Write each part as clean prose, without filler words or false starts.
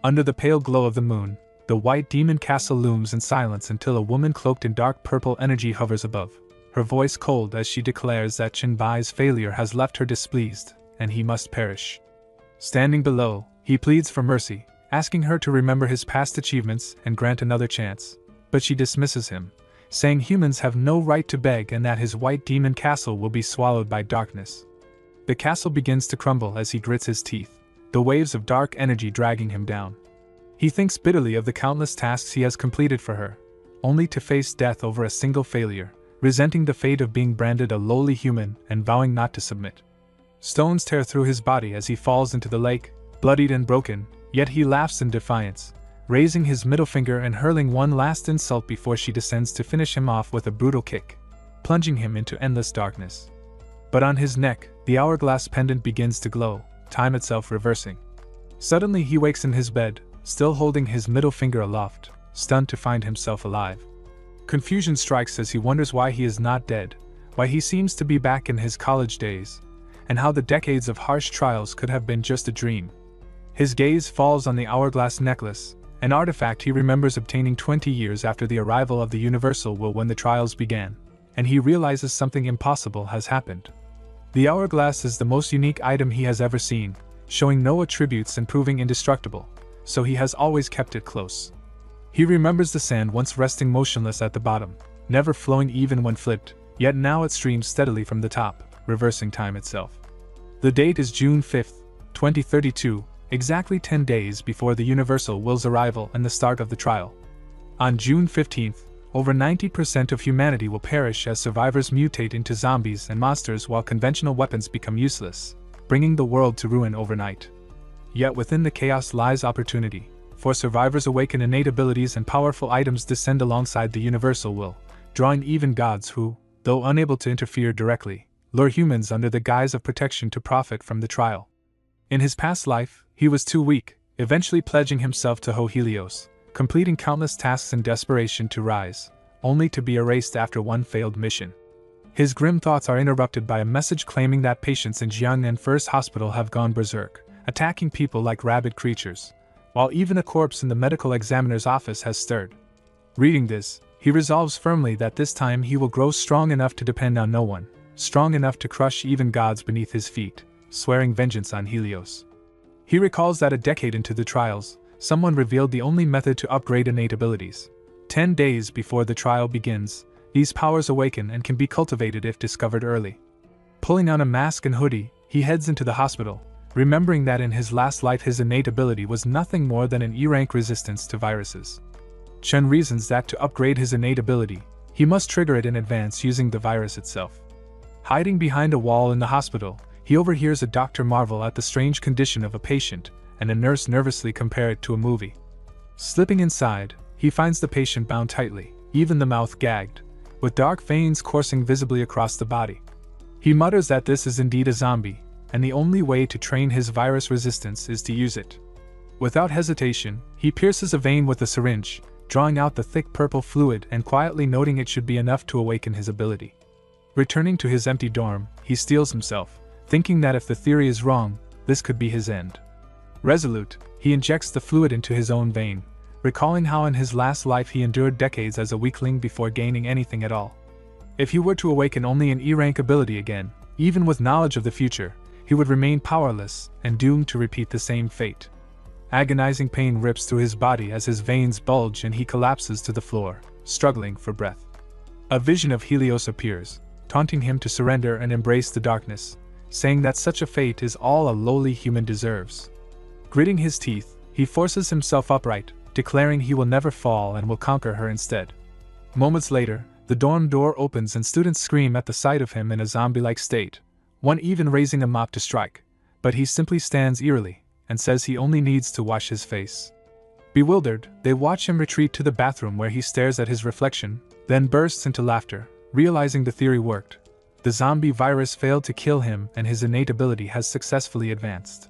Under the pale glow of the moon, the white demon castle looms in silence until a woman cloaked in dark purple energy hovers above, her voice cold as she declares that Chinbai's failure has left her displeased, and he must perish. Standing below, he pleads for mercy, asking her to remember his past achievements and grant another chance, but she dismisses him, saying humans have no right to beg and that his white demon castle will be swallowed by darkness. The castle begins to crumble as he grits his teeth, the waves of dark energy dragging him down. He thinks bitterly of the countless tasks he has completed for her, only to face death over a single failure, resenting the fate of being branded a lowly human and vowing not to submit. Stones tear through his body as he falls into the lake, bloodied and broken, yet he laughs in defiance, raising his middle finger and hurling one last insult before she descends to finish him off with a brutal kick, plunging him into endless darkness. But on his neck, the hourglass pendant begins to glow, time itself reversing. Suddenly he wakes in his bed, still holding his middle finger aloft, stunned to find himself alive. Confusion strikes as he wonders why he is not dead, why he seems to be back in his college days, and how the decades of harsh trials could have been just a dream. His gaze falls on the hourglass necklace, an artifact he remembers obtaining 20 years after the arrival of the Universal Will when the trials began, and he realizes something impossible has happened. The hourglass is the most unique item he has ever seen, showing no attributes and proving indestructible, so he has always kept it close. He remembers the sand once resting motionless at the bottom, never flowing even when flipped, yet now it streams steadily from the top, reversing time itself. The date is June 5, 2032, exactly 10 days before the Universal Will's arrival and the start of the trial. On June 15th, over 90% of humanity will perish as survivors mutate into zombies and monsters while conventional weapons become useless, bringing the world to ruin overnight. Yet within the chaos lies opportunity, for survivors awaken innate abilities and powerful items descend alongside the Universal Will, drawing even gods who, though unable to interfere directly, lure humans under the guise of protection to profit from the trial. In his past life, he was too weak, eventually pledging himself to Helios, completing countless tasks in desperation to rise, only to be erased after one failed mission. His grim thoughts are interrupted by a message claiming that patients in Jiangnan First Hospital have gone berserk, attacking people like rabid creatures, while even a corpse in the medical examiner's office has stirred. Reading this, he resolves firmly that this time he will grow strong enough to depend on no one, strong enough to crush even gods beneath his feet, swearing vengeance on Helios. He recalls that a decade into the trials, someone revealed the only method to upgrade innate abilities. 10 days before the trial begins, these powers awaken and can be cultivated if discovered early. Pulling on a mask and hoodie, he heads into the hospital, remembering that in his last life his innate ability was nothing more than an E-rank resistance to viruses. Chen reasons that to upgrade his innate ability, he must trigger it in advance using the virus itself. Hiding behind a wall in the hospital, he overhears a doctor marvel at the strange condition of a patient, and a nurse nervously compare it to a movie. Slipping inside, he finds the patient bound tightly, even the mouth gagged, with dark veins coursing visibly across the body. He mutters that this is indeed a zombie, and the only way to train his virus resistance is to use it. Without hesitation, he pierces a vein with a syringe, drawing out the thick purple fluid and quietly noting it should be enough to awaken his ability. Returning to his empty dorm, he steels himself, thinking that if the theory is wrong, this could be his end. Resolute, he injects the fluid into his own vein, recalling how in his last life he endured decades as a weakling before gaining anything at all. If he were to awaken only an E-rank ability again, even with knowledge of the future, he would remain powerless and doomed to repeat the same fate. Agonizing pain rips through his body as his veins bulge and he collapses to the floor, struggling for breath. A vision of Helios appears, taunting him to surrender and embrace the darkness, saying that such a fate is all a lowly human deserves. Gritting his teeth, he forces himself upright, declaring he will never fall and will conquer her instead. Moments later, the dorm door opens and students scream at the sight of him in a zombie-like state, one even raising a mop to strike, but he simply stands eerily, and says he only needs to wash his face. Bewildered, they watch him retreat to the bathroom where he stares at his reflection, then bursts into laughter, realizing the theory worked. The zombie virus failed to kill him and his innate ability has successfully advanced.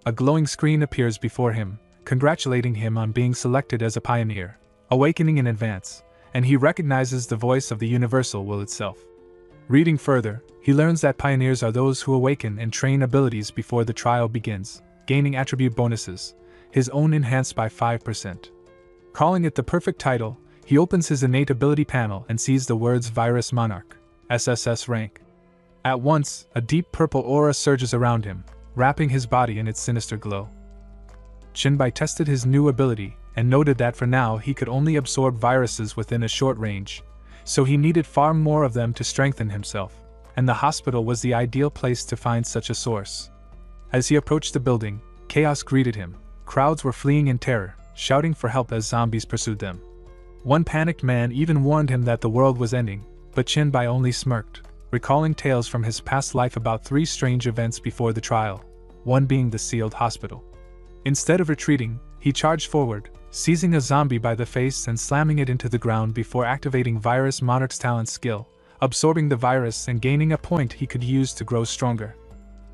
A glowing screen appears before him, congratulating him on being selected as a pioneer, awakening in advance, and he recognizes the voice of the Universal Will itself. Reading further, he learns that pioneers are those who awaken and train abilities before the trial begins, gaining attribute bonuses, his own enhanced by 5%. Calling it the perfect title, he opens his innate ability panel and sees the words Virus Monarch, SSS rank. At once, a deep purple aura surges around him, wrapping his body in its sinister glow. Chinbai tested his new ability and noted that for now he could only absorb viruses within a short range, so he needed far more of them to strengthen himself, and the hospital was the ideal place to find such a source. As he approached the building, chaos greeted him. Crowds were fleeing in terror, shouting for help as zombies pursued them. One panicked man even warned him that the world was ending, but Chinbai only smirked, recalling tales from his past life about 3 strange events before the trial, one being the sealed hospital. Instead of retreating, he charged forward, seizing a zombie by the face and slamming it into the ground before activating Virus Monarch's talent skill, absorbing the virus and gaining a point he could use to grow stronger.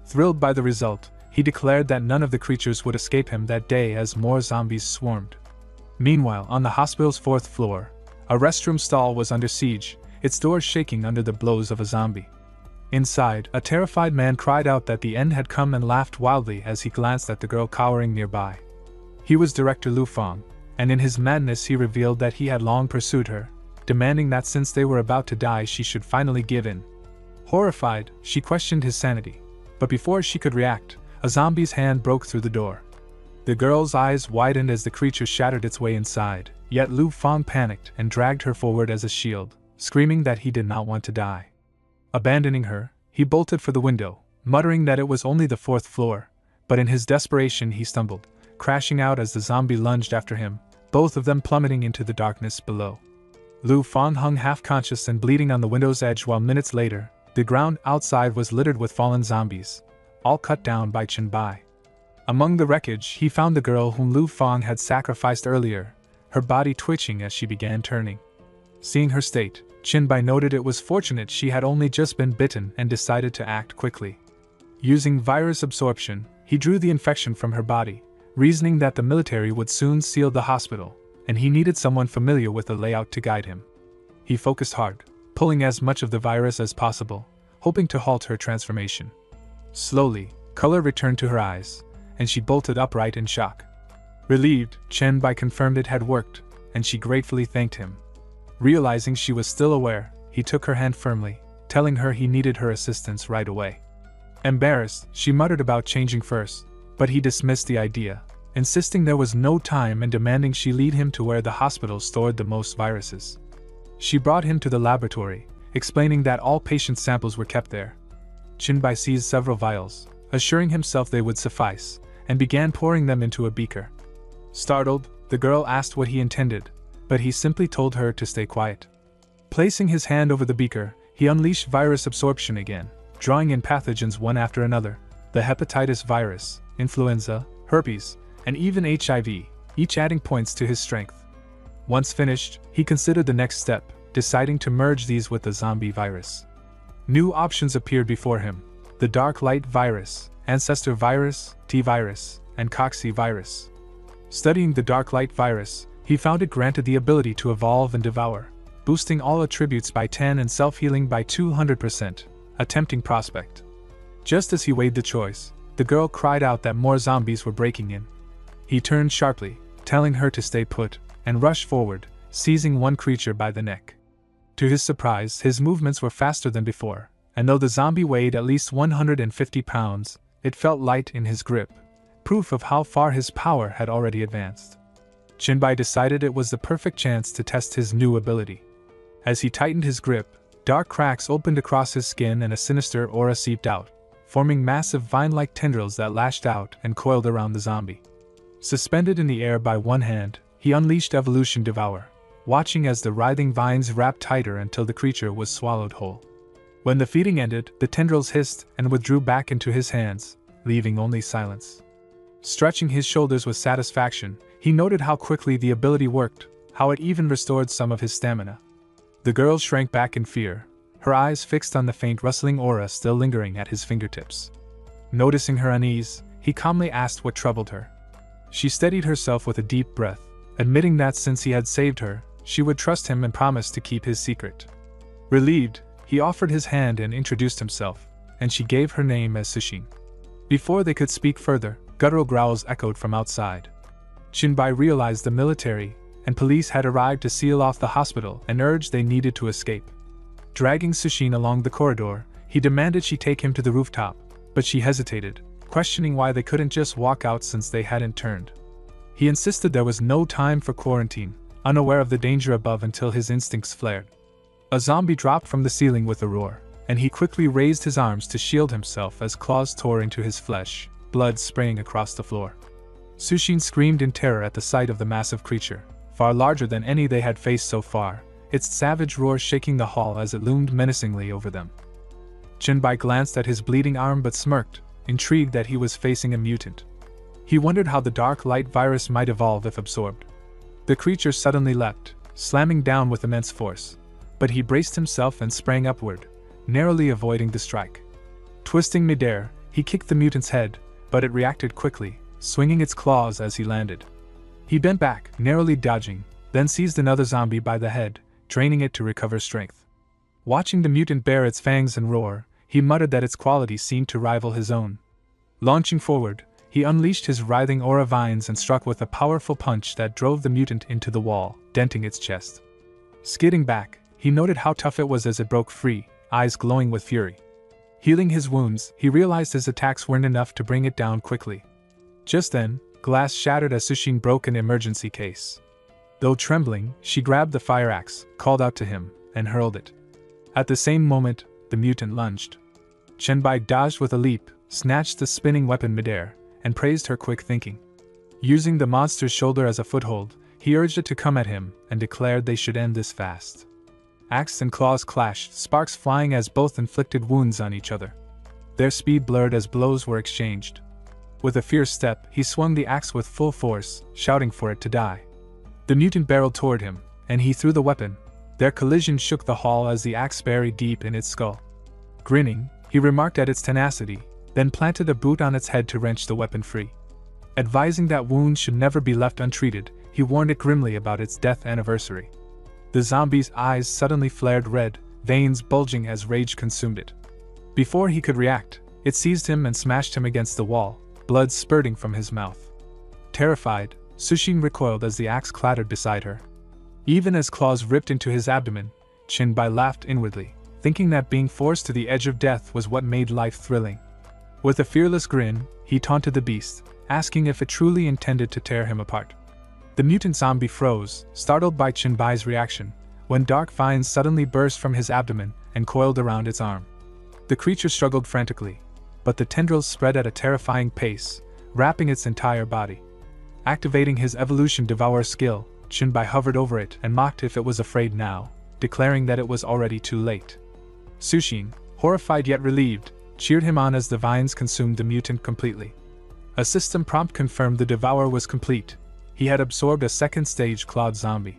Thrilled by the result, he declared that none of the creatures would escape him that day as more zombies swarmed. Meanwhile, on the hospital's 4th floor, a restroom stall was under siege, its doors shaking under the blows of a zombie. Inside, a terrified man cried out that the end had come and laughed wildly as he glanced at the girl cowering nearby. He was Director Lu Fang, and in his madness he revealed that he had long pursued her, demanding that since they were about to die she should finally give in. Horrified, she questioned his sanity, but before she could react, a zombie's hand broke through the door. The girl's eyes widened as the creature shattered its way inside, yet Lu Fang panicked and dragged her forward as a shield, screaming that he did not want to die. Abandoning her, he bolted for the window, muttering that it was only the 4th floor, but in his desperation he stumbled, crashing out as the zombie lunged after him, both of them plummeting into the darkness below. Lu Fang hung half-conscious and bleeding on the window's edge while minutes later, the ground outside was littered with fallen zombies, all cut down by Chinbai. Among the wreckage, he found the girl whom Lu Fang had sacrificed earlier, her body twitching as she began turning. Seeing her state, Chinbai noted it was fortunate she had only just been bitten and decided to act quickly. Using virus absorption, he drew the infection from her body, reasoning that the military would soon seal the hospital, and he needed someone familiar with the layout to guide him. He focused hard, pulling as much of the virus as possible, hoping to halt her transformation. Slowly, color returned to her eyes, and she bolted upright in shock. Relieved, Chinbai confirmed it had worked, and she gratefully thanked him. Realizing she was still aware, he took her hand firmly, telling her he needed her assistance right away. Embarrassed, she muttered about changing first, but he dismissed the idea, insisting there was no time and demanding she lead him to where the hospital stored the most viruses. She brought him to the laboratory, explaining that all patient samples were kept there. Chinbai seized several vials, assuring himself they would suffice, and began pouring them into a beaker. Startled, the girl asked what he intended, but he simply told her to stay quiet. Placing his hand over the beaker, he unleashed virus absorption again, drawing in pathogens one after another, the hepatitis virus, influenza, herpes, and even HIV, each adding points to his strength. Once finished, he considered the next step, deciding to merge these with the zombie virus. New options appeared before him: the dark light virus, ancestor virus, T-virus, and Coxy virus. Studying the dark light virus, he found it granted the ability to evolve and devour, boosting all attributes by 10 and self-healing by 200%, a tempting prospect. Just as he weighed the choice, the girl cried out that more zombies were breaking in. He turned sharply, telling her to stay put, and rushed forward, seizing one creature by the neck. To his surprise, his movements were faster than before, and though the zombie weighed at least 150 pounds, it felt light in his grip, proof of how far his power had already advanced. Chinbai decided it was the perfect chance to test his new ability. As he tightened his grip, dark cracks opened across his skin and a sinister aura seeped out, forming massive vine-like tendrils that lashed out and coiled around the zombie. Suspended in the air by one hand, he unleashed Evolution Devour, watching as the writhing vines wrapped tighter until the creature was swallowed whole. When the feeding ended, the tendrils hissed and withdrew back into his hands, leaving only silence. Stretching his shoulders with satisfaction, he noted how quickly the ability worked, how it even restored some of his stamina. The girl shrank back in fear, her eyes fixed on the faint rustling aura still lingering at his fingertips. Noticing her unease, he calmly asked what troubled her. She steadied herself with a deep breath, admitting that since he had saved her, she would trust him and promise to keep his secret. Relieved, he offered his hand and introduced himself, and she gave her name as Sushin. Before they could speak further, guttural growls echoed from outside. Chinbai realized the military and police had arrived to seal off the hospital and urged they needed to escape. Dragging Sushin along the corridor, he demanded she take him to the rooftop, but she hesitated, questioning why they couldn't just walk out since they hadn't turned. He insisted there was no time for quarantine, unaware of the danger above until his instincts flared. A zombie dropped from the ceiling with a roar, and he quickly raised his arms to shield himself as claws tore into his flesh, blood spraying across the floor. Sushin screamed in terror at the sight of the massive creature, far larger than any they had faced so far, its savage roar shaking the hall as it loomed menacingly over them. Chinbai glanced at his bleeding arm but smirked, intrigued that he was facing a mutant. He wondered how the dark light virus might evolve if absorbed. The creature suddenly leapt, slamming down with immense force, but he braced himself and sprang upward, narrowly avoiding the strike. Twisting midair, he kicked the mutant's head, but it reacted quickly, swinging its claws as he landed. He bent back, narrowly dodging, then seized another zombie by the head, draining it to recover strength. Watching the mutant bare its fangs and roar, he muttered that its quality seemed to rival his own. Launching forward, he unleashed his writhing aura vines and struck with a powerful punch that drove the mutant into the wall, denting its chest. Skidding back, he noted how tough it was as it broke free, eyes glowing with fury. Healing his wounds, he realized his attacks weren't enough to bring it down quickly. Just then, glass shattered as Sushin broke an emergency case. Though trembling, she grabbed the fire axe, called out to him, and hurled it. At the same moment, the mutant lunged. Chinbai dodged with a leap, snatched the spinning weapon midair, and praised her quick thinking. Using the monster's shoulder as a foothold, he urged it to come at him and declared they should end this fast. Axe and claws clashed, sparks flying as both inflicted wounds on each other. Their speed blurred as blows were exchanged. With a fierce step, he swung the axe with full force, shouting for it to die. The mutant barreled toward him, and he threw the weapon. Their collision shook the hall as the axe buried deep in its skull. Grinning, he remarked at its tenacity, then planted a boot on its head to wrench the weapon free. Advising that wounds should never be left untreated, he warned it grimly about its death anniversary. The zombie's eyes suddenly flared red, veins bulging as rage consumed it. Before he could react, it seized him and smashed him against the wall, blood spurting from his mouth. Terrified, Sushin recoiled as the axe clattered beside her. Even as claws ripped into his abdomen, Chinbai laughed inwardly, thinking that being forced to the edge of death was what made life thrilling. With a fearless grin, he taunted the beast, asking if it truly intended to tear him apart. The mutant zombie froze, startled by Chinbai's reaction, when dark vines suddenly burst from his abdomen and coiled around its arm. The creature struggled frantically, but the tendrils spread at a terrifying pace, wrapping its entire body. Activating his evolution devour skill, Chinbai hovered over it and mocked if it was afraid now, declaring that it was already too late. Sushin, horrified yet relieved, cheered him on as the vines consumed the mutant completely. A system prompt confirmed the devour was complete. He had absorbed a second-stage clawed zombie.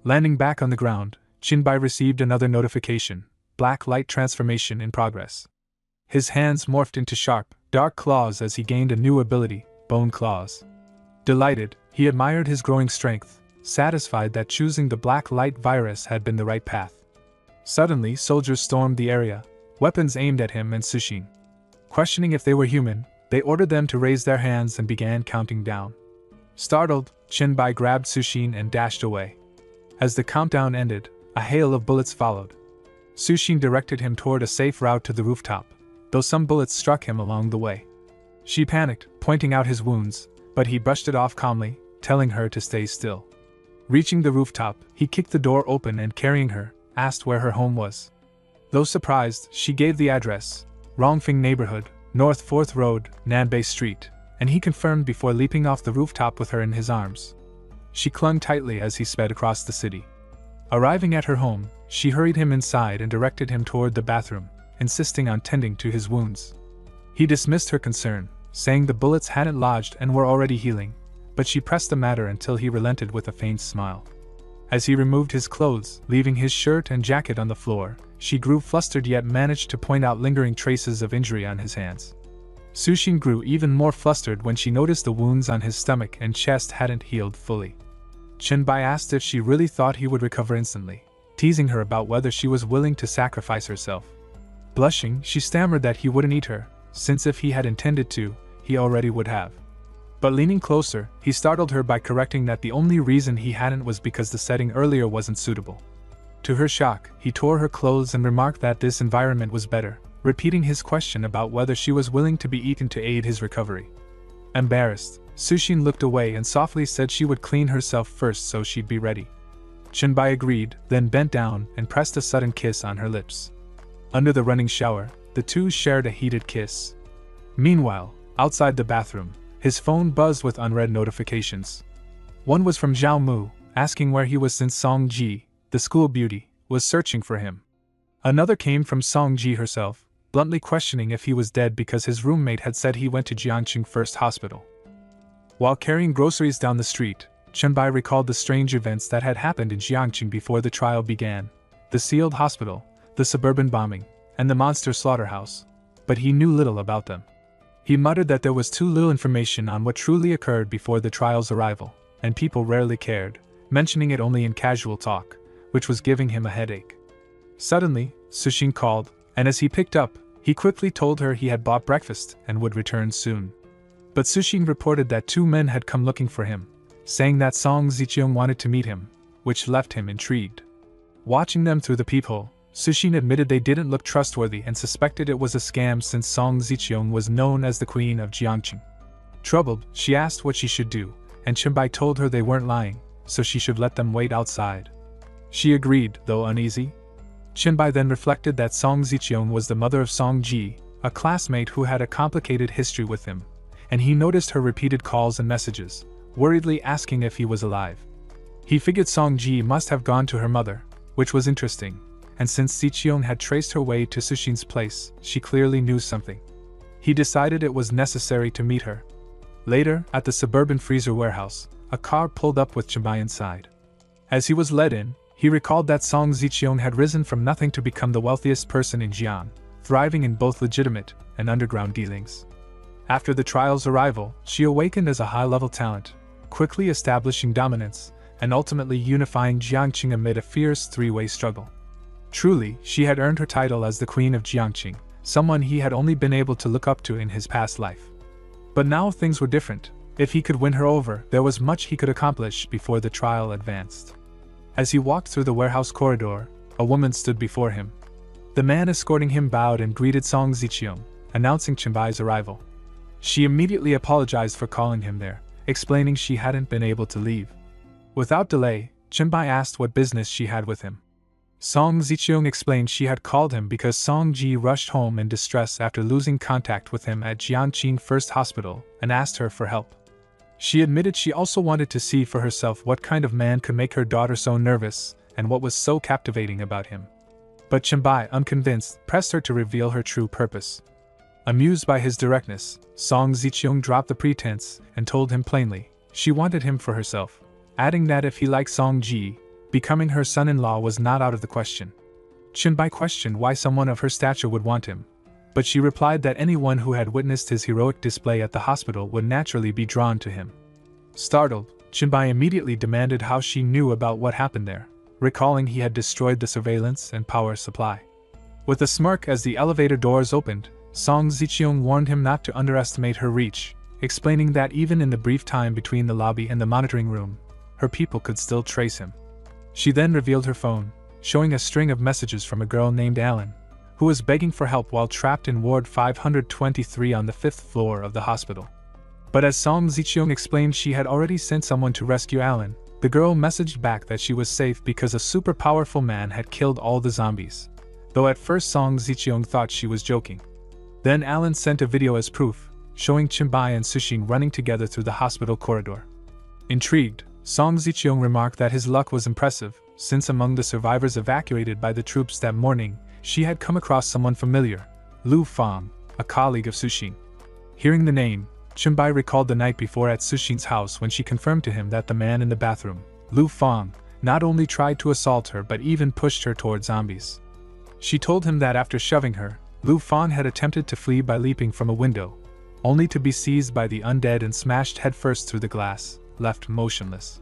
Landing back on the ground, Chinbai received another notification: black light transformation in progress. His hands morphed into sharp, dark claws as he gained a new ability, bone claws. Delighted, he admired his growing strength, satisfied that choosing the black light virus had been the right path. Suddenly, soldiers stormed the area, weapons aimed at him and Sushin. Questioning if they were human, they ordered them to raise their hands and began counting down. Startled, Chinbai grabbed Sushin and dashed away. As the countdown ended, a hail of bullets followed. Sushin directed him toward a safe route to the rooftop, though some bullets struck him along the way. She panicked, pointing out his wounds, but he brushed it off calmly, telling her to stay still. Reaching the rooftop, he kicked the door open and carrying her, asked where her home was. Though surprised, she gave the address: Rongfing Neighborhood, North 4th Road, Nanbei Street, and he confirmed before leaping off the rooftop with her in his arms. She clung tightly as he sped across the city. Arriving at her home, she hurried him inside and directed him toward the bathroom, insisting on tending to his wounds. He dismissed her concern, saying the bullets hadn't lodged and were already healing, but she pressed the matter until he relented with a faint smile. As he removed his clothes, leaving his shirt and jacket on the floor, she grew flustered yet managed to point out lingering traces of injury on his hands. Sushin grew even more flustered when she noticed the wounds on his stomach and chest hadn't healed fully. Chinbai asked if she really thought he would recover instantly, teasing her about whether she was willing to sacrifice herself. Blushing, she stammered that he wouldn't eat her, since if he had intended to, he already would have. But leaning closer, he startled her by correcting that the only reason he hadn't was because the setting earlier wasn't suitable. To her shock, he tore her clothes and remarked that this environment was better, repeating his question about whether she was willing to be eaten to aid his recovery. Embarrassed, Sushin looked away and softly said she would clean herself first so she'd be ready. Chunbai agreed, then bent down and pressed a sudden kiss on her lips. Under the running shower, the two shared a heated kiss. Meanwhile, outside the bathroom, his phone buzzed with unread notifications. One was from Zhao Mu, asking where he was since Song Ji, the school beauty, was searching for him. Another came from Song Ji herself, bluntly questioning if he was dead because his roommate had said he went to Jiangqing First Hospital. While carrying groceries down the street, Chunbai recalled the strange events that had happened in Jiangqing before the trial began: the sealed hospital, the suburban bombing, and the monster slaughterhouse. But he knew little about them. He muttered that there was too little information on what truly occurred before the trial's arrival, and people rarely cared, mentioning it only in casual talk, which was giving him a headache. Suddenly, Sushin called, and as he picked up, he quickly told her he had bought breakfast and would return soon. But Sushin reported that two men had come looking for him, saying that Song Ziqiang wanted to meet him, which left him intrigued. Watching them through the peephole, Sushin admitted they didn't look trustworthy and suspected it was a scam since Song Ziqiang was known as the queen of Jiangqing. Troubled, she asked what she should do, and Chunbai told her they weren't lying, so she should let them wait outside. She agreed, though uneasy. Chunbai then reflected that Song Ziqiang was the mother of Song Ji, a classmate who had a complicated history with him, and he noticed her repeated calls and messages, worriedly asking if he was alive. He figured Song Ji must have gone to her mother, which was interesting, and since Ziqiang had traced her way to Sushin's place, she clearly knew something. He decided it was necessary to meet her. Later, at the suburban freezer warehouse, a car pulled up with Chunbai inside. As he was led in, he recalled that Song Ziqiang had risen from nothing to become the wealthiest person in Jian, thriving in both legitimate and underground dealings. After the trial's arrival, she awakened as a high-level talent, quickly establishing dominance, and ultimately unifying Jiangqing amid a fierce three-way struggle. Truly, she had earned her title as the Queen of Jiangqing, someone he had only been able to look up to in his past life. But now things were different. If he could win her over, there was much he could accomplish before the trial advanced. As he walked through the warehouse corridor, a woman stood before him. The man escorting him bowed and greeted Song Ziqiang, announcing Chunbai's arrival. She immediately apologized for calling him there, explaining she hadn't been able to leave. Without delay, Chunbai asked what business she had with him. Song Ziqiang explained she had called him because Song Ji rushed home in distress after losing contact with him at Jiangqing First Hospital and asked her for help. She admitted she also wanted to see for herself what kind of man could make her daughter so nervous and what was so captivating about him. But Chunbai, unconvinced, pressed her to reveal her true purpose. Amused by his directness, Song Ziqiang dropped the pretense and told him plainly she wanted him for herself, adding that if he liked Song Ji, becoming her son-in-law was not out of the question. Chunbai questioned why someone of her stature would want him, but she replied that anyone who had witnessed his heroic display at the hospital would naturally be drawn to him. Startled, Chunbai immediately demanded how she knew about what happened there, recalling he had destroyed the surveillance and power supply. With a smirk as the elevator doors opened, Song Ziqiang warned him not to underestimate her reach, explaining that even in the brief time between the lobby and the monitoring room, her people could still trace him. She then revealed her phone, showing a string of messages from a girl named Alan, who was begging for help while trapped in Ward 523 on the 5th floor of the hospital. But as Song Ziqiang explained she had already sent someone to rescue Alan, the girl messaged back that she was safe because a super powerful man had killed all the zombies, though at first Song Ziqiang thought she was joking. Then Alan sent a video as proof, showing Chunbai and Sushin running together through the hospital corridor. Intrigued, Song Ziqiang remarked that his luck was impressive, since among the survivors evacuated by the troops that morning, she had come across someone familiar, Lu Fang, a colleague of Sushin. Hearing the name, Chunbai recalled the night before at Sushin's house when she confirmed to him that the man in the bathroom, Lu Fang, not only tried to assault her but even pushed her toward zombies. She told him that after shoving her, Lu Fang had attempted to flee by leaping from a window, only to be seized by the undead and smashed headfirst through the glass, left motionless.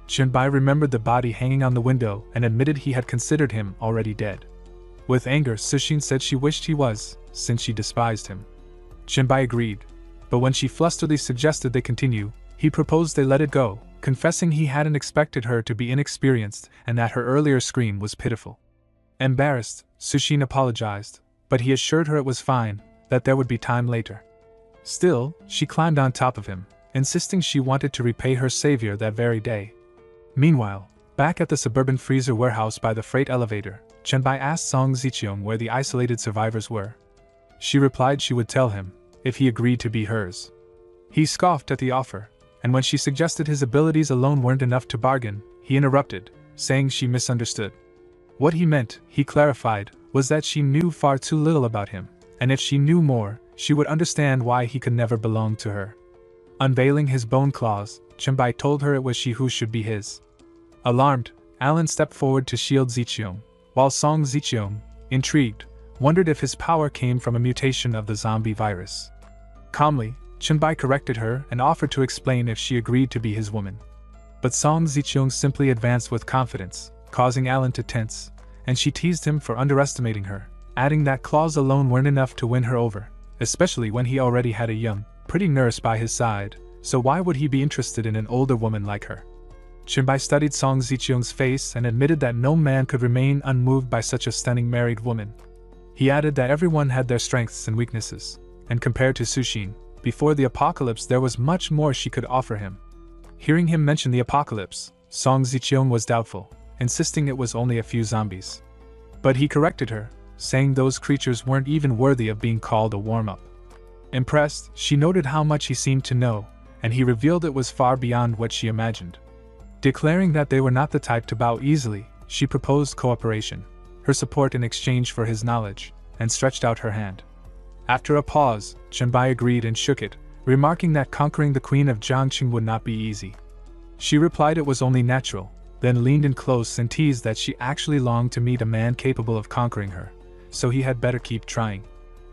Chunbai remembered the body hanging on the window and admitted he had considered him already dead. With anger, Sushin said she wished he was, since she despised him. Chunbai agreed. but when she flusteredly suggested they continue, he proposed they let it go, confessing he hadn't expected her to be inexperienced and that her earlier scream was pitiful. Embarrassed, Sushin apologized, but he assured her it was fine, that there would be time later. Still, she climbed on top of him, insisting she wanted to repay her savior that very day. Meanwhile, back at the suburban freezer warehouse by the freight elevator, Chenbai asked Song Zicheong where the isolated survivors were. She replied she would tell him, if he agreed to be hers. He scoffed at the offer, and when she suggested his abilities alone weren't enough to bargain, he interrupted, saying she misunderstood. What he meant, he clarified, was that she knew far too little about him, and if she knew more, she would understand why he could never belong to her. Unveiling his bone claws, Chenbai told her it was she who should be his. Alarmed, Alan stepped forward to shield Zicheong, while Song Zicheong, intrigued, wondered if his power came from a mutation of the zombie virus. Calmly, Chenbai corrected her and offered to explain if she agreed to be his woman. But Song Zicheong simply advanced with confidence, causing Alan to tense, and she teased him for underestimating her, adding that claws alone weren't enough to win her over, especially when he already had a young, pretty nurse by his side, so why would he be interested in an older woman like her? Chenbai studied Song Zicheong's face and admitted that no man could remain unmoved by such a stunning married woman. He added that everyone had their strengths and weaknesses, and compared to Sushin, before the apocalypse there was much more she could offer him. Hearing him mention the apocalypse, Song Zicheong was doubtful, insisting it was only a few zombies. But he corrected her, saying those creatures weren't even worthy of being called a warm-up. Impressed, she noted how much he seemed to know, and he revealed it was far beyond what she imagined. Declaring that they were not the type to bow easily, she proposed cooperation, her support in exchange for his knowledge, and stretched out her hand. After a pause, Chenbai agreed and shook it, remarking that conquering the queen of Jiangqing would not be easy. She replied it was only natural, then leaned in close and teased that she actually longed to meet a man capable of conquering her, so he had better keep trying.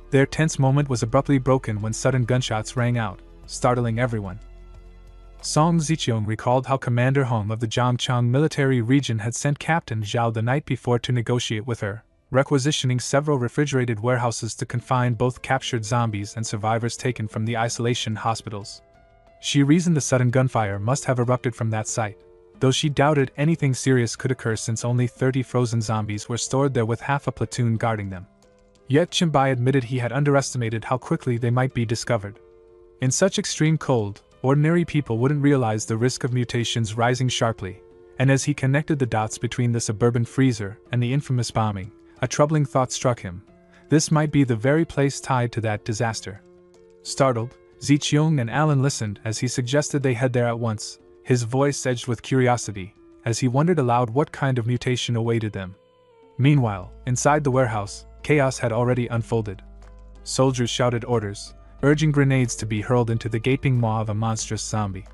Their tense moment was abruptly broken when sudden gunshots rang out, startling everyone. Song Zicheong recalled how Commander Hong of the Jiangchang military region had sent Captain Zhao the night before to negotiate with her, requisitioning several refrigerated warehouses to confine both captured zombies and survivors taken from the isolation hospitals. She reasoned the sudden gunfire must have erupted from that site, though she doubted anything serious could occur since only 30 frozen zombies were stored there with half a platoon guarding them. Yet Chenbai admitted he had underestimated how quickly they might be discovered. In such extreme cold, ordinary people wouldn't realize the risk of mutations rising sharply, and as he connected the dots between the suburban freezer and the infamous bombing, a troubling thought struck him. This might be the very place tied to that disaster. Startled, Zicheong and Alan listened as he suggested they head there at once, his voice edged with curiosity, as he wondered aloud what kind of mutation awaited them. Meanwhile, inside the warehouse, chaos had already unfolded. Soldiers shouted orders, urging grenades to be hurled into the gaping maw of a monstrous zombie.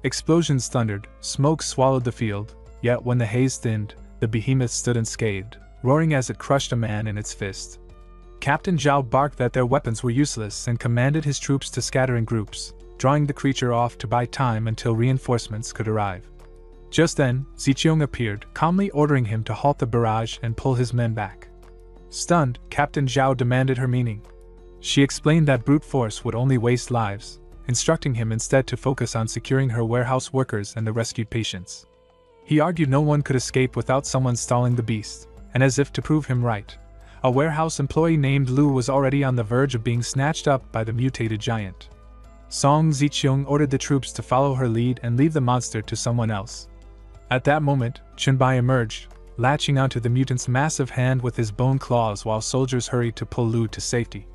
Explosions thundered, smoke swallowed the field, yet when the haze thinned, the behemoth stood unscathed, roaring as it crushed a man in its fist. Captain Zhao barked that their weapons were useless and commanded his troops to scatter in groups, drawing the creature off to buy time until reinforcements could arrive. Just then, Zicheong appeared, calmly ordering him to halt the barrage and pull his men back. Stunned, Captain Zhao demanded her meaning. She explained that brute force would only waste lives, instructing him instead to focus on securing her warehouse workers and the rescued patients. He argued no one could escape without someone stalling the beast, and as if to prove him right, a warehouse employee named Lu was already on the verge of being snatched up by the mutated giant. Song Zicheong ordered the troops to follow her lead and leave the monster to someone else. At that moment, Chenbai emerged, latching onto the mutant's massive hand with his bone claws while soldiers hurried to pull Lu to safety.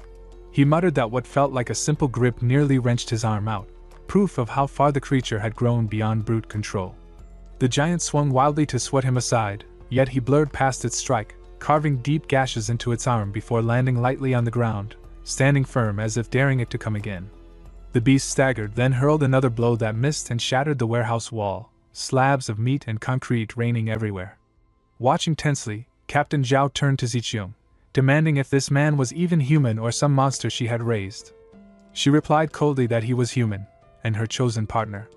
He muttered that what felt like a simple grip nearly wrenched his arm out, proof of how far the creature had grown beyond brute control. The giant swung wildly to swat him aside, yet he blurred past its strike, carving deep gashes into its arm before landing lightly on the ground, standing firm as if daring it to come again. The beast staggered, then hurled another blow that missed and shattered the warehouse wall, slabs of meat and concrete raining everywhere. Watching tensely, Captain Zhao turned to Zicheong, demanding if this man was even human or some monster she had raised. She replied coldly that he was human, and her chosen partner.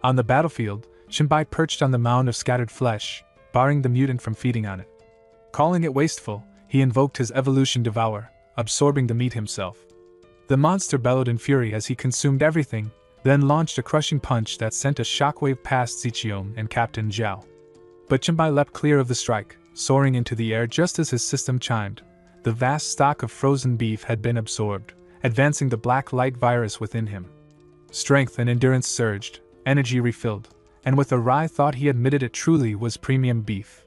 On the battlefield, Chenbai perched on the mound of scattered flesh, barring the mutant from feeding on it. Calling it wasteful, he invoked his evolution devour, absorbing the meat himself. The monster bellowed in fury as he consumed everything, then launched a crushing punch that sent a shockwave past Ziqiang and Captain Zhao. But Chenbai leapt clear of the strike, soaring into the air just as his system chimed. The vast stock of frozen beef had been absorbed, advancing the black light virus within him. Strength and endurance surged, energy refilled, and with a wry thought he admitted it truly was premium beef.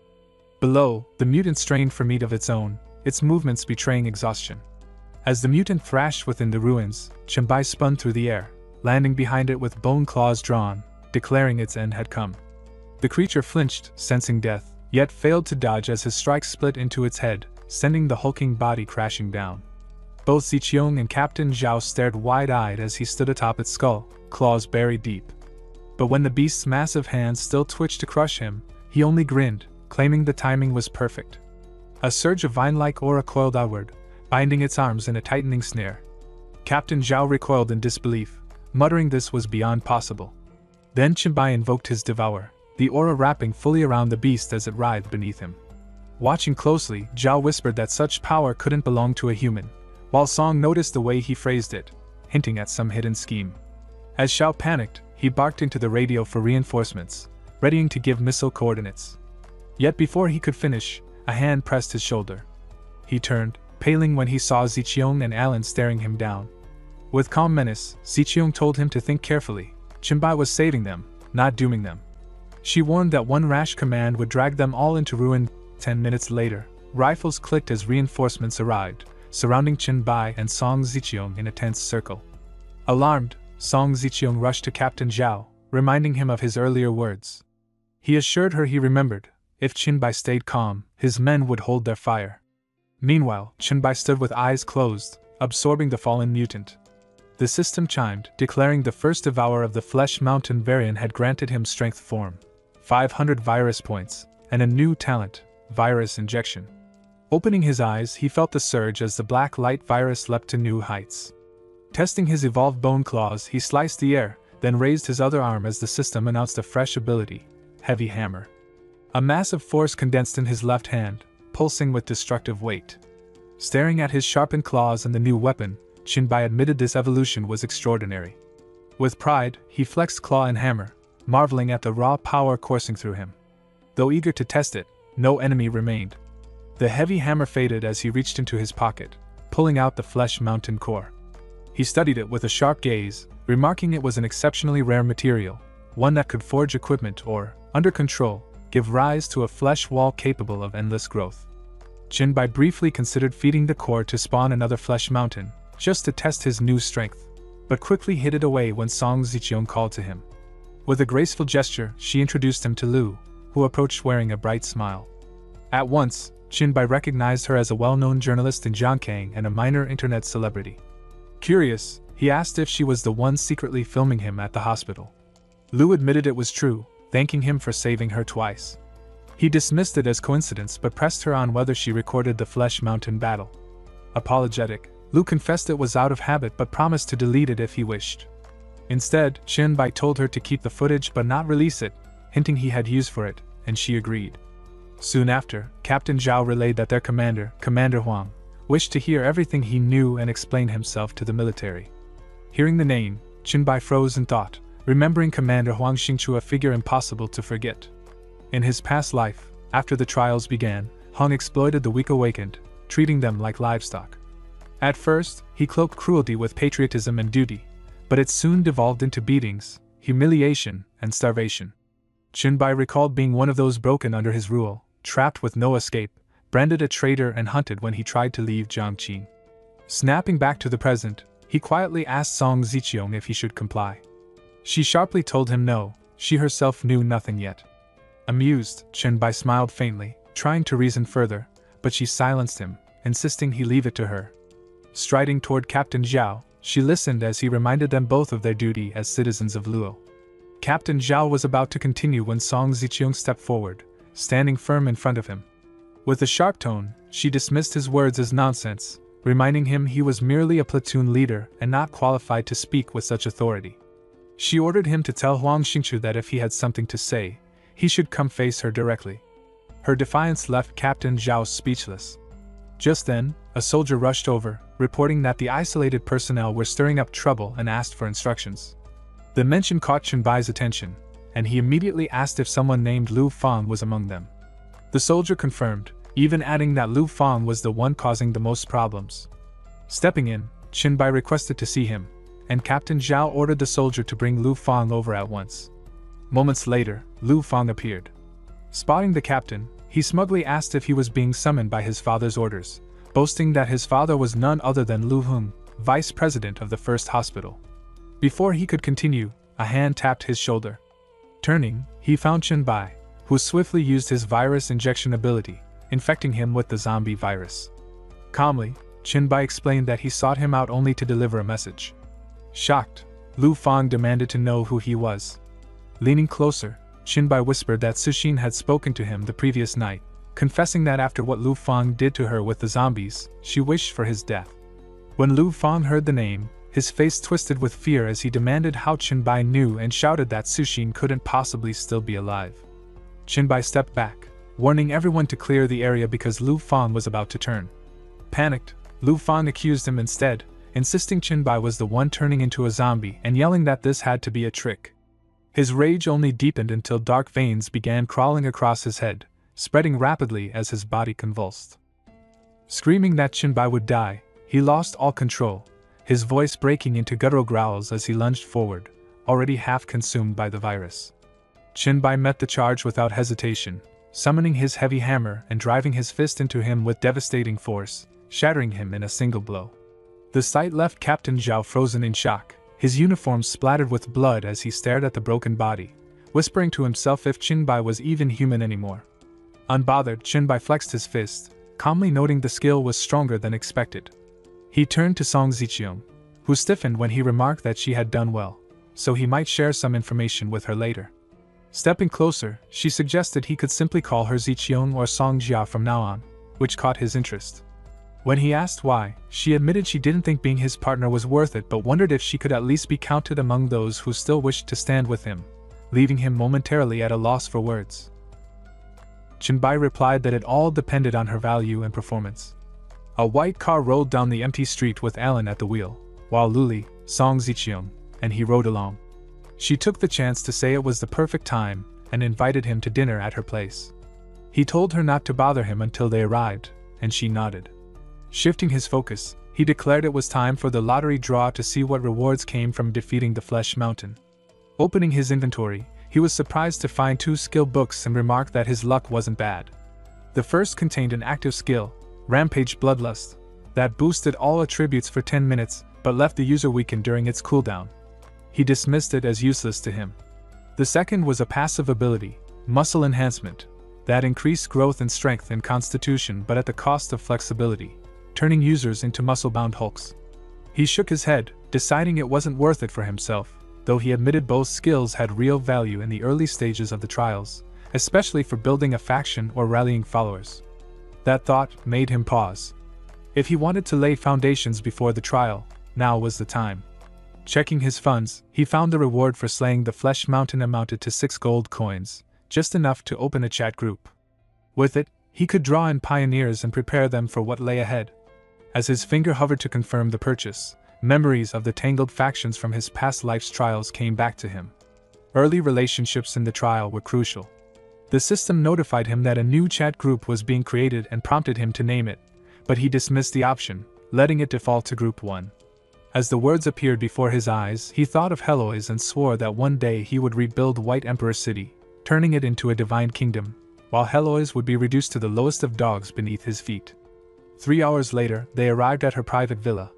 Below, the mutant strained for meat of its own, its movements betraying exhaustion. As the mutant thrashed within the ruins, Chenbai spun through the air, landing behind it with bone claws drawn, declaring its end had come. The creature flinched, sensing death, yet failed to dodge as his strike split into its head, sending the hulking body crashing down. Both Ziqiang and Captain Zhao stared wide-eyed as he stood atop its skull, claws buried deep. But when the beast's massive hands still twitched to crush him, he only grinned, claiming the timing was perfect. A surge of vine-like aura coiled outward, binding its arms in a tightening snare. Captain Zhao recoiled in disbelief, muttering this was beyond possible. Then Chenbai invoked his Devour, the aura wrapping fully around the beast as it writhed beneath him. Watching closely, Zhao whispered that such power couldn't belong to a human, while Song noticed the way he phrased it, hinting at some hidden scheme. As Xiao panicked, he barked into the radio for reinforcements, readying to give missile coordinates. Yet before he could finish, a hand pressed his shoulder. He turned, paling when he saw Ziqiang and Alan staring him down. With calm menace, Ziqiang told him to think carefully. Chenbai was saving them, not dooming them. She warned that one rash command would drag them all into ruin. 10 minutes later, rifles clicked as reinforcements arrived, surrounding Chenbai and Song Ziqiang in a tense circle. Alarmed, Song Ziqiang rushed to Captain Zhao, reminding him of his earlier words. He assured her he remembered, if Chenbai stayed calm, his men would hold their fire. Meanwhile, Chenbai stood with eyes closed, absorbing the fallen mutant. The system chimed, declaring the first devourer of the Flesh Mountain variant had granted him strength form, 500 virus points, and a new talent, virus injection. Opening his eyes, he felt the surge as the black light virus leapt to new heights. Testing his evolved bone claws, he sliced the air, then raised his other arm as the system announced a fresh ability, Heavy Hammer. A massive force condensed in his left hand, pulsing with destructive weight. Staring at his sharpened claws and the new weapon, Chenbai admitted this evolution was extraordinary. With pride, he flexed claw and hammer, marveling at the raw power coursing through him. Though eager to test it, no enemy remained. The heavy hammer faded as he reached into his pocket, pulling out the Flesh Mountain core. He studied it with a sharp gaze, remarking it was an exceptionally rare material, one that could forge equipment or, under control, give rise to a flesh wall capable of endless growth. Chenbai briefly considered feeding the core to spawn another Flesh Mountain, just to test his new strength, but quickly hid it away when Song Ziqiang called to him. With a graceful gesture, she introduced him to Lu, who approached wearing a bright smile. At once, Chenbai recognized her as a well-known journalist in Zhangkang and a minor internet celebrity. Curious, he asked if she was the one secretly filming him at the hospital. Lu admitted it was true, thanking him for saving her twice. He dismissed it as coincidence but pressed her on whether she recorded the Flesh Mountain battle. Apologetic, Lu confessed it was out of habit but promised to delete it if he wished. Instead, Chenbai told her to keep the footage but not release it, hinting he had use for it, and she agreed. Soon after, Captain Zhao relayed that their commander, Commander Huang, wished to hear everything he knew and explain himself to the military. Hearing the name, Chenbai froze in thought, remembering Commander Huang Xingqiu, a figure impossible to forget. In his past life, after the trials began, Huang exploited the weak awakened, treating them like livestock. At first, he cloaked cruelty with patriotism and duty, but it soon devolved into beatings, humiliation, and starvation. Chenbai recalled being one of those broken under his rule, trapped with no escape, branded a traitor and hunted when he tried to leave Jiangqing. Snapping back to the present, he quietly asked Song Ziqiang if he should comply. She sharply told him no, she herself knew nothing yet. Amused, Chenbai smiled faintly, trying to reason further, but she silenced him, insisting he leave it to her. Striding toward Captain Zhao, she listened as he reminded them both of their duty as citizens of Luo. Captain Zhao was about to continue when Song Ziqiang stepped forward, standing firm in front of him. With a sharp tone, she dismissed his words as nonsense, reminding him he was merely a platoon leader and not qualified to speak with such authority. She ordered him to tell Huang Xingqiu that if he had something to say, he should come face her directly. Her defiance left Captain Zhao speechless. Just then, a soldier rushed over, reporting that the isolated personnel were stirring up trouble and asked for instructions. The mention caught Chenbai's attention, and he immediately asked if someone named Lu Fang was among them. The soldier confirmed, even adding that Lu Fang was the one causing the most problems. Stepping in, Chenbai requested to see him, and Captain Zhao ordered the soldier to bring Lu Fang over at once. Moments later, Lu Fang appeared. Spotting the captain, he smugly asked if he was being summoned by his father's orders, boasting that his father was none other than Lu Hung, vice president of the first hospital. Before he could continue, a hand tapped his shoulder. Turning, he found Chenbai, who swiftly used his virus injection ability, infecting him with the zombie virus. Calmly, Chenbai explained that he sought him out only to deliver a message. Shocked, Lu Fang demanded to know who he was. Leaning closer, Chenbai whispered that Suxin had spoken to him the previous night, confessing that after what Lu Fang did to her with the zombies, she wished for his death. When Lu Fang heard the name, his face twisted with fear as he demanded how Chenbai knew and shouted that Suxin couldn't possibly still be alive. Chenbai stepped back, warning everyone to clear the area because Lu Fang was about to turn. Panicked, Lu Fang accused him instead, insisting Chenbai was the one turning into a zombie and yelling that this had to be a trick. His rage only deepened until dark veins began crawling across his head, spreading rapidly as his body convulsed. Screaming that Chenbai would die, he lost all control, his voice breaking into guttural growls as he lunged forward, already half consumed by the virus. Chenbai met the charge without hesitation, summoning his heavy hammer and driving his fist into him with devastating force, shattering him in a single blow. The sight left Captain Zhao frozen in shock, his uniform splattered with blood as he stared at the broken body, whispering to himself if Chenbai was even human anymore. Unbothered, Chenbai flexed his fist, calmly noting the skill was stronger than expected. He turned to Song Ziqiang, who stiffened when he remarked that she had done well, so he might share some information with her later. Stepping closer, she suggested he could simply call her Ziqiang or Song Jia from now on, which caught his interest. When he asked why, she admitted she didn't think being his partner was worth it but wondered if she could at least be counted among those who still wished to stand with him, leaving him momentarily at a loss for words. Chenbai replied that it all depended on her value and performance. A white car rolled down the empty street with Alan at the wheel, while Luli, Song Ziqiang, and he rode along. She took the chance to say it was the perfect time and invited him to dinner at her place. He told her not to bother him until they arrived, and she nodded. Shifting his focus, he declared it was time for the lottery draw to see what rewards came from defeating the Flesh Mountain. Opening his inventory, he was surprised to find 2 skill books and remarked that his luck wasn't bad. The first contained an active skill, Rampage Bloodlust, that boosted all attributes for 10 minutes but left the user weakened during its cooldown. He dismissed it as useless to him. The second was a passive ability, Muscle Enhancement, that increased growth in strength and constitution but at the cost of flexibility, turning users into muscle-bound hulks. He shook his head, deciding it wasn't worth it for himself, though he admitted both skills had real value in the early stages of the trials, especially for building a faction or rallying followers. That thought made him pause. If he wanted to lay foundations before the trial, now was the time. Checking his funds, he found the reward for slaying the Flesh Mountain amounted to 6 gold coins, just enough to open a chat group. With it, he could draw in pioneers and prepare them for what lay ahead. As his finger hovered to confirm the purchase, memories of the tangled factions from his past life's trials came back to him. Early relationships in the trial were crucial. The system notified him that a new chat group was being created and prompted him to name it, but he dismissed the option, letting it default to Group 1. As the words appeared before his eyes, he thought of Heloise and swore that one day he would rebuild White Emperor City, turning it into a divine kingdom, while Heloise would be reduced to the lowest of dogs beneath his feet. 3 hours later, they arrived at her private villa.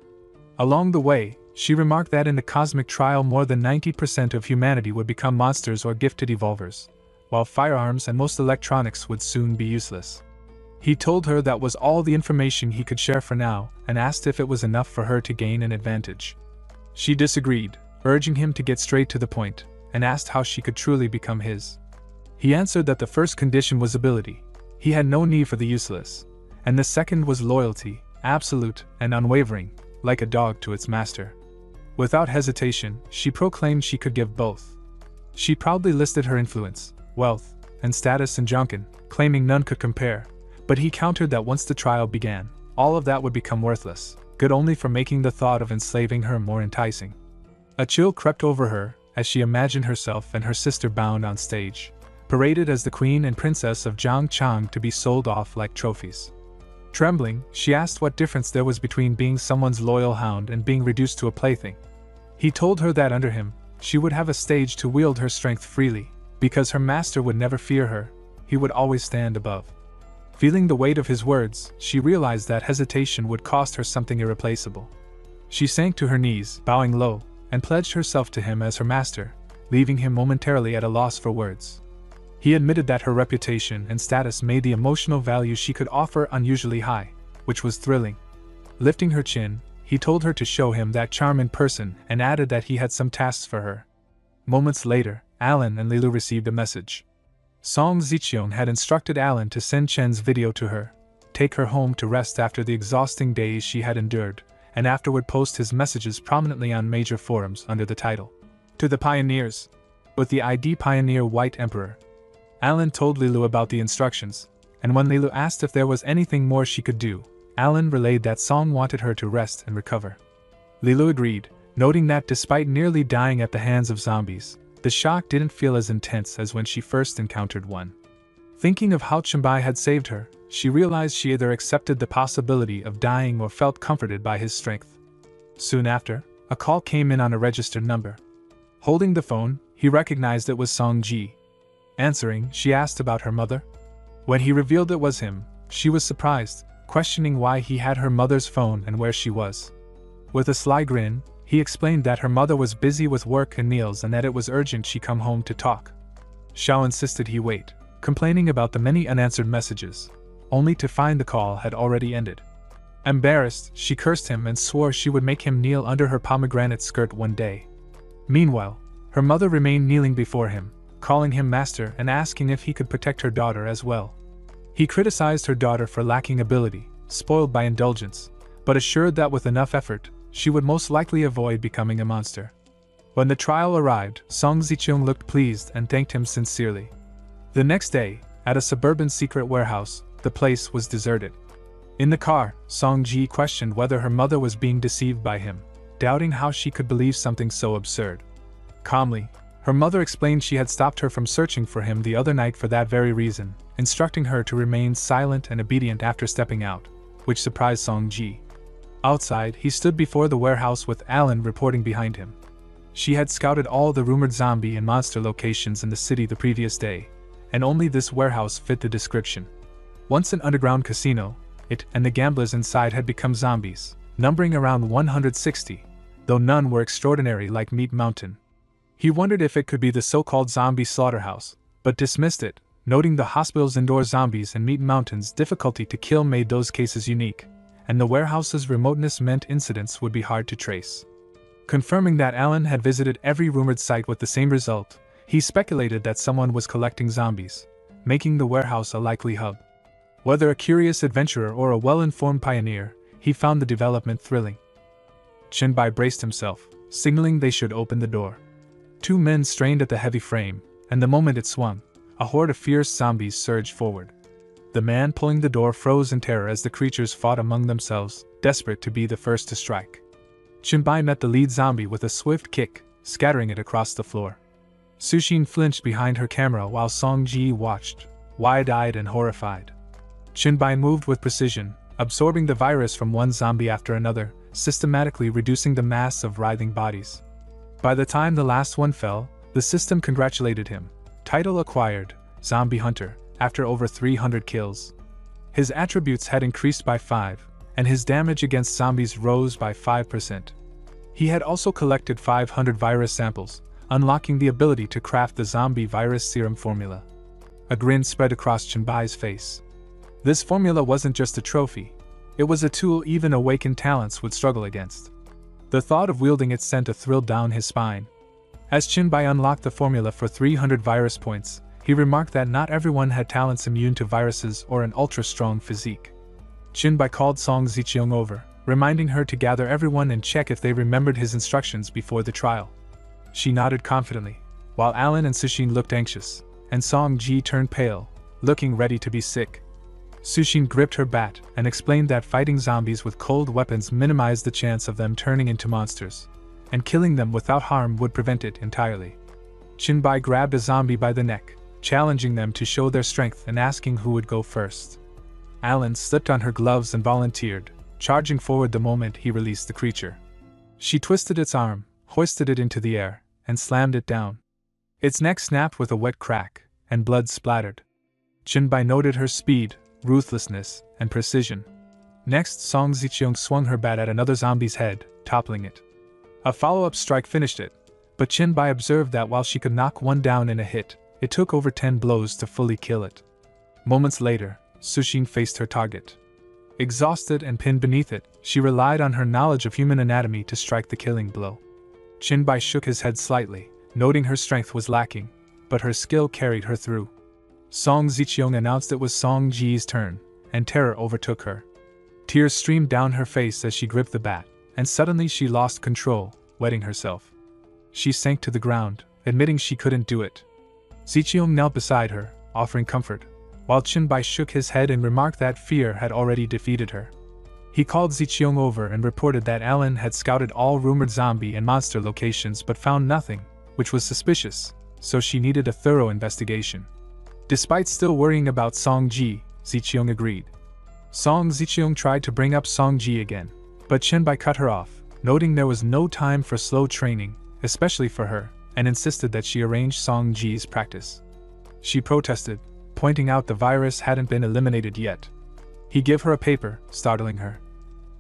Along the way, she remarked that in the cosmic trial more than 90% of humanity would become monsters or gifted evolvers, while firearms and most electronics would soon be useless. He told her that was all the information he could share for now and asked if it was enough for her to gain an advantage. She disagreed, urging him to get straight to the point, and asked how she could truly become his. He answered that the first condition was ability. He had no need for the useless. And the second was loyalty, absolute and unwavering, like a dog to its master. Without hesitation, she proclaimed she could give both. She proudly listed her influence, wealth, and status in Junkin, claiming none could compare, but he countered that once the trial began, all of that would become worthless, good only for making the thought of enslaving her more enticing. A chill crept over her as she imagined herself and her sister bound on stage, paraded as the queen and princess of Zhangchang to be sold off like trophies. Trembling, she asked what difference there was between being someone's loyal hound and being reduced to a plaything. He told her that under him, she would have a stage to wield her strength freely, because her master would never fear her, he would always stand above. Feeling the weight of his words, she realized that hesitation would cost her something irreplaceable. She sank to her knees, bowing low, and pledged herself to him as her master, leaving him momentarily at a loss for words. He admitted that her reputation and status made the emotional value she could offer unusually high, which was thrilling. Lifting her chin, he told her to show him that charm in person and added that he had some tasks for her. Moments later, Alan and Lilu received a message. Song Ziqiang had instructed Alan to send Chen's video to her, take her home to rest after the exhausting days she had endured, and afterward post his messages prominently on major forums under the title, "To the Pioneers," with the ID Pioneer White Emperor. Alan told Lilu about the instructions, and when Lilu asked if there was anything more she could do, Alan relayed that Song wanted her to rest and recover. Lilu agreed, noting that despite nearly dying at the hands of zombies, the shock didn't feel as intense as when she first encountered one. Thinking of how Chenbai had saved her, she realized she either accepted the possibility of dying or felt comforted by his strength. Soon after, a call came in on a registered number. Holding the phone, he recognized it was Song Ji. Answering, she asked about her mother. When he revealed it was him, she was surprised, questioning why he had her mother's phone and where she was. With a sly grin, he explained that her mother was busy with work and meals and that it was urgent she come home to talk. Xiao insisted he wait, complaining about the many unanswered messages, only to find the call had already ended. Embarrassed, she cursed him and swore she would make him kneel under her pomegranate skirt one day. Meanwhile, her mother remained kneeling before him, calling him master and asking if he could protect her daughter as well. He criticized her daughter for lacking ability, spoiled by indulgence, but assured that with enough effort, she would most likely avoid becoming a monster. When the trial arrived, Song Ziqiang looked pleased and thanked him sincerely. The next day, at a suburban secret warehouse, the place was deserted. In the car, Song Ji questioned whether her mother was being deceived by him, doubting how she could believe something so absurd. Calmly, her mother explained she had stopped her from searching for him the other night for that very reason, instructing her to remain silent and obedient after stepping out, which surprised Song Ji. Outside, he stood before the warehouse with Alan reporting behind him. She had scouted all the rumored zombie and monster locations in the city the previous day, and only this warehouse fit the description. Once an underground casino, it and the gamblers inside had become zombies, numbering around 160, though none were extraordinary like Meat Mountain. He wondered if it could be the so-called zombie slaughterhouse, but dismissed it, noting the hospital's indoor zombies and Meat Mountain's difficulty to kill made those cases unique, and the warehouse's remoteness meant incidents would be hard to trace. Confirming that Alan had visited every rumored site with the same result, he speculated that someone was collecting zombies, making the warehouse a likely hub. Whether a curious adventurer or a well-informed pioneer, he found the development thrilling. Chenbai braced himself, signaling they should open the door. Two men strained at the heavy frame, and the moment it swung, a horde of fierce zombies surged forward. The man pulling the door froze in terror as the creatures fought among themselves, desperate to be the first to strike. Chenbai met the lead zombie with a swift kick, scattering it across the floor. Sushin flinched behind her camera while Song Ji watched, wide-eyed and horrified. Chenbai moved with precision, absorbing the virus from one zombie after another, systematically reducing the mass of writhing bodies. By the time the last one fell, the system congratulated him. Title acquired, Zombie Hunter, after over 300 kills. His attributes had increased by 5, and his damage against zombies rose by 5%. He had also collected 500 virus samples, unlocking the ability to craft the zombie virus serum formula. A grin spread across Chenbai's face. This formula wasn't just a trophy, it was a tool even awakened talents would struggle against. The thought of wielding it sent a thrill down his spine. As Chenbai unlocked the formula for 300 virus points, he remarked that not everyone had talents immune to viruses or an ultra-strong physique. Chenbai called Song Ziqiang over, reminding her to gather everyone and check if they remembered his instructions before the trial. She nodded confidently, while Alan and Sushin looked anxious, and Song Ji turned pale, looking ready to be sick. Sushin gripped her bat and explained that fighting zombies with cold weapons minimized the chance of them turning into monsters, and killing them without harm would prevent it entirely. Chinbai grabbed a zombie by the neck, challenging them to show their strength and asking who would go first. Alan slipped on her gloves and volunteered, charging forward the moment he released the creature. She twisted its arm, hoisted it into the air, and slammed it down. Its neck snapped with a wet crack, and blood splattered. Chinbai noted her speed, ruthlessness, and precision. Next, Song Zicheong swung her bat at another zombie's head, toppling it. A follow-up strike finished it, but Chinbai observed that while she could knock one down in a hit, it took over 10 blows to fully kill it. Moments later, Sushin faced her target. Exhausted and pinned beneath it, she relied on her knowledge of human anatomy to strike the killing blow. Chinbai shook his head slightly, noting her strength was lacking, but her skill carried her through. Song Zicheong announced it was Song Ji's turn, and terror overtook her. Tears streamed down her face as she gripped the bat, and suddenly she lost control, wetting herself. She sank to the ground, admitting she couldn't do it. Zicheong knelt beside her, offering comfort, while Chinbai shook his head and remarked that fear had already defeated her. He called Zicheong over and reported that Alan had scouted all rumored zombie and monster locations but found nothing, which was suspicious, so she needed a thorough investigation. Despite still worrying about Song Ji, Zicheong agreed. Song Zicheong tried to bring up Song Ji again, but Chinbai cut her off, noting there was no time for slow training, especially for her, and insisted that she arrange Song Ji's practice. She protested, pointing out the virus hadn't been eliminated yet. He gave her a paper, startling her.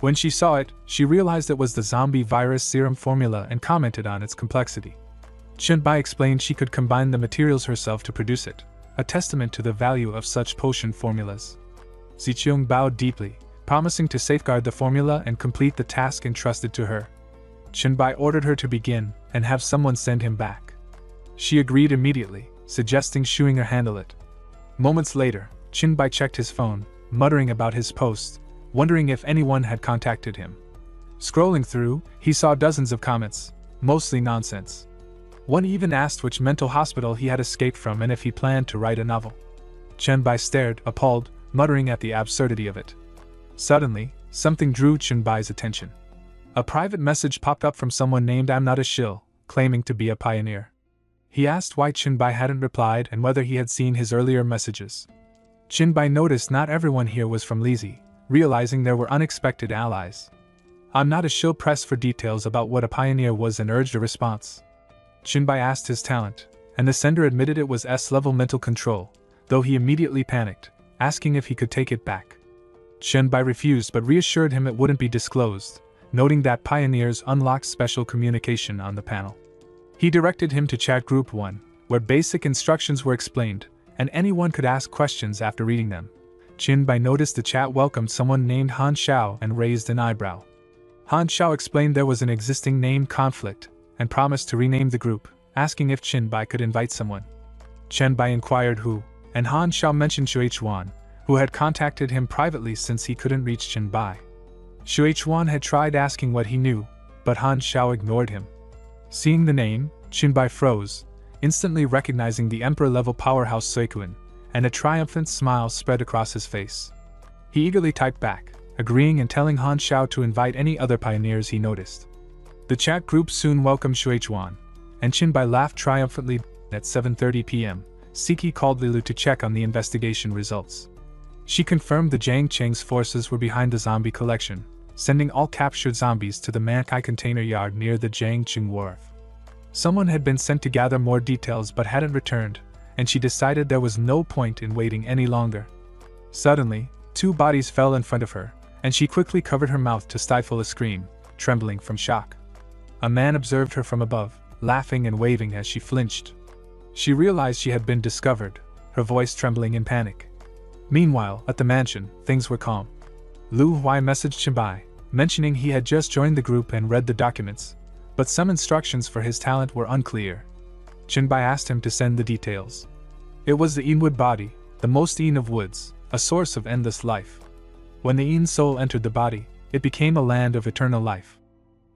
When she saw it, she realized it was the zombie virus serum formula and commented on its complexity. Chinbai explained she could combine the materials herself to produce it, a testament to the value of such potion formulas. Zicheong bowed deeply, promising to safeguard the formula and complete the task entrusted to her. Chinbai ordered her to begin and have someone send him back. She agreed immediately, suggesting Shuinger her handle it. Moments later, Chinbai checked his phone, muttering about his post, wondering if anyone had contacted him. Scrolling through, he saw dozens of comments, mostly nonsense. One even asked which mental hospital he had escaped from and if he planned to write a novel. Chinbai stared, appalled, muttering at the absurdity of it. Suddenly, something drew Chinbai's attention. A private message popped up from someone named I'm Not a Shill, claiming to be a pioneer. He asked why Chinbai hadn't replied and whether he had seen his earlier messages. Chinbai noticed not everyone here was from Lizi, realizing there were unexpected allies. I'm Not a Shill pressed for details about what a pioneer was and urged a response. Chinbai asked his talent, and the sender admitted it was S-level mental control, though he immediately panicked, asking if he could take it back. Chinbai refused but reassured him it wouldn't be disclosed, noting that pioneers unlocked special communication on the panel. He directed him to chat group 1, where basic instructions were explained, and anyone could ask questions after reading them. Chinbai noticed the chat welcomed someone named Han Xiao and raised an eyebrow. Han Xiao explained there was an existing name conflict, and promised to rename the group, asking if Chinbai could invite someone. Chinbai inquired who, and Han Xiao mentioned Shuichuan, who had contacted him privately since he couldn't reach Chinbai. Shuichuan had tried asking what he knew, but Han Xiao ignored him. Seeing the name, Chinbai froze, instantly recognizing the emperor-level powerhouse Suikuin, and a triumphant smile spread across his face. He eagerly typed back, agreeing and telling Han Xiao to invite any other pioneers he noticed. The chat group soon welcomed Shuichuan, and Chinbai laughed triumphantly. At 7:30 p.m., Siki called Lilu to check on the investigation results. She confirmed the Jiang Cheng's forces were behind the zombie collection, sending all captured zombies to the Mankai container yard near the Jiangcheng wharf. Someone had been sent to gather more details but hadn't returned, and she decided there was no point in waiting any longer. Suddenly, 2 bodies fell in front of her, and she quickly covered her mouth to stifle a scream, trembling from shock. A man observed her from above, laughing and waving as she flinched. She realized she had been discovered, her voice trembling in panic. Meanwhile, at the mansion, things were calm. Lu Huai messaged Chinbai, mentioning he had just joined the group and read the documents, but some instructions for his talent were unclear. Chinbai asked him to send the details. It was the Yin wood body, the most Yin of woods, a source of endless life. When the Yin soul entered the body, it became a land of eternal life.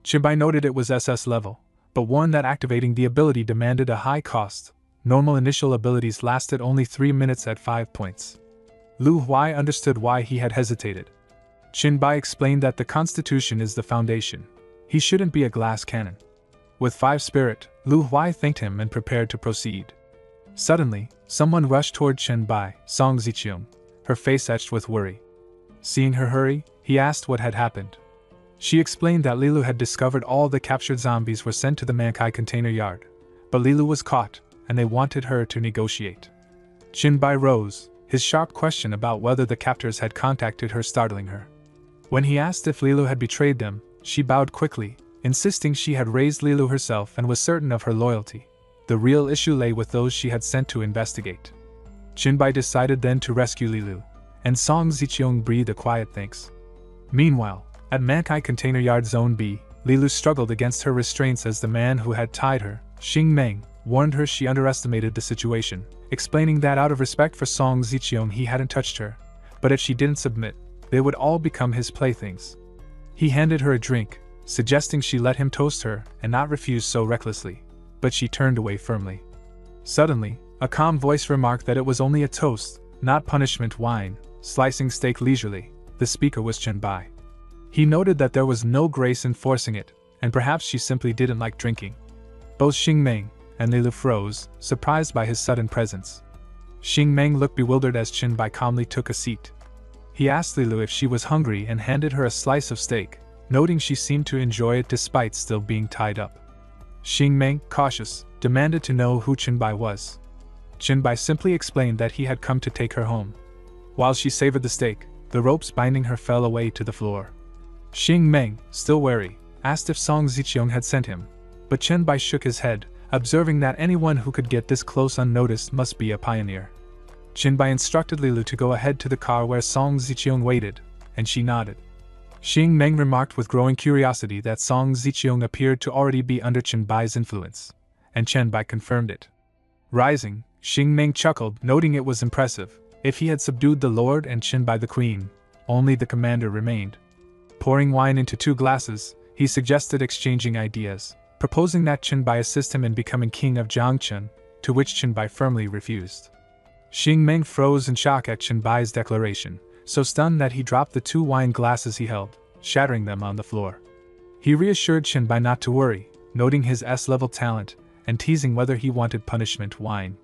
Chinbai noted it was SS level, but warned that activating the ability demanded a high cost. Normal initial abilities lasted only 3 minutes at 5 points. Lu Huai understood why he had hesitated. Qinbai explained that the constitution is the foundation. He shouldn't be a glass cannon. With 5 spirit, Lu Huai thanked him and prepared to proceed. Suddenly, someone rushed toward Qinbai, Song Ziqiang, her face etched with worry. Seeing her hurry, he asked what had happened. She explained that Lilu had discovered all the captured zombies were sent to the Mankai container yard, but Lilu was caught, and they wanted her to negotiate. Qinbai rose, his sharp question about whether the captors had contacted her startling her. When he asked if Lilu had betrayed them, she bowed quickly, insisting she had raised Lilu herself and was certain of her loyalty. The real issue lay with those she had sent to investigate. Qinbai decided then to rescue Lilu, and Song Ziqiang breathed a quiet thanks. Meanwhile, at Mankai Container Yard Zone B, Lilu struggled against her restraints as the man who had tied her, Xing Meng, warned her she underestimated the situation, explaining that out of respect for Song Ziqiang he hadn't touched her, but if she didn't submit, they would all become his playthings. He handed her a drink, suggesting she let him toast her and not refuse so recklessly, but she turned away firmly. Suddenly, a calm voice remarked that it was only a toast, not punishment wine, slicing steak leisurely. The speaker was Qinbai. He noted that there was no grace in forcing it, and perhaps she simply didn't like drinking. Both Xing Meng and Lilu froze, surprised by his sudden presence. Xing Meng looked bewildered as Qinbai calmly took a seat. He asked Lilu if she was hungry and handed her a slice of steak, noting she seemed to enjoy it despite still being tied up. Xing Meng, cautious, demanded to know who Qinbai was. Qinbai simply explained that he had come to take her home. While she savored the steak, the ropes binding her fell away to the floor. Xing Meng, still wary, asked if Song Ziqiang had sent him, but Qinbai shook his head, observing that anyone who could get this close unnoticed must be a pioneer. Qinbai instructed Lilu to go ahead to the car where Song Ziqiang waited, and she nodded. Xing Meng remarked with growing curiosity that Song Ziqiang appeared to already be under Qinbai's influence, and Qinbai confirmed it. Rising, Xing Meng chuckled, noting it was impressive. If he had subdued the lord and Qinbai the queen, only the commander remained. Pouring wine into 2 glasses, he suggested exchanging ideas, proposing that Qinbai assist him in becoming king of Jiangchen, to which Qinbai firmly refused. Xing Meng froze in shock at Qinbai's declaration, so stunned that he dropped the 2 wine glasses he held, shattering them on the floor. He reassured Qinbai not to worry, noting his S-level talent, and teasing whether he wanted punishment wine.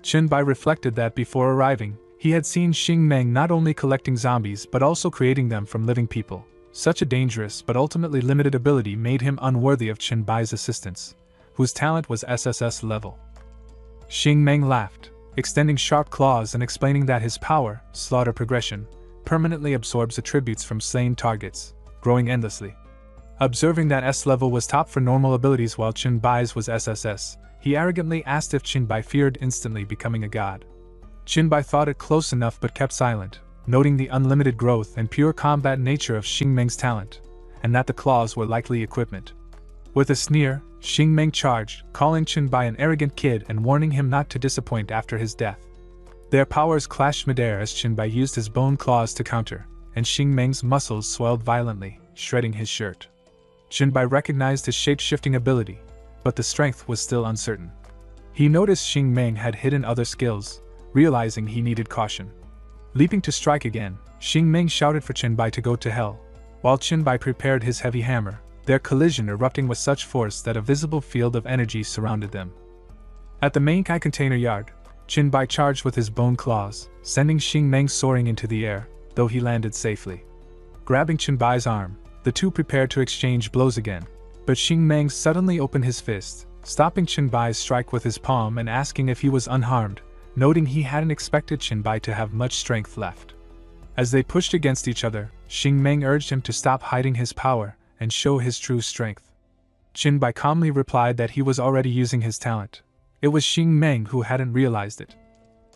Qinbai reflected that before arriving, he had seen Xing Meng not only collecting zombies but also creating them from living people. Such a dangerous but ultimately limited ability made him unworthy of Qinbai's assistance, whose talent was SSS level. Xing Meng laughed, extending sharp claws and explaining that his power, slaughter progression, permanently absorbs attributes from slain targets, growing endlessly. Observing that S level was top for normal abilities while Qinbai's was SSS, he arrogantly asked if Qinbai feared instantly becoming a god. Qinbai thought it close enough but kept silent, noting the unlimited growth and pure combat nature of Xing Meng's talent, and that the claws were likely equipment. With a sneer, Xing Meng charged, calling Qinbai an arrogant kid and warning him not to disappoint after his death. Their powers clashed midair as Qinbai used his bone claws to counter, and Xing Meng's muscles swelled violently, shredding his shirt. Qinbai recognized his shape-shifting ability, but the strength was still uncertain. He noticed Xing Meng had hidden other skills, realizing he needed caution. Leaping to strike again, Xing Meng shouted for Qinbai to go to hell, while Qinbai prepared his heavy hammer, their collision erupting with such force that a visible field of energy surrounded them. At the Mankai container yard, Qinbai charged with his bone claws, sending Xing Meng soaring into the air, though he landed safely. Grabbing Qinbai's arm, the 2 prepared to exchange blows again, but Xing Meng suddenly opened his fist, stopping Qinbai's strike with his palm and asking if he was unharmed, noting he hadn't expected Qinbai to have much strength left. As they pushed against each other, Xing Meng urged him to stop hiding his power and show his true strength. Qinbai calmly replied that he was already using his talent. It was Xing Meng who hadn't realized it.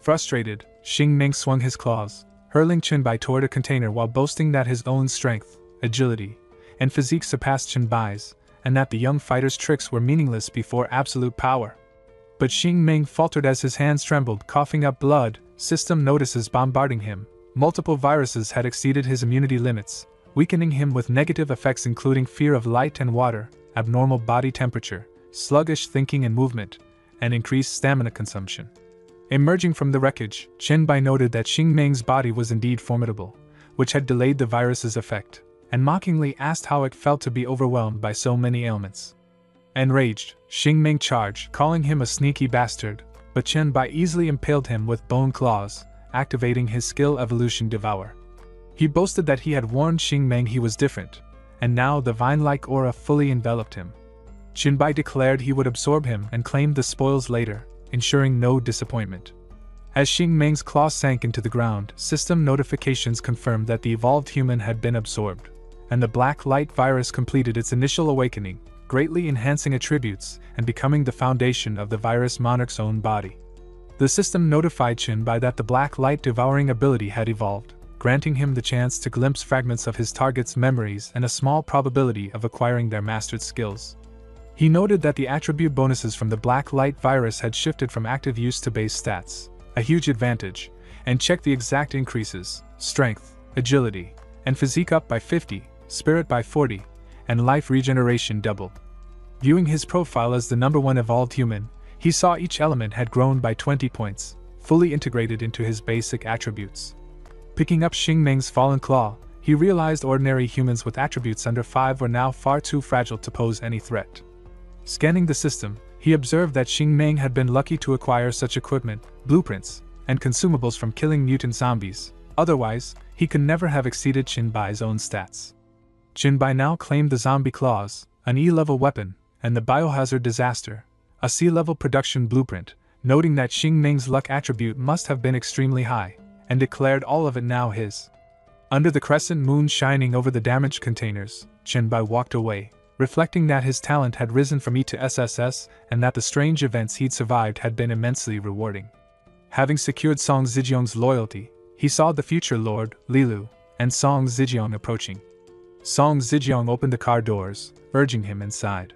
Frustrated, Xing Meng swung his claws, hurling Qinbai toward a container while boasting that his own strength, agility, and physique surpassed Qinbai's, and that the young fighter's tricks were meaningless before absolute power. But Xing Meng faltered as his hands trembled, coughing up blood, system notices bombarding him. Multiple viruses had exceeded his immunity limits, weakening him with negative effects including fear of light and water, abnormal body temperature, sluggish thinking and movement, and increased stamina consumption. Emerging from the wreckage, Bai noted that Xing Meng's body was indeed formidable, which had delayed the virus's effect, and mockingly asked how it felt to be overwhelmed by so many ailments. Enraged, Xing Meng charged, calling him a sneaky bastard, but Bai easily impaled him with bone claws, activating his skill evolution Devour. He boasted that he had warned Xing Meng he was different, and now the vine-like aura fully enveloped him. Bai declared he would absorb him and claimed the spoils later, ensuring no disappointment. As Xing Meng's claw sank into the ground, system notifications confirmed that the evolved human had been absorbed, and the black light virus completed its initial awakening, greatly enhancing attributes and becoming the foundation of the virus monarch's own body. The system notified Bai that the black light devouring ability had evolved, granting him the chance to glimpse fragments of his target's memories and a small probability of acquiring their mastered skills. He noted that the attribute bonuses from the black light virus had shifted from active use to base stats, a huge advantage, and checked the exact increases: strength, agility, and physique up by 50, spirit by 40, and life regeneration doubled. Viewing his profile as the number 1 evolved human, he saw each element had grown by 20 points, fully integrated into his basic attributes. Picking up Xing Meng's fallen claw, he realized ordinary humans with attributes under 5 were now far too fragile to pose any threat. Scanning the system, he observed that Xing Meng had been lucky to acquire such equipment, blueprints, and consumables from killing mutant zombies. Otherwise, he could never have exceeded Bai's own stats. Bai now claimed the zombie claws, an E-level weapon, and the biohazard disaster, a C-level production blueprint, noting that Xing Meng's luck attribute must have been extremely high, and declared all of it now his. Under the crescent moon shining over the damaged containers, Bai walked away, reflecting that his talent had risen from E to SSS and that the strange events he'd survived had been immensely rewarding. Having secured Song Zijiang's loyalty, he saw the future Lord, Lilu, and Song Zijiang approaching. Song Zijiang opened the car doors, urging him inside.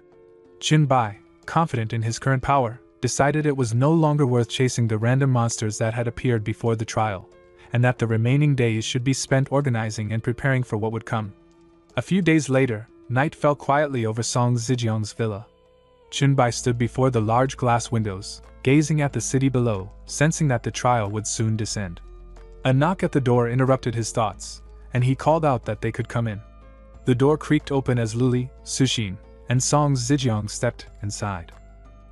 Bai, confident in his current power, decided it was no longer worth chasing the random monsters that had appeared before the trial, and that the remaining days should be spent organizing and preparing for what would come. A few days later, night fell quietly over Song Zijiang's villa. Bai stood before the large glass windows, gazing at the city below, sensing that the trial would soon descend. A knock at the door interrupted his thoughts, and he called out that they could come in. The door creaked open as Luli, Sushin, and Song Zijiang stepped inside.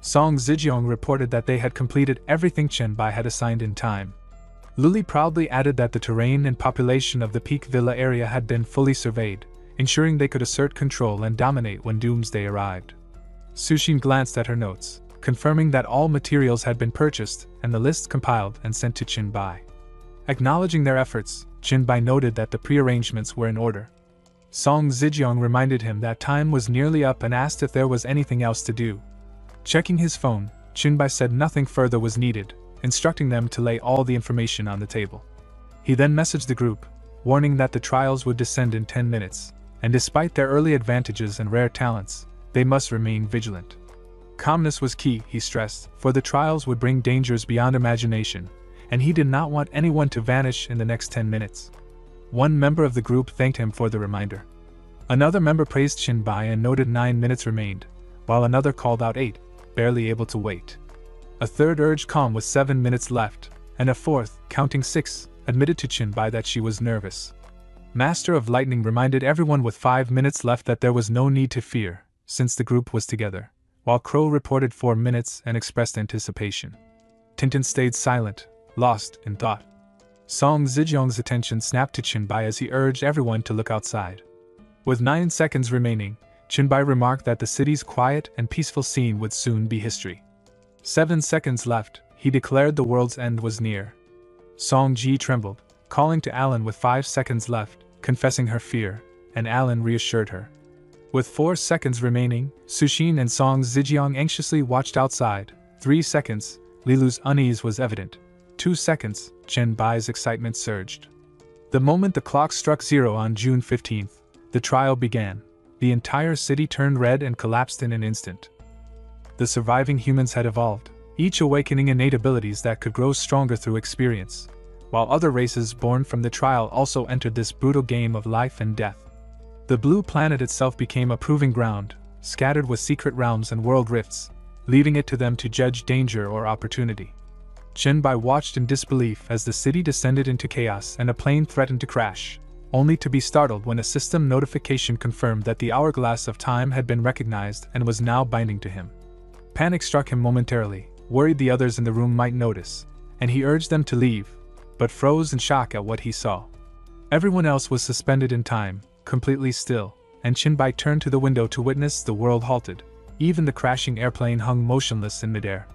Song Zijiang reported that they had completed everything Bai had assigned in time. Luli proudly added that the terrain and population of the Peak Villa area had been fully surveyed, ensuring they could assert control and dominate when Doomsday arrived. Sushin glanced at her notes, confirming that all materials had been purchased and the list compiled and sent to Bai. Acknowledging their efforts, Bai noted that the pre-arrangements were in order. Song Zijiang reminded him that time was nearly up and asked if there was anything else to do. Checking his phone, Bai said nothing further was needed, instructing them to lay all the information on the table. He then messaged the group, warning that the trials would descend in 10 minutes, and despite their early advantages and rare talents, they must remain vigilant. Calmness was key, he stressed, for the trials would bring dangers beyond imagination, and he did not want anyone to vanish in the next 10 minutes. One member of the group thanked him for the reminder. Another member praised Bai and noted 9 minutes remained, while another called out 8, barely able to wait. A third urged calm with 7 minutes left, and a fourth, counting 6, admitted to Bai that she was nervous. Master of Lightning reminded everyone with 5 minutes left that there was no need to fear, since the group was together, while Crow reported 4 minutes and expressed anticipation. Tintin stayed silent, lost in thought. Song Zijiang's attention snapped to Bai as he urged everyone to look outside. With 9 seconds remaining, Bai remarked that the city's quiet and peaceful scene would soon be history. 7 seconds left, he declared the world's end was near. Song Ji trembled, calling to Alan with 5 seconds left, confessing her fear, and Alan reassured her. With 4 seconds remaining, Sushin and Song Zijiang anxiously watched outside. 3 seconds, Lilu's unease was evident. 2 seconds, Bai's excitement surged. The moment the clock struck 0 on June 15th, the trial began. The entire city turned red and collapsed in an instant. The surviving humans had evolved, each awakening innate abilities that could grow stronger through experience, while other races born from the trial also entered this brutal game of life and death. The blue planet itself became a proving ground, scattered with secret realms and world rifts, leaving it to them to judge danger or opportunity. Chenbai watched in disbelief as the city descended into chaos and a plane threatened to crash, only to be startled when a system notification confirmed that the hourglass of time had been recognized and was now binding to him. Panic struck him momentarily, worried the others in the room might notice, and he urged them to leave, but froze in shock at what he saw. Everyone else was suspended in time, completely still, and Chenbai turned to the window to witness the world halted. Even the crashing airplane hung motionless in midair.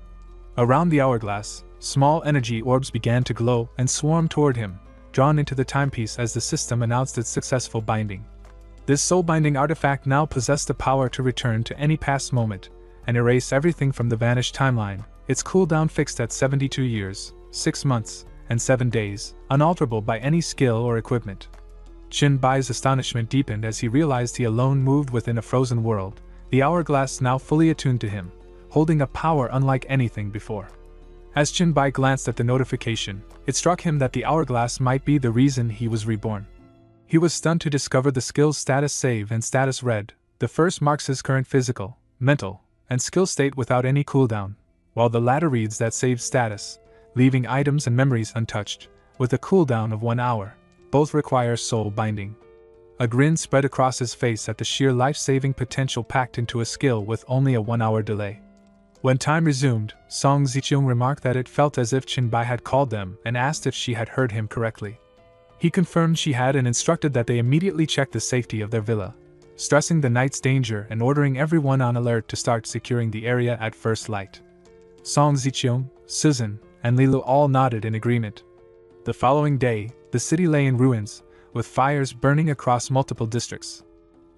Around the hourglass, small energy orbs began to glow and swarm toward him, drawn into the timepiece as the system announced its successful binding. This soul-binding artifact now possessed the power to return to any past moment and erase everything from the vanished timeline, its cooldown fixed at 72 years, 6 months, and 7 days, unalterable by any skill or equipment. Chenbai's astonishment deepened as he realized he alone moved within a frozen world, the hourglass now fully attuned to him, holding a power unlike anything before. As Chenbai glanced at the notification, it struck him that the hourglass might be the reason he was reborn. He was stunned to discover the skills status save and status red. The first marks his current physical, mental, and skill state without any cooldown, while the latter reads that save status, leaving items and memories untouched, with a cooldown of 1 hour. Both require soul binding. A grin spread across his face at the sheer life-saving potential packed into a skill with only a 1-hour delay. When time resumed, Song Ziqiang remarked that it felt as if Chenbai had called them and asked if she had heard him correctly. He confirmed she had and instructed that they immediately check the safety of their villa, stressing the night's danger and ordering everyone on alert to start securing the area at first light. Song Ziqiang, Susan, and Lilu all nodded in agreement. The following day, the city lay in ruins, with fires burning across multiple districts.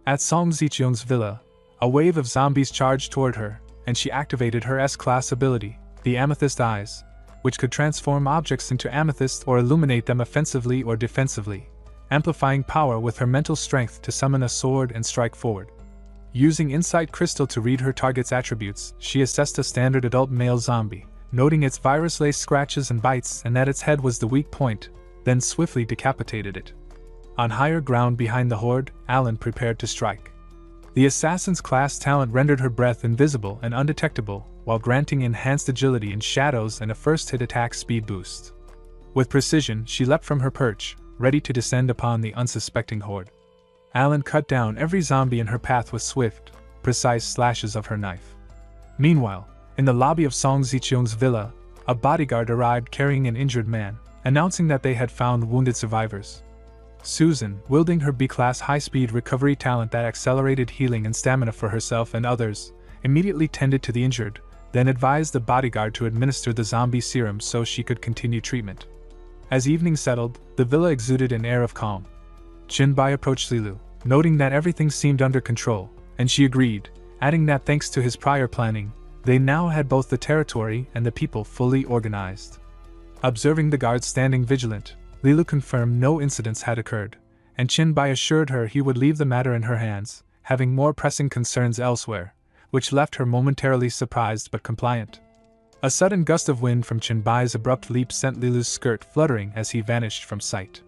At Song Ziqiang's villa, a wave of zombies charged toward her, and she activated her S-class ability, the Amethyst Eyes, which could transform objects into amethyst or illuminate them offensively or defensively, amplifying power with her mental strength to summon a sword and strike forward. Using Insight Crystal to read her target's attributes, she assessed a standard adult male zombie, noting its virus-laced scratches and bites and that its head was the weak point, then swiftly decapitated it. On higher ground behind the horde, Alan prepared to strike. The assassin's class talent rendered her breath invisible and undetectable, while granting enhanced agility in shadows and a first-hit attack speed boost. With precision, she leapt from her perch, ready to descend upon the unsuspecting horde. Alan cut down every zombie in her path with swift, precise slashes of her knife. Meanwhile, in the lobby of Song Ziqiang's villa, a bodyguard arrived carrying an injured man, announcing that they had found wounded survivors. Susan, wielding her B-class high-speed recovery talent that accelerated healing and stamina for herself and others, immediately tended to the injured, then advised the bodyguard to administer the zombie serum so she could continue treatment. As evening settled, the villa exuded an air of calm. Chenbai approached Lilu, noting that everything seemed under control, and she agreed, adding that thanks to his prior planning, they now had both the territory and the people fully organized. Observing the guards standing vigilant, Lilu confirmed no incidents had occurred, and Chenbai assured her he would leave the matter in her hands, having more pressing concerns elsewhere, which left her momentarily surprised but compliant. A sudden gust of wind from Chenbai's abrupt leap sent Lilu's skirt fluttering as he vanished from sight.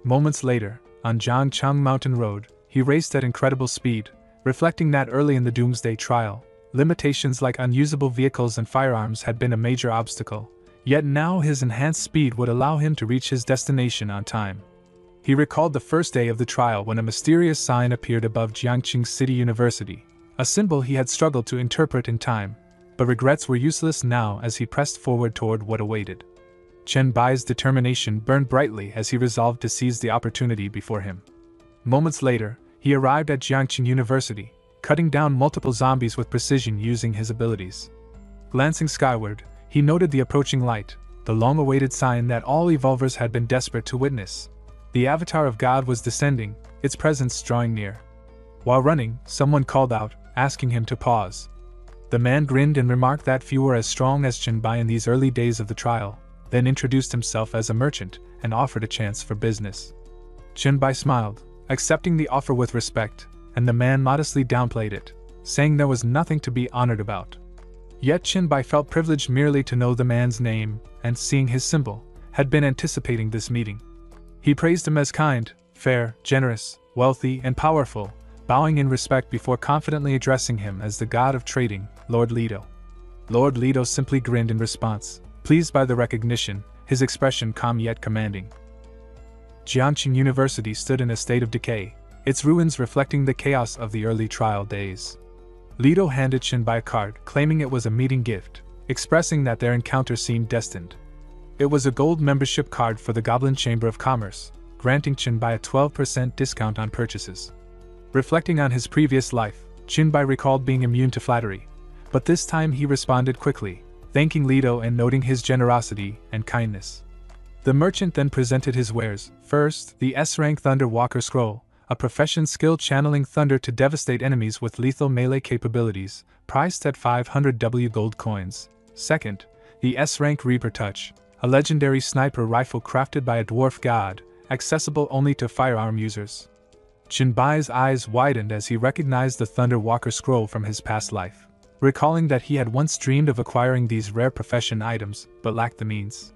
Moments later, on Jiangcheng Mountain Road, he raced at incredible speed, reflecting that early in the Doomsday trial, limitations like unusable vehicles and firearms had been a major obstacle, yet now his enhanced speed would allow him to reach his destination on time. He recalled the first day of the trial when a mysterious sign appeared above Jiangqing City University, a symbol he had struggled to interpret in time, but regrets were useless now as he pressed forward toward what awaited. Chenbai's determination burned brightly as he resolved to seize the opportunity before him. Moments later, he arrived at Jiangqing University, cutting down multiple zombies with precision using his abilities. Glancing skyward, he noted the approaching light, the long-awaited sign that all evolvers had been desperate to witness. The avatar of God was descending, its presence drawing near. While running, someone called out, asking him to pause. The man grinned and remarked that few were as strong as Chenbai in these early days of the trial, then introduced himself as a merchant and offered a chance for business. Chenbai smiled, accepting the offer with respect, and the man modestly downplayed it, saying there was nothing to be honored about. Yet Chenbai felt privileged merely to know the man's name, and seeing his symbol, had been anticipating this meeting. He praised him as kind, fair, generous, wealthy, and powerful, bowing in respect before confidently addressing him as the god of trading, Lord Leto. Lord Leto simply grinned in response, pleased by the recognition, his expression calm yet commanding. Jiangqing University stood in a state of decay, its ruins reflecting the chaos of the early trial days. Lido handed Qinbai a card, claiming it was a meeting gift, expressing that their encounter seemed destined. It was a gold membership card for the Goblin Chamber of Commerce, granting Qinbai a 12% discount on purchases. Reflecting on his previous life, Qinbai recalled being immune to flattery, but this time he responded quickly, thanking Lido and noting his generosity and kindness. The merchant then presented his wares. First, the S-rank Thunder Walker Scroll, a profession skill channeling thunder to devastate enemies with lethal melee capabilities, priced at 500 W gold coins. Second, the S-rank Reaper Touch, a legendary sniper rifle crafted by a dwarf god, accessible only to firearm users. Qinbai's eyes widened as he recognized the Thunder Walker Scroll from his past life, recalling that he had once dreamed of acquiring these rare profession items, but lacked the means.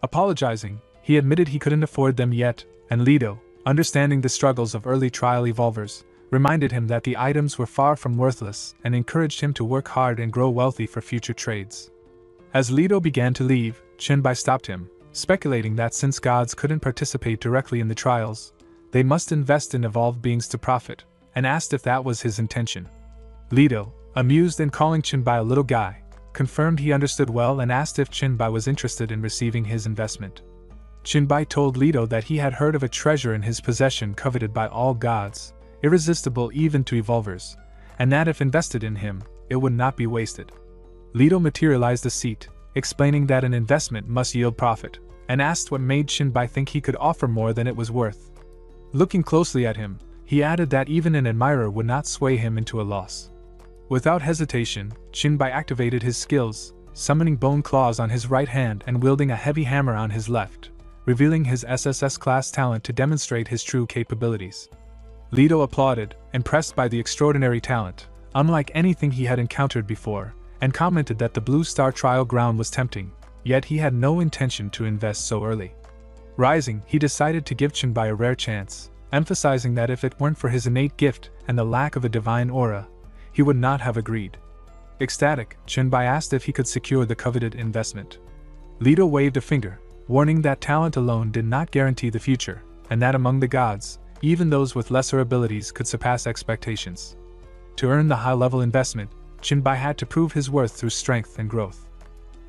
Apologizing, he admitted he couldn't afford them yet, and Lido, understanding the struggles of early trial evolvers, reminded him that the items were far from worthless and encouraged him to work hard and grow wealthy for future trades. As Lido began to leave, Qinbai stopped him, speculating that since gods couldn't participate directly in the trials, they must invest in evolved beings to profit, and asked if that was his intention. Lido, amused and calling Qinbai a little guy, confirmed he understood well and asked if Qinbai was interested in receiving his investment. Qinbai told Lido that he had heard of a treasure in his possession coveted by all gods, irresistible even to evolvers, and that if invested in him, it would not be wasted. Lido materialized a seat, explaining that an investment must yield profit, and asked what made Qinbai think he could offer more than it was worth. Looking closely at him, he added that even an admirer would not sway him into a loss. Without hesitation, Qinbai activated his skills, summoning bone claws on his right hand and wielding a heavy hammer on his left, revealing his SSS-class talent to demonstrate his true capabilities. Lido applauded, impressed by the extraordinary talent, unlike anything he had encountered before, and commented that the Blue Star trial ground was tempting, yet he had no intention to invest so early. Rising, he decided to give Qinbai a rare chance, emphasizing that if it weren't for his innate gift and the lack of a divine aura, he would not have agreed. Ecstatic, Qinbai asked if he could secure the coveted investment. Lido waved a finger, warning that talent alone did not guarantee the future, and that among the gods, even those with lesser abilities could surpass expectations. To earn the high-level investment, Qinbai had to prove his worth through strength and growth.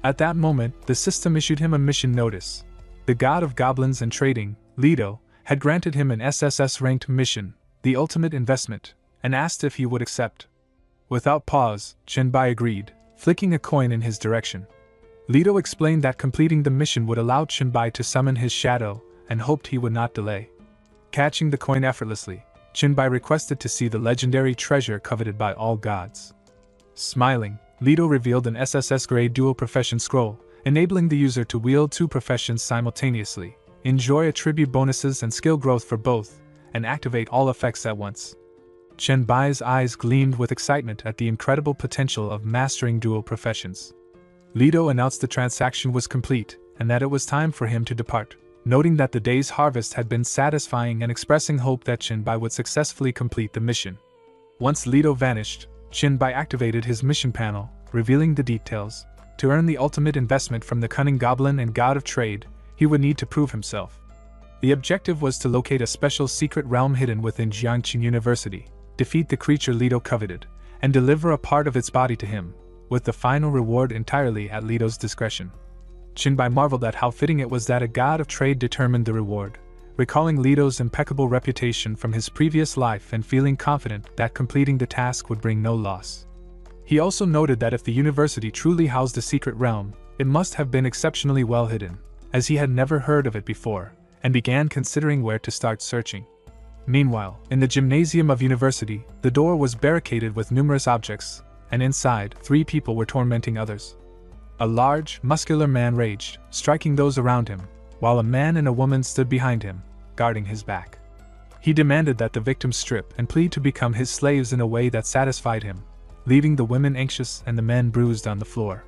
At that moment, the system issued him a mission notice. The god of goblins and trading, Lido, had granted him an SSS-ranked mission, the ultimate investment, and asked if he would accept. Without pause, Qinbai agreed, flicking a coin in his direction. Lido explained that completing the mission would allow Qinbai to summon his shadow, and hoped he would not delay. Catching the coin effortlessly, Qinbai requested to see the legendary treasure coveted by all gods. Smiling, Lido revealed an SSS-grade dual profession scroll, enabling the user to wield two professions simultaneously, enjoy attribute bonuses and skill growth for both, and activate all effects at once. Qinbai's eyes gleamed with excitement at the incredible potential of mastering dual professions. Lido announced the transaction was complete, and that it was time for him to depart, noting that the day's harvest had been satisfying and expressing hope that Qinbai would successfully complete the mission. Once Lido vanished, Qinbai activated his mission panel, revealing the details. To earn the ultimate investment from the cunning goblin and god of trade, he would need to prove himself. The objective was to locate a special secret realm hidden within Jiangqing University, defeat the creature Lido coveted, and deliver a part of its body to him, with the final reward entirely at Lido's discretion. Qinbai marveled at how fitting it was that a god of trade determined the reward, recalling Lido's impeccable reputation from his previous life and feeling confident that completing the task would bring no loss. He also noted that if the university truly housed a secret realm, it must have been exceptionally well hidden, as he had never heard of it before, and began considering where to start searching. Meanwhile, in the gymnasium of university, the door was barricaded with numerous objects, and inside, 3 people were tormenting others. A large, muscular man raged, striking those around him, while a man and a woman stood behind him, guarding his back. He demanded that the victims strip and plead to become his slaves in a way that satisfied him, leaving the women anxious and the men bruised on the floor.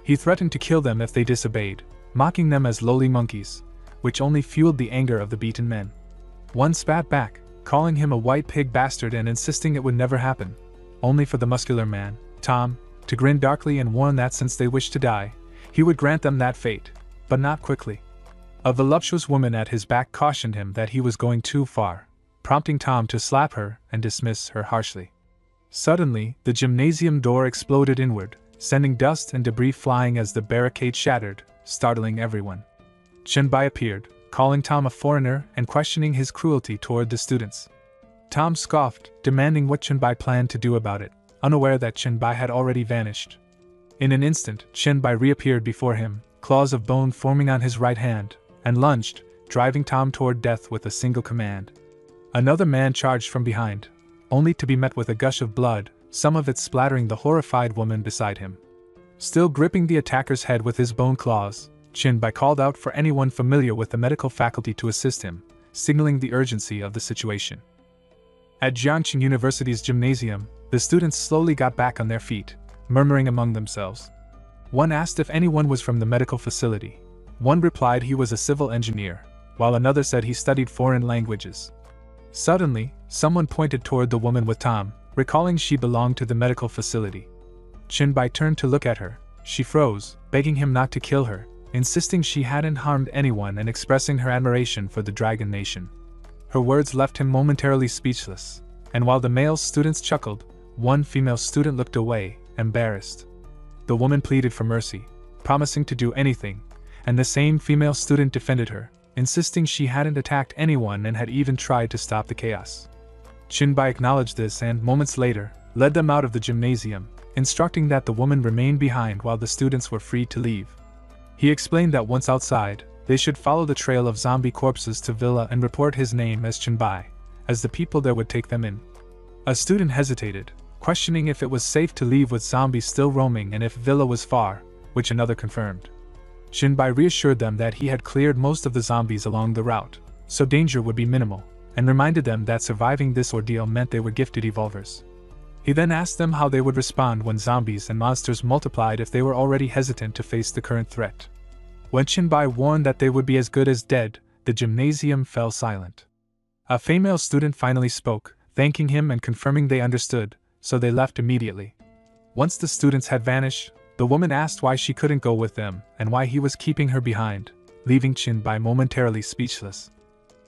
He threatened to kill them if they disobeyed, mocking them as lowly monkeys, which only fueled the anger of the beaten men. One spat back, calling him a white pig bastard and insisting it would never happen, only for the muscular man, Tom, to grin darkly and warn that since they wished to die, He would grant them that fate, but not quickly. A voluptuous woman at his back cautioned him that he was going too far, prompting Tom to slap her and dismiss her harshly. Suddenly, the gymnasium door exploded inward, sending dust and debris flying as the barricade shattered, startling everyone. Chenbai appeared, calling Tom a foreigner and questioning his cruelty toward the students. Tom scoffed, demanding what Chenbai planned to do about it, unaware that Chenbai had already vanished. In an instant, Chenbai reappeared before him, claws of bone forming on his right hand, and lunged, driving Tom toward death with a single command. Another man charged from behind, only to be met with a gush of blood, some of it splattering the horrified woman beside him. Still gripping the attacker's head with his bone claws, Chenbai called out for anyone familiar with the medical faculty to assist him, signaling the urgency of the situation. At Jiangqing University's gymnasium, the students slowly got back on their feet, murmuring among themselves. One asked if anyone was from the medical facility. One replied he was a civil engineer, while another said he studied foreign languages. Suddenly, someone pointed toward the woman with Tom, recalling she belonged to the medical facility. Chenbai turned to look at her. She froze, begging him not to kill her, insisting she hadn't harmed anyone and expressing her admiration for the Dragon Nation. Her words left him momentarily speechless, and while the male students chuckled, one female student looked away, embarrassed. The woman pleaded for mercy, promising to do anything, and the same female student defended her, insisting she hadn't attacked anyone and had even tried to stop the chaos. Chenbai acknowledged this and, moments later, led them out of the gymnasium, instructing that the woman remain behind while the students were free to leave. He explained that once outside, they should follow the trail of zombie corpses to Villa and report his name as Chenbai, as the people there would take them in. A student hesitated, questioning if it was safe to leave with zombies still roaming and if Villa was far, which another confirmed. Chenbai reassured them that he had cleared most of the zombies along the route, so danger would be minimal, and reminded them that surviving this ordeal meant they were gifted evolvers. He then asked them how they would respond when zombies and monsters multiplied if they were already hesitant to face the current threat. When Chenbai warned that they would be as good as dead, the gymnasium fell silent. A female student finally spoke, thanking him and confirming they understood, so they left immediately. Once the students had vanished, the woman asked why she couldn't go with them and why he was keeping her behind, leaving Chenbai momentarily speechless.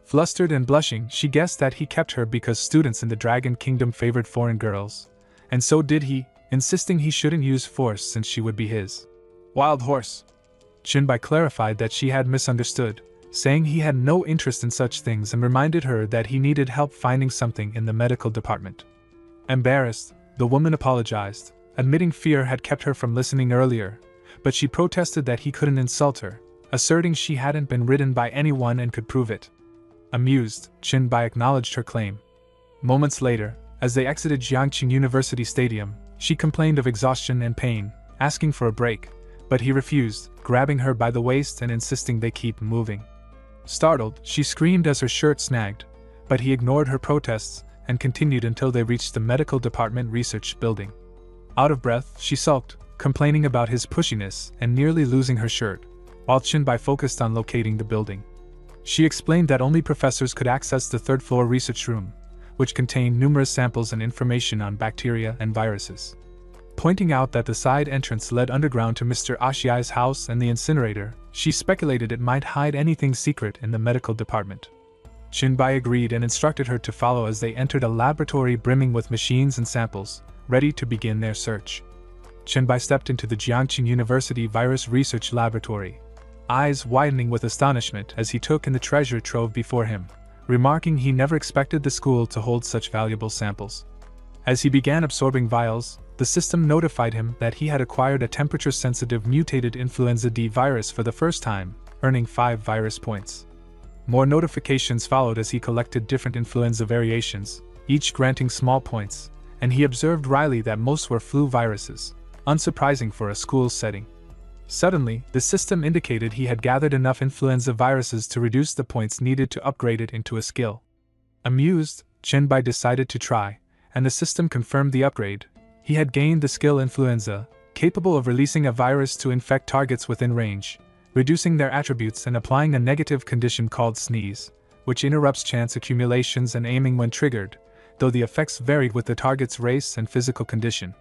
Flustered and blushing, she guessed that he kept her because students in the Dragon Kingdom favored foreign girls, and so did he, insisting he shouldn't use force since she would be his wild horse. Chenbai clarified that she had misunderstood, saying he had no interest in such things and reminded her that he needed help finding something in the medical department. Embarrassed, the woman apologized, admitting fear had kept her from listening earlier, but she protested that he couldn't insult her, asserting she hadn't been ridden by anyone and could prove it. Amused, Chenbai acknowledged her claim. Moments later, as they exited Jiangqing University Stadium, she complained of exhaustion and pain, asking for a break, but he refused, grabbing her by the waist and insisting they keep moving. Startled, she screamed as her shirt snagged, but he ignored her protests and continued until they reached the medical department research building. Out of breath, she sulked, complaining about his pushiness and nearly losing her shirt, while Chenbai focused on locating the building. She explained that only professors could access the third-floor research room, which contained numerous samples and information on bacteria and viruses. Pointing out that the side entrance led underground to Mr. Ashiai's house and the incinerator, she speculated it might hide anything secret in the medical department. Chenbai agreed and instructed her to follow as they entered a laboratory brimming with machines and samples, ready to begin their search. Chenbai stepped into the Jiangqing University Virus Research Laboratory, eyes widening with astonishment as he took in the treasure trove before him, remarking he never expected the school to hold such valuable samples. As he began absorbing vials, the system notified him that he had acquired a temperature-sensitive mutated influenza D virus for the first time, earning 5 virus points. More notifications followed as he collected different influenza variations, each granting small points, and he observed wryly that most were flu viruses, unsurprising for a school setting. Suddenly, the system indicated he had gathered enough influenza viruses to reduce the points needed to upgrade it into a skill. Amused, Chenbai decided to try, and the system confirmed the upgrade. He had gained the skill Influenza, capable of releasing a virus to infect targets within range, reducing their attributes and applying a negative condition called Sneeze, which interrupts chance accumulations and aiming when triggered, though the effects varied with the target's race and physical condition.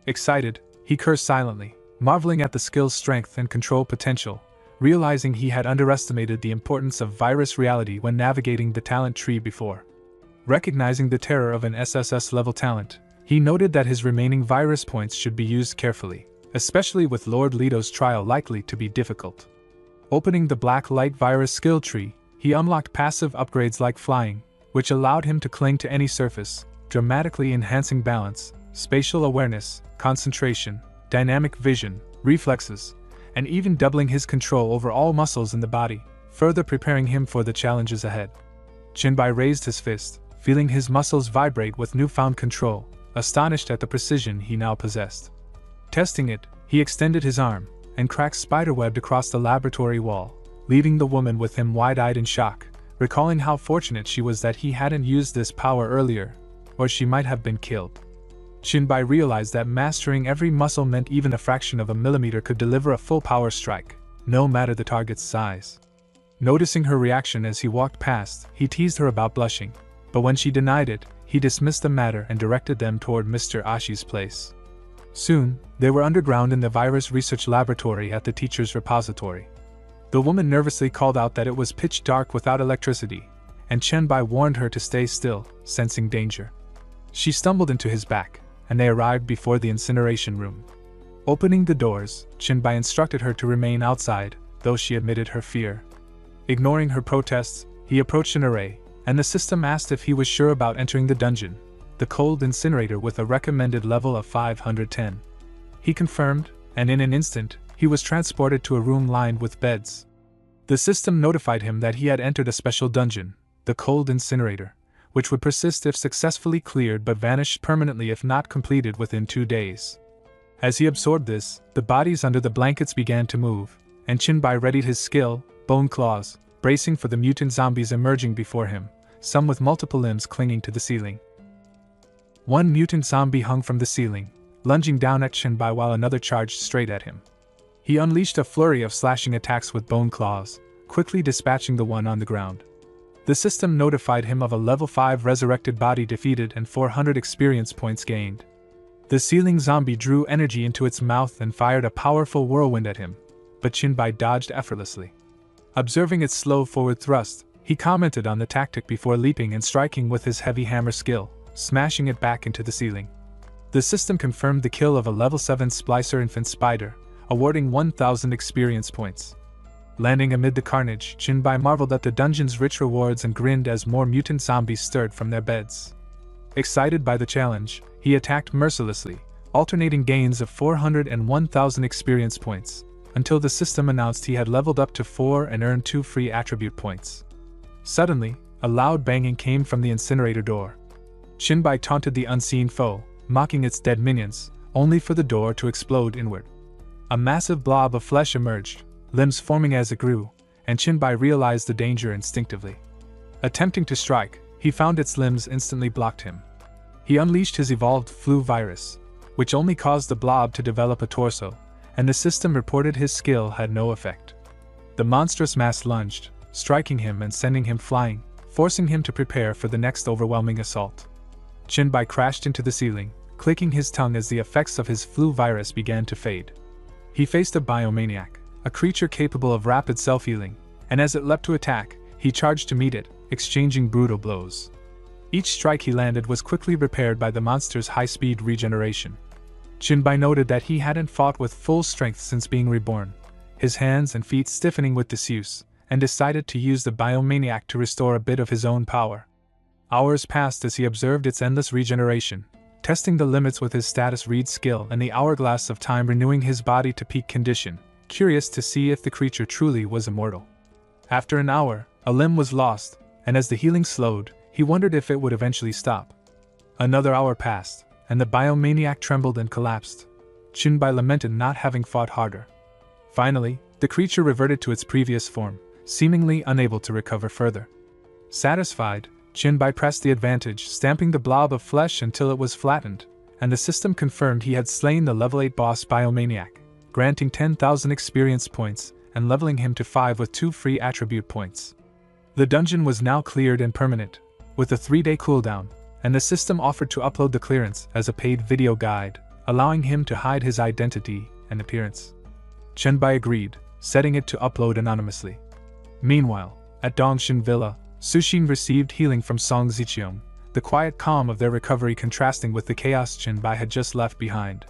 Excited, he cursed silently, marveling at the skill's strength and control potential, realizing he had underestimated the importance of virus reality when navigating the talent tree before. Recognizing the terror of an SSS-level talent, he noted that his remaining virus points should be used carefully, especially with Lord Leto's trial likely to be difficult. Opening the Black Light virus skill tree, he unlocked passive upgrades like flying, which allowed him to cling to any surface, dramatically enhancing balance, spatial awareness, concentration, dynamic vision, reflexes, and even doubling his control over all muscles in the body, further preparing him for the challenges ahead. Jinbai raised his fist, feeling his muscles vibrate with newfound control, astonished at the precision he now possessed. Testing it, he extended his arm, and cracked spiderwebbed across the laboratory wall, leaving the woman with him wide-eyed in shock, recalling how fortunate she was that he hadn't used this power earlier, or she might have been killed. Jinbai realized that mastering every muscle meant even a fraction of a millimeter could deliver a full power strike, no matter the target's size. Noticing her reaction as he walked past, he teased her about blushing, but when she denied it, he dismissed the matter and directed them toward Mr. Ashi's place. Soon, they were underground in the virus research laboratory at the teacher's repository. The woman nervously called out that it was pitch dark without electricity, and Jinbai warned her to stay still, sensing danger. She stumbled into his back, and they arrived before the incineration room. Opening the doors, Jinbai instructed her to remain outside, though she admitted her fear. Ignoring her protests, he approached an array, and the system asked if he was sure about entering the dungeon, the cold incinerator with a recommended level of 510. He confirmed, and in an instant, he was transported to a room lined with beds. The system notified him that he had entered a special dungeon, the cold incinerator, which would persist if successfully cleared but vanish permanently if not completed within 2 days. As he absorbed this, the bodies under the blankets began to move, and Jinbai readied his skill, Bone Claws, bracing for the mutant zombies emerging before him, some with multiple limbs clinging to the ceiling. One mutant zombie hung from the ceiling, lunging down at Jinbai while another charged straight at him. He unleashed a flurry of slashing attacks with Bone Claws, quickly dispatching the one on the ground. The system notified him of a level 5 resurrected body defeated and 400 experience points gained. The ceiling zombie drew energy into its mouth and fired a powerful whirlwind at him, but Jinbai dodged effortlessly. Observing its slow forward thrust, he commented on the tactic before leaping and striking with his heavy hammer skill, smashing it back into the ceiling. The system confirmed the kill of a level 7 Splicer infant spider, awarding 1,000 experience points. Landing amid the carnage, Jinbai marveled at the dungeon's rich rewards and grinned as more mutant zombies stirred from their beds. Excited by the challenge, he attacked mercilessly, alternating gains of 400 and 1,000 experience points, until the system announced he had leveled up to 4 and earned 2 free attribute points. Suddenly, a loud banging came from the incinerator door. Jinbai taunted the unseen foe, mocking its dead minions, only for the door to explode inward. A massive blob of flesh emerged, limbs forming as it grew, and Jinbai realized the danger instinctively. Attempting to strike, he found its limbs instantly blocked him. He unleashed his evolved flu virus, which only caused the blob to develop a torso, and the system reported his skill had no effect. The monstrous mass lunged, striking him and sending him flying, forcing him to prepare for the next overwhelming assault. Jinbai crashed into the ceiling, clicking his tongue as the effects of his flu virus began to fade. He faced a biomaniac, a creature capable of rapid self-healing, and as it leapt to attack, he charged to meet it, exchanging brutal blows. Each strike he landed was quickly repaired by the monster's high-speed regeneration. Jinbai noted that he hadn't fought with full strength since being reborn, his hands and feet stiffening with disuse, and decided to use the biomaniac to restore a bit of his own power. Hours passed as he observed its endless regeneration, testing the limits with his status read skill and the hourglass of time renewing his body to peak condition, curious to see if the creature truly was immortal. After an hour, a limb was lost, and as the healing slowed, he wondered if it would eventually stop. Another hour passed, and the biomaniac trembled and collapsed. Jinbai lamented not having fought harder. Finally, the creature reverted to its previous form, seemingly unable to recover further. Satisfied, Jinbai pressed the advantage, stamping the blob of flesh until it was flattened, and the system confirmed he had slain the level 8 boss biomaniac, granting 10,000 experience points and leveling him to 5 with 2 free attribute points. The dungeon was now cleared and permanent, with a 3-day cooldown, and the system offered to upload the clearance as a paid video guide, allowing him to hide his identity and appearance. Chenbai agreed, setting it to upload anonymously. Meanwhile, at Dongshin Villa, Sushin received healing from Song Zicheon, the quiet calm of their recovery contrasting with the chaos Chenbai had just left behind.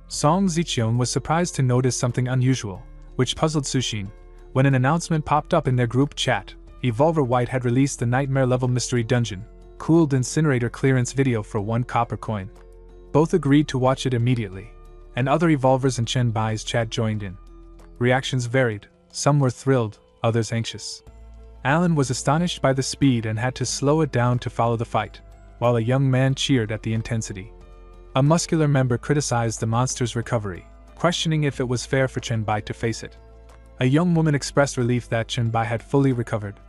Song Zicheon was surprised to notice something unusual, which puzzled Sushin, when an announcement popped up in their group chat. Evolver White had released the nightmare-level mystery dungeon, cooled incinerator clearance video for 1 copper coin. Both agreed to watch it immediately, and other Evolvers in Chenbai's chat joined in. Reactions varied, some were thrilled, others anxious. Alan was astonished by the speed and had to slow it down to follow the fight, while a young man cheered at the intensity. A muscular member criticized the monster's recovery, questioning if it was fair for Chenbai to face it. A young woman expressed relief that Chenbai had fully recovered.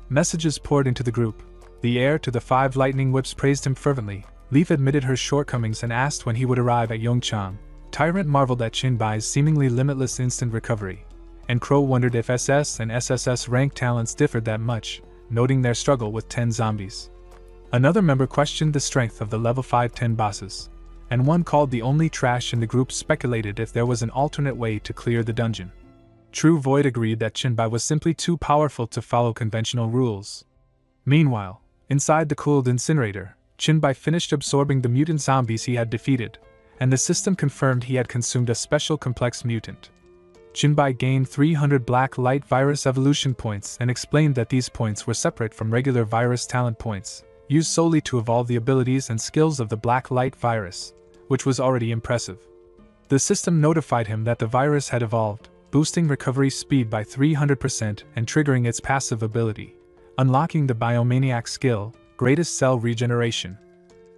Messages poured into the group. The heir to the 5 lightning whips praised him fervently. Leaf admitted her shortcomings and asked when he would arrive at Yongchang. Tyrant marveled at Chenbai's seemingly limitless instant recovery, and Crow wondered if SS and SSS rank talents differed that much, noting their struggle with 10 zombies. Another member questioned the strength of the level 5-10 bosses, and one called the only trash in the group speculated if there was an alternate way to clear the dungeon. True Void agreed that Chenbai was simply too powerful to follow conventional rules. Meanwhile, inside the cooled incinerator, Chenbai finished absorbing the mutant zombies he had defeated, and the system confirmed he had consumed a special complex mutant. Chenbai gained 300 black light virus evolution points and explained that these points were separate from regular virus talent points, used solely to evolve the abilities and skills of the black light virus, which was already impressive. The system notified him that the virus had evolved, boosting recovery speed by 300% and triggering its passive ability, unlocking the Biomaniac skill, Greatest Cell Regeneration.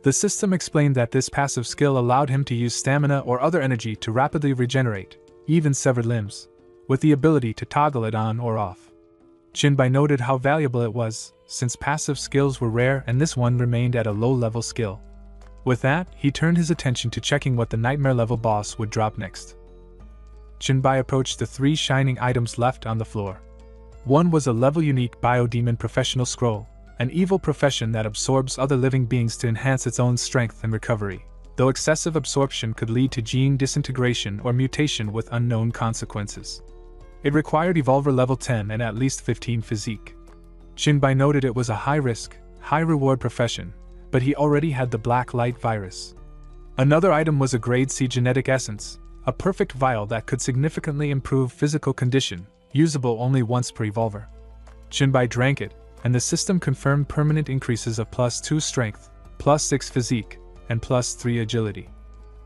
The system explained that this passive skill allowed him to use stamina or other energy to rapidly regenerate, even severed limbs, with the ability to toggle it on or off. Chenbai noted how valuable it was, since passive skills were rare and this one remained at a low-level skill. With that, he turned his attention to checking what the nightmare-level boss would drop next. Chenbai approached the 3 shining items left on the floor. One was a level-unique Biodemon Professional Scroll, an evil profession that absorbs other living beings to enhance its own strength and recovery, though excessive absorption could lead to gene disintegration or mutation with unknown consequences. It required Evolver level 10 and at least 15 physique. Chenbai noted it was a high-risk, high-reward profession, but he already had the Black Light virus. Another item was a Grade C genetic essence, a perfect vial that could significantly improve physical condition, usable only once per Evolver. Chenbai drank it, and the system confirmed permanent increases of +2 strength, +6 physique, and +3 agility.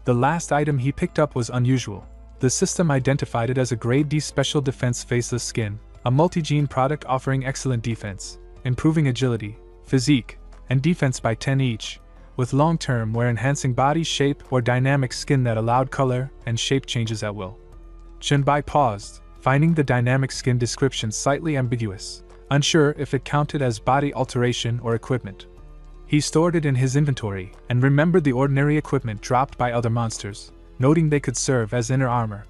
The last item he picked up was unusual. The system identified it as a Grade D Special Defense Faceless Skin, a multi-gene product offering excellent defense, improving agility, physique, and defense by 10 each, with long-term wear enhancing body shape or dynamic skin that allowed color and shape changes at will. Chenbai paused, finding the dynamic skin description slightly ambiguous, unsure if it counted as body alteration or equipment. He stored it in his inventory and remembered the ordinary equipment dropped by other monsters, noting they could serve as inner armor.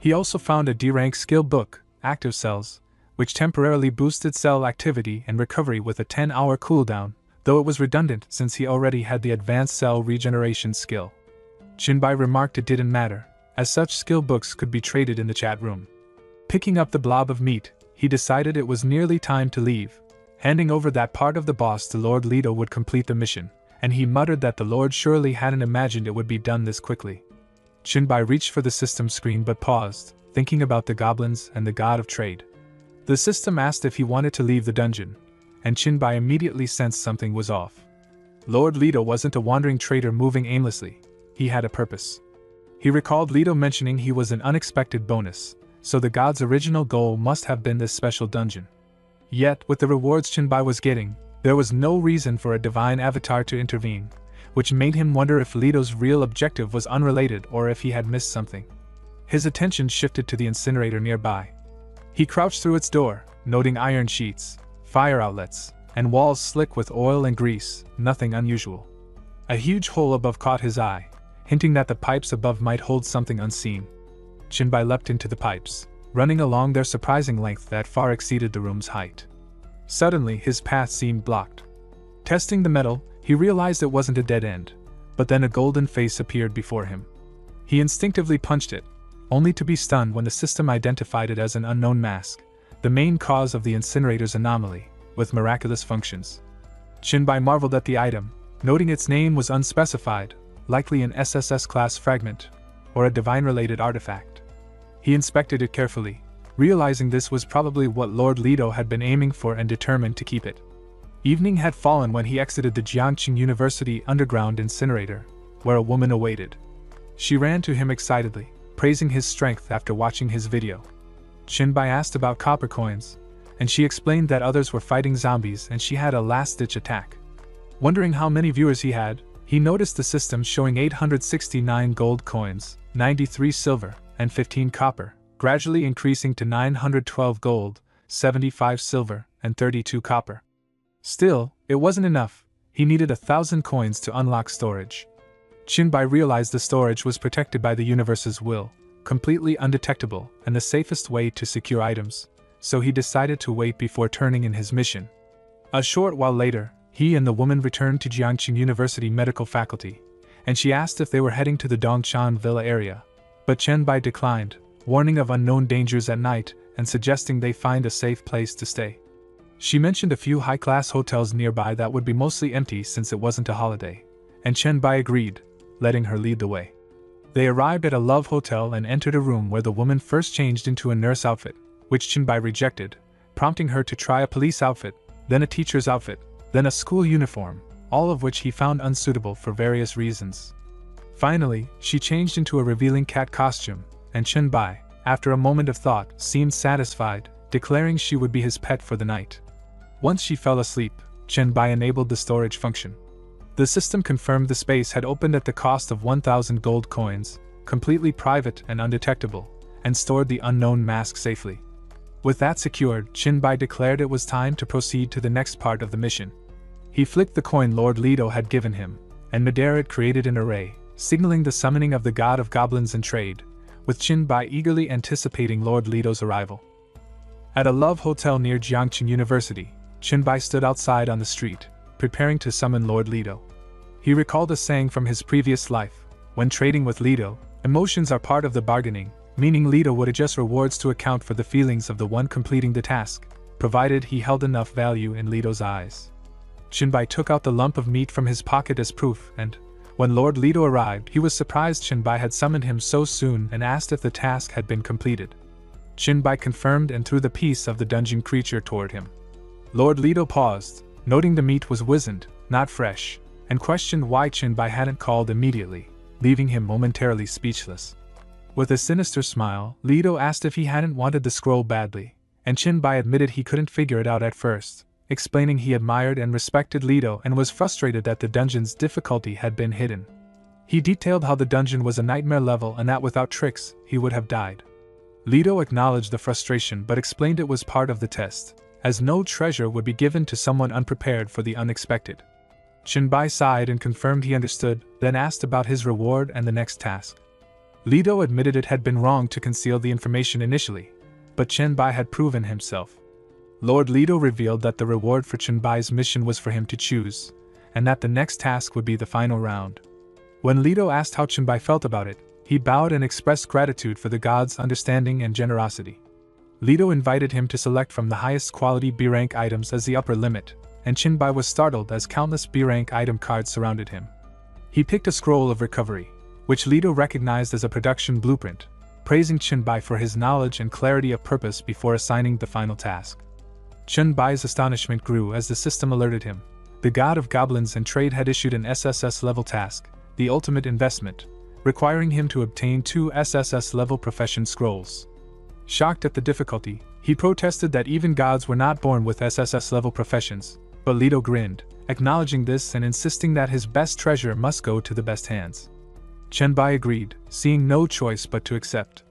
He also found a D-rank skill book, Active Cells, which temporarily boosted cell activity and recovery with a 10-hour cooldown, though it was redundant since he already had the Advanced Cell Regeneration skill. Chenbai remarked it didn't matter, as such skill books could be traded in the chat room. Picking up the blob of meat, he decided it was nearly time to leave. Handing over that part of the boss to Lord Leto would complete the mission, and he muttered that the Lord surely hadn't imagined it would be done this quickly. Chenbai reached for the system screen but paused, thinking about the goblins and the god of trade. The system asked if he wanted to leave the dungeon, and Chenbai immediately sensed something was off. Lord Leto wasn't a wandering trader moving aimlessly. He had a purpose. He recalled Leto mentioning he was an unexpected bonus, so the god's original goal must have been this special dungeon. Yet, with the rewards Chenbai was getting, there was no reason for a divine avatar to intervene, which made him wonder if Leto's real objective was unrelated or if he had missed something. His attention shifted to the incinerator nearby. He crouched through its door, noting iron sheets, fire outlets, and walls slick with oil and grease, nothing unusual. A huge hole above caught his eye, hinting that the pipes above might hold something unseen. Chenbai leapt into the pipes, running along their surprising length that far exceeded the room's height. Suddenly, his path seemed blocked. Testing the metal, he realized it wasn't a dead end, but then a golden face appeared before him. He instinctively punched it, only to be stunned when the system identified it as an unknown mask, the main cause of the incinerator's anomaly, with miraculous functions. Chinbai marveled at the item, noting its name was unspecified, likely an SSS-class fragment, or a divine-related artifact. He inspected it carefully, realizing this was probably what Lord Leto had been aiming for and determined to keep it. Evening had fallen when he exited the Jiangqing University underground incinerator, where a woman awaited. She ran to him excitedly, praising his strength after watching his video. Chinbai asked about copper coins, and she explained that others were fighting zombies and she had a last-ditch attack. Wondering how many viewers he had, he noticed the system showing 869 gold coins, 93 silver, and 15 copper, gradually increasing to 912 gold, 75 silver, and 32 copper. Still, it wasn't enough. He needed 1,000 coins to unlock storage. Chinbai realized the storage was protected by the universe's will, completely undetectable and the safest way to secure items, so he decided to wait before turning in his mission. A short while later, he and the woman returned to Jiangqing University Medical Faculty, and she asked if they were heading to the Dongshan Villa area, but Chinbai declined, warning of unknown dangers at night and suggesting they find a safe place to stay. She mentioned a few high-class hotels nearby that would be mostly empty since it wasn't a holiday, and Chinbai agreed, letting her lead the way. They arrived at a love hotel and entered a room where the woman first changed into a nurse outfit, which Chinbai rejected, prompting her to try a police outfit, then a teacher's outfit, then a school uniform, all of which he found unsuitable for various reasons. Finally, she changed into a revealing cat costume, and Chinbai, after a moment of thought, seemed satisfied, declaring she would be his pet for the night. Once she fell asleep, Chinbai enabled the storage function. The system confirmed the space had opened at the cost of 1,000 gold coins, completely private and undetectable, and stored the unknown mask safely. With that secured, Chinbai declared it was time to proceed to the next part of the mission. He flicked the coin Lord Leto had given him, and midair it created an array, signaling the summoning of the god of goblins and trade, with Chinbai eagerly anticipating Lord Leto's arrival. At a love hotel near Jiangqing University, Chinbai stood outside on the street, preparing to summon Lord Leto. He recalled a saying from his previous life: when trading with Leto, emotions are part of the bargaining, meaning Leto would adjust rewards to account for the feelings of the one completing the task, provided he held enough value in Leto's eyes. Chinbai took out the lump of meat from his pocket as proof, and, when Lord Leto arrived, he was surprised Chinbai had summoned him so soon and asked if the task had been completed. Chinbai confirmed and threw the piece of the dungeon creature toward him. Lord Leto paused, noting the meat was wizened, not fresh, and questioned why Chinbai hadn't called immediately, leaving him momentarily speechless. With a sinister smile, Leto asked if he hadn't wanted the scroll badly, and Chinbai admitted he couldn't figure it out at first, explaining he admired and respected Leto and was frustrated that the dungeon's difficulty had been hidden. He detailed how the dungeon was a nightmare level and that without tricks, he would have died. Leto acknowledged the frustration but explained it was part of the test, as no treasure would be given to someone unprepared for the unexpected. Chinbai sighed and confirmed he understood, then asked about his reward and the next task. Leto admitted it had been wrong to conceal the information initially, but Chinbai had proven himself. Lord Leto revealed that the reward for Chinbai's mission was for him to choose, and that the next task would be the final round. When Leto asked how Chinbai felt about it, he bowed and expressed gratitude for the god's understanding and generosity. Leto invited him to select from the highest quality B-rank items as the upper limit, and Chinbai was startled as countless B-rank item cards surrounded him. He picked a scroll of recovery, which Leto recognized as a production blueprint, praising Chinbai for his knowledge and clarity of purpose before assigning the final task. Chinbai's astonishment grew as the system alerted him. The god of goblins and trade had issued an SSS-level task, the ultimate investment, requiring him to obtain 2 SSS-level profession scrolls. Shocked at the difficulty, he protested that even gods were not born with SSS-level professions, but Leto grinned, acknowledging this and insisting that his best treasure must go to the best hands. Chinbai agreed, seeing no choice but to accept.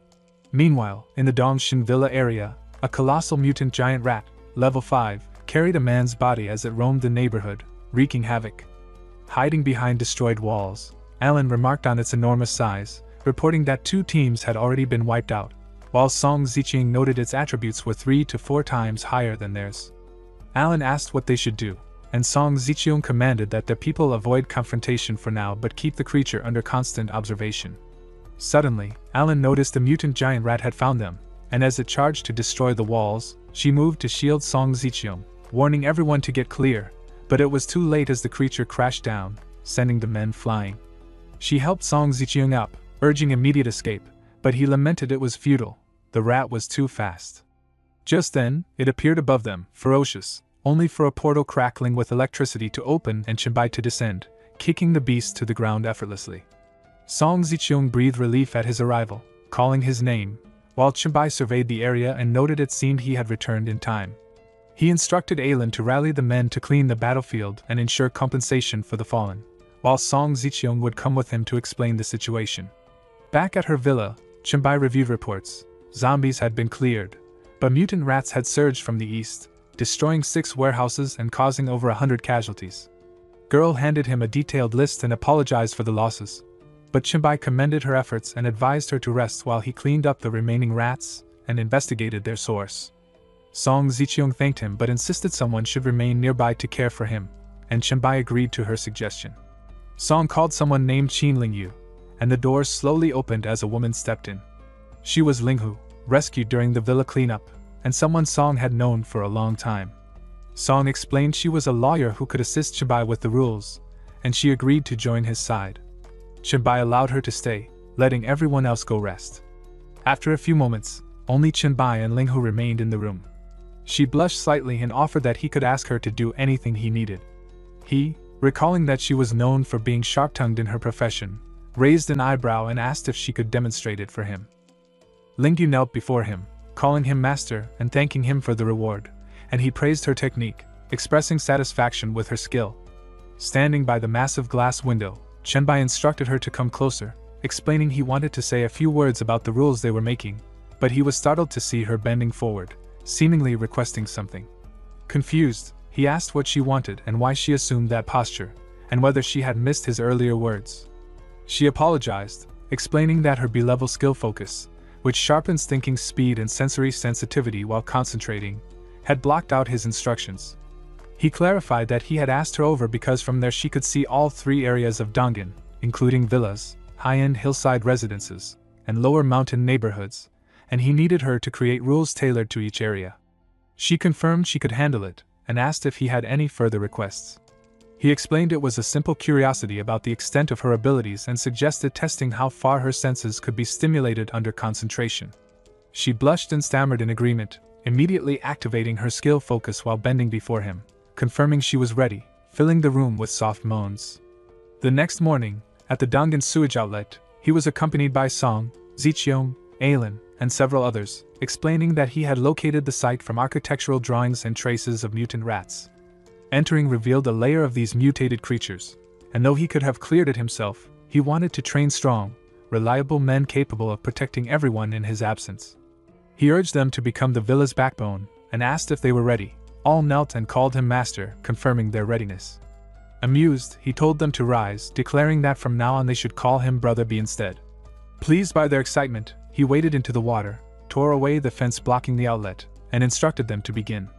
Meanwhile, in the Dongshan Villa area, a colossal mutant giant rat, level 5, carried a man's body as it roamed the neighborhood, wreaking havoc. Hiding behind destroyed walls, Alan remarked on its enormous size, reporting that 2 teams had already been wiped out, while Song Ziqing noted its attributes were 3 to 4 times higher than theirs. Alan asked what they should do, and Song Ziqing commanded that the people avoid confrontation for now but keep the creature under constant observation. Suddenly, Alan noticed a mutant giant rat had found them, and as it charged to destroy the walls, she moved to shield Song Ziqiang, warning everyone to get clear, but it was too late as the creature crashed down, sending the men flying. She helped Song Ziqiang up, urging immediate escape, but he lamented it was futile. The rat was too fast. Just then, it appeared above them, ferocious, only for a portal crackling with electricity to open and Chenbai to descend, kicking the beast to the ground effortlessly. Song Ziqiang breathed relief at his arrival, calling his name, while Chenbai surveyed the area and noted it seemed he had returned in time. He instructed Alan to rally the men to clean the battlefield and ensure compensation for the fallen, while Song Ziqiang would come with him to explain the situation. Back at her villa, Chenbai reviewed reports. Zombies had been cleared, but mutant rats had surged from the east, destroying 6 warehouses and causing over 100 casualties. Girl handed him a detailed list and apologized for the losses, but Chenbai commended her efforts and advised her to rest while he cleaned up the remaining rats and investigated their source. Song Ziqiang thanked him but insisted someone should remain nearby to care for him, and Chenbai agreed to her suggestion. Song called someone named Qin Lingyu, and the doors slowly opened as a woman stepped in. She was Linghu, rescued during the villa cleanup, and someone Song had known for a long time. Song explained she was a lawyer who could assist Chenbai with the rules, and she agreed to join his side. Chenbai allowed her to stay, letting everyone else go rest. After a few moments, only Chenbai and Linghu remained in the room. She blushed slightly and offered that he could ask her to do anything he needed. He, recalling that she was known for being sharp-tongued in her profession, raised an eyebrow and asked if she could demonstrate it for him. Lingyu knelt before him, calling him master and thanking him for the reward, and he praised her technique, expressing satisfaction with her skill. Standing by the massive glass window, Chenbai instructed her to come closer, explaining he wanted to say a few words about the rules they were making, but he was startled to see her bending forward, seemingly requesting something. Confused, he asked what she wanted and why she assumed that posture, and whether she had missed his earlier words. She apologized, explaining that her B-level skill focus, which sharpens thinking speed and sensory sensitivity while concentrating, had blocked out his instructions. He clarified that he had asked her over because from there she could see all 3 areas of Dongin, including villas, high-end hillside residences, and lower mountain neighborhoods, and he needed her to create rules tailored to each area. She confirmed she could handle it, and asked if he had any further requests. He explained it was a simple curiosity about the extent of her abilities and suggested testing how far her senses could be stimulated under concentration. She blushed and stammered in agreement, immediately activating her skill focus while bending before him, confirming she was ready, filling the room with soft moans. The next morning, at the Dongin sewage outlet, he was accompanied by Song, Ziqiang, Alan, and several others, explaining that he had located the site from architectural drawings and traces of mutant rats. Entering revealed a layer of these mutated creatures, and though he could have cleared it himself, he wanted to train strong, reliable men capable of protecting everyone in his absence. He urged them to become the villa's backbone, and asked if they were ready. All knelt and called him master, confirming their readiness. Amused, he told them to rise, declaring that from now on they should call him Brother B instead. Pleased by their excitement, he waded into the water, tore away the fence blocking the outlet, and instructed them to begin.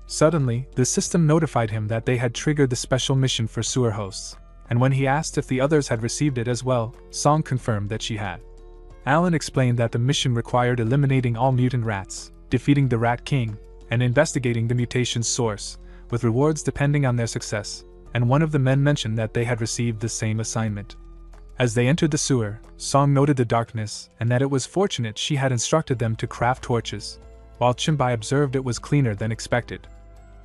Suddenly, the system notified him that they had triggered the special mission for sewer hosts, and when he asked if the others had received it as well, Song confirmed that she had. Alan explained that the mission required eliminating all mutant rats, defeating the Rat King, and investigating the mutation's source, with rewards depending on their success, and one of the men mentioned that they had received the same assignment. As they entered the sewer, Song noted the darkness and that it was fortunate she had instructed them to craft torches, while Chenbai observed it was cleaner than expected.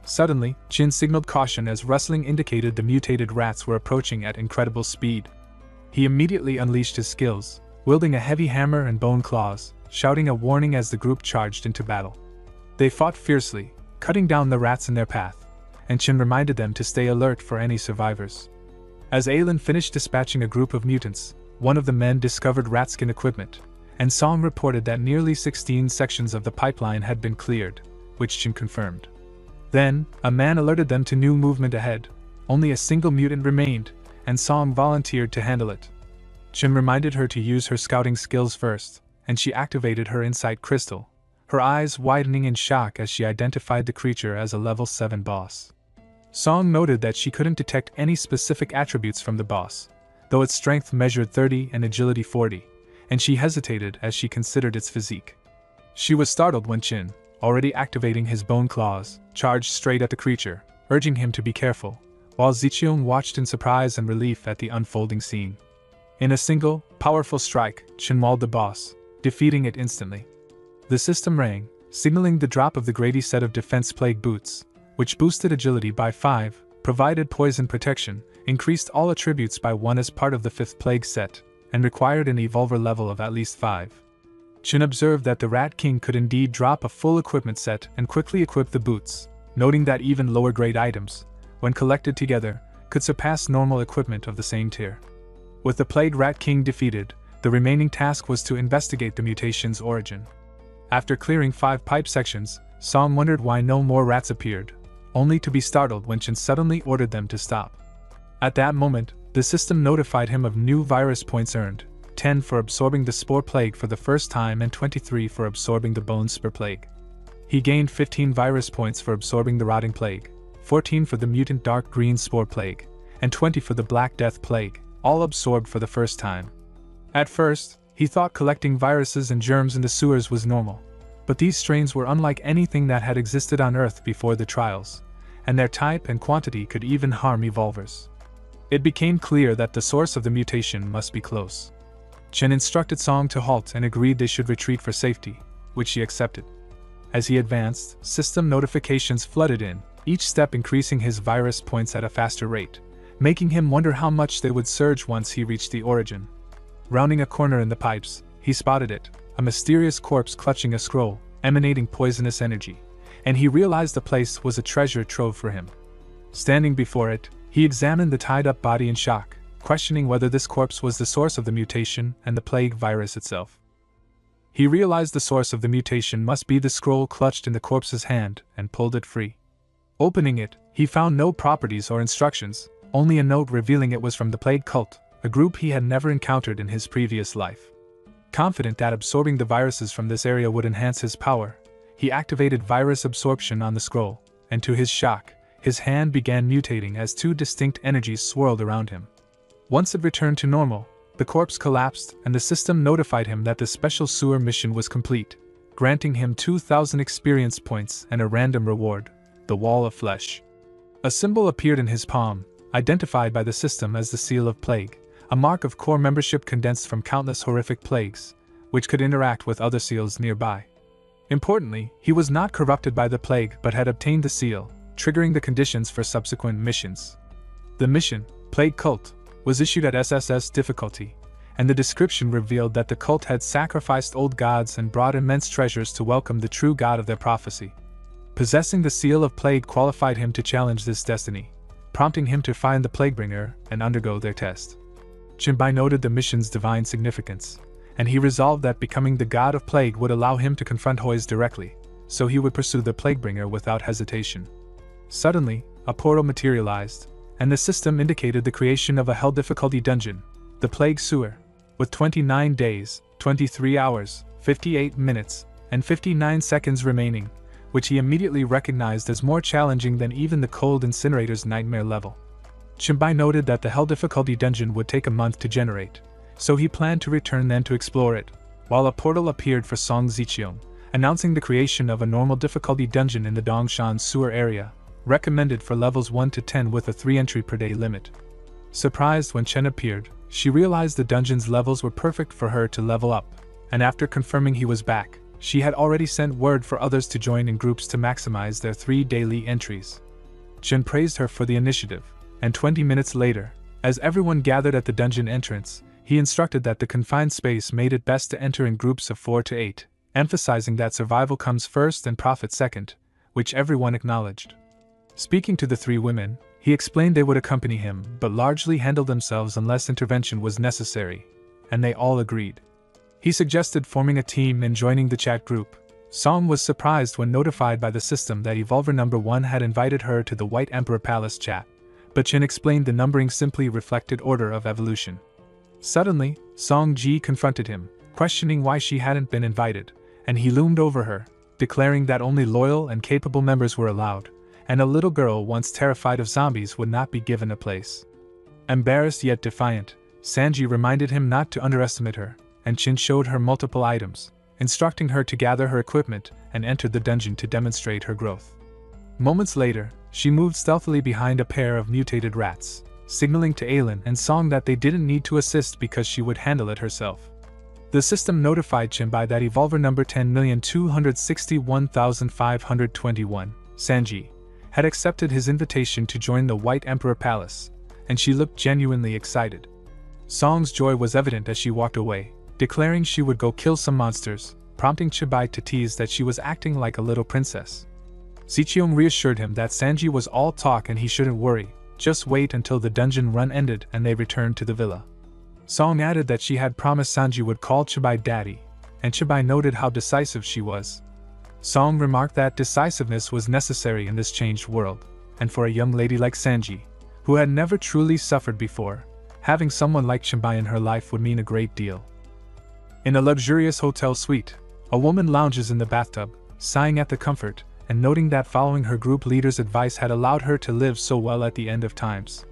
Suddenly, Qin signaled caution as rustling indicated the mutated rats were approaching at incredible speed. He immediately unleashed his skills, wielding a heavy hammer and bone claws, shouting a warning as the group charged into battle. They fought fiercely, cutting down the rats in their path, and Qin reminded them to stay alert for any survivors. As Alan finished dispatching a group of mutants, one of the men discovered ratskin equipment, and Song reported that nearly 16 sections of the pipeline had been cleared, which Qin confirmed. Then, a man alerted them to new movement ahead. Only a single mutant remained, and Song volunteered to handle it. Qin reminded her to use her scouting skills first, and she activated her insight crystal, her eyes widening in shock as she identified the creature as a level 7 boss. Song noted that she couldn't detect any specific attributes from the boss, though its strength measured 30 and agility 40, and she hesitated as she considered its physique. She was startled when Chin, already activating his bone claws, charged straight at the creature, urging him to be careful, while Zicheon watched in surprise and relief at the unfolding scene. In a single, powerful strike, Chin mauled the boss, defeating it instantly. The system rang, signaling the drop of the Grady set of defense plague boots, which boosted agility by 5, provided poison protection, increased all attributes by 1 as part of the 5th plague set, and required an evolver level of at least 5. Chin observed that the Rat King could indeed drop a full equipment set and quickly equip the boots, noting that even lower grade items, when collected together, could surpass normal equipment of the same tier. With the Plague Rat King defeated, the remaining task was to investigate the mutation's origin. After clearing 5 pipe sections, Song wondered why no more rats appeared, only to be startled when Chin suddenly ordered them to stop. At that moment, the system notified him of new virus points earned, 10 for absorbing the Spore Plague for the first time and 23 for absorbing the Bone Spur Plague. He gained 15 virus points for absorbing the Rotting Plague, 14 for the Mutant Dark Green Spore Plague, and 20 for the Black Death Plague, all absorbed for the first time. At first, he thought collecting viruses and germs in the sewers was normal, but these strains were unlike anything that had existed on Earth before the trials, and their type and quantity could even harm evolvers. It became clear that the source of the mutation must be close. Chen instructed Song to halt and agreed they should retreat for safety, which she accepted. As he advanced, system notifications flooded in, each step increasing his virus points at a faster rate, making him wonder how much they would surge once he reached the origin. Rounding a corner in the pipes, he spotted it, a mysterious corpse clutching a scroll, emanating poisonous energy, and he realized the place was a treasure trove for him. Standing before it, he examined the tied-up body in shock, questioning whether this corpse was the source of the mutation and the plague virus itself. He realized the source of the mutation must be the scroll clutched in the corpse's hand and pulled it free. Opening it, he found no properties or instructions, only a note revealing it was from the Plague Cult, a group he had never encountered in his previous life. Confident that absorbing the viruses from this area would enhance his power, he activated virus absorption on the scroll, and to his shock, his hand began mutating as 2 distinct energies swirled around him. Once it returned to normal, the corpse collapsed and the system notified him that the special sewer mission was complete, granting him 2,000 experience points and a random reward, the Wall of Flesh. A symbol appeared in his palm, identified by the system as the Seal of Plague, a mark of core membership condensed from countless horrific plagues, which could interact with other seals nearby. Importantly, he was not corrupted by the plague but had obtained the seal, triggering the conditions for subsequent missions. The mission, Plague Cult, was issued at SSS difficulty, and the description revealed that the cult had sacrificed old gods and brought immense treasures to welcome the true god of their prophecy. Possessing the Seal of Plague qualified him to challenge this destiny, prompting him to find the Plaguebringer and undergo their test. Jinbai noted the mission's divine significance, and he resolved that becoming the god of plague would allow him to confront Hoys directly, so he would pursue the Plaguebringer without hesitation. Suddenly, a portal materialized, and the system indicated the creation of a hell difficulty dungeon, the Plague Sewer, with 29 days, 23 hours, 58 minutes, and 59 seconds remaining, which he immediately recognized as more challenging than even the Cold Incinerator's nightmare level. Jinbai noted that the hell difficulty dungeon would take a month to generate, so he planned to return then to explore it, while a portal appeared for Song Zicheon, announcing the creation of a normal difficulty dungeon in the Dongshan sewer area, recommended for levels 1 to 10 with a 3 entry per day limit. Surprised when Chen appeared, she realized the dungeon's levels were perfect for her to level up, and after confirming he was back, she had already sent word for others to join in groups to maximize their 3 daily entries. Chen praised her for the initiative, and 20 minutes later, as everyone gathered at the dungeon entrance, he instructed that the confined space made it best to enter in groups of 4 to 8, emphasizing that survival comes first and profit second, which everyone acknowledged. Speaking to the 3 women, he explained they would accompany him but largely handle themselves unless intervention was necessary, and they all agreed. He suggested forming a team and joining the chat group. Song was surprised when notified by the system that Evolver number 1 had invited her to the White Emperor Palace chat, but Chen explained the numbering simply reflected order of evolution. Suddenly, Song Ji confronted him, questioning why she hadn't been invited, and he loomed over her, declaring that only loyal and capable members were allowed, and a little girl once terrified of zombies would not be given a place. Embarrassed yet defiant, Sanji reminded him not to underestimate her, and Chin showed her multiple items, instructing her to gather her equipment and entered the dungeon to demonstrate her growth. Moments later, she moved stealthily behind a pair of mutated rats, signaling to Aelin and Song that they didn't need to assist because she would handle it herself. The system notified Chinbai that evolver number 10,261,521, Sanji, had accepted his invitation to join the White Emperor Palace, and she looked genuinely excited. Song's joy was evident as she walked away, declaring she would go kill some monsters, prompting Chibai to tease that she was acting like a little princess. Zicheong reassured him that Sanji was all talk and he shouldn't worry, just wait until the dungeon run ended and they returned to the villa. Song added that she had promised Sanji would call Chibai daddy, and Chibai noted how decisive she was. Song remarked that decisiveness was necessary in this changed world, and for a young lady like Sanji, who had never truly suffered before, having someone like Chibai in her life would mean a great deal. In a luxurious hotel suite, a woman lounges in the bathtub, sighing at the comfort, and noting that following her group leader's advice had allowed her to live so well at the end of times.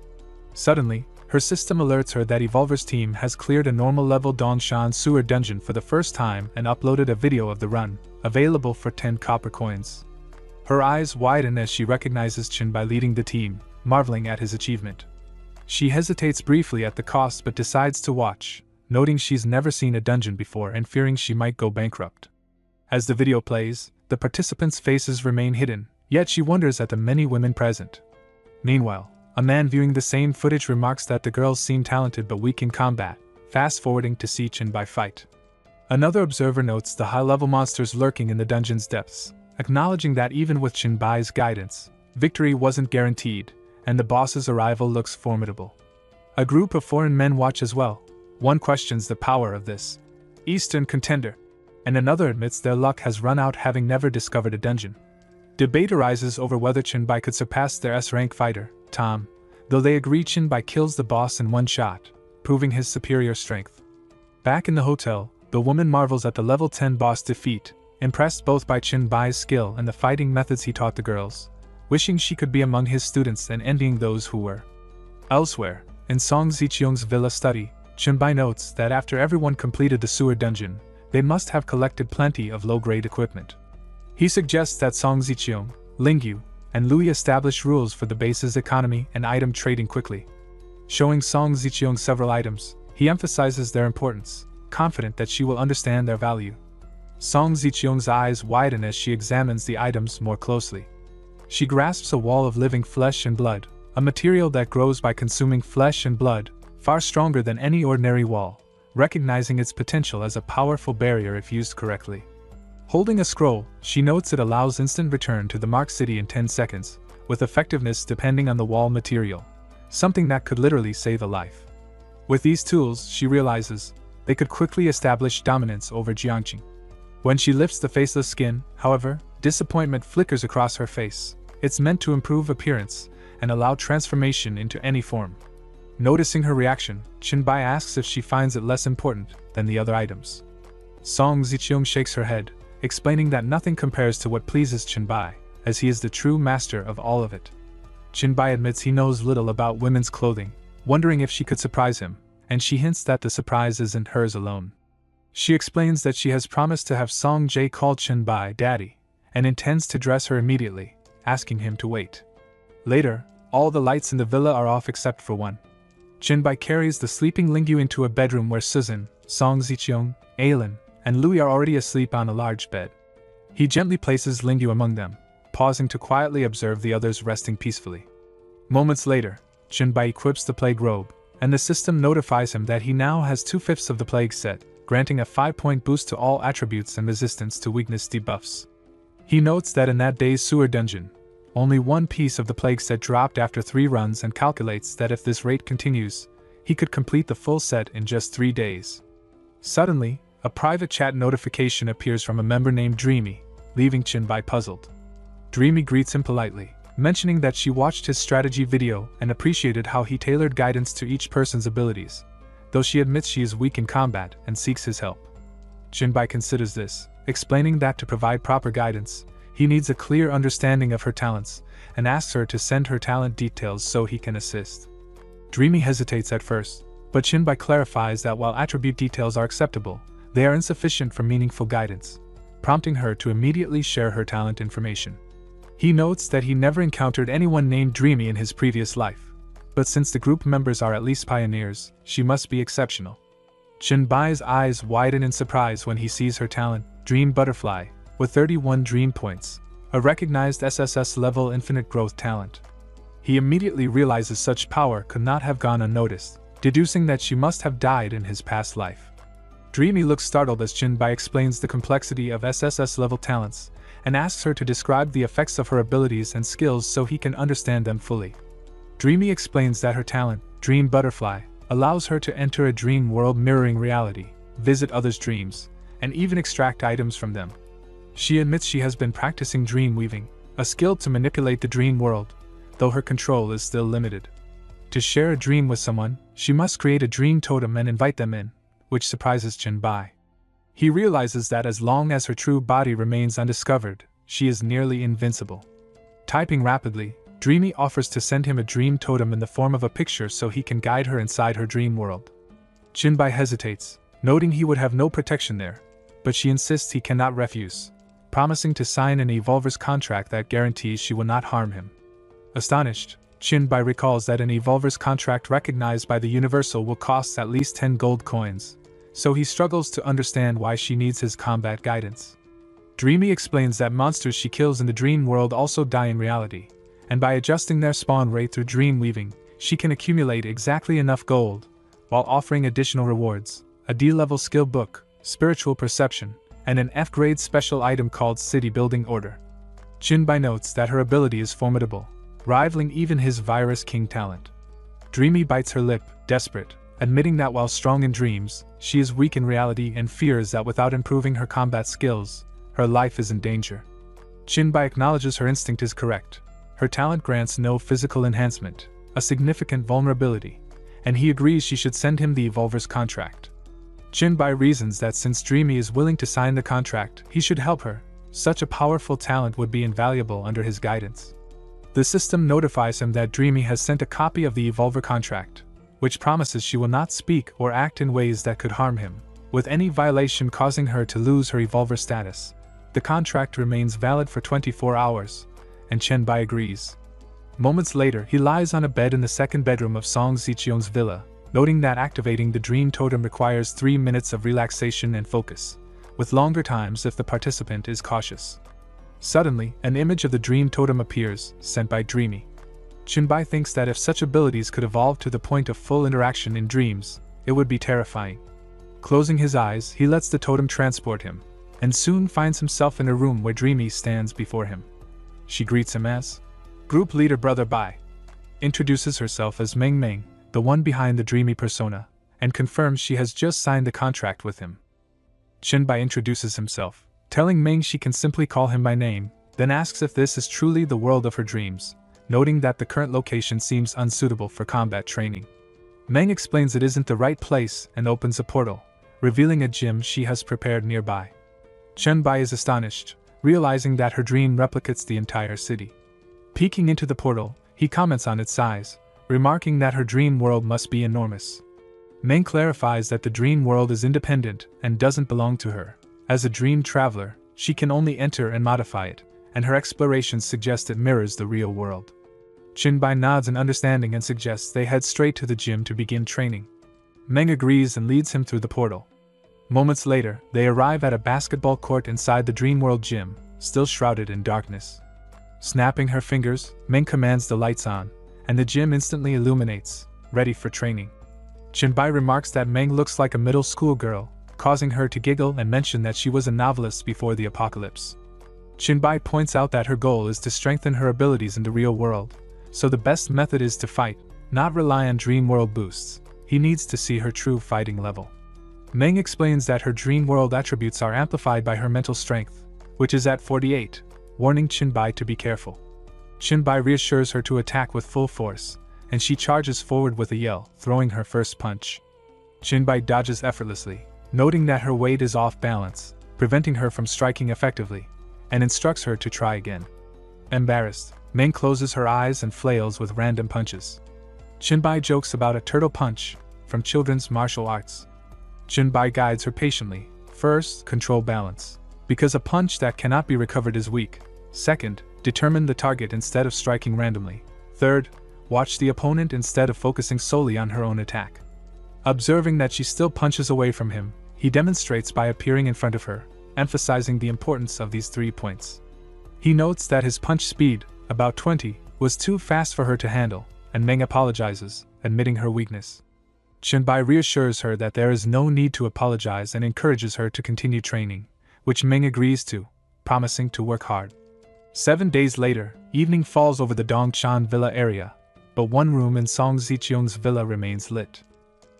Suddenly, her system alerts her that Evolver's team has cleared a normal level Dongshan sewer dungeon for the first time and uploaded a video of the run, available for 10 copper coins. Her eyes widen as she recognizes Chinbai leading the team, marveling at his achievement. She hesitates briefly at the cost but decides to watch, noting she's never seen a dungeon before and fearing she might go bankrupt. As the video plays, the participants' faces remain hidden, yet she wonders at the many women present. Meanwhile, a man viewing the same footage remarks that the girls seem talented but weak in combat, fast-forwarding to see Chinbai fight. Another observer notes the high-level monsters lurking in the dungeon's depths, acknowledging that even with Chinbai's guidance, victory wasn't guaranteed, and the boss's arrival looks formidable. A group of foreign men watch as well. One questions the power of this Eastern contender, and another admits their luck has run out having never discovered a dungeon. Debate arises over whether Chinbai could surpass their S-rank fighter, Tom, though they agree Chinbai kills the boss in one shot, proving his superior strength. Back in the hotel, the woman marvels at the level 10 boss defeat, impressed both by Chinbai's skill and the fighting methods he taught the girls, wishing she could be among his students and envying those who were. Elsewhere, in Song Zicheong's villa study, Chinbai notes that after everyone completed the sewer dungeon, they must have collected plenty of low-grade equipment. He suggests that Song Zicheong, Lingyu, and Lui establish rules for the base's economy and item trading quickly. Showing Song Zicheong several items, he emphasizes their importance, confident that she will understand their value. Song Zicheong's eyes widen as she examines the items more closely. She grasps a wall of living flesh and blood, a material that grows by consuming flesh and blood, far stronger than any ordinary wall, recognizing its potential as a powerful barrier if used correctly. Holding a scroll, she notes it allows instant return to the marked city in 10 seconds, with effectiveness depending on the wall material, something that could literally save a life. With these tools, she realizes, they could quickly establish dominance over Jiangqing. When she lifts the faceless skin, however, disappointment flickers across her face. It's meant to improve appearance and allow transformation into any form. Noticing her reaction, Chinbai asks if she finds it less important than the other items. Song Zicheong shakes her head, explaining that nothing compares to what pleases Chinbai, as he is the true master of all of it. Chinbai admits he knows little about women's clothing, wondering if she could surprise him, and she hints that the surprise isn't hers alone. She explains that she has promised to have Song Jae call Chinbai daddy, and intends to dress her immediately, asking him to wait. Later, all the lights in the villa are off except for one. Chinbai carries the sleeping Lingyu into a bedroom where Suzin, Song Zicheong, Aelin, and Lui are already asleep on a large bed. He gently places Lingyu among them, pausing to quietly observe the others resting peacefully. Moments later, Chinbai equips the plague robe, and the system notifies him that he now has 2/5 of the plague set, granting a 5-point boost to all attributes and resistance to weakness debuffs. He notes that in that day's sewer dungeon, only one piece of the plague set dropped after 3 runs and calculates that if this rate continues, he could complete the full set in just 3 days. Suddenly, a private chat notification appears from a member named Dreamy, leaving Chinbai puzzled. Dreamy greets him politely, mentioning that she watched his strategy video and appreciated how he tailored guidance to each person's abilities, though she admits she is weak in combat and seeks his help. Chinbai considers this, explaining that to provide proper guidance, he needs a clear understanding of her talents, and asks her to send her talent details so he can assist. Dreamy hesitates at first, But Chinbai clarifies that while attribute details are acceptable, they are insufficient for meaningful guidance, prompting her to immediately share her talent information. He notes that he never encountered anyone named Dreamy in his previous life, but since the group members are at least pioneers, she must be exceptional. Chinbai's eyes widen in surprise when he sees her talent, Dream Butterfly, with 31 dream points, a recognized SSS-level infinite growth talent. He immediately realizes such power could not have gone unnoticed, deducing that she must have died in his past life. Dreamy looks startled as Chinbai explains the complexity of SSS-level talents, and asks her to describe the effects of her abilities and skills so he can understand them fully. Dreamy explains that her talent, Dream Butterfly, allows her to enter a dream world mirroring reality, visit others' dreams, and even extract items from them. She admits she has been practicing dream weaving, a skill to manipulate the dream world, though her control is still limited. To share a dream with someone, she must create a dream totem and invite them in, which surprises Chinbai. He realizes that as long as her true body remains undiscovered, she is nearly invincible. Typing rapidly, Dreamy offers to send him a dream totem in the form of a picture so he can guide her inside her dream world. Chinbai hesitates, noting he would have no protection there, but she insists he cannot refuse, promising to sign an evolver's contract that guarantees she will not harm him. Astonished, Chinbai recalls that an evolver's contract recognized by the Universal will cost at least 10 gold coins, so he struggles to understand why she needs his combat guidance. Dreamy explains that monsters she kills in the dream world also die in reality, and by adjusting their spawn rate through dream weaving, she can accumulate exactly enough gold, while offering additional rewards, a D-level skill book, spiritual perception, and an F-grade special item called City Building Order. Chinbai notes that her ability is formidable, rivaling even his Virus King talent. Dreamy bites her lip, desperate, admitting that while strong in dreams, she is weak in reality and fears that without improving her combat skills, her life is in danger. Chinbai acknowledges her instinct is correct. Her talent grants no physical enhancement, a significant vulnerability, and he agrees she should send him the evolver's contract. Chinbai reasons that since Dreamy is willing to sign the contract, he should help her. Such a powerful talent would be invaluable under his guidance. The system notifies him that Dreamy has sent a copy of the evolver contract, which promises she will not speak or act in ways that could harm him, with any violation causing her to lose her evolver status. The contract remains valid for 24 hours, and Chinbai agrees. Moments later, he lies on a bed in the second bedroom of Song Zichion's villa, noting that activating the dream totem requires 3 minutes of relaxation and focus, with longer times if the participant is cautious. Suddenly, an image of the dream totem appears, sent by Dreamy. Chinbai thinks that if such abilities could evolve to the point of full interaction in dreams, it would be terrifying. Closing his eyes, he lets the totem transport him, and soon finds himself in a room where Dreamy stands before him. She greets him as Group Leader Brother Bai, introduces herself as Meng Meng, the one behind the Dreamy persona, and confirms she has just signed the contract with him. Chinbai introduces himself, telling Meng she can simply call him by name, then asks if this is truly the world of her dreams, noting that the current location seems unsuitable for combat training. Meng explains it isn't the right place and opens a portal, revealing a gym she has prepared nearby. Chinbai is astonished, realizing that her dream replicates the entire city. Peeking into the portal, he comments on its size, remarking that her dream world must be enormous. Meng clarifies that the dream world is independent and doesn't belong to her. As a dream traveler, she can only enter and modify it, and her explorations suggest it mirrors the real world. Chinbai nods in understanding and suggests they head straight to the gym to begin training. Meng agrees and leads him through the portal. Moments later, they arrive at a basketball court inside the Dreamworld gym, still shrouded in darkness. Snapping her fingers, Meng commands the lights on, and the gym instantly illuminates, ready for training. Chinbai remarks that Meng looks like a middle school girl, causing her to giggle and mention that she was a novelist before the apocalypse. Chinbai points out that her goal is to strengthen her abilities in the real world, so the best method is to fight, not rely on Dreamworld boosts. He needs to see her true fighting level. Meng explains that her dream world attributes are amplified by her mental strength, which is at 48, warning Chinbai to be careful. Chinbai reassures her to attack with full force, and she charges forward with a yell, throwing her first punch. Chinbai dodges effortlessly, noting that her weight is off balance, preventing her from striking effectively, and instructs her to try again. Embarrassed, Meng closes her eyes and flails with random punches. Chinbai jokes about a turtle punch, from children's martial arts. Chunbai guides her patiently. First, control balance, because a punch that cannot be recovered is weak. Second, determine the target instead of striking randomly. Third, watch the opponent instead of focusing solely on her own attack. Observing that she still punches away from him, he demonstrates by appearing in front of her, emphasizing the importance of these 3 points. He notes that his punch speed, about 20, was too fast for her to handle, and Meng apologizes, admitting her weakness. Chunbai reassures her that there is no need to apologize and encourages her to continue training, which Meng agrees to, promising to work hard. 7 days later, evening falls over the Dongchan Villa area, but one room in Song Ziqiong's villa remains lit.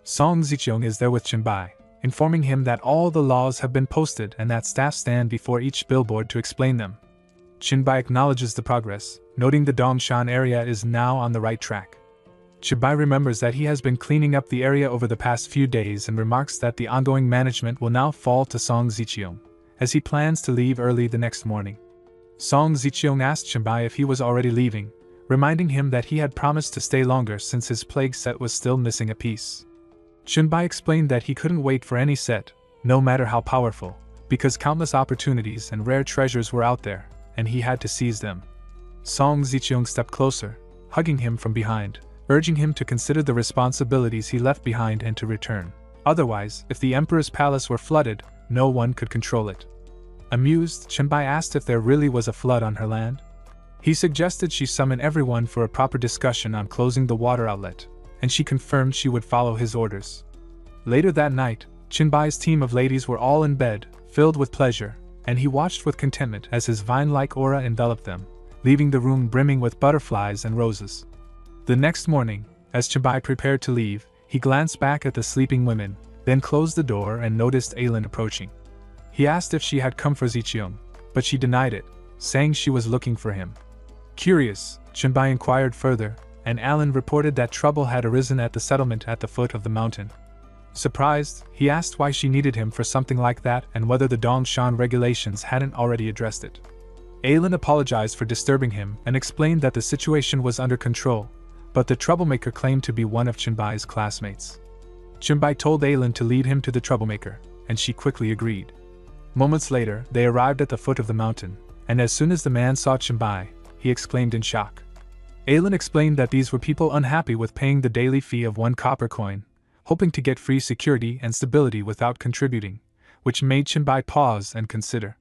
Song Ziqiong is there with Chunbai, informing him that all the laws have been posted and that staff stand before each billboard to explain them. Chunbai acknowledges the progress, noting the Dongshan area is now on the right track. Chunbai remembers that he has been cleaning up the area over the past few days and remarks that the ongoing management will now fall to Song Ziqiong, as he plans to leave early the next morning. Song Ziqiong asked Chunbai if he was already leaving, reminding him that he had promised to stay longer since his plague set was still missing a piece. Chunbai explained that he couldn't wait for any set, no matter how powerful, because countless opportunities and rare treasures were out there, and he had to seize them. Song Ziqiong stepped closer, hugging him from behind, urging him to consider the responsibilities he left behind and to return. Otherwise, if the emperor's palace were flooded, no one could control it. Amused, Chunbai asked if there really was a flood on her land. He suggested she summon everyone for a proper discussion on closing the water outlet, and she confirmed she would follow his orders. Later that night, Chunbai's team of ladies were all in bed, filled with pleasure, and he watched with contentment as his vine-like aura enveloped them, leaving the room brimming with butterflies and roses. The next morning, as Chunbai prepared to leave, he glanced back at the sleeping women, then closed the door and noticed Aylin approaching. He asked if she had come for Ziqiong, but she denied it, saying she was looking for him. Curious, Chunbai inquired further, and Alan reported that trouble had arisen at the settlement at the foot of the mountain. Surprised, he asked why she needed him for something like that and whether the Dongshan regulations hadn't already addressed it. Aylin apologized for disturbing him and explained that the situation was under control, but the troublemaker claimed to be one of Chunbai's classmates. Chunbai told Aylin to lead him to the troublemaker, and she quickly agreed. Moments later, they arrived at the foot of the mountain, and as soon as the man saw Chunbai, he exclaimed in shock. Aylin explained that these were people unhappy with paying the daily fee of 1 copper coin, hoping to get free security and stability without contributing, which made Chunbai pause and consider.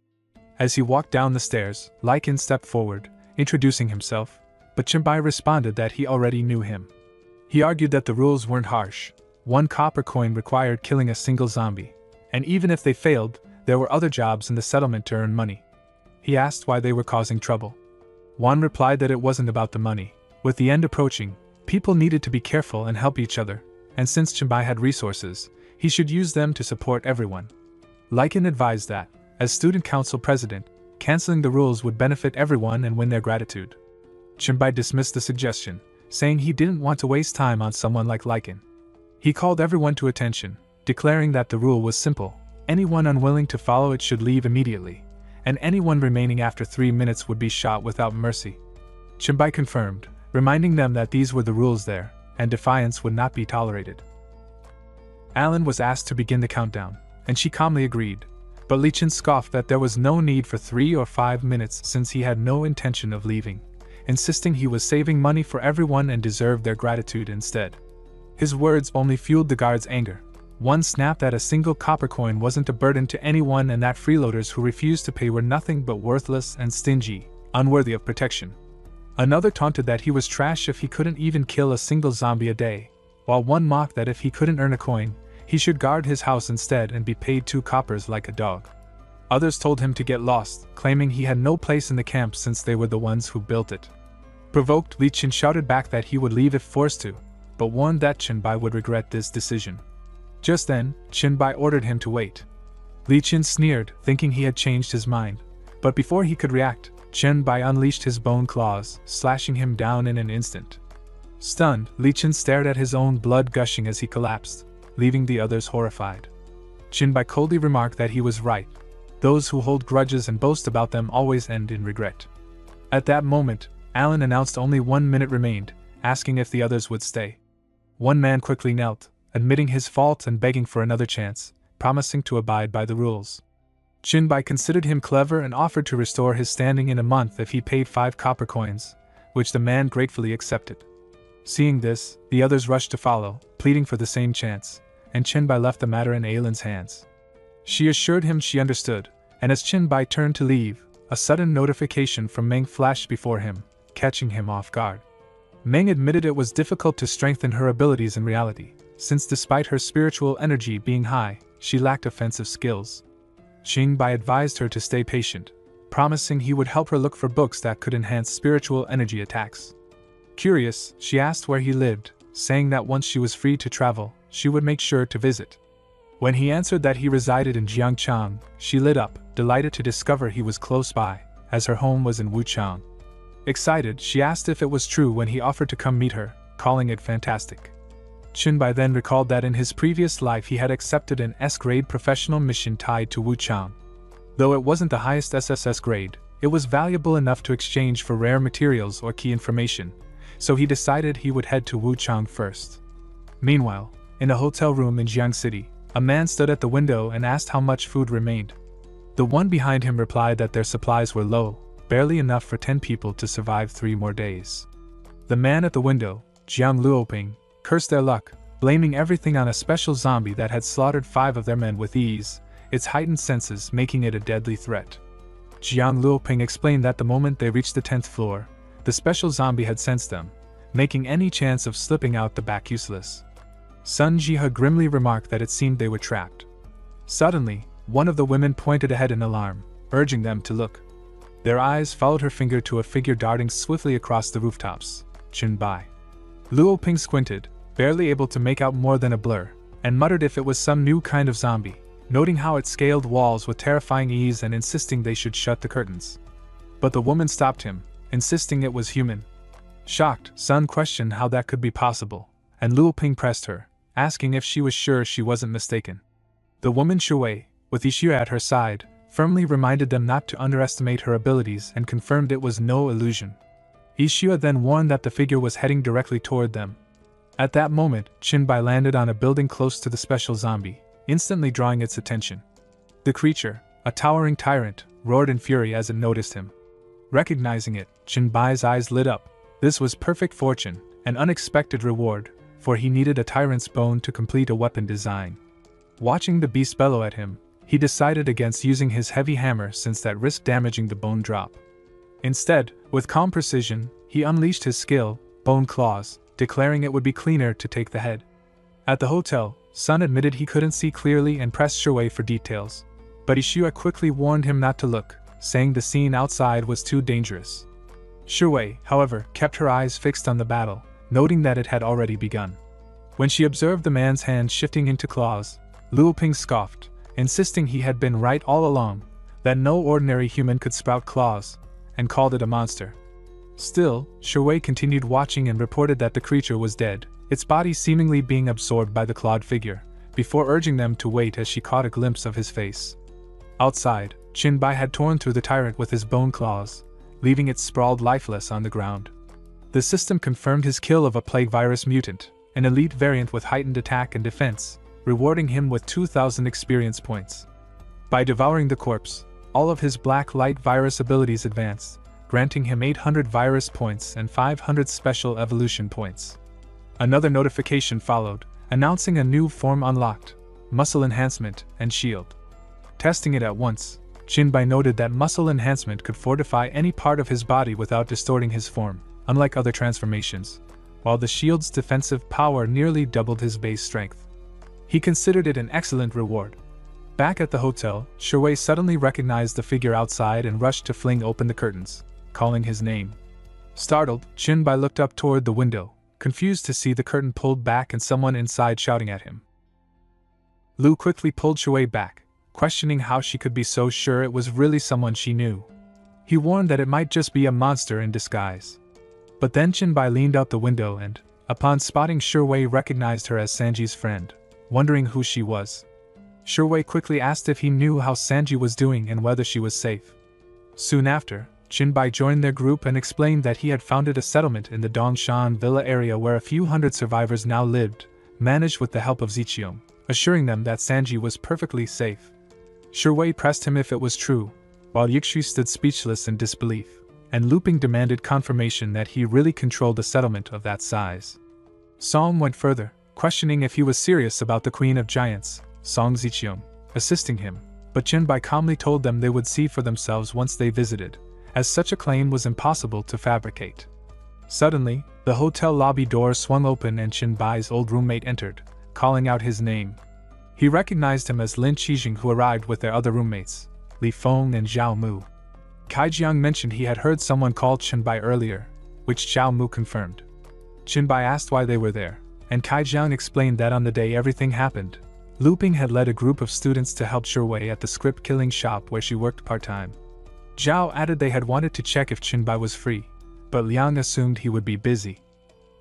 As he walked down the stairs, Lycan stepped forward, introducing himself, but Chunbai responded that he already knew him. He argued that the rules weren't harsh. 1 copper coin required killing a single zombie, and even if they failed, there were other jobs in the settlement to earn money. He asked why they were causing trouble. Juan replied that it wasn't about the money. With the end approaching, people needed to be careful and help each other, and since Chunbai had resources, he should use them to support everyone. Lycan advised that, as student council president, canceling the rules would benefit everyone and win their gratitude. Chunbai dismissed the suggestion, saying he didn't want to waste time on someone like Lycan. He called everyone to attention, declaring that the rule was simple: anyone unwilling to follow it should leave immediately, and anyone remaining after 3 minutes would be shot without mercy. Chunbai confirmed, reminding them that these were the rules there, and defiance would not be tolerated. Alan was asked to begin the countdown, and she calmly agreed, but Li Chen scoffed that there was no need for 3 or 5 minutes since he had no intention of leaving, insisting he was saving money for everyone and deserved their gratitude instead. His words only fueled the guards' anger. One snapped that a single copper coin wasn't a burden to anyone and that freeloaders who refused to pay were nothing but worthless and stingy, unworthy of protection. Another taunted that he was trash if he couldn't even kill a single zombie a day, while one mocked that if he couldn't earn a coin, he should guard his house instead and be paid 2 coppers like a dog. Others told him to get lost, claiming he had no place in the camp since they were the ones who built it. Provoked, Li Chen shouted back that he would leave if forced to, but warned that Chunbai would regret this decision. Just then, Chunbai ordered him to wait. Li Chen sneered, thinking he had changed his mind, but before he could react, Chunbai unleashed his bone claws, slashing him down in an instant. Stunned, Li Chen stared at his own blood gushing as he collapsed, leaving the others horrified. Chunbai coldly remarked that he was right. Those who hold grudges and boast about them always end in regret. At that moment, Alan announced only 1 minute remained, asking if the others would stay. One man quickly knelt, admitting his fault and begging for another chance, promising to abide by the rules. Chinbai considered him clever and offered to restore his standing in a month if he paid 5 copper coins, which the man gratefully accepted. Seeing this, the others rushed to follow, pleading for the same chance, and Chinbai left the matter in Aylin's hands. She assured him she understood, and as Chinbai turned to leave, a sudden notification from Meng flashed before him, catching him off guard. Meng admitted it was difficult to strengthen her abilities in reality, since despite her spiritual energy being high, she lacked offensive skills. Chinbai advised her to stay patient, promising he would help her look for books that could enhance spiritual energy attacks. Curious, she asked where he lived, saying that once she was free to travel, she would make sure to visit. When he answered that he resided in Jiangchang, she lit up, delighted to discover he was close by, as her home was in Wuchang. Excited, she asked if it was true when he offered to come meet her, calling it fantastic. Chinbai then recalled that in his previous life he had accepted an S-grade professional mission tied to Wuchang. Though it wasn't the highest SSS grade, it was valuable enough to exchange for rare materials or key information, so he decided he would head to Wuchang first. Meanwhile, in a hotel room in Jiang City, a man stood at the window and asked how much food remained. The one behind him replied that their supplies were low, barely enough for 10 people to survive 3 more days. The man at the window, Jiang Luoping, cursed their luck, blaming everything on a special zombie that had slaughtered 5 of their men with ease, its heightened senses making it a deadly threat. Jiang Luoping explained that the moment they reached the 10th floor, the special zombie had sensed them, making any chance of slipping out the back useless. Sun Jiha grimly remarked that it seemed they were trapped. Suddenly, one of the women pointed ahead in alarm, urging them to look. Their eyes followed her finger to a figure darting swiftly across the rooftops, Chinbai. Luoping squinted, barely able to make out more than a blur, and muttered if it was some new kind of zombie, noting how it scaled walls with terrifying ease and insisting they should shut the curtains. But the woman stopped him, insisting it was human. Shocked, Sun questioned how that could be possible, and Luoping pressed her, asking if she was sure she wasn't mistaken. The woman Shui, with Ishia at her side, firmly reminded them not to underestimate her abilities and confirmed it was no illusion. Ishia then warned that the figure was heading directly toward them. At that moment, Chinbai landed on a building close to the special zombie, instantly drawing its attention. The creature, a towering tyrant, roared in fury as it noticed him. Recognizing it, Chinbai's eyes lit up. This was perfect fortune, an unexpected reward, for he needed a tyrant's bone to complete a weapon design. Watching the beast bellow at him, he decided against using his heavy hammer since that risked damaging the bone drop. Instead, with calm precision, he unleashed his skill, Bone Claws, declaring it would be cleaner to take the head. At the hotel, Sun admitted he couldn't see clearly and pressed Shui for details. But Ishua quickly warned him not to look, saying the scene outside was too dangerous. Shui, however, kept her eyes fixed on the battle, noting that it had already begun. When she observed the man's hand shifting into claws, Luoping scoffed, insisting he had been right all along, that no ordinary human could sprout claws, and called it a monster. Still, Shui continued watching and reported that the creature was dead, its body seemingly being absorbed by the clawed figure, before urging them to wait as she caught a glimpse of his face. Outside, Chinbai had torn through the tyrant with his bone claws, leaving it sprawled lifeless on the ground. The system confirmed his kill of a plague virus mutant, an elite variant with heightened attack and defense, rewarding him with 2,000 experience points. By devouring the corpse, all of his black light virus abilities advanced, granting him 800 virus points and 500 special evolution points. Another notification followed, announcing a new form unlocked, muscle enhancement and shield. Testing it at once, Chinbai noted that muscle enhancement could fortify any part of his body without distorting his form, unlike other transformations, while the shield's defensive power nearly doubled his base strength. He considered it an excellent reward. Back at the hotel, Shui suddenly recognized the figure outside and rushed to fling open the curtains, calling his name. Startled, Chinbai looked up toward the window, confused to see the curtain pulled back and someone inside shouting at him. Lu quickly pulled Shui back, questioning how she could be so sure it was really someone she knew. He warned that it might just be a monster in disguise. But then Chinbai leaned out the window and, upon spotting Shui, recognized her as Sanji's friend, wondering who she was. Shui quickly asked if he knew how Sanji was doing and whether she was safe. Soon after, Chinbai joined their group and explained that he had founded a settlement in the Dongshan Villa area where a few hundred survivors now lived, managed with the help of Zicheong, assuring them that Sanji was perfectly safe. Shui pressed him if it was true, while Yixi stood speechless in disbelief, and Luping demanded confirmation that he really controlled a settlement of that size. Song went further, questioning if he was serious about the Queen of Giants, Song Zicheong, assisting him, but Jinbai calmly told them they would see for themselves once they visited, as such a claim was impossible to fabricate. Suddenly, the hotel lobby door swung open and Jinbai's old roommate entered, calling out his name. He recognized him as Lin Qijing, who arrived with their other roommates, Li Feng and Zhao Mu. Kaijiang mentioned he had heard someone call Jinbai earlier, which Zhao Mu confirmed. Jinbai asked why they were there, and Kaijiang explained that on the day everything happened, Luping had led a group of students to help Shui at the script-killing shop where she worked part-time. Zhao added they had wanted to check if Jinbai was free, but Liang assumed he would be busy.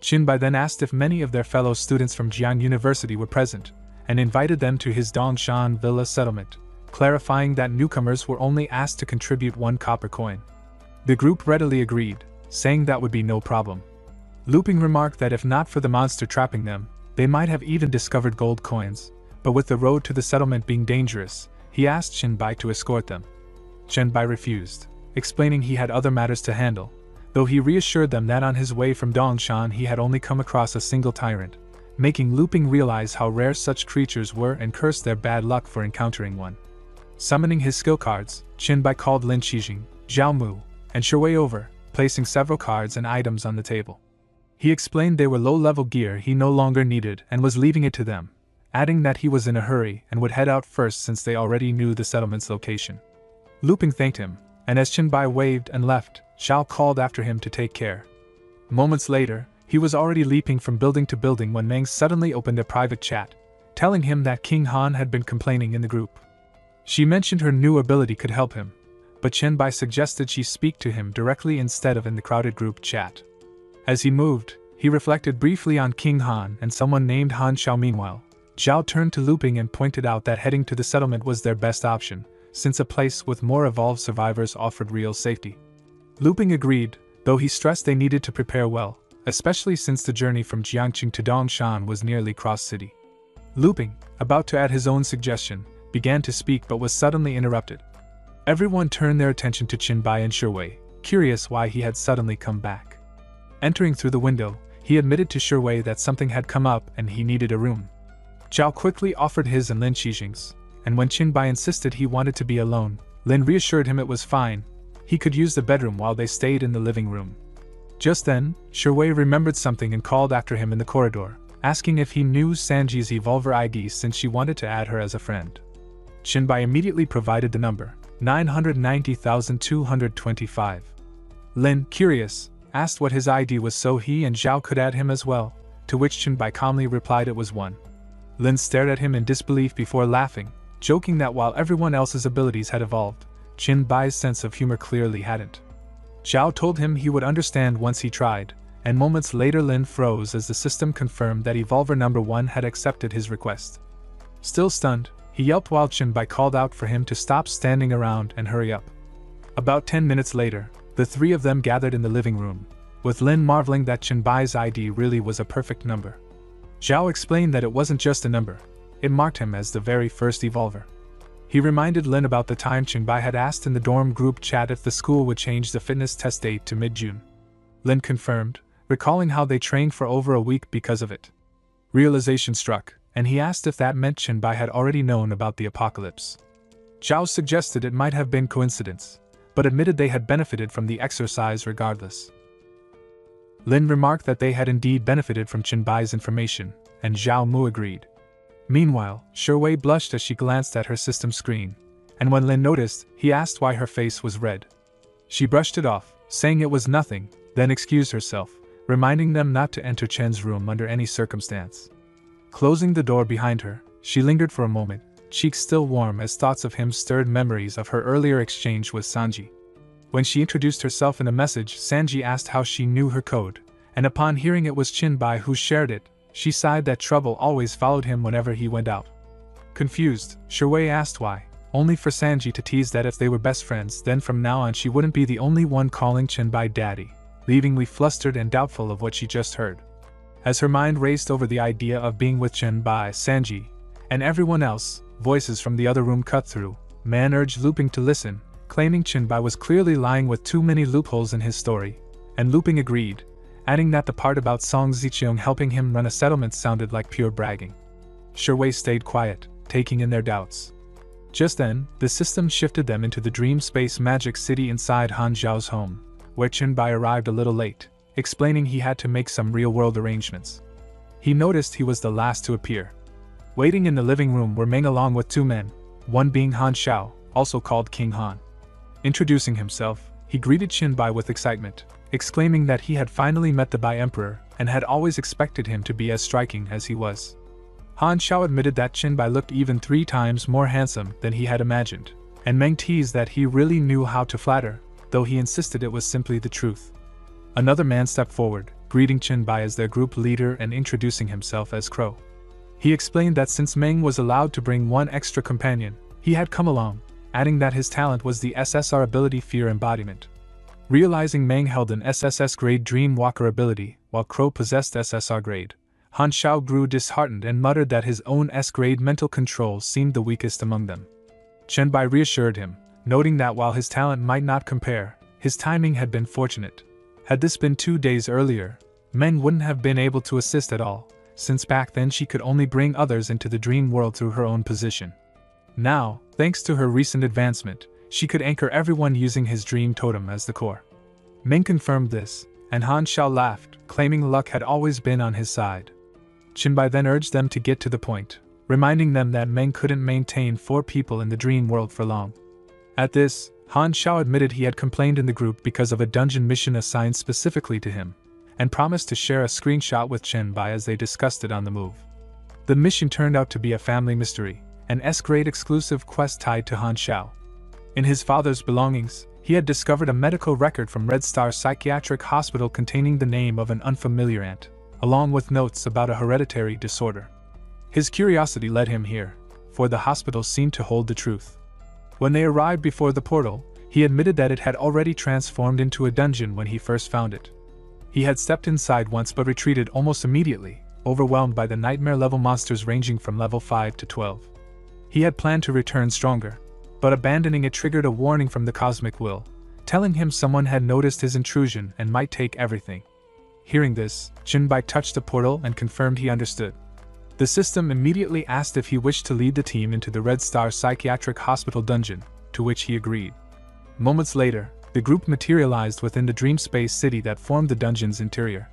Jinbai then asked if many of their fellow students from Jiang University were present, and invited them to his Dongshan Villa settlement, clarifying that newcomers were only asked to contribute 1 copper coin. The group readily agreed, saying that would be no problem. Luping remarked that if not for the monster trapping them, they might have even discovered gold coins, but with the road to the settlement being dangerous, he asked Jinbai to escort them. Jinbai refused, explaining he had other matters to handle, though he reassured them that on his way from Dongshan he had only come across a single tyrant, making Luping realize how rare such creatures were and curse their bad luck for encountering one. Summoning his skill cards, Jinbai called Lin Qijing, Zhao Mu, and Shui over, placing several cards and items on the table. He explained they were low-level gear he no longer needed and was leaving it to them, adding that he was in a hurry and would head out first since they already knew the settlement's location. Luping thanked him, and as Jinbai waved and left, Zhao called after him to take care. Moments later, he was already leaping from building to building when Meng suddenly opened a private chat, telling him that King Han had been complaining in the group. She mentioned her new ability could help him, but Jinbai suggested she speak to him directly instead of in the crowded group chat. As he moved, he reflected briefly on King Han and someone named Han Xiao. Meanwhile, Zhao turned to Luping and pointed out that heading to the settlement was their best option, since a place with more evolved survivors offered real safety. Luping agreed, though he stressed they needed to prepare well, especially since the journey from Jiangqing to Dongshan was nearly cross-city. Luping, about to add his own suggestion, began to speak but was suddenly interrupted. Everyone turned their attention to Jinbai and Shui, curious why he had suddenly come back. Entering through the window, he admitted to Shui that something had come up and he needed a room. Zhao quickly offered his and Lin Qijing's, and when Jinbai insisted he wanted to be alone, Lin reassured him it was fine, he could use the bedroom while they stayed in the living room. Just then, Shui remembered something and called after him in the corridor, asking if he knew Sanji's Evolver ID since she wanted to add her as a friend. Jinbai immediately provided the number, 990,225. Lin, curious, asked what his ID was so he and Zhao could add him as well, to which Jinbai calmly replied it was 1. Lin stared at him in disbelief before laughing, joking that while everyone else's abilities had evolved, Jinbai's sense of humor clearly hadn't. Zhao told him he would understand once he tried, and moments later Lin froze as the system confirmed that Evolver number 1 had accepted his request. Still stunned, he yelped while Jinbai called out for him to stop standing around and hurry up. About 10 minutes later, the three of them gathered in the living room, with Lin marveling that Jinbai's ID really was a perfect number. Zhao explained that it wasn't just a number, it marked him as the very first Evolver. He reminded Lin about the time Jinbai had asked in the dorm group chat if the school would change the fitness test date to mid-June. Lin confirmed, recalling how they trained for over a week because of it. Realization struck, and he asked if that meant Jinbai had already known about the apocalypse. Zhao suggested it might have been coincidence, but admitted they had benefited from the exercise regardless. Lin remarked that they had indeed benefited from Jinbai's information, and Zhao Mu agreed. Meanwhile, Shui blushed as she glanced at her system screen, and when Lin noticed, he asked why her face was red. She brushed it off, saying it was nothing, then excused herself, reminding them not to enter Chen's room under any circumstance. Closing the door behind her, she lingered for a moment, cheeks still warm as thoughts of him stirred memories of her earlier exchange with Sanji. When she introduced herself in a message, Sanji asked how she knew her code, and upon hearing it was Jinbai who shared it, she sighed that trouble always followed him whenever he went out. Confused, Shui asked why, only for Sanji to tease that if they were best friends then from now on she wouldn't be the only one calling Jinbai daddy, leaving Li flustered and doubtful of what she just heard. As her mind raced over the idea of being with Chenbai, Sanji, and everyone else, voices from the other room cut through. Man urged Looping to listen, claiming Chenbai was clearly lying with too many loopholes in his story, and Looping agreed, adding that the part about Song Zicheong helping him run a settlement sounded like pure bragging. Sherwei stayed quiet, taking in their doubts. Just then, the system shifted them into the Dream Space Magic City inside Han Zhao's home, where Chenbai arrived a little late, explaining he had to make some real-world arrangements. He noticed he was the last to appear. Waiting in the living room were Meng along with two men, one being Han Xiao, also called King Han. Introducing himself, he greeted Chenbai with excitement, exclaiming that he had finally met the Bai Emperor and had always expected him to be as striking as he was. Han Xiao admitted that Chenbai looked even 3 times more handsome than he had imagined, and Meng teased that he really knew how to flatter, though he insisted it was simply the truth. Another man stepped forward, greeting Chenbai as their group leader and introducing himself as Crow. He explained that since Meng was allowed to bring one extra companion, he had come along, adding that his talent was the SSR ability Fear Embodiment. Realizing Meng held an SSS grade Dream Walker ability, while Crow possessed SSR grade, Han Xiao grew disheartened and muttered that his own S-grade mental control seemed the weakest among them. Chenbai reassured him, noting that while his talent might not compare, his timing had been fortunate. Had this been 2 days earlier, Meng wouldn't have been able to assist at all, since back then she could only bring others into the dream world through her own position. Now, thanks to her recent advancement, she could anchor everyone using his dream totem as the core. Meng confirmed this, and Han Xiao laughed, claiming luck had always been on his side. Chenbai then urged them to get to the point, reminding them that Meng couldn't maintain 4 people in the dream world for long. At this, Han Xiao admitted he had complained in the group because of a dungeon mission assigned specifically to him, and promised to share a screenshot with Chenbai as they discussed it on the move. The mission turned out to be a family mystery, an S-grade exclusive quest tied to Han Xiao. In his father's belongings, he had discovered a medical record from Red Star Psychiatric Hospital containing the name of an unfamiliar aunt, along with notes about a hereditary disorder. His curiosity led him here, for the hospital seemed to hold the truth. When they arrived before the portal, he admitted that it had already transformed into a dungeon when he first found it. He had stepped inside once but retreated almost immediately, overwhelmed by the nightmare-level monsters ranging from level 5 to 12. He had planned to return stronger, but abandoning it triggered a warning from the Cosmic Will, telling him someone had noticed his intrusion and might take everything. Hearing this, Chenbai touched the portal and confirmed he understood. The system immediately asked if he wished to lead the team into the Red Star Psychiatric Hospital dungeon, to which he agreed. Moments later, the group materialized within the dream space city that formed the dungeon's interior.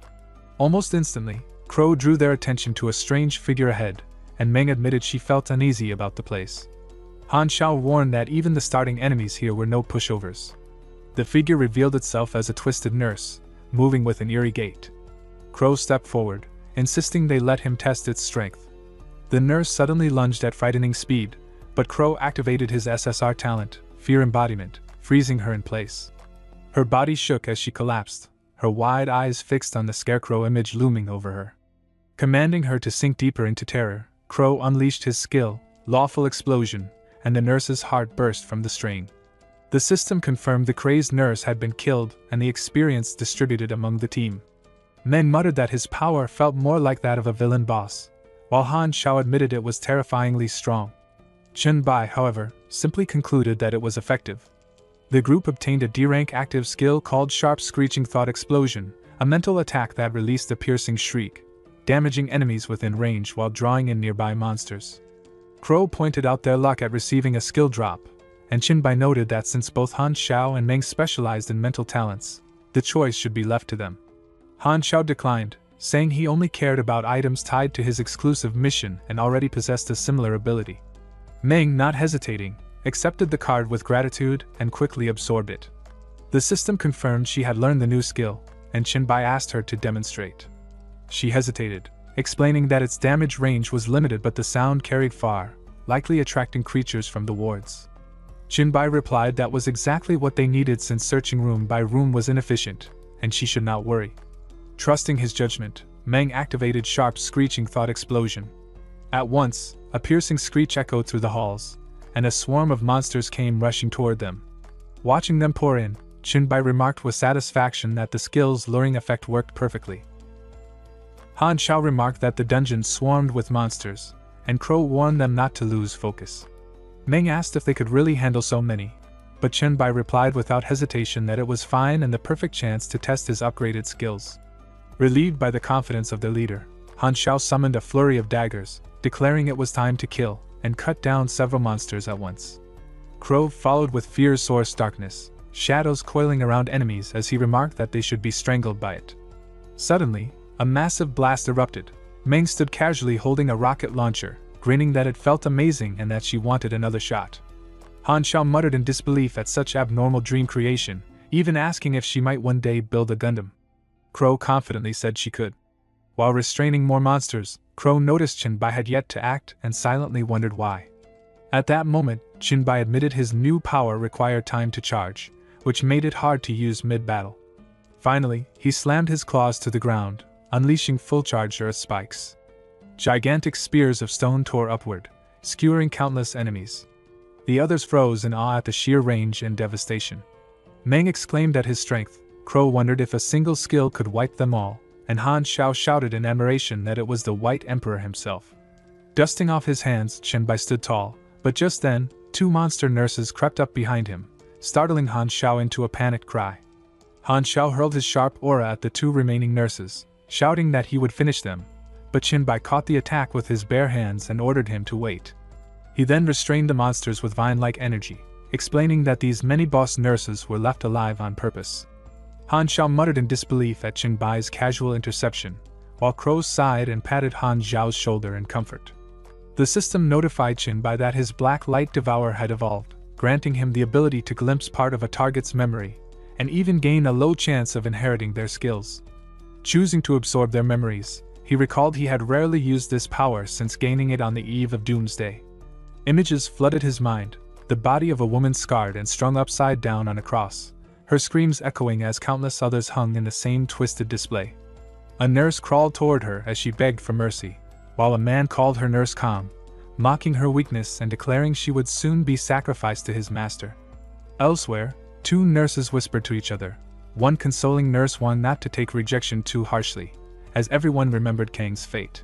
Almost instantly, Crow drew their attention to a strange figure ahead, and Meng admitted she felt uneasy about the place. Han Xiao warned that even the starting enemies here were no pushovers. The figure revealed itself as a twisted nurse, moving with an eerie gait. Crow stepped forward, insisting they let him test its strength. The nurse suddenly lunged at frightening speed, but Crow activated his SSR talent, Fear Embodiment, freezing her in place. Her body shook as she collapsed, her wide eyes fixed on the scarecrow image looming over her. Commanding her to sink deeper into terror, Crow unleashed his skill, Lawful Explosion, and the nurse's heart burst from the strain. The system confirmed the crazed nurse had been killed and the experience distributed among the team. Meng muttered that his power felt more like that of a villain boss, while Han Xiao admitted it was terrifyingly strong. Chenbai, however, simply concluded that it was effective. The group obtained a D-rank active skill called Sharp Screeching Thought Explosion, a mental attack that released a piercing shriek, damaging enemies within range while drawing in nearby monsters. Crow pointed out their luck at receiving a skill drop, and Chenbai noted that since both Han Xiao and Meng specialized in mental talents, the choice should be left to them. Han Xiao declined, saying he only cared about items tied to his exclusive mission and already possessed a similar ability. Meng, not hesitating, accepted the card with gratitude and quickly absorbed it. The system confirmed she had learned the new skill, and Chenbai asked her to demonstrate. She hesitated, explaining that its damage range was limited but the sound carried far, likely attracting creatures from the wards. Chenbai replied that was exactly what they needed since searching room by room was inefficient, and she should not worry. Trusting his judgment, Meng activated Sharp Screeching Thought Explosion. At once, a piercing screech echoed through the halls, and a swarm of monsters came rushing toward them. Watching them pour in, Chenbai remarked with satisfaction that the skill's luring effect worked perfectly. Han Xiao remarked that the dungeon swarmed with monsters, and Crow warned them not to lose focus. Meng asked if they could really handle so many, but Qianbai replied without hesitation that it was fine and the perfect chance to test his upgraded skills. Relieved by the confidence of their leader, Han Xiao summoned a flurry of daggers, declaring it was time to kill, and cut down several monsters at once. Crow followed with fear's source darkness, shadows coiling around enemies as he remarked that they should be strangled by it. Suddenly, a massive blast erupted. Meng stood casually holding a rocket launcher, grinning that it felt amazing and that she wanted another shot. Han Xiao muttered in disbelief at such abnormal dream creation, even asking if she might one day build a Gundam. Crow confidently said she could. While restraining more monsters, Crow noticed Qianbai had yet to act and silently wondered why. At that moment, Qianbai admitted his new power required time to charge, which made it hard to use mid-battle. Finally, he slammed his claws to the ground, unleashing full charge earth spikes. Gigantic spears of stone tore upward, skewering countless enemies. The others froze in awe at the sheer range and devastation. Meng exclaimed at his strength. Crow wondered if a single skill could wipe them all, and Han Xiao shouted in admiration that it was the White Emperor himself. Dusting off his hands, Qianbai stood tall, but just then, two monster nurses crept up behind him, startling Han Xiao into a panicked cry. Han Xiao hurled his sharp aura at the two remaining nurses, shouting that he would finish them, but Qianbai caught the attack with his bare hands and ordered him to wait. He then restrained the monsters with vine-like energy, explaining that these many-boss nurses were left alive on purpose. Han Xiao muttered in disbelief at Qianbai's casual interception, while Crow sighed and patted Han Xiao's shoulder in comfort. The system notified Qianbai that his Black Light Devourer had evolved, granting him the ability to glimpse part of a target's memory, and even gain a low chance of inheriting their skills. Choosing to absorb their memories, he recalled he had rarely used this power since gaining it on the eve of Doomsday. Images flooded his mind, the body of a woman scarred and strung upside down on a cross, her screams echoing as countless others hung in the same twisted display. A nurse crawled toward her as she begged for mercy, while a man called her nurse calm, mocking her weakness and declaring she would soon be sacrificed to his master. Elsewhere, two nurses whispered to each other, one consoling nurse Wan not to take rejection too harshly, as everyone remembered Kang's fate.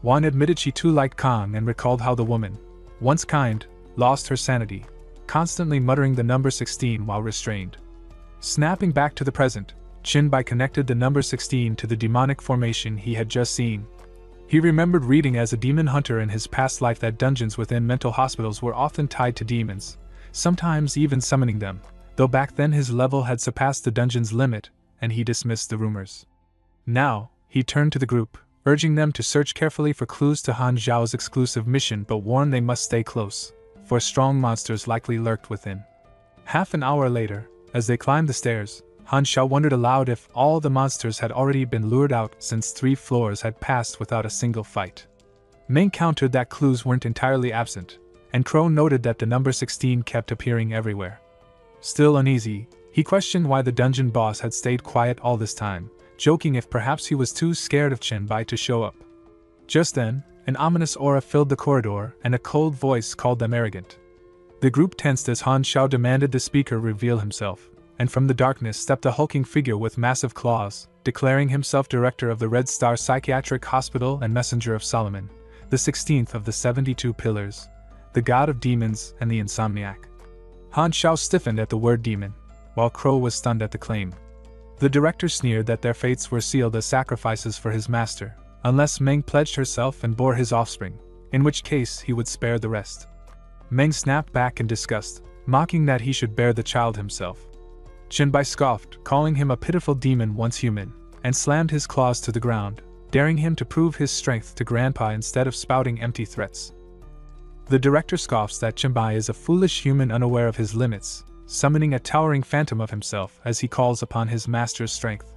Wan admitted she too liked Kang and recalled how the woman, once kind, lost her sanity, constantly muttering the number 16 while restrained. Snapping back to the present, Qianbai connected the number 16 to the demonic formation he had just seen. He remembered reading as a demon hunter in his past life that dungeons within mental hospitals were often tied to demons, sometimes even summoning them, though back then his level had surpassed the dungeon's limit, and he dismissed the rumors. Now, he turned to the group, urging them to search carefully for clues to Han Xiao's exclusive mission but warned they must stay close, for strong monsters likely lurked within. Half an hour later, as they climbed the stairs, Han Xiao wondered aloud if all the monsters had already been lured out since 3 floors had passed without a single fight. Meng countered that clues weren't entirely absent, and Crow noted that the number 16 kept appearing everywhere. Still uneasy, he questioned why the dungeon boss had stayed quiet all this time, joking if perhaps he was too scared of Qianbai to show up. Just then, an ominous aura filled the corridor and a cold voice called them arrogant. The group tensed as Han Xiao demanded the speaker reveal himself, and from the darkness stepped a hulking figure with massive claws, declaring himself director of the Red Star Psychiatric Hospital and messenger of Solomon, the 16th of the 72 Pillars, the god of demons and the insomniac. Han Xiao stiffened at the word demon, while Crow was stunned at the claim. The director sneered that their fates were sealed as sacrifices for his master, unless Meng pledged herself and bore his offspring, in which case he would spare the rest. Meng snapped back in disgust, mocking that he should bear the child himself. Qianbai scoffed, calling him a pitiful demon once human, and slammed his claws to the ground, daring him to prove his strength to Grandpa instead of spouting empty threats. The director scoffs that Qianbai is a foolish human unaware of his limits, summoning a towering phantom of himself as he calls upon his master's strength.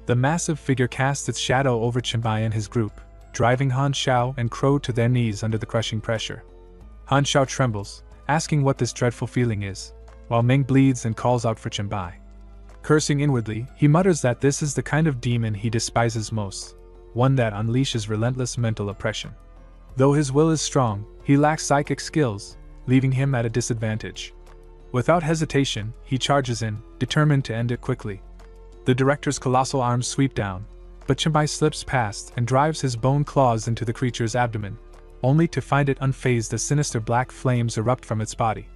The massive figure casts its shadow over Qianbai and his group, driving Han Xiao and Crow to their knees under the crushing pressure. Han Xiao trembles, asking what this dreadful feeling is, while Meng bleeds and calls out for Qianbai. Cursing inwardly, he mutters that this is the kind of demon he despises most, one that unleashes relentless mental oppression. Though his will is strong, he lacks psychic skills, leaving him at a disadvantage. Without hesitation, he charges in, determined to end it quickly. The director's colossal arms sweep down, but Chenbai slips past and drives his bone claws into the creature's abdomen, only to find it unfazed as sinister black flames erupt from its body.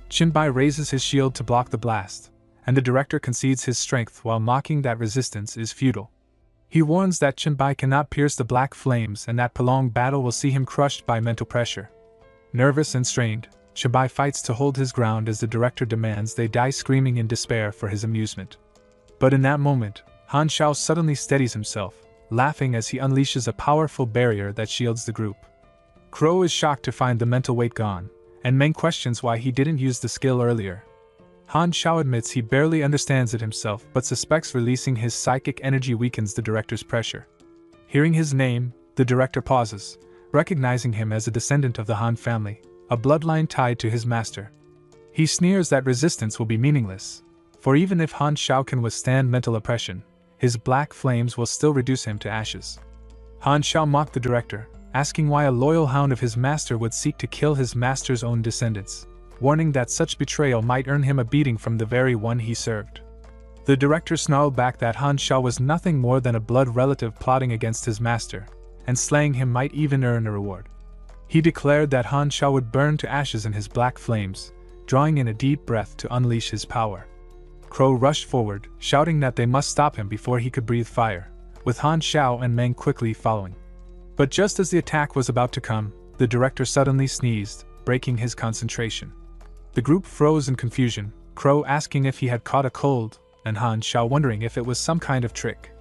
Chenbai raises his shield to block the blast, and the director concedes his strength while mocking that resistance is futile. He warns that Chenbai cannot pierce the black flames and that prolonged battle will see him crushed by mental pressure. Nervous and strained, Chenbai fights to hold his ground as the director demands they die screaming in despair for his amusement. But in that moment, Han Shao suddenly steadies himself, laughing as he unleashes a powerful barrier that shields the group. Crow is shocked to find the mental weight gone, and Meng questions why he didn't use the skill earlier. Han Shao admits he barely understands it himself but suspects releasing his psychic energy weakens the director's pressure. Hearing his name, the director pauses, recognizing him as a descendant of the Han family, a bloodline tied to his master. He sneers that resistance will be meaningless, for even if Han Shao can withstand mental oppression, his black flames will still reduce him to ashes. Han Shao mocked the director, asking why a loyal hound of his master would seek to kill his master's own descendants, warning that such betrayal might earn him a beating from the very one he served. The director snarled back that Han Shao was nothing more than a blood relative plotting against his master, and slaying him might even earn a reward. He declared that Han Shao would burn to ashes in his black flames, drawing in a deep breath to unleash his power. Crow rushed forward, shouting that they must stop him before he could breathe fire, with Han Shao and Meng quickly following. But just as the attack was about to come, the director suddenly sneezed, breaking his concentration. The group froze in confusion, Crow asking if he had caught a cold, and Han Shao wondering if it was some kind of trick.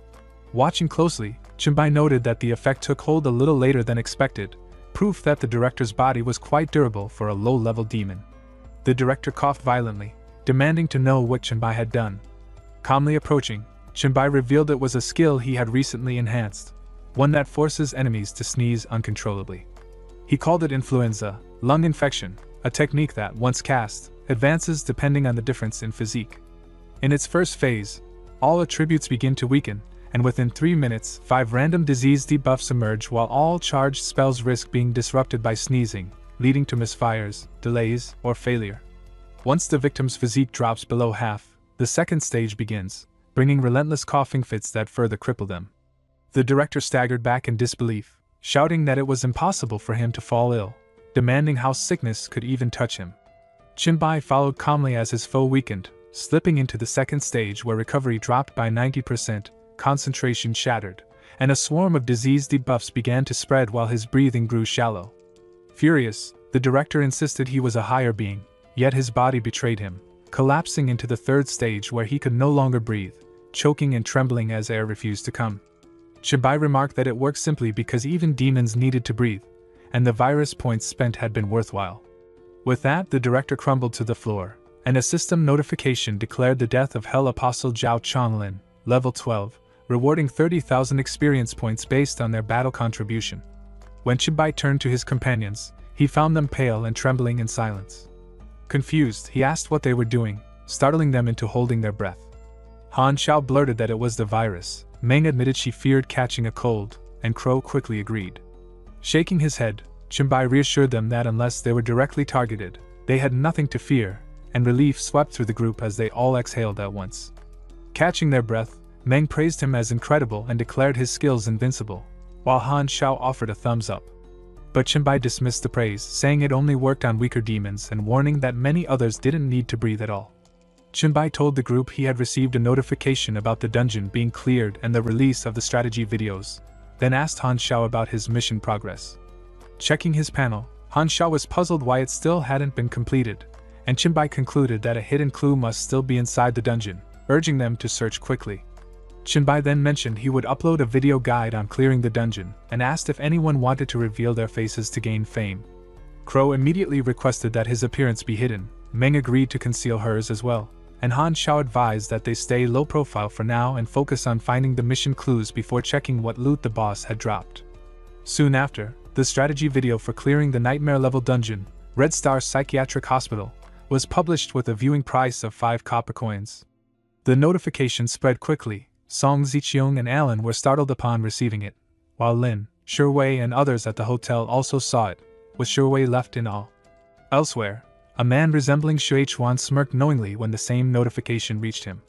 Watching closely, Chenbai noted that the effect took hold a little later than expected, proof that the director's body was quite durable for a low-level demon. The director coughed violently, demanding to know what Chenbai had done. Calmly approaching, Chenbai revealed it was a skill he had recently enhanced, one that forces enemies to sneeze uncontrollably. He called it influenza, lung infection, a technique that, once cast, advances depending on the difference in physique. In its first phase, all attributes begin to weaken, and within 3 minutes, 5 random disease debuffs emerge while all charged spells risk being disrupted by sneezing, leading to misfires, delays, or failure. Once the victim's physique drops below half, the second stage begins, bringing relentless coughing fits that further cripple them. The director staggered back in disbelief, shouting that it was impossible for him to fall ill, demanding how sickness could even touch him. Chenbai followed calmly as his foe weakened, slipping into the second stage where recovery dropped by 90%, concentration shattered, and a swarm of disease debuffs began to spread while his breathing grew shallow. Furious, the director insisted he was a higher being, yet his body betrayed him, collapsing into the third stage where he could no longer breathe, choking and trembling as air refused to come. Chenbai remarked that it worked simply because even demons needed to breathe, and the virus points spent had been worthwhile. With that, the director crumbled to the floor, and a system notification declared the death of Hell Apostle Zhao Chonglin, level 12, rewarding 30,000 experience points based on their battle contribution. When Chenbai turned to his companions, he found them pale and trembling in silence. Confused, he asked what they were doing, startling them into holding their breath. Han Shao blurted that it was the virus, Meng admitted she feared catching a cold, and Crow quickly agreed. Shaking his head, Chenbai reassured them that unless they were directly targeted, they had nothing to fear, and relief swept through the group as they all exhaled at once. Catching their breath, Meng praised him as incredible and declared his skills invincible, while Han Shao offered a thumbs up. But Chenbai dismissed the praise, saying it only worked on weaker demons and warning that many others didn't need to breathe at all. Chenbai told the group he had received a notification about the dungeon being cleared and the release of the strategy videos, then asked Han Shao about his mission progress. Checking his panel, Han Shao was puzzled why it still hadn't been completed, and Chenbai concluded that a hidden clue must still be inside the dungeon, urging them to search quickly. Chenbai then mentioned he would upload a video guide on clearing the dungeon, and asked if anyone wanted to reveal their faces to gain fame. Crow immediately requested that his appearance be hidden, Meng agreed to conceal hers as well, and Han Shao advised that they stay low profile for now and focus on finding the mission clues before checking what loot the boss had dropped. Soon after, the strategy video for clearing the nightmare-level dungeon, Red Star Psychiatric Hospital, was published with a viewing price of 5 copper coins. The notification spread quickly. Song Ziqiong and Alan were startled upon receiving it, while Lin, Shiwei and others at the hotel also saw it, with Shiwei left in awe. Elsewhere, a man resembling Shui Chuan smirked knowingly when the same notification reached him.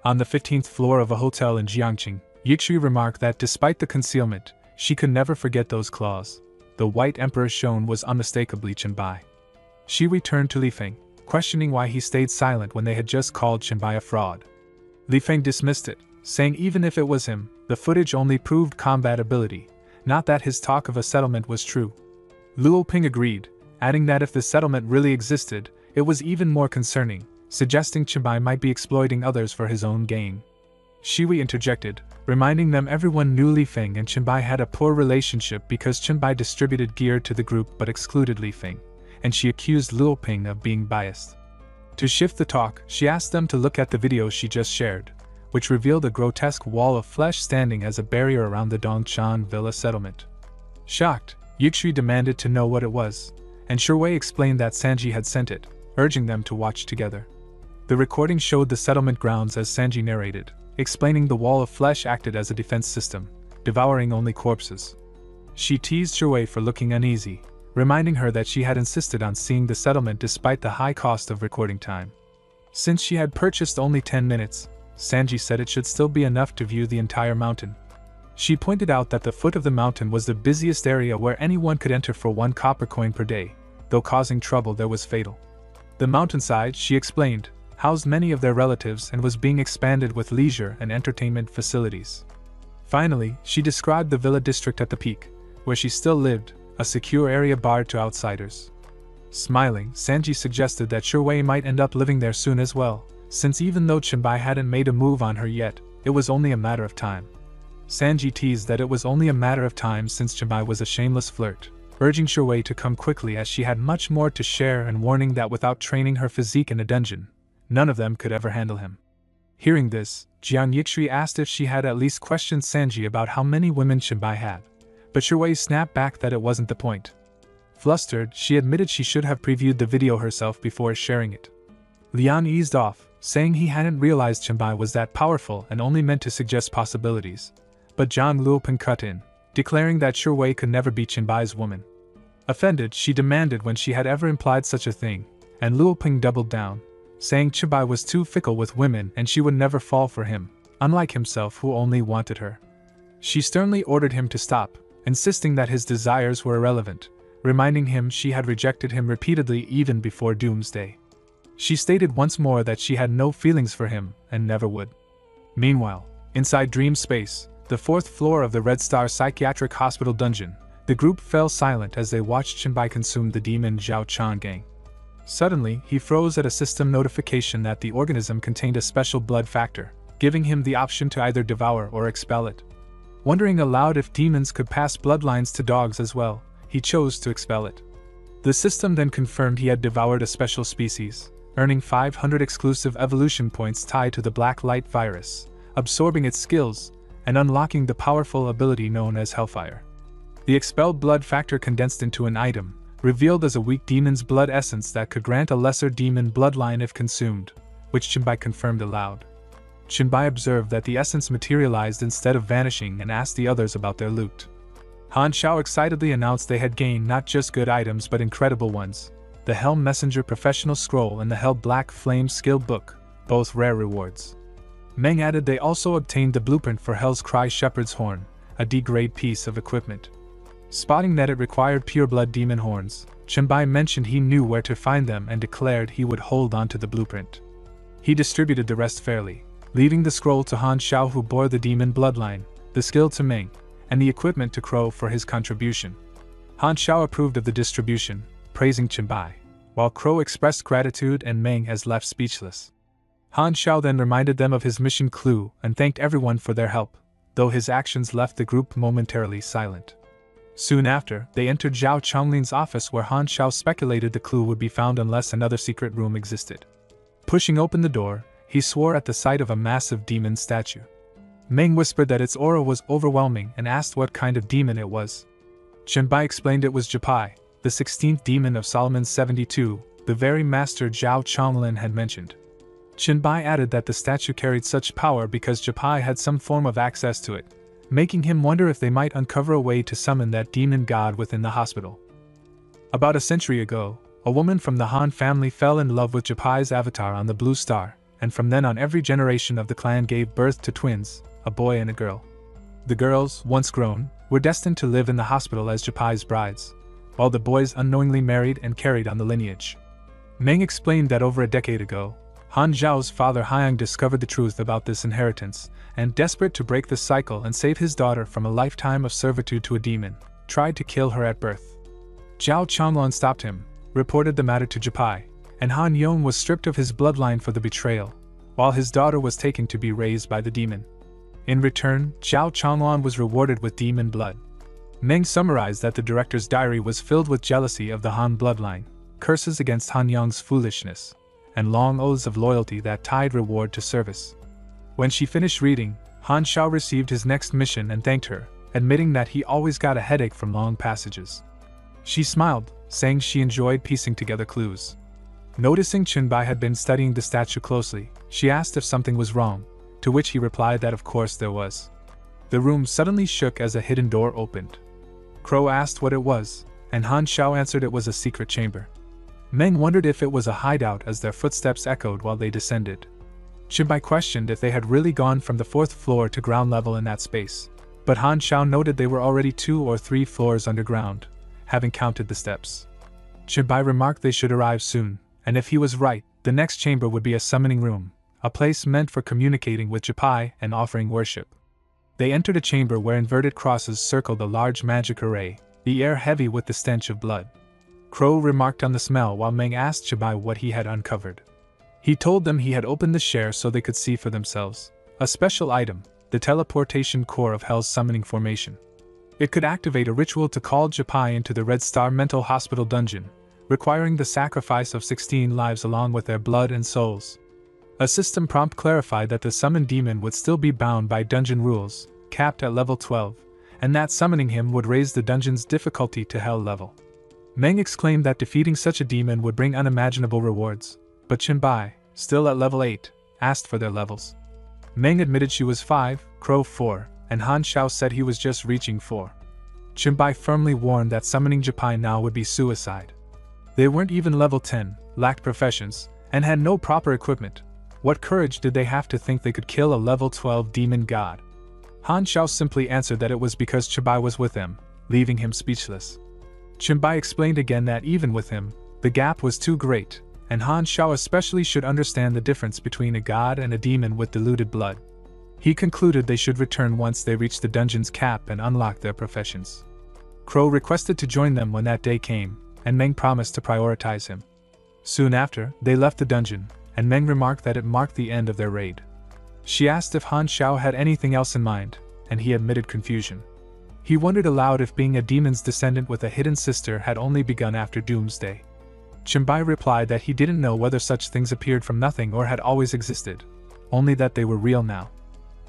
On the 15th floor of a hotel in Jiangqing, Yixi remarked that despite the concealment, she could never forget those claws. The White Emperor shown was unmistakably Chenbai. She returned to Li Feng, questioning why he stayed silent when they had just called Chenbai a fraud. Li Feng dismissed it, saying even if it was him, the footage only proved combat ability, not that his talk of a settlement was true. Luo Ping agreed, adding that if the settlement really existed, it was even more concerning, suggesting Chenbai might be exploiting others for his own gain. Shiwi interjected, reminding them everyone knew Li Feng and Chenbai had a poor relationship because Chenbai distributed gear to the group but excluded Li Feng, and she accused Luo Ping of being biased. To shift the talk, she asked them to look at the video she just shared, which revealed a grotesque wall of flesh standing as a barrier around the Dongchan Villa settlement. Shocked, Yixi demanded to know what it was, and Shuwei explained that Sanji had sent it, urging them to watch together. The recording showed the settlement grounds as Sanji narrated, explaining the wall of flesh acted as a defense system, devouring only corpses. She teased Shuwei for looking uneasy, reminding her that she had insisted on seeing the settlement despite the high cost of recording time. Since she had purchased only 10 minutes, Sanji said it should still be enough to view the entire mountain. She pointed out that the foot of the mountain was the busiest area where anyone could enter for 1 copper coin per day, though causing trouble there was fatal. The mountainside, she explained, housed many of their relatives and was being expanded with leisure and entertainment facilities. Finally, she described the villa district at the peak, where she still lived, a secure area barred to outsiders. Smiling, Sanji suggested that Shuwei might end up living there soon as well, since even though Chenbai hadn't made a move on her yet, it was only a matter of time. Sanji teased that it was only a matter of time since Chenbai was a shameless flirt, urging Shuwei to come quickly as she had much more to share and warning that without training her physique in a dungeon, none of them could ever handle him. Hearing this, Jiang Yixi asked if she had at least questioned Sanji about how many women Chenbai had, but Shuwei snapped back that it wasn't the point. Flustered, she admitted she should have previewed the video herself before sharing it. Lian eased off, saying he hadn't realized Chenbai was that powerful and only meant to suggest possibilities, but Zhang Luoping cut in, declaring that Shuwei could never be Chenbai's woman. Offended, she demanded when she had ever implied such a thing, and Luoping doubled down, saying Chenbai was too fickle with women and she would never fall for him, unlike himself who only wanted her. She sternly ordered him to stop, insisting that his desires were irrelevant, reminding him she had rejected him repeatedly even before Doomsday. She stated once more that she had no feelings for him and never would. Meanwhile, inside Dream Space, the 4th floor of the Red Star Psychiatric Hospital dungeon, the group fell silent as they watched Chenbai consume the demon Zhao Changgang. Suddenly, he froze at a system notification that the organism contained a special blood factor, giving him the option to either devour or expel it. Wondering aloud if demons could pass bloodlines to dogs as well, he chose to expel it. The system then confirmed he had devoured a special species, earning 500 exclusive evolution points tied to the Black Light virus, absorbing its skills, and unlocking the powerful ability known as Hellfire. The expelled blood factor condensed into an item, revealed as a weak demon's blood essence that could grant a lesser demon bloodline if consumed, which Chenbai confirmed aloud. Chenbai observed that the essence materialized instead of vanishing and asked the others about their loot. Han Xiao excitedly announced they had gained not just good items but incredible ones, the Hell Messenger Professional Scroll and the Hell Black Flame Skill Book, both rare rewards. Meng added they also obtained the blueprint for Hell's Cry Shepherd's Horn, a D-grade piece of equipment. Spotting that it required pureblood demon horns, Chenbai mentioned he knew where to find them and declared he would hold on to the blueprint. He distributed the rest fairly, leaving the scroll to Han Xiao who bore the demon bloodline, the skill to Meng, and the equipment to Crow for his contribution. Han Xiao approved of the distribution, praising Chenbai, while Crow expressed gratitude and Meng has left speechless. Han Xiao then reminded them of his mission clue and thanked everyone for their help, though his actions left the group momentarily silent. Soon after, they entered Zhao Chonglin's office where Han Xiao speculated the clue would be found unless another secret room existed. Pushing open the door, he swore at the sight of a massive demon statue. Meng whispered that its aura was overwhelming and asked what kind of demon it was. Chenbai explained it was Japai, the 16th demon of Solomon's 72, the very master Zhao Chonglin had mentioned. Chenbai added that the statue carried such power because Japai had some form of access to it, making him wonder if they might uncover a way to summon that demon god within the hospital. About a century ago, a woman from the Han family fell in love with Japai's avatar on the Blue Star, and from then on every generation of the clan gave birth to twins, a boy and a girl. The girls, once grown, were destined to live in the hospital as Japai's brides, while the boys unknowingly married and carried on the lineage. Meng explained that over a decade ago, Han Zhao's father Hyang discovered the truth about this inheritance, and desperate to break the cycle and save his daughter from a lifetime of servitude to a demon, tried to kill her at birth. Zhao Changlong stopped him, reported the matter to Japai, and Han Yong was stripped of his bloodline for the betrayal, while his daughter was taken to be raised by the demon. In return, Zhao Changlong was rewarded with demon blood. Meng summarized that the director's diary was filled with jealousy of the Han bloodline, curses against Han Yong's foolishness, and long oaths of loyalty that tied reward to service. When she finished reading, Han Xiao received his next mission and thanked her, admitting that he always got a headache from long passages. She smiled, saying she enjoyed piecing together clues. Noticing Chenbai had been studying the statue closely, she asked if something was wrong, to which he replied that of course there was. The room suddenly shook as a hidden door opened. Crow asked what it was, and Han Xiao answered it was a secret chamber. Meng wondered if it was a hideout as their footsteps echoed while they descended. Chenbai questioned if they had really gone from the 4th floor to ground level in that space, but Han Xiao noted they were already 2 or 3 floors underground, having counted the steps. Chenbai remarked they should arrive soon, and if he was right, the next chamber would be a summoning room, a place meant for communicating with Japai and offering worship. They entered a chamber where inverted crosses circled a large magic array, the air heavy with the stench of blood. Crow remarked on the smell while Meng asked Japai what he had uncovered. He told them he had opened the share so they could see for themselves, a special item, the teleportation core of Hell's summoning formation. It could activate a ritual to call Japai into the Red Star mental hospital dungeon, requiring the sacrifice of 16 lives along with their blood and souls. A system prompt clarified that the summoned demon would still be bound by dungeon rules, capped at level 12, and that summoning him would raise the dungeon's difficulty to Hell level. Meng exclaimed that defeating such a demon would bring unimaginable rewards, but Chenbai, still at level 8, asked for their levels. Meng admitted she was 5, Crow 4, and Han Xiao said he was just reaching 4. Chenbai firmly warned that summoning Japai now would be suicide. They weren't even level 10, lacked professions, and had no proper equipment. What courage did they have to think they could kill a level 12 demon god? Han Xiao simply answered that it was because Chenbai was with them, leaving him speechless. Chenbai explained again that even with him, the gap was too great, and Han Xiao especially should understand the difference between a god and a demon with diluted blood. He concluded they should return once they reached the dungeon's cap and unlock their professions. Crow requested to join them when that day came, and Meng promised to prioritize him. Soon after, they left the dungeon, and Meng remarked that it marked the end of their raid. She asked if Han Xiao had anything else in mind, and he admitted confusion. He wondered aloud if being a demon's descendant with a hidden sister had only begun after Doomsday. Chenbai replied that he didn't know whether such things appeared from nothing or had always existed, only that they were real now.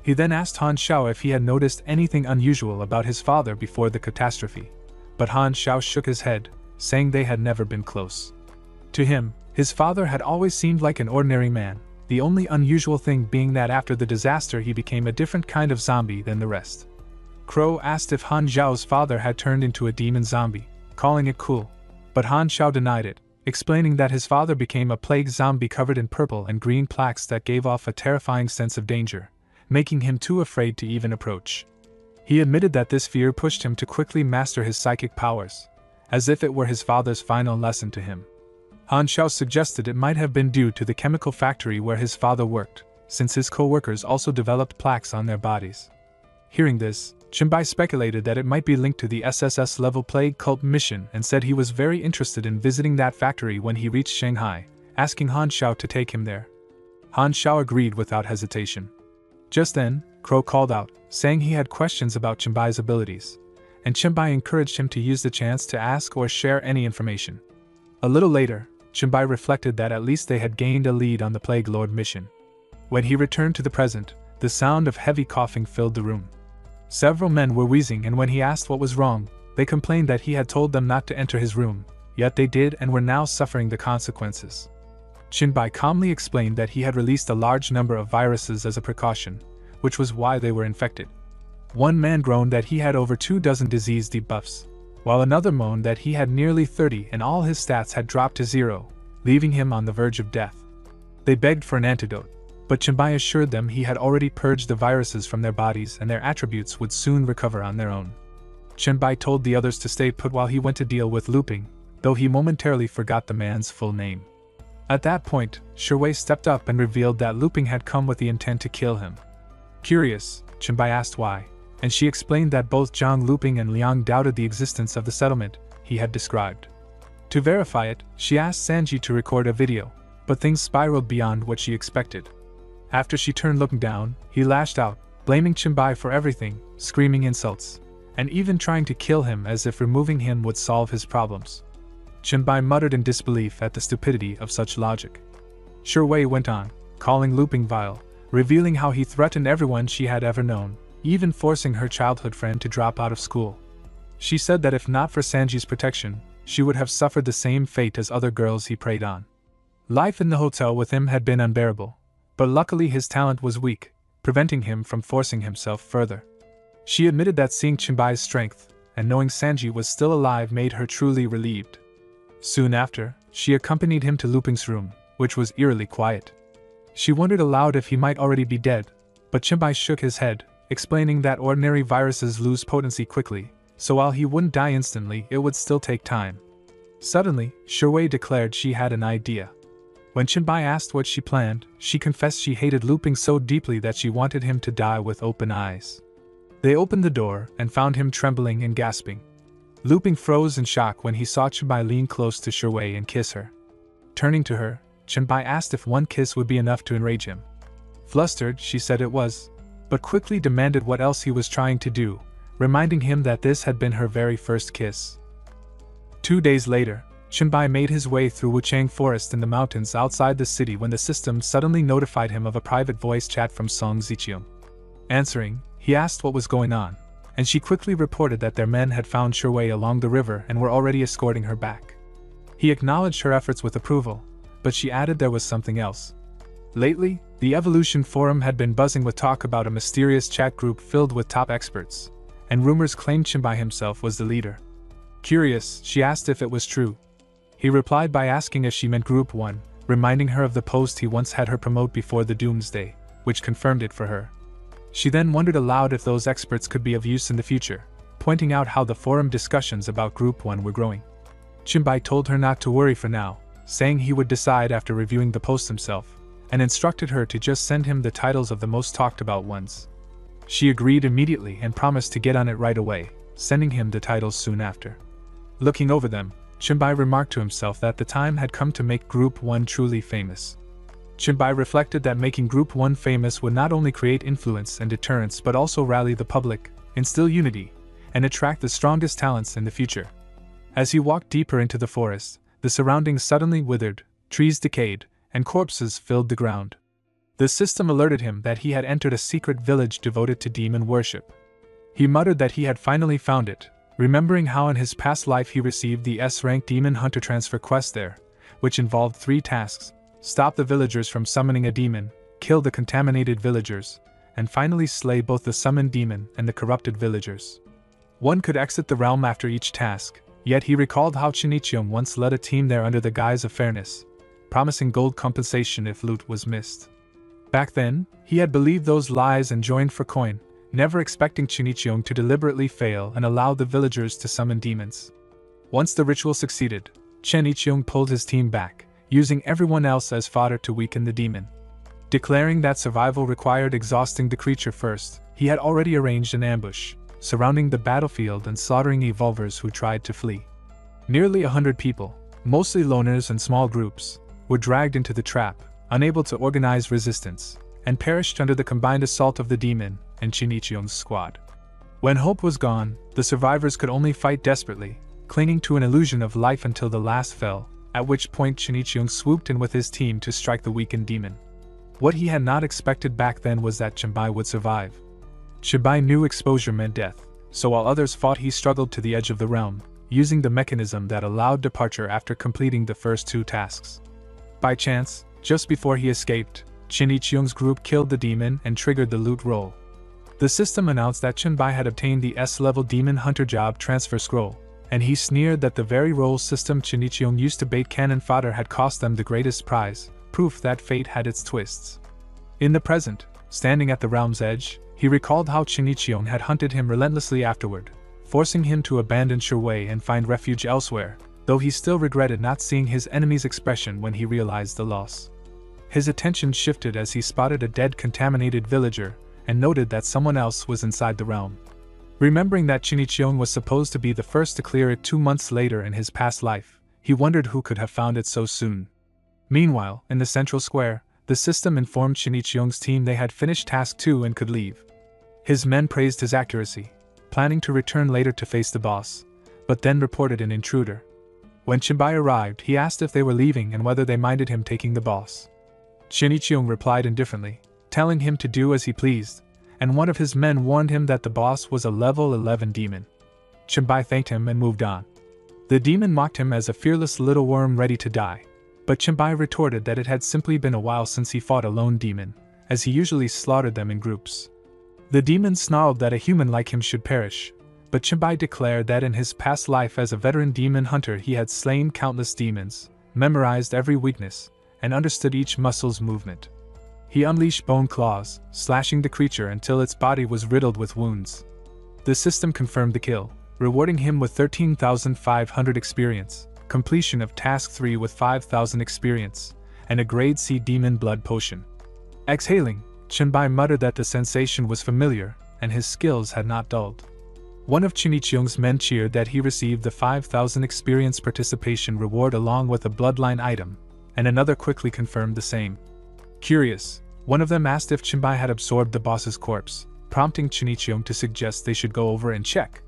He then asked Han Xiao if he had noticed anything unusual about his father before the catastrophe, but Han Xiao shook his head, saying they had never been close. To him, his father had always seemed like an ordinary man, the only unusual thing being that after the disaster he became a different kind of zombie than the rest. Crow asked if Han Xiao's father had turned into a demon zombie, calling it cool, but Han Xiao denied it, explaining that his father became a plague zombie covered in purple and green plaques that gave off a terrifying sense of danger, making him too afraid to even approach. He admitted that this fear pushed him to quickly master his psychic powers, as if it were his father's final lesson to him. Han Xiao suggested it might have been due to the chemical factory where his father worked, since his co-workers also developed plaques on their bodies. Hearing this, Chenbai speculated that it might be linked to the SSS-level plague cult mission and said he was very interested in visiting that factory when he reached Shanghai, asking Han Xiao to take him there. Han Xiao agreed without hesitation. Just then, Crow called out, saying he had questions about Chenbai's abilities, and Chenbai encouraged him to use the chance to ask or share any information. A little later, Chenbai reflected that at least they had gained a lead on the Plague Lord mission. When he returned to the present, the sound of heavy coughing filled the room. Several men were wheezing, and when he asked what was wrong, they complained that he had told them not to enter his room, yet they did and were now suffering the consequences. Chenbai calmly explained that he had released a large number of viruses as a precaution, which was why they were infected. One man groaned that he had over 24 disease debuffs, while another moaned that he had nearly 30 and all his stats had dropped to 0, leaving him on the verge of death. They begged for an antidote, but Chenbai assured them he had already purged the viruses from their bodies and their attributes would soon recover on their own. Chenbai told the others to stay put while he went to deal with Luping, though he momentarily forgot the man's full name. At that point, Shiwei stepped up and revealed that Luping had come with the intent to kill him. Curious, Chenbai asked why, and she explained that both Zhang Luping and Liang doubted the existence of the settlement he had described. To verify it, she asked Sanji to record a video, but things spiraled beyond what she expected. After she turned looking down, he lashed out, blaming Chenbai for everything, screaming insults, and even trying to kill him as if removing him would solve his problems. Chenbai muttered in disbelief at the stupidity of such logic. Shiwei went on, calling Luping vile, revealing how he threatened everyone she had ever known, even forcing her childhood friend to drop out of school. She said that if not for Sanji's protection, she would have suffered the same fate as other girls he preyed on. Life in the hotel with him had been unbearable, but luckily his talent was weak, preventing him from forcing himself further. She admitted that seeing Chenbai's strength, and knowing Sanji was still alive made her truly relieved. Soon after, she accompanied him to Luping's room, which was eerily quiet. She wondered aloud if he might already be dead, but Chenbai shook his head, explaining that ordinary viruses lose potency quickly, so while he wouldn't die instantly, it would still take time. Suddenly, Shiwei declared she had an idea. When Chenbai asked what she planned, she confessed she hated Luping so deeply that she wanted him to die with open eyes. They opened the door and found him trembling and gasping. Luping froze in shock when he saw Chenbai lean close to Shiwei and kiss her. Turning to her, Chenbai asked if one kiss would be enough to enrage him. Flustered, she said it was, but quickly demanded what else he was trying to do, reminding him that this had been her very first kiss. 2 days later, Chenbai made his way through Wuchang Forest in the mountains outside the city when the system suddenly notified him of a private voice chat from Song Ziqiang. Answering, he asked what was going on, and she quickly reported that their men had found Shiwei along the river and were already escorting her back. He acknowledged her efforts with approval, but she added there was something else. Lately, the Evolution Forum had been buzzing with talk about a mysterious chat group filled with top experts, and rumors claimed Chenbai himself was the leader. Curious, she asked if it was true. He replied by asking if she meant Group 1, reminding her of the post he once had her promote before the Doomsday, which confirmed it for her. She then wondered aloud if those experts could be of use in the future, pointing out how the forum discussions about Group 1 were growing. Chenbai told her not to worry for now, saying he would decide after reviewing the post himself, and instructed her to just send him the titles of the most talked about ones. She agreed immediately and promised to get on it right away, sending him the titles soon after. Looking over them, Chenbai remarked to himself that the time had come to make Group 1 truly famous. Chenbai reflected that making Group 1 famous would not only create influence and deterrence but also rally the public, instill unity, and attract the strongest talents in the future. As he walked deeper into the forest, the surroundings suddenly withered, trees decayed, and corpses filled the ground. The system alerted him that he had entered a secret village devoted to demon worship. He muttered that he had finally found it, remembering how in his past life he received the S-rank Demon Hunter transfer quest there, which involved 3 tasks: stop the villagers from summoning a demon, kill the contaminated villagers, and finally slay both the summoned demon and the corrupted villagers. One could exit the realm after each task, yet he recalled how Shinichio once led a team there under the guise of fairness, promising gold compensation if loot was missed. Back then, he had believed those lies and joined for coin, never expecting Shinichio to deliberately fail and allow the villagers to summon demons. Once the ritual succeeded, Shinichio pulled his team back, using everyone else as fodder to weaken the demon. Declaring that survival required exhausting the creature first, he had already arranged an ambush, surrounding the battlefield and slaughtering evolvers who tried to flee. Nearly 100 people, mostly loners and small groups, were dragged into the trap, unable to organize resistance, and perished under the combined assault of the demon and Shinichio's squad. When hope was gone, the survivors could only fight desperately, clinging to an illusion of life until the last fell, at which point Shinichio swooped in with his team to strike the weakened demon. What he had not expected back then was that Chenbai would survive. Chenbai knew exposure meant death, so while others fought he struggled to the edge of the realm, using the mechanism that allowed departure after completing the first 2 tasks. By chance, just before he escaped, Shinichio's group killed the demon and triggered the loot roll. The system announced that Chenbai had obtained the S-level Demon Hunter job transfer scroll, and he sneered that the very roll system Shinichio used to bait cannon fodder had cost them the greatest prize, proof that fate had its twists. In the present, standing at the realm's edge, he recalled how Shinichyon had hunted him relentlessly afterward, forcing him to abandon Shirwei and find refuge elsewhere, though he still regretted not seeing his enemy's expression when he realized the loss. His attention shifted as he spotted a dead, contaminated villager, and noted that someone else was inside the realm. Remembering that Shinichyon was supposed to be the first to clear it 2 months later in his past life, he wondered who could have found it so soon. Meanwhile, in the central square, the system informed Shinichion's team they had finished Task 2 and could leave. His men praised his accuracy, planning to return later to face the boss, but then reported an intruder. When Chinbai arrived, he asked if they were leaving and whether they minded him taking the boss. Shinichyon replied indifferently, telling him to do as he pleased, and one of his men warned him that the boss was a level 11 demon. Chinbai thanked him and moved on. The demon mocked him as a fearless little worm ready to die, but Chinbai retorted that it had simply been a while since he fought a lone demon, as he usually slaughtered them in groups. The demon snarled that a human like him should perish, but Chinbai declared that in his past life as a veteran demon hunter he had slain countless demons, memorized every weakness, and understood each muscle's movement. He unleashed bone claws, slashing the creature until its body was riddled with wounds. The system confirmed the kill, rewarding him with 13,500 experience, completion of Task 3 with 5,000 experience, and a Grade C demon blood potion. Exhaling, Chinbai muttered that the sensation was familiar, and his skills had not dulled. One of Shinichion's men cheered that he received the 5,000 experience participation reward along with a bloodline item, and another quickly confirmed the same. Curious, one of them asked if Chinbai had absorbed the boss's corpse, prompting Shinichyon to suggest they should go over and check.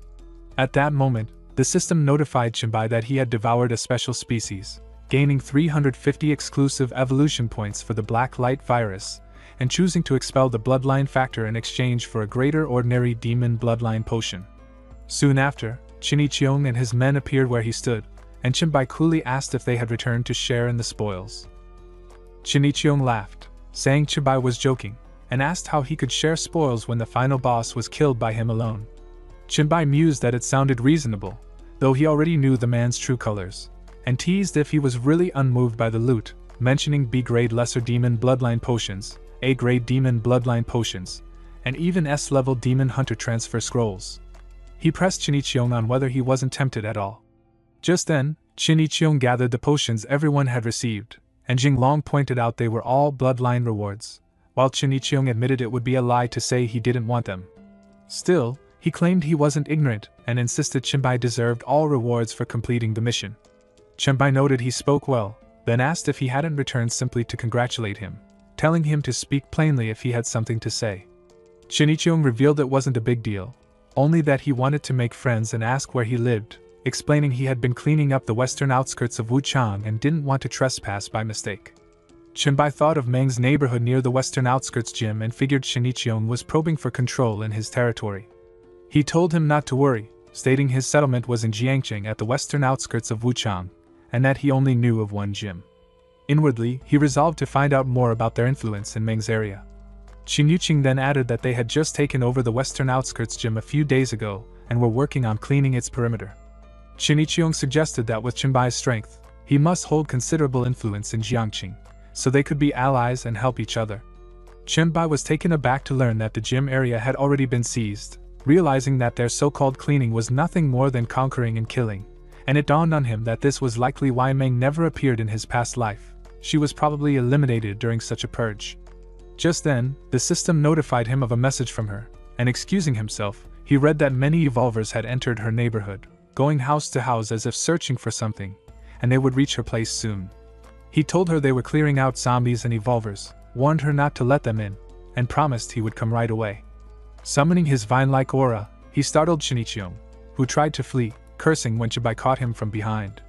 At that moment, the system notified Chinbai that he had devoured a special species, gaining 350 exclusive evolution points for the Black Light virus, and choosing to expel the bloodline factor in exchange for a greater ordinary demon bloodline potion. Soon after, Shinichyon and his men appeared where he stood, and Chinbai coolly asked if they had returned to share in the spoils. Shinichyon laughed, saying Chinbai was joking, and asked how he could share spoils when the final boss was killed by him alone. Chinbai mused that it sounded reasonable, though he already knew the man's true colors, and teased if he was really unmoved by the loot, mentioning B-grade lesser demon bloodline potions, A-grade demon bloodline potions, and even S-level demon hunter transfer scrolls. He pressed Shinichyon on whether he wasn't tempted at all. Just then, Shinichyon gathered the potions everyone had received, and Jinglong pointed out they were all bloodline rewards, while Shinichyon admitted it would be a lie to say he didn't want them. Still, he claimed he wasn't ignorant and insisted Chinbai deserved all rewards for completing the mission. Chinbai noted he spoke well, then asked if he hadn't returned simply to congratulate him, telling him to speak plainly if he had something to say. Shinichyon revealed it wasn't a big deal, only that he wanted to make friends and ask where he lived, explaining he had been cleaning up the western outskirts of Wuchang and didn't want to trespass by mistake. Chinbai thought of Meng's neighborhood near the western outskirts gym and figured Shinichyon was probing for control in his territory. He told him not to worry, stating his settlement was in Jiangcheng at the western outskirts of Wuchang, and that he only knew of one gym. Inwardly, he resolved to find out more about their influence in Meng's area. Shinichyon then added that they had just taken over the western outskirts gym a few days ago and were working on cleaning its perimeter. Shinichyon suggested that with Chinbai's strength, he must hold considerable influence in Jiangcheng, so they could be allies and help each other. Chinbai was taken aback to learn that the gym area had already been seized, realizing that their so-called cleaning was nothing more than conquering and killing, and it dawned on him that this was likely why Meng never appeared in his past life. She was probably eliminated during such a purge. Just then, the system notified him of a message from her, and excusing himself, he read that many evolvers had entered her neighborhood, going house to house as if searching for something, and they would reach her place soon. He told her they were clearing out zombies and evolvers, warned her not to let them in, and promised he would come right away. Summoning his vine-like aura, he startled Shinichyon, who tried to flee, cursing when Chinbai caught him from behind.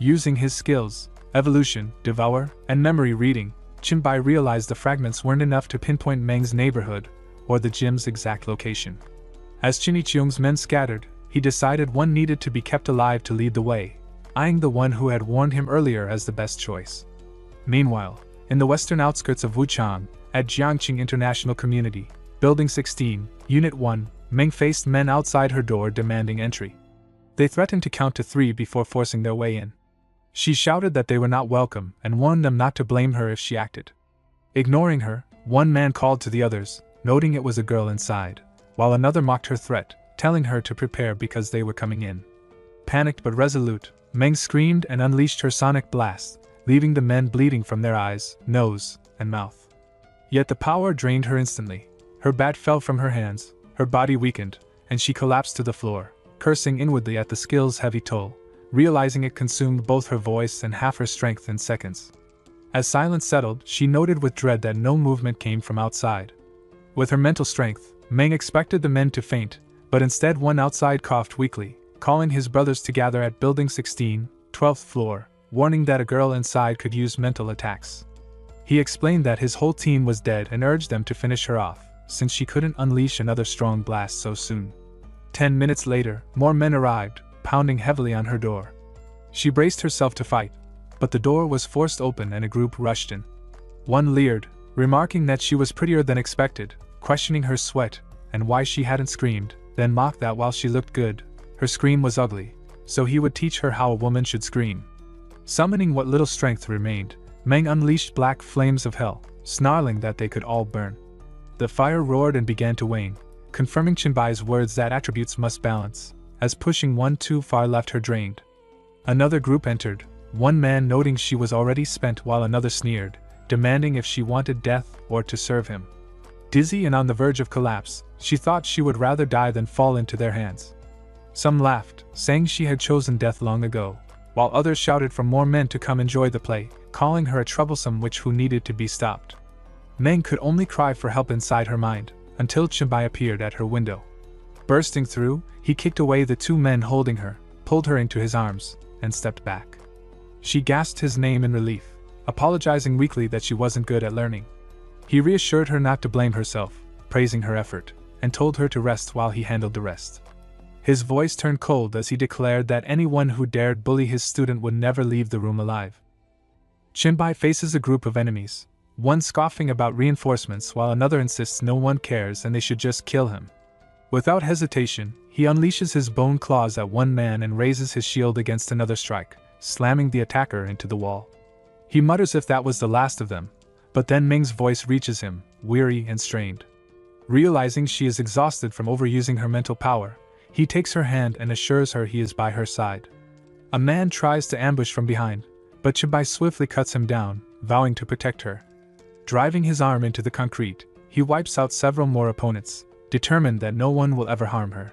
Using his skills, evolution, devour, and memory reading, Chinbai realized the fragments weren't enough to pinpoint Meng's neighborhood, or the gym's exact location. As Shinichion's men scattered, he decided one needed to be kept alive to lead the way, eyeing the one who had warned him earlier as the best choice. Meanwhile, in the western outskirts of Wuchang, at Jiangqing International Community, Building 16, Unit 1, Meng faced men outside her door demanding entry. They threatened to count to 3 before forcing their way in. She shouted that they were not welcome and warned them not to blame her if she acted. Ignoring her, One man called to the others, noting it was a girl inside, while another mocked her threat, telling her to prepare because they were coming in. Panicked but resolute, Meng screamed and unleashed her sonic blast, leaving the men bleeding from their eyes, nose, and mouth. Yet the power drained her instantly. Her bat fell from her hands, her body weakened, and she collapsed to the floor, cursing inwardly at the skill's heavy toll, realizing it consumed both her voice and half her strength in seconds. As silence settled, she noted with dread that no movement came from outside. With her mental strength, Meng expected the men to faint, but instead one outside coughed weakly, calling his brothers to gather at Building 16, 12th floor, warning that a girl inside could use mental attacks. He explained that his whole team was dead and urged them to finish her off, since she couldn't unleash another strong blast so soon. 10 minutes later, more men arrived, pounding heavily on her door. She braced herself to fight, but the door was forced open and a group rushed in. One leered, remarking that she was prettier than expected, questioning her sweat and why she hadn't screamed, then mocked that while she looked good, her scream was ugly, so he would teach her how a woman should scream. Summoning what little strength remained, Meng unleashed black flames of hell, snarling that they could all burn. The fire roared and began to wane, confirming Chenbai's words that attributes must balance, as pushing one too far left her drained. Another group entered, one man noting she was already spent while another sneered, demanding if she wanted death or to serve him. Dizzy and on the verge of collapse, she thought she would rather die than fall into their hands. Some laughed, saying she had chosen death long ago, while others shouted for more men to come enjoy the play, calling her a troublesome witch who needed to be stopped. Meng could only cry for help inside her mind, until Chenbai appeared at her window. Bursting through, he kicked away the two men holding her, pulled her into his arms, and stepped back. She gasped his name in relief, apologizing weakly that she wasn't good at learning. He reassured her not to blame herself, praising her effort, and told her to rest while he handled the rest. His voice turned cold as he declared that anyone who dared bully his student would never leave the room alive. Chenbai faces a group of enemies, one scoffing about reinforcements while another insists no one cares and they should just kill him. Without hesitation, he unleashes his bone claws at one man and raises his shield against another strike, slamming the attacker into the wall. He mutters if that was the last of them, but then Ming's voice reaches him, weary and strained. Realizing she is exhausted from overusing her mental power, he takes her hand and assures her he is by her side. A man tries to ambush from behind, but Chenbai swiftly cuts him down, vowing to protect her. Driving his arm into the concrete, he wipes out several more opponents, determined that no one will ever harm her.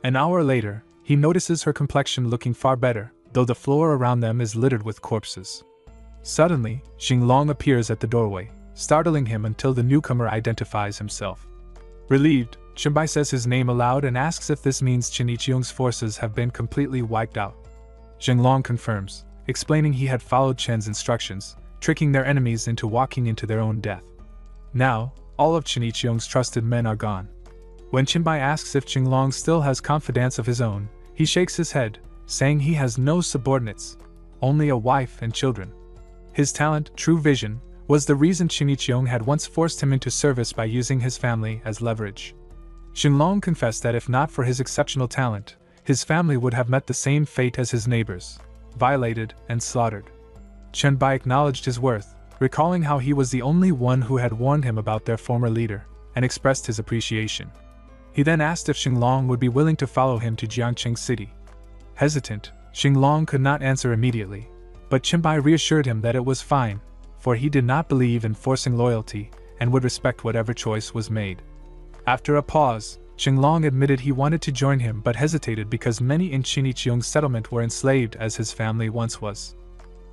An hour later, he notices her complexion looking far better, though the floor around them is littered with corpses. Suddenly, Xinglong appears at the doorway, startling him until the newcomer identifies himself. Relieved, Chenbai says his name aloud and asks if this means Chinichiung's forces have been completely wiped out. Xinglong confirms, explaining he had followed Chen's instructions, tricking their enemies into walking into their own death. Now, all of Chinichiung's trusted men are gone. When Chenbai asks if Xinglong still has confidants of his own, he shakes his head, saying he has no subordinates, only a wife and children. His talent, true vision, was the reason Chinichiung had once forced him into service by using his family as leverage. Xinglong confessed that if not for his exceptional talent, his family would have met the same fate as his neighbors, violated and slaughtered. Chenbai acknowledged his worth, recalling how he was the only one who had warned him about their former leader, and expressed his appreciation. He then asked if Xinglong would be willing to follow him to Jiangqing City. Hesitant, Xinglong could not answer immediately, but Chenbai reassured him that it was fine, for he did not believe in forcing loyalty and would respect whatever choice was made. After a pause, Xinglong admitted he wanted to join him but hesitated because many in Chinichiung's settlement were enslaved as his family once was.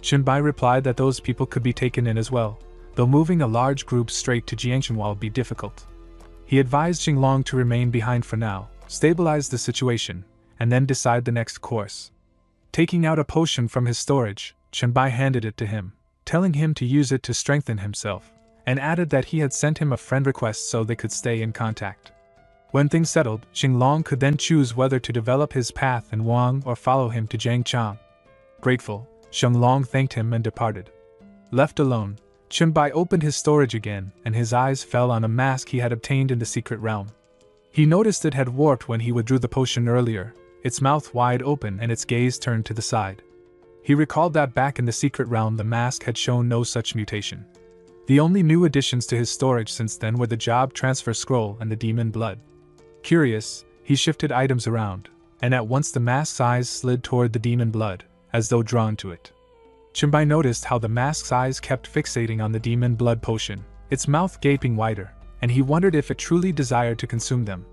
Chenbai replied that those people could be taken in as well, though moving a large group straight to Jiangxinhua would be difficult. He advised Xinglong to remain behind for now, stabilize the situation, and then decide the next course. Taking out a potion from his storage, Chenbai handed it to him, telling him to use it to strengthen himself, and added that he had sent him a friend request so they could stay in contact. When things settled, Xinglong could then choose whether to develop his path in Wang or follow him to Jiangchang. Grateful, Xinglong thanked him and departed. Left alone, Chenbai opened his storage again and his eyes fell on a mask he had obtained in the secret realm. He noticed it had warped when he withdrew the potion earlier, its mouth wide open and its gaze turned to the side. He recalled that back in the secret realm the mask had shown no such mutation. The only new additions to his storage since then were the job transfer scroll and the demon blood. Curious, he shifted items around, and at once the mask's eyes slid toward the demon blood, as though drawn to it. Chinbai noticed how the mask's eyes kept fixating on the demon blood potion, its mouth gaping wider, and he wondered if it truly desired to consume them.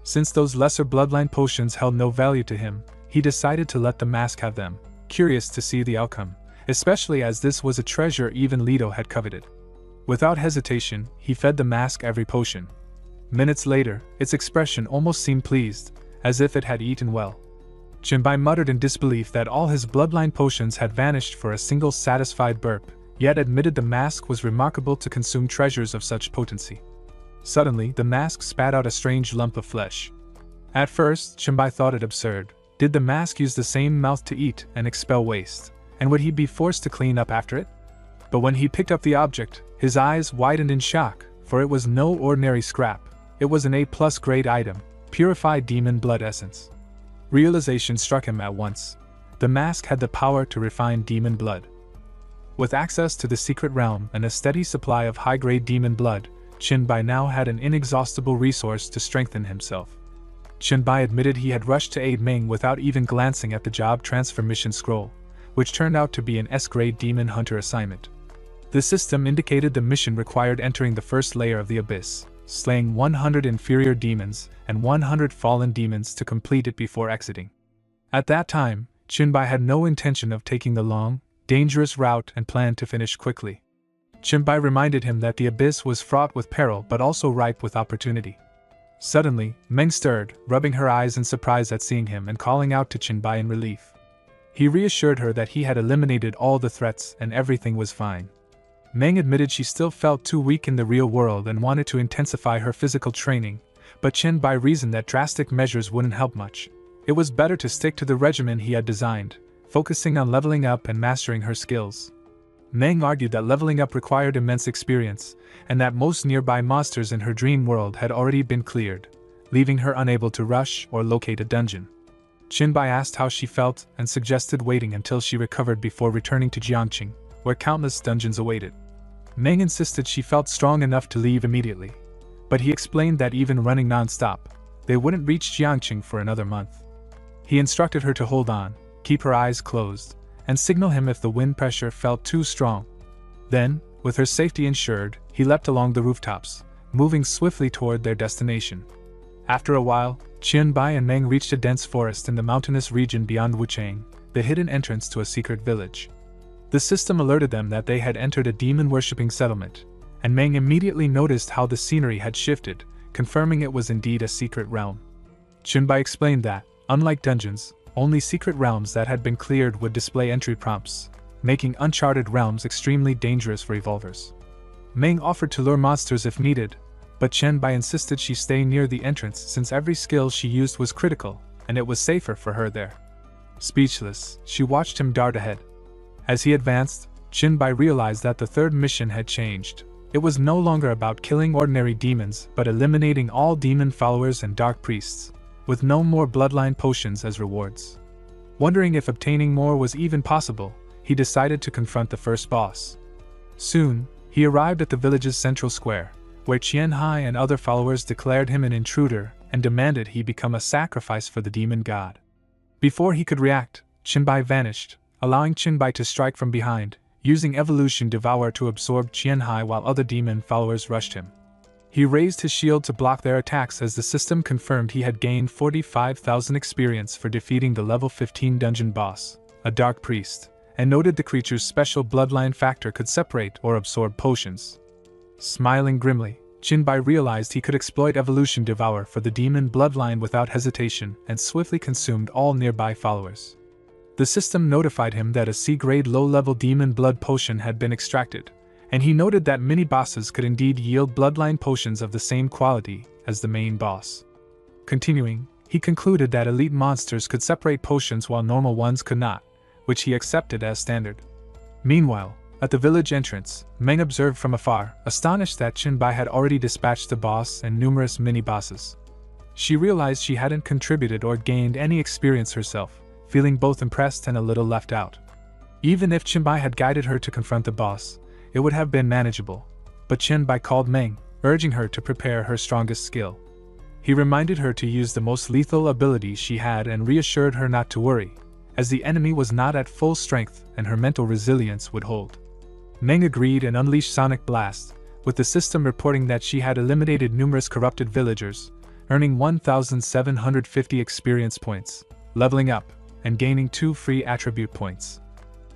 Since those lesser bloodline potions held no value to him, he decided to let the mask have them, curious to see the outcome, especially as this was a treasure even Leto had coveted. Without hesitation, he fed the mask every potion. Minutes later, its expression almost seemed pleased, as if it had eaten well. Chinbai muttered in disbelief that all his bloodline potions had vanished for a single satisfied burp, yet admitted the mask was remarkable to consume treasures of such potency. Suddenly, the mask spat out a strange lump of flesh. At first, Chinbai thought it absurd. Did the mask use the same mouth to eat and expel waste, and would he be forced to clean up after it? But when he picked up the object, his eyes widened in shock, for it was no ordinary scrap. It was an A+ grade item, purified demon blood essence. Realization struck him at once. The mask had the power to refine demon blood. With access to the secret realm and a steady supply of high-grade demon blood, Chinbai now had an inexhaustible resource to strengthen himself. Chinbai admitted he had rushed to aid Ming without even glancing at the job transfer mission scroll, which turned out to be an S-grade demon hunter assignment. The system indicated the mission required entering the first layer of the abyss, slaying 100 inferior demons and 100 fallen demons to complete it before exiting. At that time, Chinbai had no intention of taking the long, dangerous route and planned to finish quickly. Chinbai reminded him that the abyss was fraught with peril but also ripe with opportunity. Suddenly, Meng stirred, rubbing her eyes in surprise at seeing him and calling out to Chinbai in relief. He reassured her that he had eliminated all the threats and everything was fine. Meng admitted she still felt too weak in the real world and wanted to intensify her physical training, but Chinbai reasoned that drastic measures wouldn't help much. It was better to stick to the regimen he had designed, focusing on leveling up and mastering her skills. Meng argued that leveling up required immense experience, and that most nearby monsters in her dream world had already been cleared, leaving her unable to rush or locate a dungeon. Chinbai asked how she felt and suggested waiting until she recovered before returning to Jiangqing, where countless dungeons awaited. Meng insisted she felt strong enough to leave immediately, but he explained that even running non-stop, they wouldn't reach Jiangqing for another month. He instructed her to hold on, keep her eyes closed, and signal him if the wind pressure felt too strong. Then, with her safety ensured, he leapt along the rooftops, moving swiftly toward their destination. After a while, Chinbai and Meng reached a dense forest in the mountainous region beyond Wuchang, the hidden entrance to a secret village. The system alerted them that they had entered a demon-worshipping settlement, and Meng immediately noticed how the scenery had shifted, confirming it was indeed a secret realm. Chinbai explained that, unlike dungeons, only secret realms that had been cleared would display entry prompts, making uncharted realms extremely dangerous for evolvers. Meng offered to lure monsters if needed, but Chinbai insisted she stay near the entrance since every skill she used was critical, and it was safer for her there. Speechless, she watched him dart ahead. As he advanced, Chinbai realized that the third mission had changed. It was no longer about killing ordinary demons but eliminating all demon followers and dark priests, with no more bloodline potions as rewards. Wondering if obtaining more was even possible, he decided to confront the first boss. Soon, he arrived at the village's central square, where Qianhai and other followers declared him an intruder and demanded he become a sacrifice for the demon god. Before he could react, Chinbai vanished, allowing Chinbai to strike from behind, using Evolution Devour to absorb Qianhai while other demon followers rushed him. He raised his shield to block their attacks as the system confirmed he had gained 45,000 experience for defeating the level 15 dungeon boss, a dark priest, and noted the creature's special bloodline factor could separate or absorb potions. Smiling grimly, Chinbai realized he could exploit Evolution Devour for the demon bloodline without hesitation and swiftly consumed all nearby followers. The system notified him that a C-grade low-level demon blood potion had been extracted, and he noted that mini-bosses could indeed yield bloodline potions of the same quality as the main boss. Continuing, he concluded that elite monsters could separate potions while normal ones could not, which he accepted as standard. Meanwhile, at the village entrance, Meng observed from afar, astonished that Chinbai had already dispatched the boss and numerous mini-bosses. She realized she hadn't contributed or gained any experience herself, feeling both impressed and a little left out. Even if Chinbai had guided her to confront the boss, it would have been manageable, but Chenbai called Meng, urging her to prepare her strongest skill. He reminded her to use the most lethal ability she had and reassured her not to worry, as the enemy was not at full strength and her mental resilience would hold. Meng agreed and unleashed Sonic Blast, with the system reporting that she had eliminated numerous corrupted villagers, earning 1,750 experience points, leveling up, and gaining 2 free attribute points.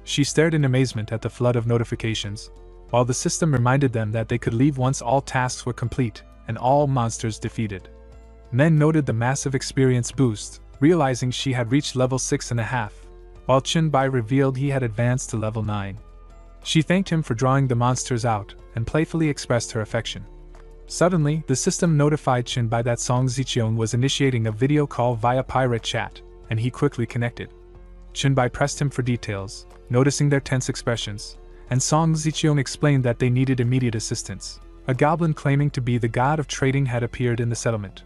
She stared in amazement at the flood of notifications, while the system reminded them that they could leave once all tasks were complete and all monsters defeated. Meng noted the massive experience boost, realizing she had reached level 6.5, while Chenbai revealed he had advanced to level 9. She thanked him for drawing the monsters out and playfully expressed her affection. Suddenly, the system notified Chenbai that Song Ziqiang was initiating a video call via pirate chat, and he quickly connected. Chenbai pressed him for details, noticing their tense expressions, and Song Ziqiang explained that they needed immediate assistance. A goblin claiming to be the god of trading had appeared in the settlement.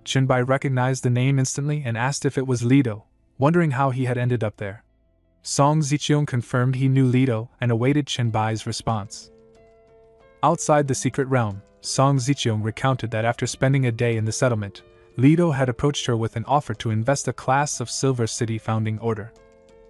Chenbai recognized the name instantly and asked if it was Lido, wondering how he had ended up there. Song Ziqiang confirmed he knew Lido and awaited Chenbai's response. Outside the secret realm, Song Ziqiang recounted that after spending a day in the settlement, Lido had approached her with an offer to invest a class of Silver City Founding Order.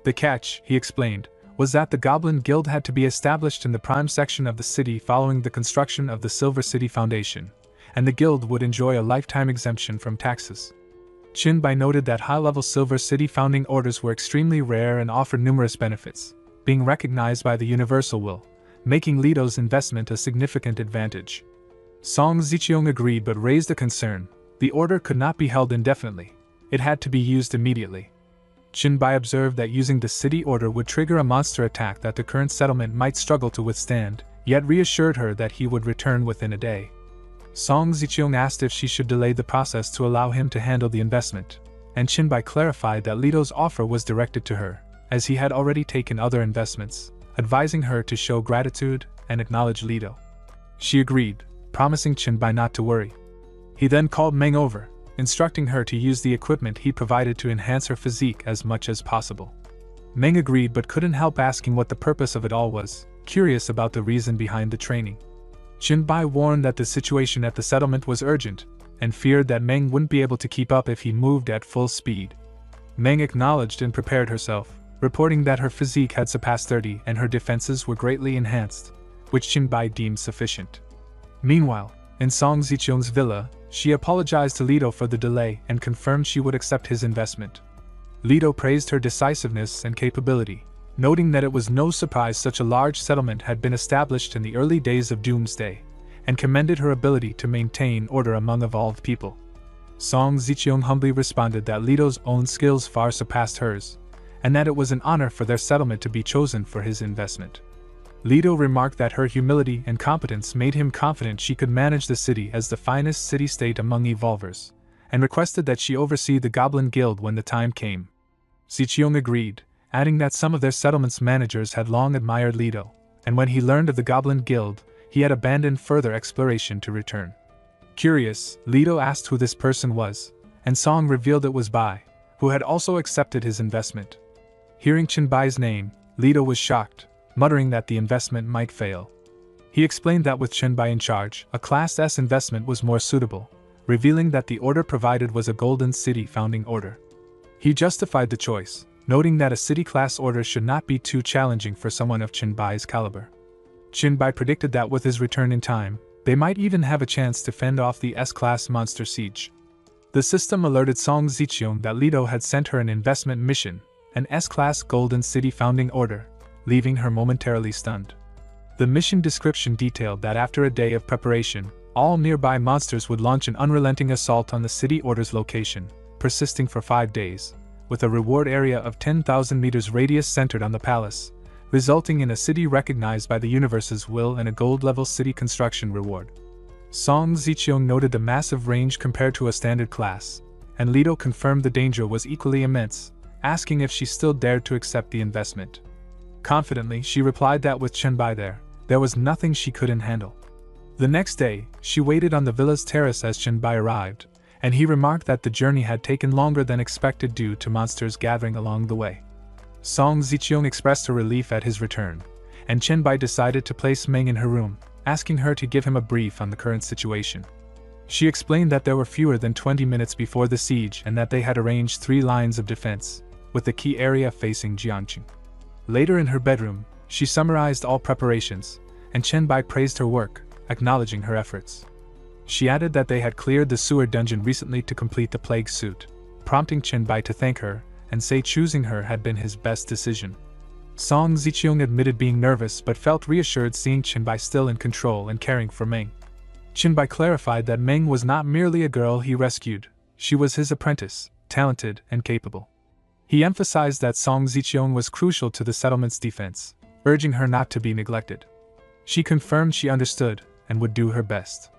The catch, he explained, was that the Goblin Guild had to be established in the prime section of the city following the construction of the Silver City Foundation, and the guild would enjoy a lifetime exemption from taxes. Chenbai noted that high-level Silver City Founding Orders were extremely rare and offered numerous benefits, being recognized by the Universal Will, making Lido's investment a significant advantage. Song Ziqiang agreed but raised a concern: the order could not be held indefinitely, it had to be used immediately. Chenbai observed that using the city order would trigger a monster attack that the current settlement might struggle to withstand, yet reassured her that he would return within a day. Song Ziqiang asked if she should delay the process to allow him to handle the investment, and Chenbai clarified that Lido's offer was directed to her, as he had already taken other investments, advising her to show gratitude and acknowledge Lido. She agreed, promising Chenbai not to worry. He then called Meng over, instructing her to use the equipment he provided to enhance her physique as much as possible. Meng agreed but couldn't help asking what the purpose of it all was, curious about the reason behind the training. Chenbai warned that the situation at the settlement was urgent, and feared that Meng wouldn't be able to keep up if he moved at full speed. Meng acknowledged and prepared herself, reporting that her physique had surpassed 30 and her defenses were greatly enhanced, which Chenbai deemed sufficient. Meanwhile, in Song Ziqiang's villa, she apologized to Lido for the delay and confirmed she would accept his investment. Lido praised her decisiveness and capability, noting that it was no surprise such a large settlement had been established in the early days of Doomsday, and commended her ability to maintain order among evolved people. Song Ziqiang humbly responded that Lido's own skills far surpassed hers, and that it was an honor for their settlement to be chosen for his investment. Lido remarked that her humility and competence made him confident she could manage the city as the finest city-state among evolvers, and requested that she oversee the Goblin Guild when the time came. Ziqiang agreed, adding that some of their settlement's managers had long admired Lido, and when he learned of the Goblin Guild, he had abandoned further exploration to return. Curious, Lido asked who this person was, and Song revealed it was Bai, who had also accepted his investment. Hearing Chenbai's name, Lido was shocked, muttering that the investment might fail. He explained that with Chenbai in charge, a Class S investment was more suitable, revealing that the order provided was a Golden City Founding Order. He justified the choice, noting that a city-class order should not be too challenging for someone of Chenbai's caliber. Chenbai predicted that with his return in time, they might even have a chance to fend off the S-class monster siege. The system alerted Song Ziqiang that Lido had sent her an investment mission, an S-class Golden City Founding Order, leaving her momentarily stunned. The mission description detailed that after a day of preparation, all nearby monsters would launch an unrelenting assault on the city order's location, persisting for 5 days, with a reward area of 10,000 meters radius centered on the palace, resulting in a city recognized by the universe's will and a gold-level city construction reward. Song Ziqiang noted the massive range compared to a standard class, and Lido confirmed the danger was equally immense, asking if she still dared to accept the investment. Confidently, she replied that with Chenbai there was nothing she couldn't handle. The next day, she waited on the villa's terrace as Chenbai arrived, and he remarked that the journey had taken longer than expected due to monsters gathering along the way. Song Ziqiang expressed her relief at his return, and Chenbai decided to place Meng in her room, asking her to give him a brief on the current situation. She explained that there were fewer than 20 minutes before the siege and that they had arranged 3 lines of defense, with the key area facing Jiangqing. Later in her bedroom, she summarized all preparations, and Chenbai praised her work, acknowledging her efforts. She added that they had cleared the sewer dungeon recently to complete the plague suit, prompting Chenbai to thank her and say choosing her had been his best decision. Song Ziqiang admitted being nervous but felt reassured seeing Chenbai still in control and caring for Meng. Chenbai clarified that Meng was not merely a girl he rescued, she was his apprentice, talented and capable. He emphasized that Song Ziqiang was crucial to the settlement's defense, urging her not to be neglected. She confirmed she understood and would do her best.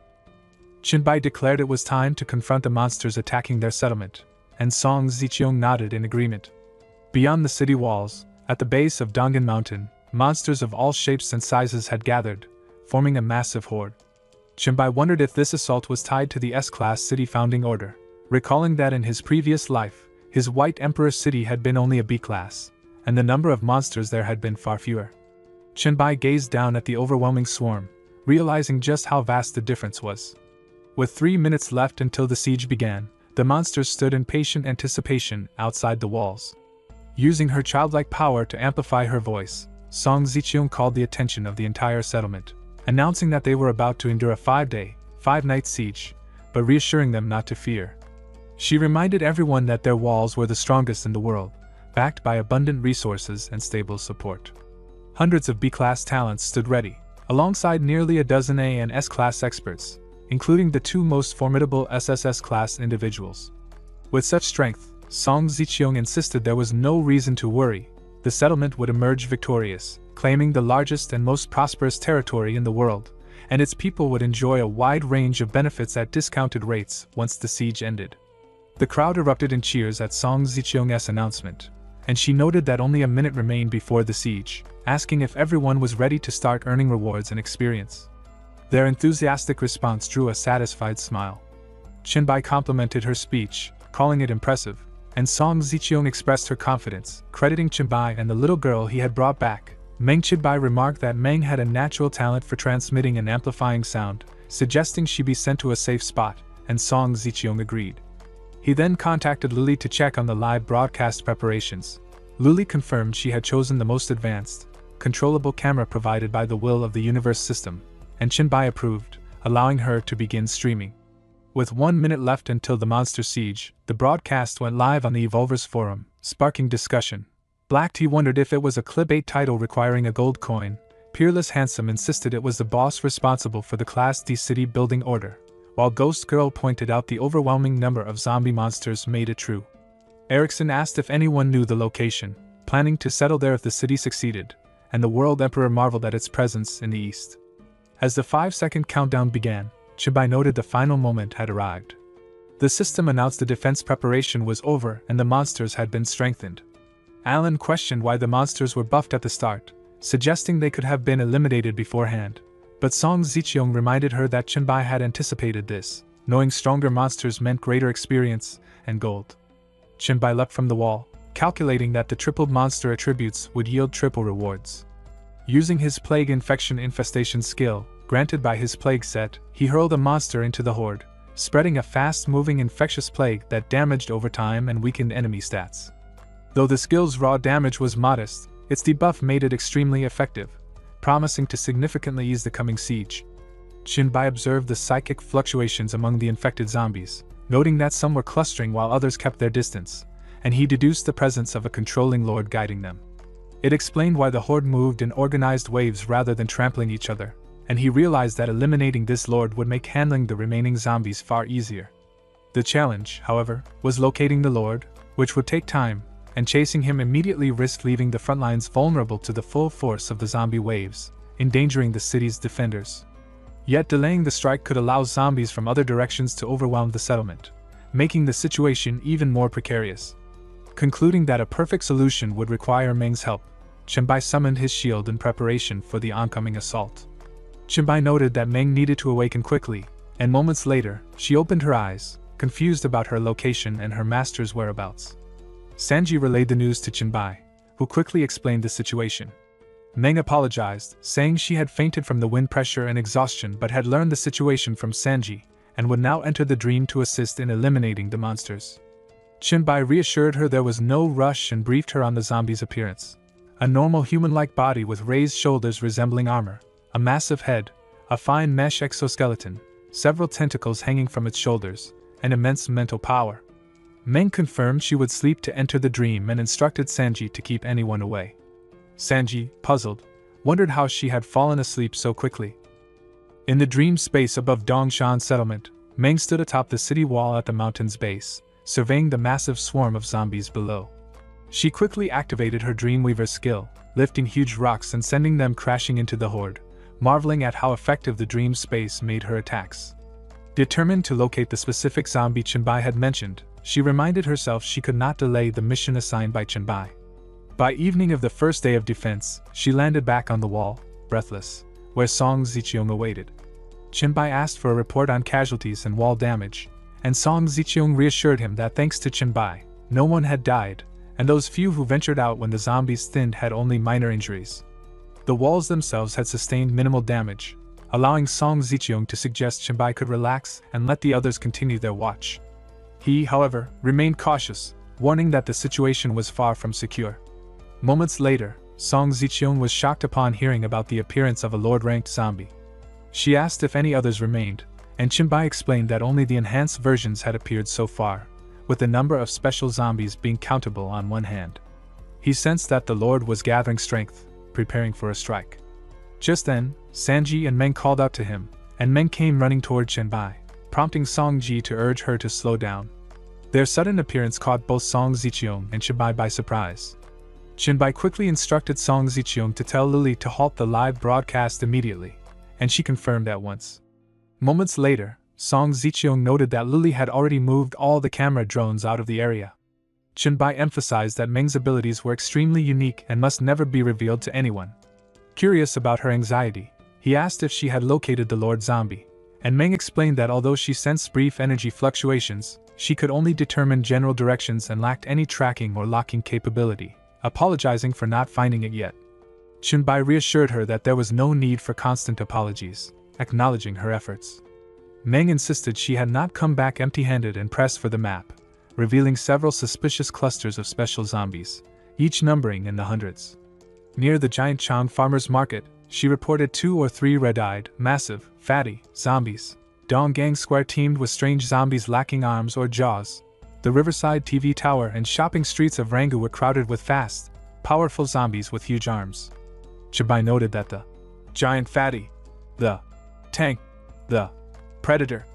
Chenbai declared it was time to confront the monsters attacking their settlement, and Song Ziqiang nodded in agreement. Beyond the city walls, at the base of Dong'an Mountain, monsters of all shapes and sizes had gathered, forming a massive horde. Chenbai wondered if this assault was tied to the S-class city founding order, recalling that in his previous life, his White Emperor city had been only a B-class, and the number of monsters there had been far fewer. Chenbai gazed down at the overwhelming swarm, realizing just how vast the difference was. With 3 minutes left until the siege began, the monsters stood in patient anticipation outside the walls. Using her childlike power to amplify her voice, Song Ziqiang called the attention of the entire settlement, announcing that they were about to endure a 5-day, 5-night siege, but reassuring them not to fear. She reminded everyone that their walls were the strongest in the world, backed by abundant resources and stable support. Hundreds of B-class talents stood ready, alongside nearly a dozen A and S-class experts, including the 2 most formidable SSS-class individuals. With such strength, Song Ziqiang insisted there was no reason to worry. The settlement would emerge victorious, claiming the largest and most prosperous territory in the world, and its people would enjoy a wide range of benefits at discounted rates once the siege ended. The crowd erupted in cheers at Song Ziqiang's announcement, and she noted that only a minute remained before the siege, asking if everyone was ready to start earning rewards and experience. Their enthusiastic response drew a satisfied smile. Chenbai complimented her speech, calling it impressive, and Song Ziqiang expressed her confidence, crediting Chenbai and the little girl he had brought back. Meng Chenbai remarked that Meng had a natural talent for transmitting and amplifying sound, suggesting she be sent to a safe spot, and Song Ziqiang agreed. He then contacted Lily to check on the live broadcast preparations. Lily confirmed she had chosen the most advanced, controllable camera provided by the Will of the Universe system, and Chenbai approved, allowing her to begin streaming. With 1 minute left until the monster siege, the broadcast went live on the Evolvers forum, sparking discussion. Black Tea wondered if it was a clickbait title requiring a gold coin. Peerless Handsome insisted it was the boss responsible for the Class D city building order, while Ghost Girl pointed out the overwhelming number of zombie monsters made it true. Erickson asked if anyone knew the location, planning to settle there if the city succeeded, and the World Emperor marveled at its presence in the east. As the 5-second countdown began, Chenbai noted the final moment had arrived. The system announced the defense preparation was over and the monsters had been strengthened. Alan questioned why the monsters were buffed at the start, suggesting they could have been eliminated beforehand, but Song Ziqiang reminded her that Chenbai had anticipated this, knowing stronger monsters meant greater experience and gold. Chenbai leapt from the wall, calculating that the tripled monster attributes would yield triple rewards. Using his Plague Infection Infestation skill, granted by his plague set, he hurled a monster into the horde, spreading a fast-moving infectious plague that damaged over time and weakened enemy stats. Though the skill's raw damage was modest, its debuff made it extremely effective, promising to significantly ease the coming siege. Chenbai observed the psychic fluctuations among the infected zombies, noting that some were clustering while others kept their distance, and he deduced the presence of a controlling lord guiding them. It explained why the horde moved in organized waves rather than trampling each other, and he realized that eliminating this lord would make handling the remaining zombies far easier. The challenge, however, was locating the lord, which would take time, and chasing him immediately risked leaving the front lines vulnerable to the full force of the zombie waves, endangering the city's defenders. Yet delaying the strike could allow zombies from other directions to overwhelm the settlement, making the situation even more precarious. Concluding that a perfect solution would require Meng's help, Chenbai summoned his shield in preparation for the oncoming assault. Chenbai noted that Meng needed to awaken quickly, and moments later, she opened her eyes, confused about her location and her master's whereabouts. Sanji relayed the news to Chenbai, who quickly explained the situation. Meng apologized, saying she had fainted from the wind pressure and exhaustion but had learned the situation from Sanji, and would now enter the dream to assist in eliminating the monsters. Chinbai reassured her there was no rush and briefed her on the zombie's appearance. A normal human-like body with raised shoulders resembling armor, a massive head, a fine mesh exoskeleton, several tentacles hanging from its shoulders, and immense mental power. Meng confirmed she would sleep to enter the dream and instructed Sanji to keep anyone away. Sanji, puzzled, wondered how she had fallen asleep so quickly. In the dream space above Dongshan settlement, Meng stood atop the city wall at the mountain's base, surveying the massive swarm of zombies below. She quickly activated her Dreamweaver skill, lifting huge rocks and sending them crashing into the horde, marveling at how effective the dream space made her attacks. Determined to locate the specific zombie Chinbai had mentioned, she reminded herself she could not delay the mission assigned by Chinbai. By evening of the first day of defense, she landed back on the wall, breathless, where Song Ziqiang awaited. Chinbai asked for a report on casualties and wall damage, and Song Ziqiang reassured him that thanks to Chinbai, no one had died, and those few who ventured out when the zombies thinned had only minor injuries. The walls themselves had sustained minimal damage, allowing Song Ziqiang to suggest Chinbai could relax and let the others continue their watch. He, however, remained cautious, warning that the situation was far from secure. Moments later, Song Ziqiang was shocked upon hearing about the appearance of a Lord-ranked zombie. She asked if any others remained, and Chinbai explained that only the enhanced versions had appeared so far, with the number of special zombies being countable on one hand. He sensed that the Lord was gathering strength, preparing for a strike. Just then, Sanji and Meng called out to him, and Meng came running toward Chinbai, prompting Song Ji to urge her to slow down. Their sudden appearance caught both Song Ziqiang and Chinbai by surprise. Chinbai quickly instructed Song Ziqiang to tell Lily to halt the live broadcast immediately, and she confirmed at once. Moments later, Song Ziqiang noted that Lily had already moved all the camera drones out of the area. Chinbai emphasized that Meng's abilities were extremely unique and must never be revealed to anyone. Curious about her anxiety, he asked if she had located the Lord Zombie, and Meng explained that although she sensed brief energy fluctuations, she could only determine general directions and lacked any tracking or locking capability, apologizing for not finding it yet. Chinbai reassured her that there was no need for constant apologies, acknowledging her efforts. Meng insisted she had not come back empty-handed and pressed for the map, revealing several suspicious clusters of special zombies, each numbering in the hundreds. Near the giant Chang farmer's market, she reported 2 or 3 red-eyed, massive, fatty zombies. Donggang Square teemed with strange zombies lacking arms or jaws. The riverside TV tower and shopping streets of Rangu were crowded with fast, powerful zombies with huge arms. Chinbai noted that the giant fatty, the tank, the predator,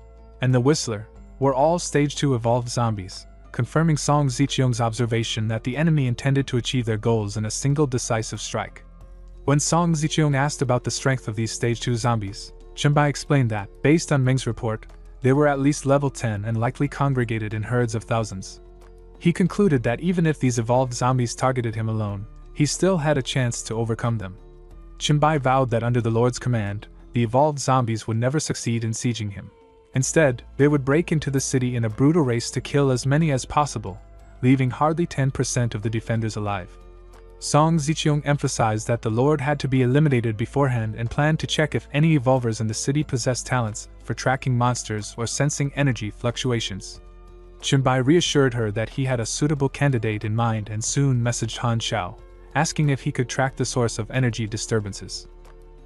and the whistler were all stage 2 evolved zombies, confirming Song Ziqiang's observation that the enemy intended to achieve their goals in a single decisive strike. When Song Ziqiang asked about the strength of these stage 2 zombies, Chinbai explained that, based on Meng's report, they were at least level 10 and likely congregated in herds of thousands. He concluded that even if these evolved zombies targeted him alone, he still had a chance to overcome them. Chinbai vowed that under the Lord's command, the evolved zombies would never succeed in sieging him. Instead, they would break into the city in a brutal race to kill as many as possible, leaving hardly 10% of the defenders alive. Song Ziqiang emphasized that the Lord had to be eliminated beforehand and planned to check if any evolvers in the city possessed talents for tracking monsters or sensing energy fluctuations. Chinbai reassured her that he had a suitable candidate in mind and soon messaged Han Xiao, asking if he could track the source of energy disturbances.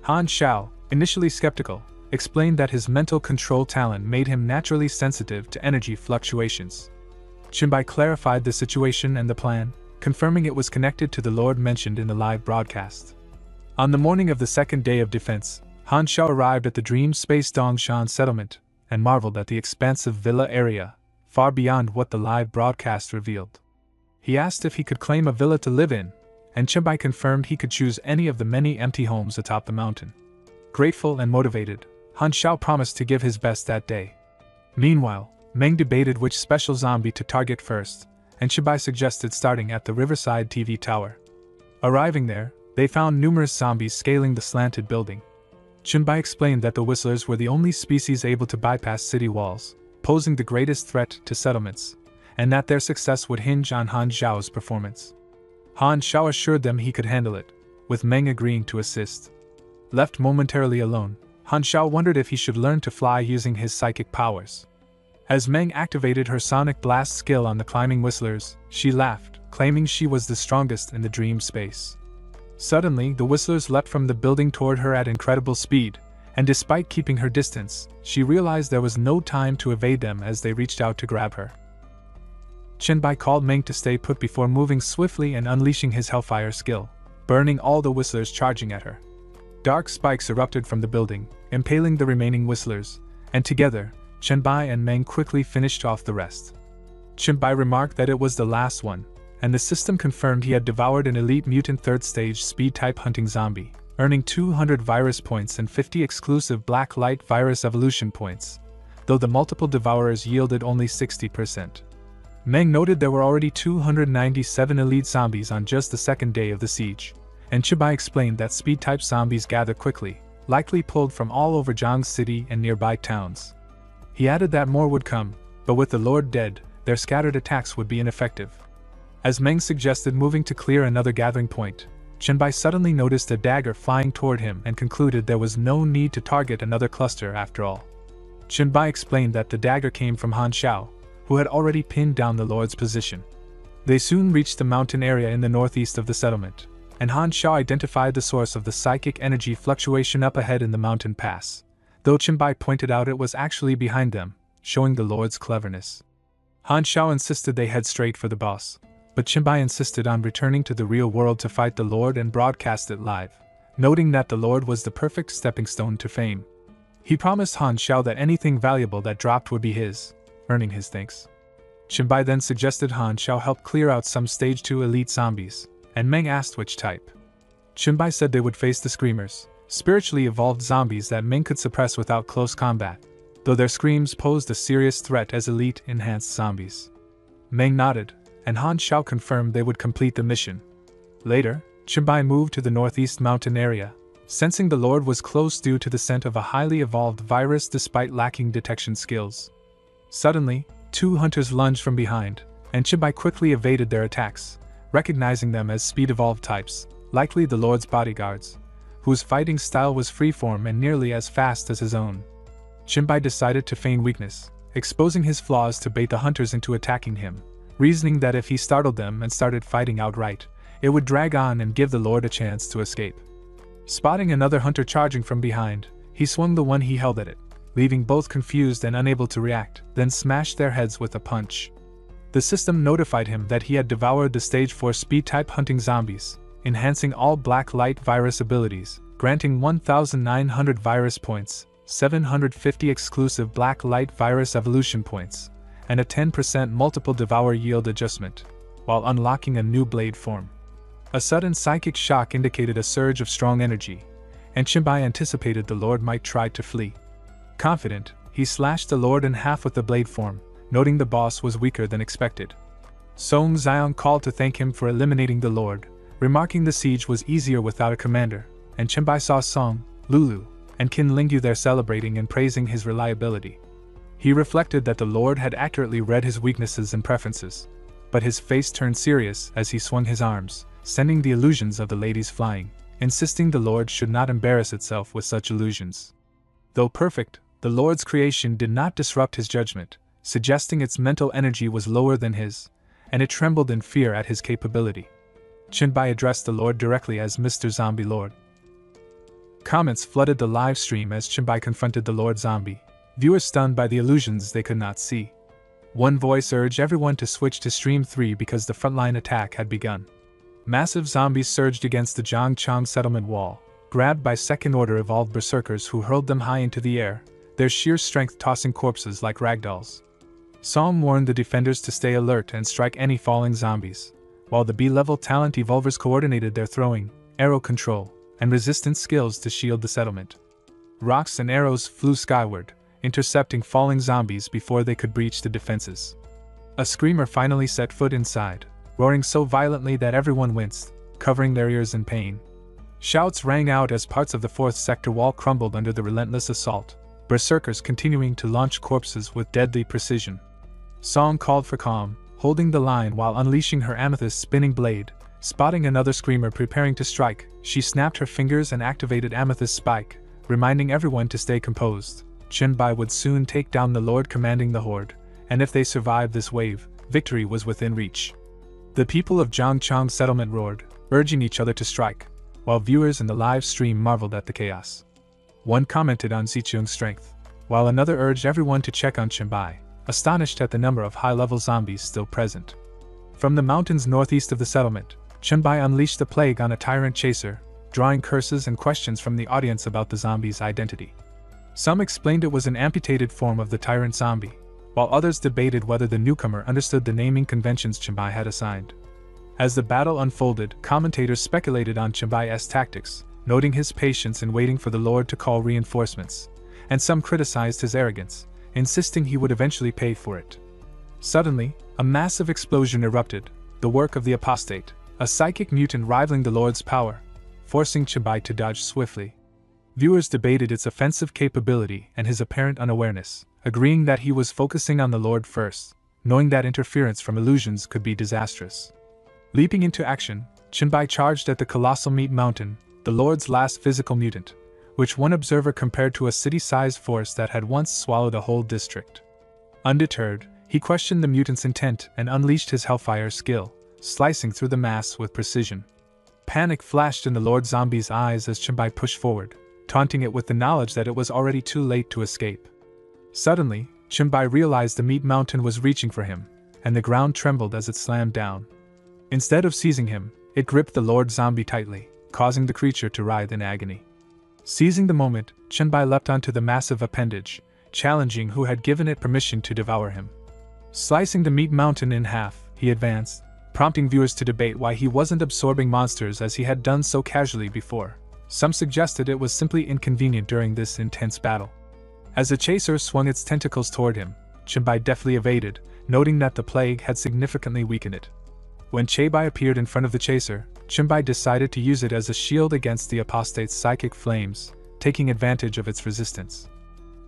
Han Xiao, initially skeptical, explained that his mental control talent made him naturally sensitive to energy fluctuations. Chinbai clarified the situation and the plan, confirming it was connected to the Lord mentioned in the live broadcast. On the morning of the second day of defense, Han Xiao arrived at the Dream Space Dongshan settlement and marveled at the expansive villa area, far beyond what the live broadcast revealed. He asked if he could claim a villa to live in, and Chinbai confirmed he could choose any of the many empty homes atop the mountain. Grateful and motivated, Han Xiao promised to give his best that day. Meanwhile, Meng debated which special zombie to target first, and Chinbai suggested starting at the riverside TV tower. Arriving there, they found numerous zombies scaling the slanted building. Chinbai explained that the whistlers were the only species able to bypass city walls, posing the greatest threat to settlements, and that their success would hinge on Han Xiao's performance. Han Xiao assured them he could handle it, with Meng agreeing to assist. Left momentarily alone, Han Xiao wondered if he should learn to fly using his psychic powers. As Meng activated her sonic blast skill on the climbing whistlers, she laughed, claiming she was the strongest in the dream space. Suddenly, the whistlers leapt from the building toward her at incredible speed, and despite keeping her distance, she realized there was no time to evade them as they reached out to grab her. Qinbai called Meng to stay put before moving swiftly and unleashing his Hellfire skill, burning all the whistlers charging at her. Dark spikes erupted from the building, impaling the remaining whistlers, and together, Qinbai and Meng quickly finished off the rest. Qinbai remarked that it was the last one, and the system confirmed he had devoured an elite mutant 3rd stage speed-type hunting zombie, earning 200 virus points and 50 exclusive black light virus evolution points, though the multiple devourers yielded only 60%. Meng noted there were already 297 elite zombies on just the second day of the siege, and Qinbai explained that speed-type zombies gather quickly, likely pulled from all over Zhang City and nearby towns. He added that more would come, but with the Lord dead, their scattered attacks would be ineffective. As Meng suggested moving to clear another gathering point, Qinbai suddenly noticed a dagger flying toward him and concluded there was no need to target another cluster after all. Qinbai explained that the dagger came from Han Xiao, who had already pinned down the Lord's position. They soon reached the mountain area in the northeast of the settlement, and Han Xiao identified the source of the psychic energy fluctuation up ahead in the mountain pass, though Qinbai pointed out it was actually behind them, showing the Lord's cleverness. Han Xiao insisted they head straight for the boss, but Qinbai insisted on returning to the real world to fight the Lord and broadcast it live, noting that the Lord was the perfect stepping stone to fame. He promised Han Xiao that anything valuable that dropped would be his, earning his thanks. Qinbai then suggested Han Xiao help clear out some Stage 2 elite zombies, and Meng asked which type. Qinbai said they would face the Screamers, spiritually evolved zombies that Meng could suppress without close combat, though their screams posed a serious threat as elite enhanced zombies. Meng nodded, and Han Xiao confirmed they would complete the mission. Later, Qinbai moved to the northeast mountain area, sensing the Lord was close due to the scent of a highly evolved virus despite lacking detection skills. Suddenly, 2 hunters lunged from behind, and Qinbai quickly evaded their attacks, recognizing them as speed-evolved types, likely the Lord's bodyguards, whose fighting style was freeform and nearly as fast as his own. Qinbai decided to feign weakness, exposing his flaws to bait the hunters into attacking him, reasoning that if he startled them and started fighting outright, it would drag on and give the Lord a chance to escape. Spotting another hunter charging from behind, he swung the one he held at it, leaving both confused and unable to react, then smashed their heads with a punch. The system notified him that he had devoured the Stage 4 speed-type hunting zombies, enhancing all black light virus abilities, granting 1,900 virus points, 750 exclusive black light virus evolution points, and a 10% multiple devour yield adjustment, while unlocking a new blade form. A sudden psychic shock indicated a surge of strong energy, and Qinbai anticipated the Lord might try to flee. Confident, he slashed the Lord in half with the blade form, noting the boss was weaker than expected. Song Xiang called to thank him for eliminating the Lord, remarking the siege was easier without a commander, and Qinbai saw Song, Lulu, and Qin Lingyu there celebrating and praising his reliability. He reflected that the Lord had accurately read his weaknesses and preferences, but his face turned serious as he swung his arms, sending the illusions of the ladies flying, insisting the Lord should not embarrass itself with such illusions. Though perfect, the Lord's creation did not disrupt his judgment, suggesting its mental energy was lower than his, and it trembled in fear at his capability. Qinbai addressed the Lord directly as Mr. Zombie Lord. Comments flooded the live stream as Qinbai confronted the Lord Zombie, viewers stunned by the illusions they could not see. One voice urged everyone to switch to Stream 3 because the frontline attack had begun. Massive zombies surged against the Zhangchang settlement wall, grabbed by second-order evolved berserkers who hurled them high into the air, their sheer strength tossing corpses like ragdolls. Psalm warned the defenders to stay alert and strike any falling zombies, while the B-level talent evolvers coordinated their throwing, arrow control, and resistance skills to shield the settlement. Rocks and arrows flew skyward, intercepting falling zombies before they could breach the defenses. A screamer finally set foot inside, roaring so violently that everyone winced, covering their ears in pain. Shouts rang out as parts of the 4th sector wall crumbled under the relentless assault, berserkers continuing to launch corpses with deadly precision. Song called for calm, holding the line while unleashing her amethyst spinning blade, Spotting another screamer preparing to strike, she snapped her fingers and activated Amethyst Spike, reminding everyone to stay composed. Chunbai would soon take down the lord commanding the horde, and if they survived this wave, victory was within reach. The people of Zhangchang settlement roared, urging each other to strike, while viewers in the live stream marveled at the chaos. One commented on Zichung's strength, while another urged everyone to check on Chunbai, astonished at the number of high-level zombies still present. From the mountains northeast of the settlement, Chunbai unleashed the plague on a tyrant chaser, drawing curses and questions from the audience about the zombie's identity. Some explained it was an amputated form of the tyrant zombie, while others debated whether the newcomer understood the naming conventions Chunbai had assigned. As the battle unfolded, commentators speculated on Chunbai's tactics, noting his patience in waiting for the Lord to call reinforcements, and some criticized his arrogance, insisting he would eventually pay for it. Suddenly, a massive explosion erupted, the work of the apostate, a psychic mutant rivaling the Lord's power, forcing Chunbai to dodge swiftly. Viewers debated its offensive capability and his apparent unawareness, agreeing that he was focusing on the Lord first, knowing that interference from illusions could be disastrous. Leaping into action, Chunbai charged at the colossal meat mountain, the Lord's last physical mutant, which one observer compared to a city-sized force that had once swallowed a whole district. Undeterred, he questioned the mutant's intent and unleashed his hellfire skill, slicing through the mass with precision. Panic flashed in the Lord Zombie's eyes as Chunbai pushed forward, taunting it with the knowledge that it was already too late to escape. Suddenly, Chunbai realized the meat mountain was reaching for him, and the ground trembled as it slammed down. Instead of seizing him, it gripped the Lord Zombie tightly, causing the creature to writhe in agony. Seizing the moment, Chunbai leapt onto the massive appendage, challenging who had given it permission to devour him. Slicing the meat mountain in half, he advanced, prompting viewers to debate why he wasn't absorbing monsters as he had done so casually before. Some suggested it was simply inconvenient during this intense battle. As the chaser swung its tentacles toward him, Chunbai deftly evaded, noting that the plague had significantly weakened it. When Chunbai appeared in front of the chaser, Chunbai decided to use it as a shield against the apostate's psychic flames, taking advantage of its resistance.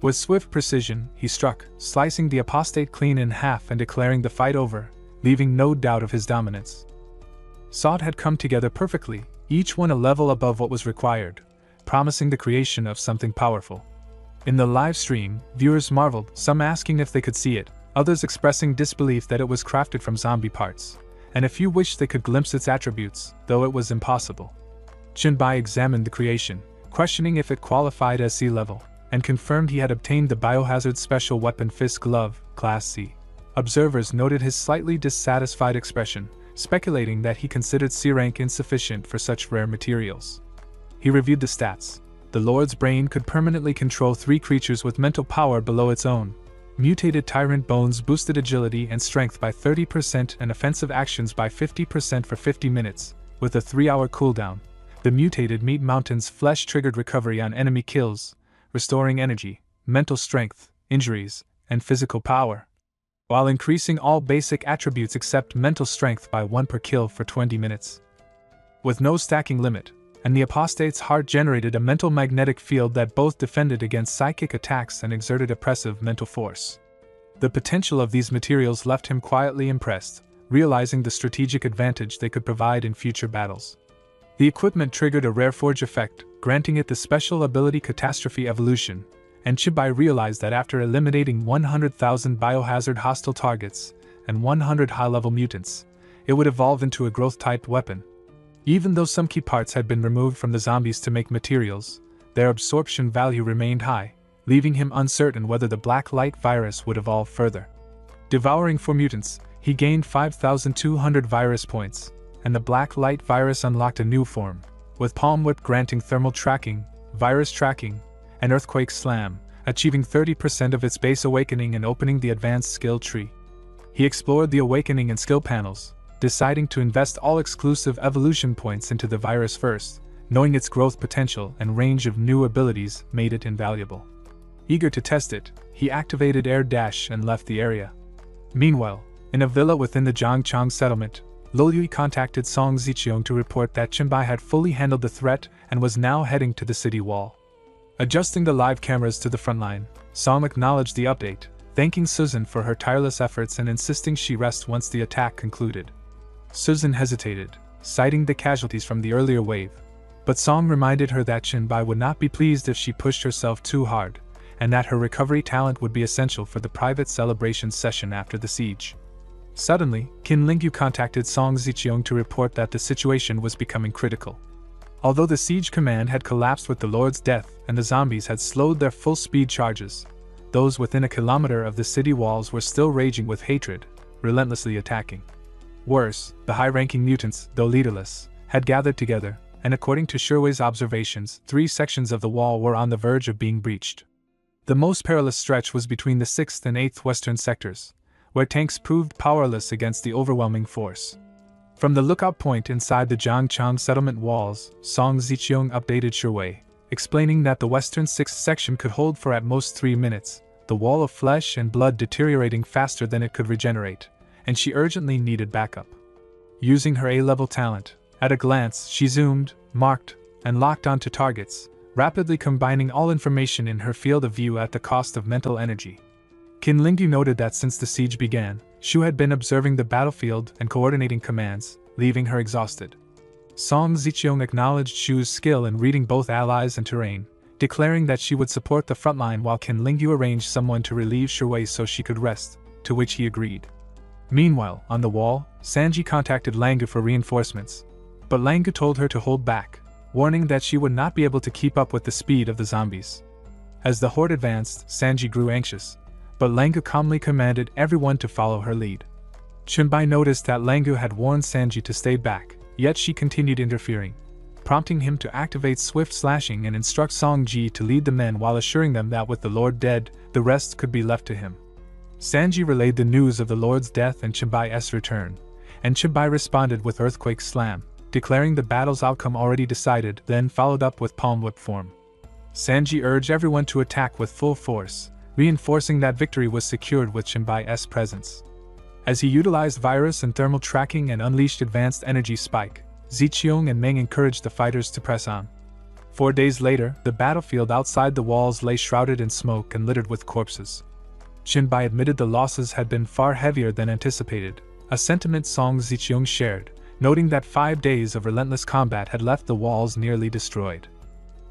With swift precision, he struck, slicing the apostate clean in half and declaring the fight over, leaving no doubt of his dominance. Sod had come together perfectly, each one a level above what was required, promising the creation of something powerful. In the live stream, viewers marveled, some asking if they could see it, others expressing disbelief that it was crafted from zombie parts, and a few wished they could glimpse its attributes, though it was impossible. Chunbai examined the creation, questioning if it qualified as C level, and confirmed he had obtained the Biohazard Special Weapon Fist Glove, Class C. Observers noted his slightly dissatisfied expression, speculating that he considered C rank insufficient for such rare materials. He reviewed the stats. The Lord's brain could permanently control 3 creatures with mental power below its own. Mutated Tyrant Bones boosted agility and strength by 30% and offensive actions by 50% for 50 minutes, with a 3-hour cooldown. The mutated Meat Mountain's flesh triggered recovery on enemy kills, restoring energy, mental strength, injuries, and physical power, while increasing all basic attributes except mental strength by 1 per kill for 20 minutes. With no stacking limit, and the apostate's heart generated a mental magnetic field that both defended against psychic attacks and exerted oppressive mental force. The potential of these materials left him quietly impressed, realizing the strategic advantage they could provide in future battles. The equipment triggered a rare forge effect, granting it the special ability Catastrophe Evolution, and Chunbai realized that after eliminating 100,000 biohazard hostile targets and 100 high-level mutants, it would evolve into a growth-type weapon. Even though some key parts had been removed from the zombies to make materials, their absorption value remained high, leaving him uncertain whether the Black Light virus would evolve further. Devouring 4 mutants, he gained 5,200 virus points, and the Black Light virus unlocked a new form, with Palm Whip granting thermal tracking, virus tracking, and Earthquake Slam, achieving 30% of its base awakening and opening the advanced skill tree. He explored the awakening and skill panels, deciding to invest all exclusive evolution points into the virus first, knowing its growth potential and range of new abilities made it invaluable. Eager to test it, he activated Air Dash and left the area. Meanwhile, in a villa within the Zhangchang settlement, Luoyui contacted Song Ziqiong to report that Chunbai had fully handled the threat and was now heading to the city wall. Adjusting the live cameras to the front line, Song acknowledged the update, thanking Susan for her tireless efforts and insisting she rest once the attack concluded. Susan hesitated, citing the casualties from the earlier wave. But Song reminded her that Chinbai would not be pleased if she pushed herself too hard, and that her recovery talent would be essential for the private celebration session after the siege. Suddenly, Qin Lingyu contacted Song Ziqiong to report that the situation was becoming critical. Although the siege command had collapsed with the Lord's death and the zombies had slowed their full-speed charges, those within a kilometer of the city walls were still raging with hatred, relentlessly attacking. Worse, the high-ranking mutants, though leaderless, had gathered together, and according to Sherway's observations, 3 sections of the wall were on the verge of being breached. The most perilous stretch was between the 6th and 8th western sectors, where tanks proved powerless against the overwhelming force. From the lookout point inside the Jiangchang settlement walls, Song Ziqiong updated Sherway, explaining that the western 6th section could hold for at most 3 minutes, the wall of flesh and blood deteriorating faster than it could regenerate, and she urgently needed backup. Using her A-level talent, at a glance she zoomed, marked, and locked onto targets, rapidly combining all information in her field of view at the cost of mental energy. Qin Lingyu noted that since the siege began, Shu had been observing the battlefield and coordinating commands, leaving her exhausted. Song Ziqiong acknowledged Shu's skill in reading both allies and terrain, declaring that she would support the front line while Qin Lingyu arranged someone to relieve Sherway so she could rest, to which he agreed. Meanwhile, on the wall, Sanji contacted Langu for reinforcements, but Langu told her to hold back, warning that she would not be able to keep up with the speed of the zombies. As the horde advanced, Sanji grew anxious, but Langu calmly commanded everyone to follow her lead. Chinbai noticed that Langu had warned Sanji to stay back, yet she continued interfering, prompting him to activate swift slashing and instruct Song Ji to lead the men while assuring them that with the Lord dead, the rest could be left to him. Sanji relayed the news of the Lord's death and Chinbai's return, and Chinbai responded with Earthquake Slam, declaring the battle's outcome already decided, then followed up with Palm Whip form. Sanji urged everyone to attack with full force, reinforcing that victory was secured with Chinbai's presence. As he utilized virus and thermal tracking and unleashed advanced energy spike, Ziqiong and Meng encouraged the fighters to press on. 4 days later, the battlefield outside the walls lay shrouded in smoke and littered with corpses. Chinbai admitted the losses had been far heavier than anticipated, a sentiment Song Ziqiong shared, noting that 5 days of relentless combat had left the walls nearly destroyed.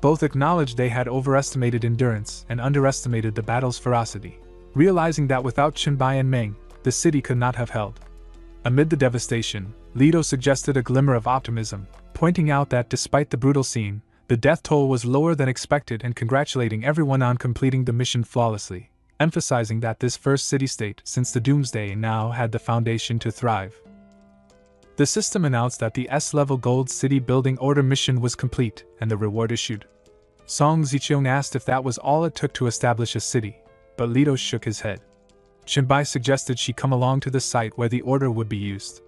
Both acknowledged they had overestimated endurance and underestimated the battle's ferocity, realizing that without Chinbai and Meng, the city could not have held. Amid the devastation, Leto suggested a glimmer of optimism, pointing out that despite the brutal scene, the death toll was lower than expected and congratulating everyone on completing the mission flawlessly, emphasizing that this first city-state since the Doomsday now had the foundation to thrive. The system announced that the S-level Gold City Building Order mission was complete and the reward issued. Song Ziqiong asked if that was all it took to establish a city, but Leto shook his head. Chinbai suggested she come along to the site where the order would be used.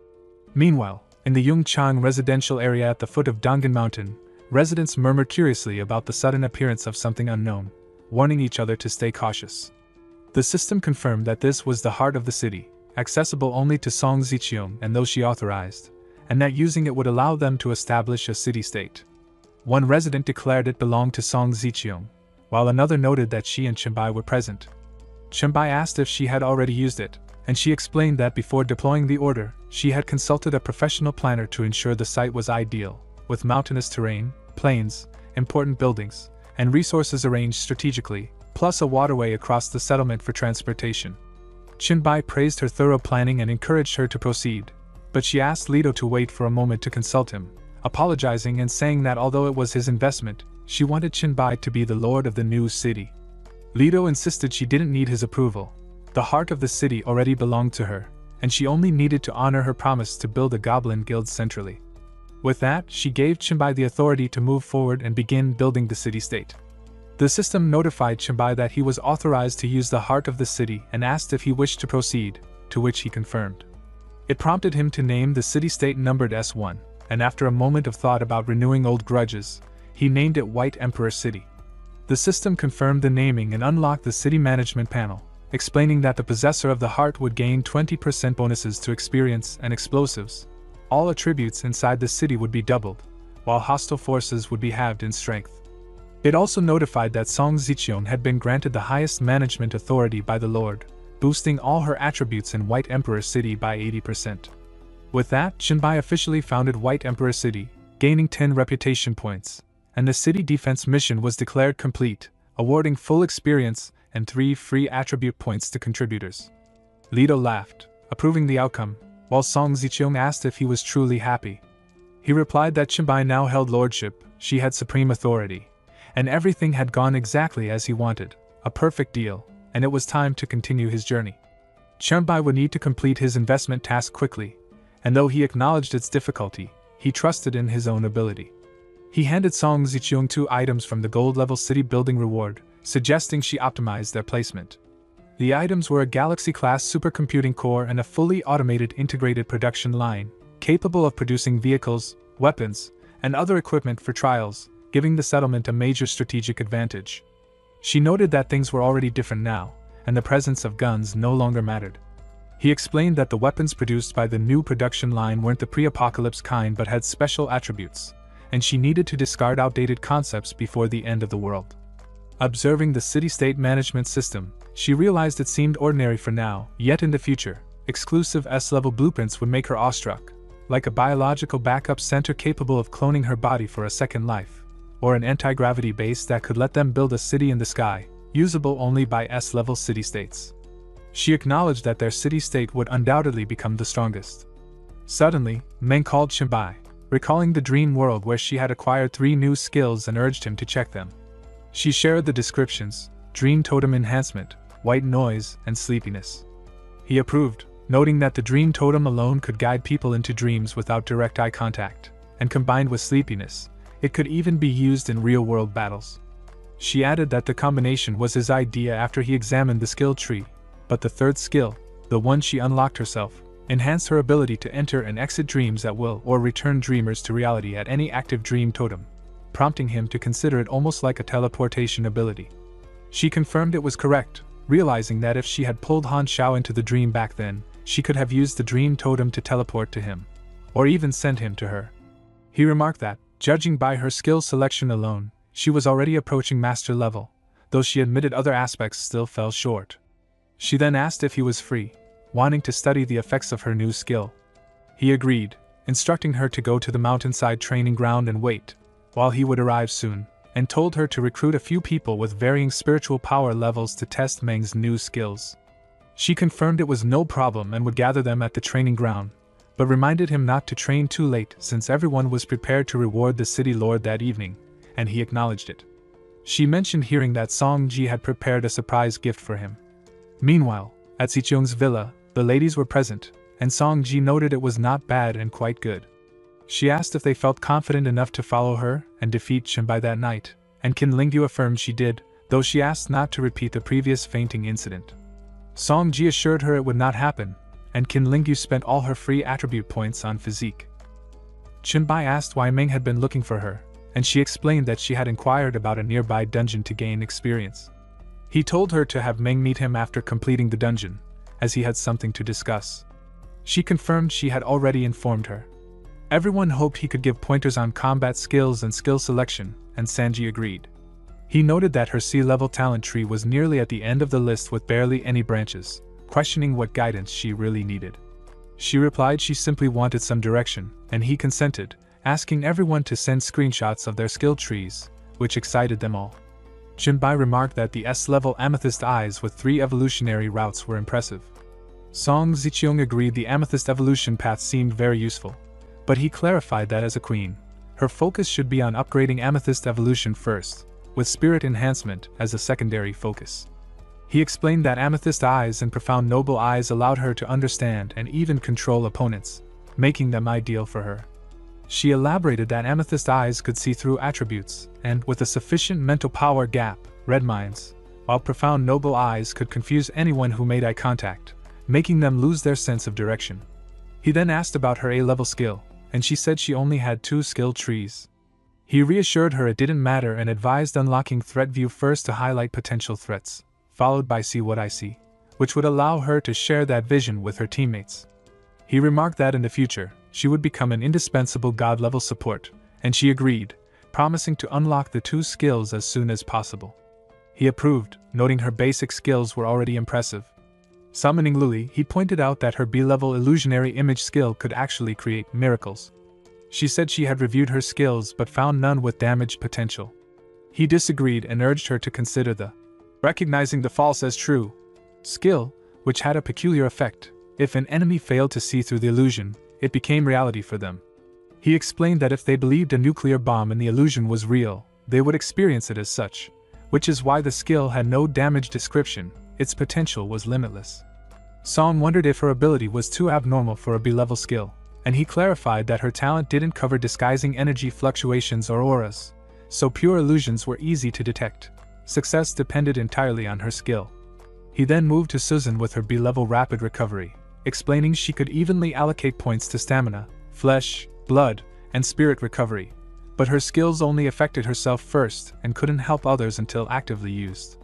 Meanwhile, in the Yungchang residential area at the foot of Dongan Mountain, residents murmured curiously about the sudden appearance of something unknown, warning each other to stay cautious. The system confirmed that this was the heart of the city, accessible only to Song Ziqiong and those she authorized, and that using it would allow them to establish a city-state. One resident declared it belonged to Song Ziqiong, while another noted that she and Chinbai were present. Chinbai asked if she had already used it, and she explained that before deploying the order, she had consulted a professional planner to ensure the site was ideal, with mountainous terrain, plains, important buildings, and resources arranged strategically, plus a waterway across the settlement for transportation. Chinbai praised her thorough planning and encouraged her to proceed, but she asked Leto to wait for a moment to consult him, apologizing and saying that although it was his investment, she wanted Chinbai to be the lord of the new city. Leto insisted she didn't need his approval. The heart of the city already belonged to her, and she only needed to honor her promise to build a goblin guild centrally. With that, she gave Chinbai the authority to move forward and begin building the city-state. The system notified Chinbai that he was authorized to use the heart of the city and asked if he wished to proceed, to which he confirmed. It prompted him to name the city-state numbered S1, and after a moment of thought about renewing old grudges, he named it White Emperor City. The system confirmed the naming and unlocked the city management panel, explaining that the possessor of the heart would gain 20% bonuses to experience and explosives. All attributes inside the city would be doubled, while hostile forces would be halved in strength. It also notified that Song Ziqiong had been granted the highest management authority by the Lord, boosting all her attributes in White Emperor City by 80%. With that, Shinbai officially founded White Emperor City, gaining 10 reputation points, and the city defense mission was declared complete, awarding full experience and 3 free attribute points to contributors. Lido laughed, approving the outcome, while Song Ziqiang asked if he was truly happy. He replied that Shinbai now held lordship, she had supreme authority, and everything had gone exactly as he wanted, a perfect deal, and it was time to continue his journey. Shinbai would need to complete his investment task quickly, and though he acknowledged its difficulty, he trusted in his own ability. He handed Song Ziqiang 2 items from the gold-level city building reward, suggesting she optimize their placement. The items were a Galaxy-class supercomputing core and a fully automated integrated production line, capable of producing vehicles, weapons, and other equipment for trials, giving the settlement a major strategic advantage. She noted that things were already different now, and the presence of guns no longer mattered. He explained that the weapons produced by the new production line weren't the pre-apocalypse kind but had special attributes, and she needed to discard outdated concepts before the end of the world. Observing the city-state management system, she realized it seemed ordinary for now, yet in the future, exclusive S-level blueprints would make her awestruck, like a biological backup center capable of cloning her body for a second life, or an anti-gravity base that could let them build a city in the sky, usable only by S-level city-states. She acknowledged that their city-state would undoubtedly become the strongest. Suddenly, Meng called Shinbai, recalling the dream world where she had acquired 3 new skills and urged him to check them. She shared the descriptions: dream totem enhancement, white noise, and sleepiness. He approved, noting that the dream totem alone could guide people into dreams without direct eye contact, and combined with sleepiness, it could even be used in real-world battles. She added that the combination was his idea after he examined the skill tree, but the 3rd skill, the one she unlocked herself, enhanced her ability to enter and exit dreams at will or return dreamers to reality at any active dream totem, prompting him to consider it almost like a teleportation ability. She confirmed it was correct, realizing that if she had pulled Han Xiao into the dream back then, she could have used the dream totem to teleport to him, or even send him to her. He remarked that, judging by her skill selection alone, she was already approaching master level, though she admitted other aspects still fell short. She then asked if he was free, wanting to study the effects of her new skill. He agreed, instructing her to go to the mountainside training ground and wait, while he would arrive soon, and told her to recruit a few people with varying spiritual power levels to test Meng's new skills. She confirmed it was no problem and would gather them at the training ground, but reminded him not to train too late since everyone was prepared to reward the city lord that evening, and he acknowledged it. She mentioned hearing that Song Ji had prepared a surprise gift for him. Meanwhile, at Ziqiang's villa, the ladies were present, and Song Ji noted it was not bad and quite good. She asked if they felt confident enough to follow her and defeat Shinbai that night, and Qin Lingyu affirmed she did, though she asked not to repeat the previous fainting incident. Song Ji assured her it would not happen, and Qin Lingyu spent all her free attribute points on physique. Shinbai asked why Meng had been looking for her, and she explained that she had inquired about a nearby dungeon to gain experience. He told her to have Meng meet him after completing the dungeon, as he had something to discuss. She confirmed she had already informed her. Everyone hoped he could give pointers on combat skills and skill selection, and Sanji agreed. He noted that her C-level talent tree was nearly at the end of the list with barely any branches, questioning what guidance she really needed. She replied she simply wanted some direction, and he consented, asking everyone to send screenshots of their skill trees, which excited them all. Shinbai remarked that the S-level amethyst eyes with 3 evolutionary routes were impressive. Song Ziqiang agreed the amethyst evolution path seemed very useful, but he clarified that as a queen, her focus should be on upgrading amethyst evolution first, with spirit enhancement as a secondary focus. He explained that amethyst eyes and profound noble eyes allowed her to understand and even control opponents, making them ideal for her. She elaborated that amethyst eyes could see through attributes, and with a sufficient mental power gap, red minds, while profound noble eyes could confuse anyone who made eye contact, making them lose their sense of direction. He then asked about her A-level skill, and she said she only had 2 skill trees. He reassured her it didn't matter and advised unlocking Threat View first to highlight potential threats, followed by See What I See, which would allow her to share that vision with her teammates. He remarked that in the future, she would become an indispensable god-level support, and she agreed, promising to unlock the 2 skills as soon as possible. He approved, noting her basic skills were already impressive. Summoning Lily, he pointed out that her B-level illusionary image skill could actually create miracles. She said she had reviewed her skills but found none with damage potential. He disagreed and urged her to consider the recognizing the false as true skill, which had a peculiar effect. If an enemy failed to see through the illusion, it became reality for them. He explained that if they believed a nuclear bomb and the illusion was real, they would experience it as such, which is why the skill had no damage description. Its potential was limitless. Song wondered if her ability was too abnormal for a B-level skill, and he clarified that her talent didn't cover disguising energy fluctuations or auras, so pure illusions were easy to detect. Success depended entirely on her skill. He then moved to Susan with her B-level rapid recovery, explaining she could evenly allocate points to stamina, flesh, blood, and spirit recovery, but her skills only affected herself first and couldn't help others until actively used.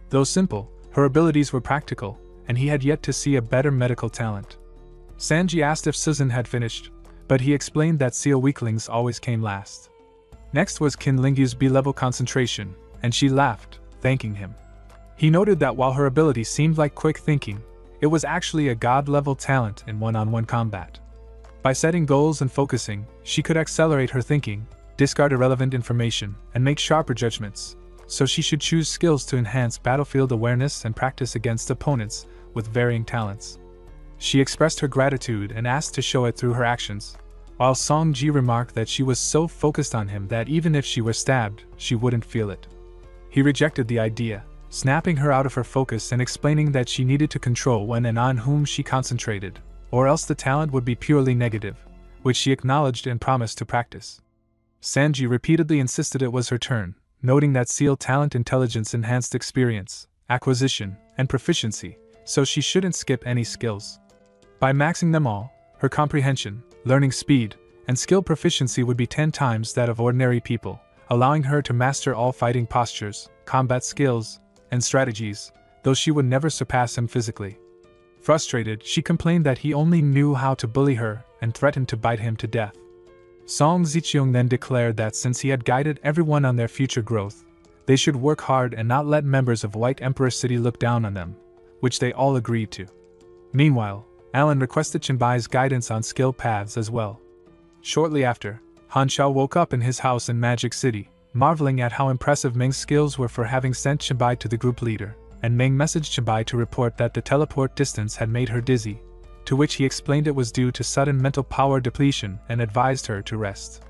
Though simple, her abilities were practical, and he had yet to see a better medical talent. Sanji asked if Susan had finished, but he explained that seal weaklings always came last. Next was Kin Lingyu's B-level concentration, and she laughed, thanking him. He noted that while her ability seemed like quick thinking, it was actually a god-level talent in one-on-one combat. By setting goals and focusing, she could accelerate her thinking, discard irrelevant information, and make sharper judgments, so she should choose skills to enhance battlefield awareness and practice against opponents with varying talents. She expressed her gratitude and asked to show it through her actions, while Song Ji remarked that she was so focused on him that even if she were stabbed, she wouldn't feel it. He rejected the idea, snapping her out of her focus and explaining that she needed to control when and on whom she concentrated, or else the talent would be purely negative, which she acknowledged and promised to practice. Sanji repeatedly insisted it was her turn, noting that seal talent intelligence enhanced experience, acquisition, and proficiency, so she shouldn't skip any skills. By maxing them all, her comprehension, learning speed, and skill proficiency would be 10 times that of ordinary people, allowing her to master all fighting postures, combat skills, and strategies, though she would never surpass him physically. Frustrated, she complained that he only knew how to bully her and threatened to bite him to death. Song Ziqiang then declared that since he had guided everyone on their future growth, they should work hard and not let members of White Emperor City look down on them, which they all agreed to. Meanwhile, Alan requested Chenbai's guidance on skill paths as well. Shortly after, Han Xiao woke up in his house in Magic City, marveling at how impressive Meng's skills were for having sent Chenbai to the group leader, and Meng messaged Chenbai to report that the teleport distance had made her dizzy, to which he explained it was due to sudden mental power depletion and advised her to rest.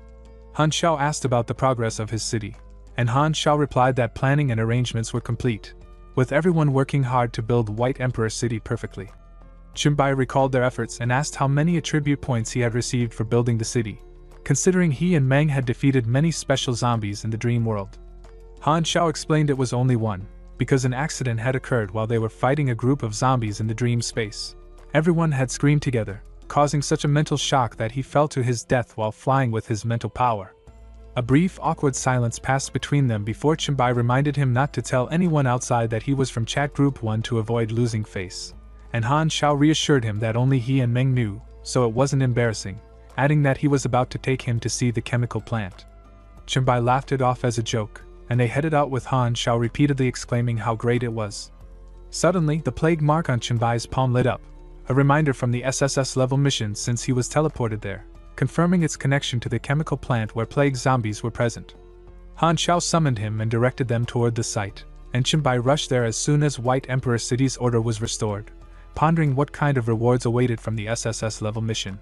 Han Xiao asked about the progress of his city, and Han Xiao replied that planning and arrangements were complete, with everyone working hard to build White Emperor City perfectly. Chenbai recalled their efforts and asked how many attribute points he had received for building the city, considering he and Meng had defeated many special zombies in the dream world. Han Xiao explained it was only one, because an accident had occurred while they were fighting a group of zombies in the dream space. Everyone had screamed together, causing such a mental shock that he fell to his death while flying with his mental power. A brief, awkward silence passed between them before Chenbai reminded him not to tell anyone outside that he was from Chat Group 1 to avoid losing face, and Han Xiao reassured him that only he and Meng knew, so it wasn't embarrassing, adding that he was about to take him to see the chemical plant. Chenbai laughed it off as a joke, and they headed out with Han Xiao repeatedly exclaiming how great it was. Suddenly, the plague mark on Chenbai's palm lit up, a reminder from the SSS-level mission since he was teleported there, confirming its connection to the chemical plant where plague zombies were present. Han Xiao summoned him and directed them toward the site, and Chenbai rushed there as soon as White Emperor City's order was restored, pondering what kind of rewards awaited from the SSS-level mission.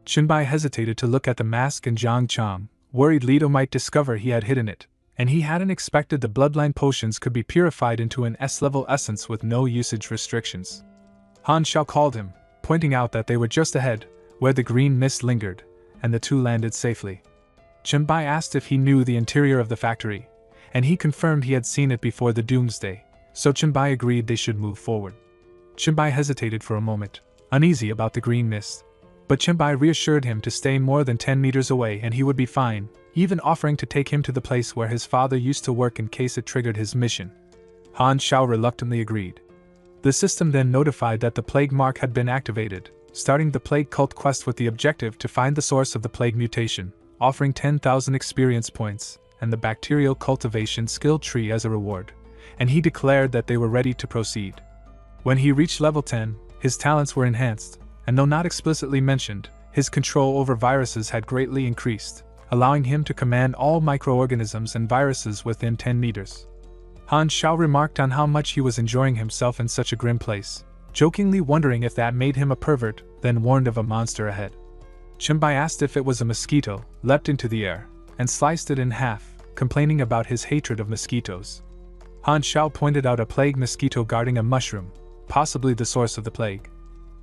Chenbai hesitated to look at the mask in Zhang Chang, worried Leto might discover he had hidden it, and he hadn't expected the bloodline potions could be purified into an S-level essence with no usage restrictions. Han Xiao called him, pointing out that they were just ahead, where the green mist lingered, and the two landed safely. Chenbai asked if he knew the interior of the factory, and he confirmed he had seen it before the doomsday, so Chenbai agreed they should move forward. Chenbai hesitated for a moment, uneasy about the green mist, but Chenbai reassured him to stay more than 10 meters away and he would be fine, even offering to take him to the place where his father used to work in case it triggered his mission. Han Xiao reluctantly agreed. The system then notified that the plague mark had been activated, starting the plague cult quest with the objective to find the source of the plague mutation, offering 10,000 experience points and the bacterial cultivation skill tree as a reward, and he declared that they were ready to proceed. When he reached level 10, his talents were enhanced, and though not explicitly mentioned, his control over viruses had greatly increased, allowing him to command all microorganisms and viruses within 10 meters. Han Xiao remarked on how much he was enjoying himself in such a grim place, jokingly wondering if that made him a pervert, then warned of a monster ahead. Chenbai asked if it was a mosquito, leapt into the air, and sliced it in half, complaining about his hatred of mosquitoes. Han Xiao pointed out a plague mosquito guarding a mushroom, possibly the source of the plague.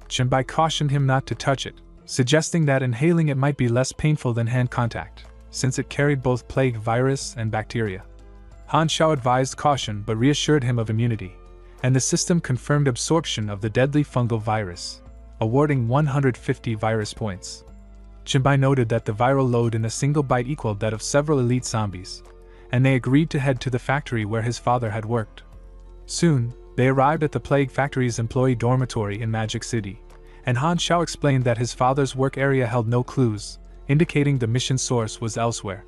Chenbai cautioned him not to touch it, suggesting that inhaling it might be less painful than hand contact, since it carried both plague virus and bacteria. Han Xiao advised caution but reassured him of immunity, and the system confirmed absorption of the deadly fungal virus, awarding 150 virus points. Chenbai noted that the viral load in a single bite equaled that of several elite zombies, and they agreed to head to the factory where his father had worked. Soon, they arrived at the Plague Factory's employee dormitory in Magic City, and Han Xiao explained that his father's work area held no clues, indicating the mission source was elsewhere.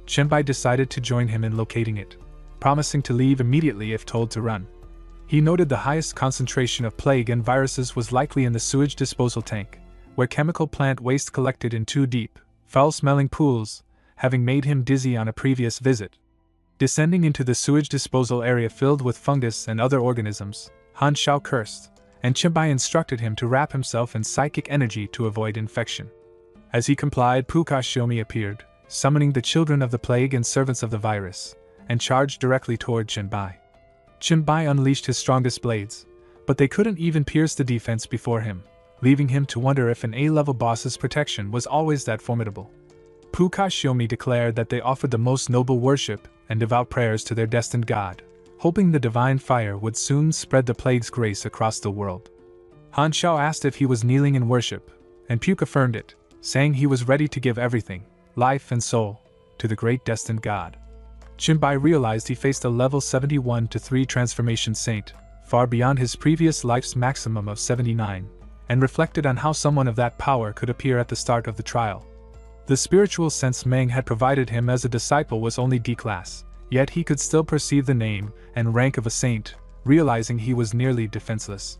Chenbai decided to join him in locating it, promising to leave immediately if told to run. He noted the highest concentration of plague and viruses was likely in the sewage disposal tank, where chemical plant waste collected in 2 deep, foul-smelling pools, having made him dizzy on a previous visit. Descending into the sewage disposal area filled with fungus and other organisms, Han Xiao cursed, and Chenbai instructed him to wrap himself in psychic energy to avoid infection. As he complied, Puka Shiomi appeared, summoning the children of the plague and servants of the virus, and charged directly toward Chenbai. Chenbai unleashed his strongest blades, but they couldn't even pierce the defense before him, leaving him to wonder if an A-level boss's protection was always that formidable. Puka Shiomi declared that they offered the most noble worship and devout prayers to their destined god, hoping the divine fire would soon spread the plague's grace across the world. Han Xiao asked if he was kneeling in worship, and Puke affirmed it, saying he was ready to give everything, life and soul, to the great destined god. Chenbai realized he faced a level 71-3 transformation saint, far beyond his previous life's maximum of 79, and reflected on how someone of that power could appear at the start of the trial. The spiritual sense Meng had provided him as a disciple was only D-class, yet he could still perceive the name and rank of a saint, realizing he was nearly defenseless.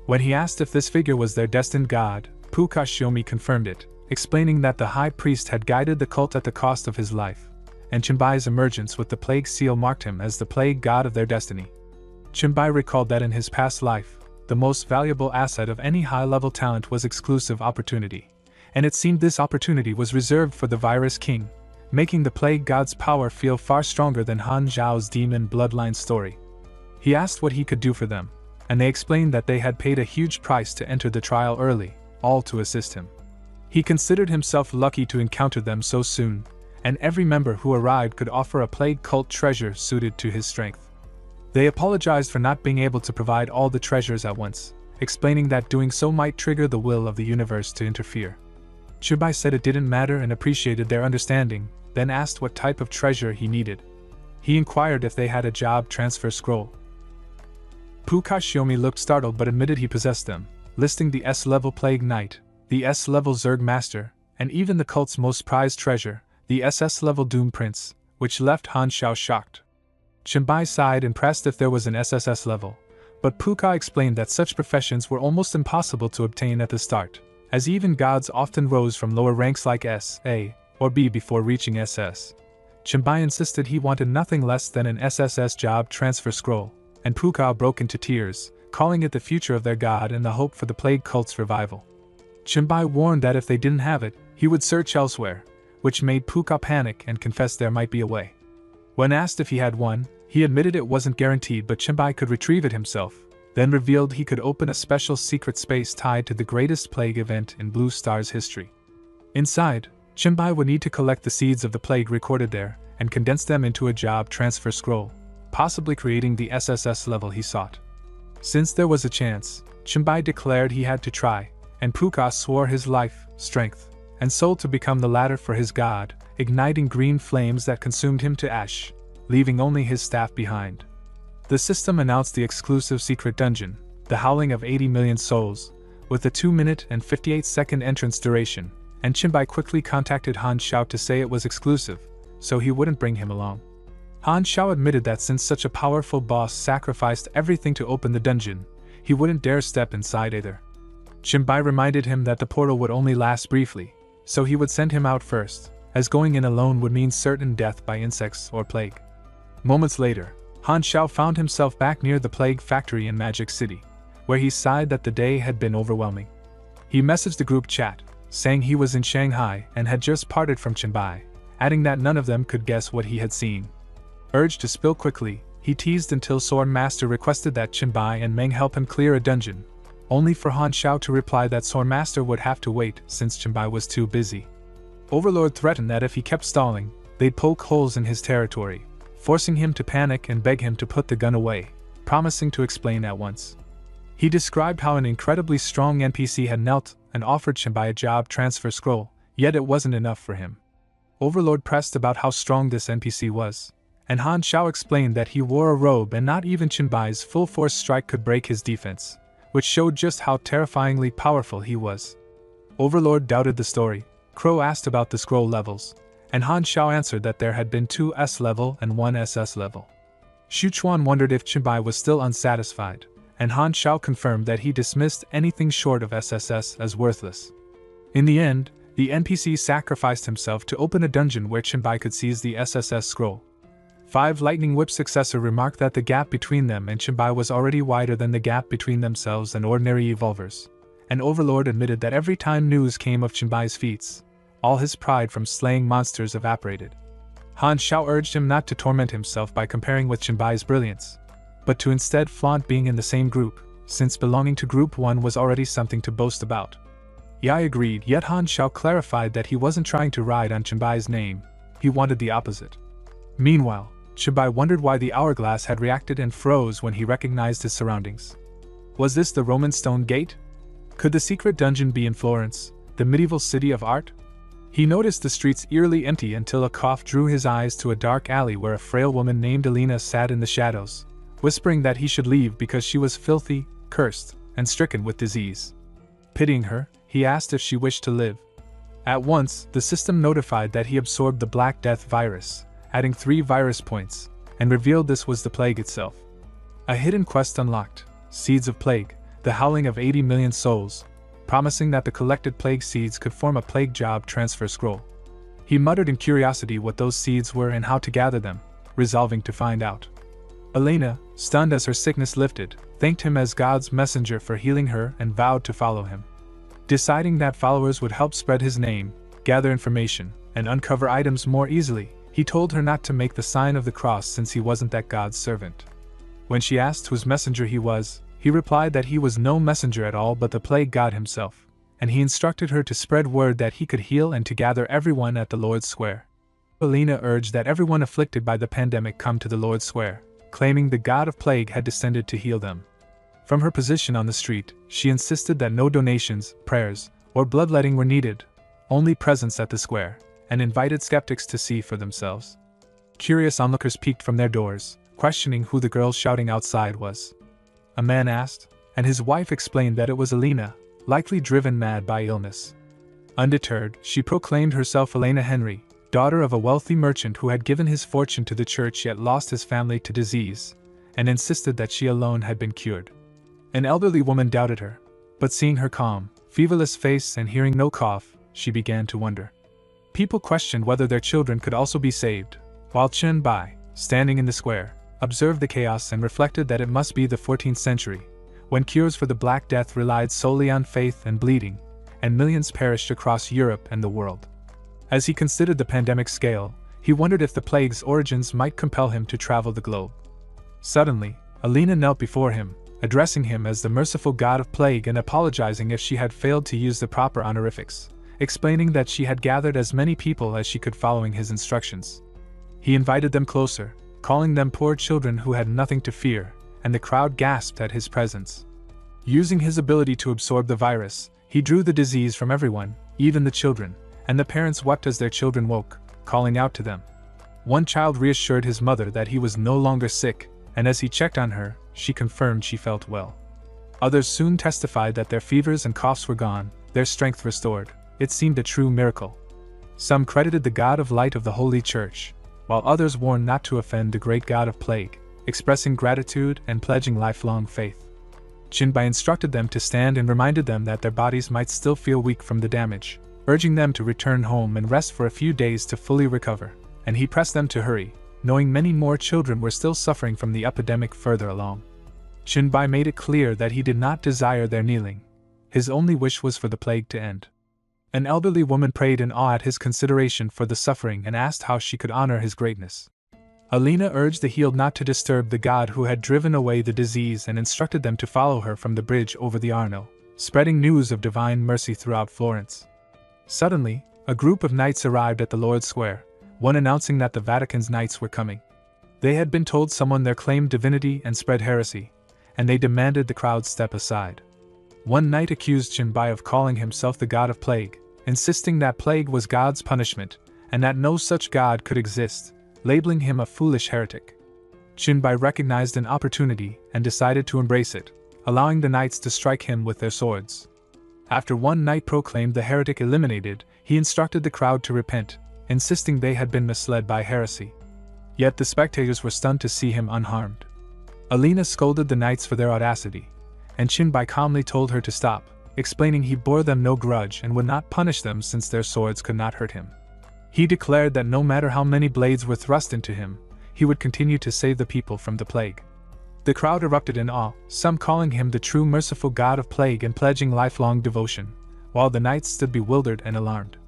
When he asked if this figure was their destined god, Puka Shiomi confirmed it, explaining that the high priest had guided the cult at the cost of his life, and Chenbai's emergence with the plague seal marked him as the plague god of their destiny. Chenbai recalled that in his past life, the most valuable asset of any high-level talent was exclusive opportunity, and it seemed this opportunity was reserved for the Virus King, making the plague god's power feel far stronger than Han Zhao's demon bloodline story. He asked what he could do for them, and they explained that they had paid a huge price to enter the trial early, all to assist him. He considered himself lucky to encounter them so soon, and every member who arrived could offer a plague cult treasure suited to his strength. They apologized for not being able to provide all the treasures at once, explaining that doing so might trigger the will of the universe to interfere. Chenbai said it didn't matter and appreciated their understanding, then asked what type of treasure he needed. He inquired if they had a job transfer scroll. Puka Shiomi looked startled but admitted he possessed them, listing the S-level Plague Knight, the S-level Zerg Master, and even the cult's most prized treasure, the SS-level Doom Prince, which left Han Xiao shocked. Chenbai sighed and pressed if there was an SSS level, but Puka explained that such professions were almost impossible to obtain at the start, as even gods often rose from lower ranks like S, A, or B before reaching SS. Chenbai insisted he wanted nothing less than an SSS job transfer scroll, and Puka broke into tears, calling it the future of their god and the hope for the plague cult's revival. Chenbai warned that if they didn't have it, he would search elsewhere, which made Puka panic and confess there might be a way. When asked if he had one, he admitted it wasn't guaranteed but Chenbai could retrieve it himself, then revealed he could open a special secret space tied to the greatest plague event in Blue Star's history. Inside, Chenbai would need to collect the seeds of the plague recorded there and condense them into a job transfer scroll, possibly creating the SSS level he sought. Since there was a chance, Chenbai declared he had to try, and Puka swore his life, strength, and soul to become the latter for his god, igniting green flames that consumed him to ash, leaving only his staff behind. The system announced the exclusive secret dungeon, the Howling of 80 Million Souls, with a 2-minute and 58-second entrance duration, and Chenbai quickly contacted Han Xiao to say it was exclusive, so he wouldn't bring him along. Han Xiao admitted that since such a powerful boss sacrificed everything to open the dungeon, he wouldn't dare step inside either. Chenbai reminded him that the portal would only last briefly, so he would send him out first, as going in alone would mean certain death by insects or plague. Moments later, Han Xiao found himself back near the plague factory in Magic City, where he sighed that the day had been overwhelming. He messaged the group chat, saying he was in Shanghai and had just parted from Chenbai, adding that none of them could guess what he had seen. Urged to spill quickly, he teased until Sword Master requested that Chenbai and Meng help him clear a dungeon, only for Han Xiao to reply that Sword Master would have to wait since Chenbai was too busy. Overlord threatened that if he kept stalling, they'd poke holes in his territory, forcing him to panic and beg him to put the gun away, promising to explain at once. He described how an incredibly strong NPC had knelt and offered Chenbai a job transfer scroll, yet it wasn't enough for him. Overlord pressed about how strong this NPC was, and Han Xiao explained that he wore a robe and not even Chenbai's full-force strike could break his defense, which showed just how terrifyingly powerful he was. Overlord doubted the story. Crow asked about the scroll levels, and Han Xiao answered that there had been 2 S level and 1 SS level. Xu Chuan wondered if Chenbai was still unsatisfied, and Han Xiao confirmed that he dismissed anything short of SSS as worthless. In the end, the NPC sacrificed himself to open a dungeon where Chenbai could seize the SSS scroll. 5 Lightning Whip successor remarked that the gap between them and Chenbai was already wider than the gap between themselves and ordinary evolvers, and Overlord admitted that every time news came of Chenbai's feats, all his pride from slaying monsters evaporated. Han Xiao urged him not to torment himself by comparing with Chenbai's brilliance, but to instead flaunt being in the same group, since belonging to Group 1 was already something to boast about. Yai agreed, yet Han Xiao clarified that he wasn't trying to ride on Chenbai's name, he wanted the opposite. Meanwhile, Chenbai wondered why the hourglass had reacted and froze when he recognized his surroundings. Was this the Roman stone gate? Could the secret dungeon be in Florence, the medieval city of art? He noticed the streets eerily empty until a cough drew his eyes to a dark alley where a frail woman named Alina sat in the shadows, whispering that he should leave because she was filthy, cursed, and stricken with disease. Pitying her, he asked if she wished to live. At once, the system notified that he absorbed the Black Death virus, adding 3 virus points, and revealed this was the plague itself. A hidden quest unlocked, Seeds of Plague, the howling of 80 million souls, promising that the collected plague seeds could form a plague job transfer scroll. He muttered in curiosity what those seeds were and how to gather them, resolving to find out. Elena, stunned as her sickness lifted, thanked him as God's messenger for healing her and vowed to follow him. Deciding that followers would help spread his name, gather information, and uncover items more easily, he told her not to make the sign of the cross since he wasn't that God's servant. When she asked whose messenger he was, he replied that he was no messenger at all but the plague god himself, and he instructed her to spread word that he could heal and to gather everyone at the Lord's Square. Alina urged that everyone afflicted by the pandemic come to the Lord's Square, claiming the god of plague had descended to heal them. From her position on the street, she insisted that no donations, prayers, or bloodletting were needed, only presence at the square, and invited skeptics to see for themselves. Curious onlookers peeked from their doors, questioning who the girl shouting outside was. A man asked, and his wife explained that it was Alina, likely driven mad by illness. Undeterred, she proclaimed herself Elena Henry, daughter of a wealthy merchant who had given his fortune to the church yet lost his family to disease, and insisted that she alone had been cured. An elderly woman doubted her, but seeing her calm, feverless face and hearing no cough, she began to wonder. People questioned whether their children could also be saved, while Chen Bai, standing in the square, observed the chaos and reflected that it must be the 14th century, when cures for the Black Death relied solely on faith and bleeding, and millions perished across Europe and the world. As he considered the pandemic scale, he wondered if the plague's origins might compel him to travel the globe. Suddenly, Alina knelt before him, addressing him as the merciful god of plague and apologizing if she had failed to use the proper honorifics, explaining that she had gathered as many people as she could following his instructions. He invited them closer, calling them poor children who had nothing to fear, and the crowd gasped at his presence. Using his ability to absorb the virus, he drew the disease from everyone, even the children, and the parents wept as their children woke, calling out to them. One child reassured his mother that he was no longer sick, and as he checked on her, she confirmed she felt well. Others soon testified that their fevers and coughs were gone, their strength restored. It seemed a true miracle. Some credited the God of Light of the Holy Church, while others warned not to offend the great God of Plague, expressing gratitude and pledging lifelong faith. Jinbai instructed them to stand and reminded them that their bodies might still feel weak from the damage, urging them to return home and rest for a few days to fully recover, and he pressed them to hurry, knowing many more children were still suffering from the epidemic further along. Jinbai made it clear that he did not desire their kneeling. His only wish was for the plague to end. An elderly woman prayed in awe at his consideration for the suffering and asked how she could honor his greatness. Alina urged the healed not to disturb the god who had driven away the disease and instructed them to follow her from the bridge over the Arno, spreading news of divine mercy throughout Florence. Suddenly, a group of knights arrived at the Lord's Square, one announcing that the Vatican's knights were coming. They had been told someone there claimed divinity and spread heresy, and they demanded the crowd step aside. One knight accused Jinbai of calling himself the god of plague, insisting that plague was God's punishment, and that no such god could exist, labeling him a foolish heretic. Jinbai recognized an opportunity and decided to embrace it, allowing the knights to strike him with their swords. After one knight proclaimed the heretic eliminated, he instructed the crowd to repent, insisting they had been misled by heresy. Yet the spectators were stunned to see him unharmed. Alina scolded the knights for their audacity, and Jinbai calmly told her to stop, explaining he bore them no grudge and would not punish them since their swords could not hurt him. He declared that no matter how many blades were thrust into him, he would continue to save the people from the plague. The crowd erupted in awe, some calling him the true merciful god of plague and pledging lifelong devotion, while the knights stood bewildered and alarmed.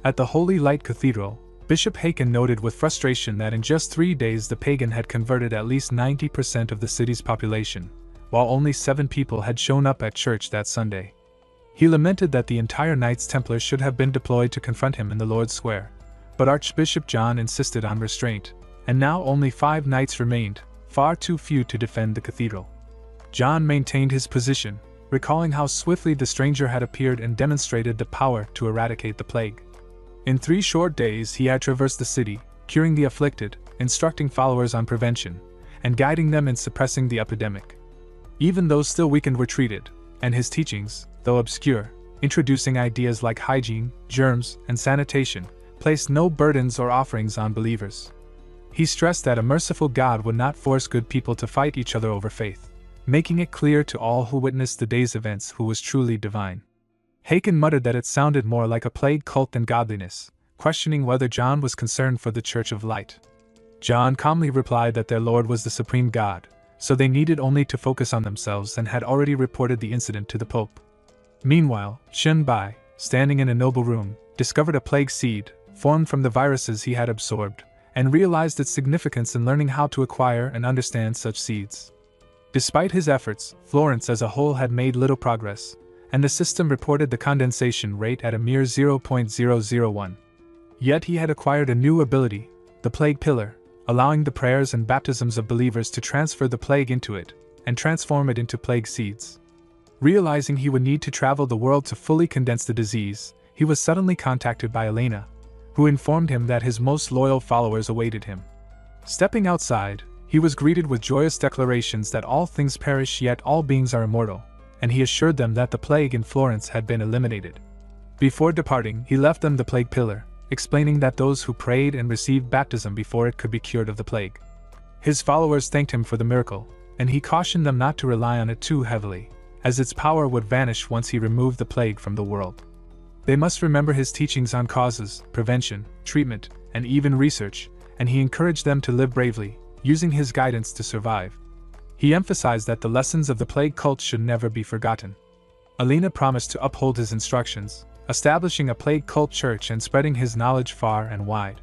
At the Holy Light Cathedral, Bishop Haken noted with frustration that in just 3 days the pagan had converted at least 90% of the city's population, while only 7 people had shown up at church that Sunday. He lamented that the entire Knights Templar should have been deployed to confront him in the Lord's Square, but Archbishop John insisted on restraint, and now only 5 knights remained, far too few to defend the cathedral. John maintained his position, recalling how swiftly the stranger had appeared and demonstrated the power to eradicate the plague. In 3 short days he had traversed the city, curing the afflicted, instructing followers on prevention, and guiding them in suppressing the epidemic. Even those still weakened were treated, and his teachings, though obscure, introducing ideas like hygiene, germs, and sanitation, placed no burdens or offerings on believers. He stressed that a merciful God would not force good people to fight each other over faith, making it clear to all who witnessed the day's events who was truly divine. Haken muttered that it sounded more like a plague cult than godliness, questioning whether John was concerned for the Church of Light. John calmly replied that their Lord was the supreme God, so they needed only to focus on themselves and had already reported the incident to the Pope. Meanwhile, Jinbai, standing in a noble room, discovered a plague seed, formed from the viruses he had absorbed, and realized its significance in learning how to acquire and understand such seeds. Despite his efforts, Florence as a whole had made little progress, and the system reported the condensation rate at a mere 0.001. Yet he had acquired a new ability, the Plague Pillar, allowing the prayers and baptisms of believers to transfer the plague into it, and transform it into plague seeds. Realizing he would need to travel the world to fully condense the disease, he was suddenly contacted by Elena, who informed him that his most loyal followers awaited him. Stepping outside, he was greeted with joyous declarations that all things perish yet all beings are immortal, and he assured them that the plague in Florence had been eliminated. Before departing, he left them the Plague Pillar, explaining that those who prayed and received baptism before it could be cured of the plague. His followers thanked him for the miracle, and he cautioned them not to rely on it too heavily, as its power would vanish once he removed the plague from the world. They must remember his teachings on causes, prevention, treatment, and even research, and he encouraged them to live bravely, using his guidance to survive. He emphasized that the lessons of the plague cult should never be forgotten. Alina promised to uphold his instructions, establishing a plague cult church and spreading his knowledge far and wide.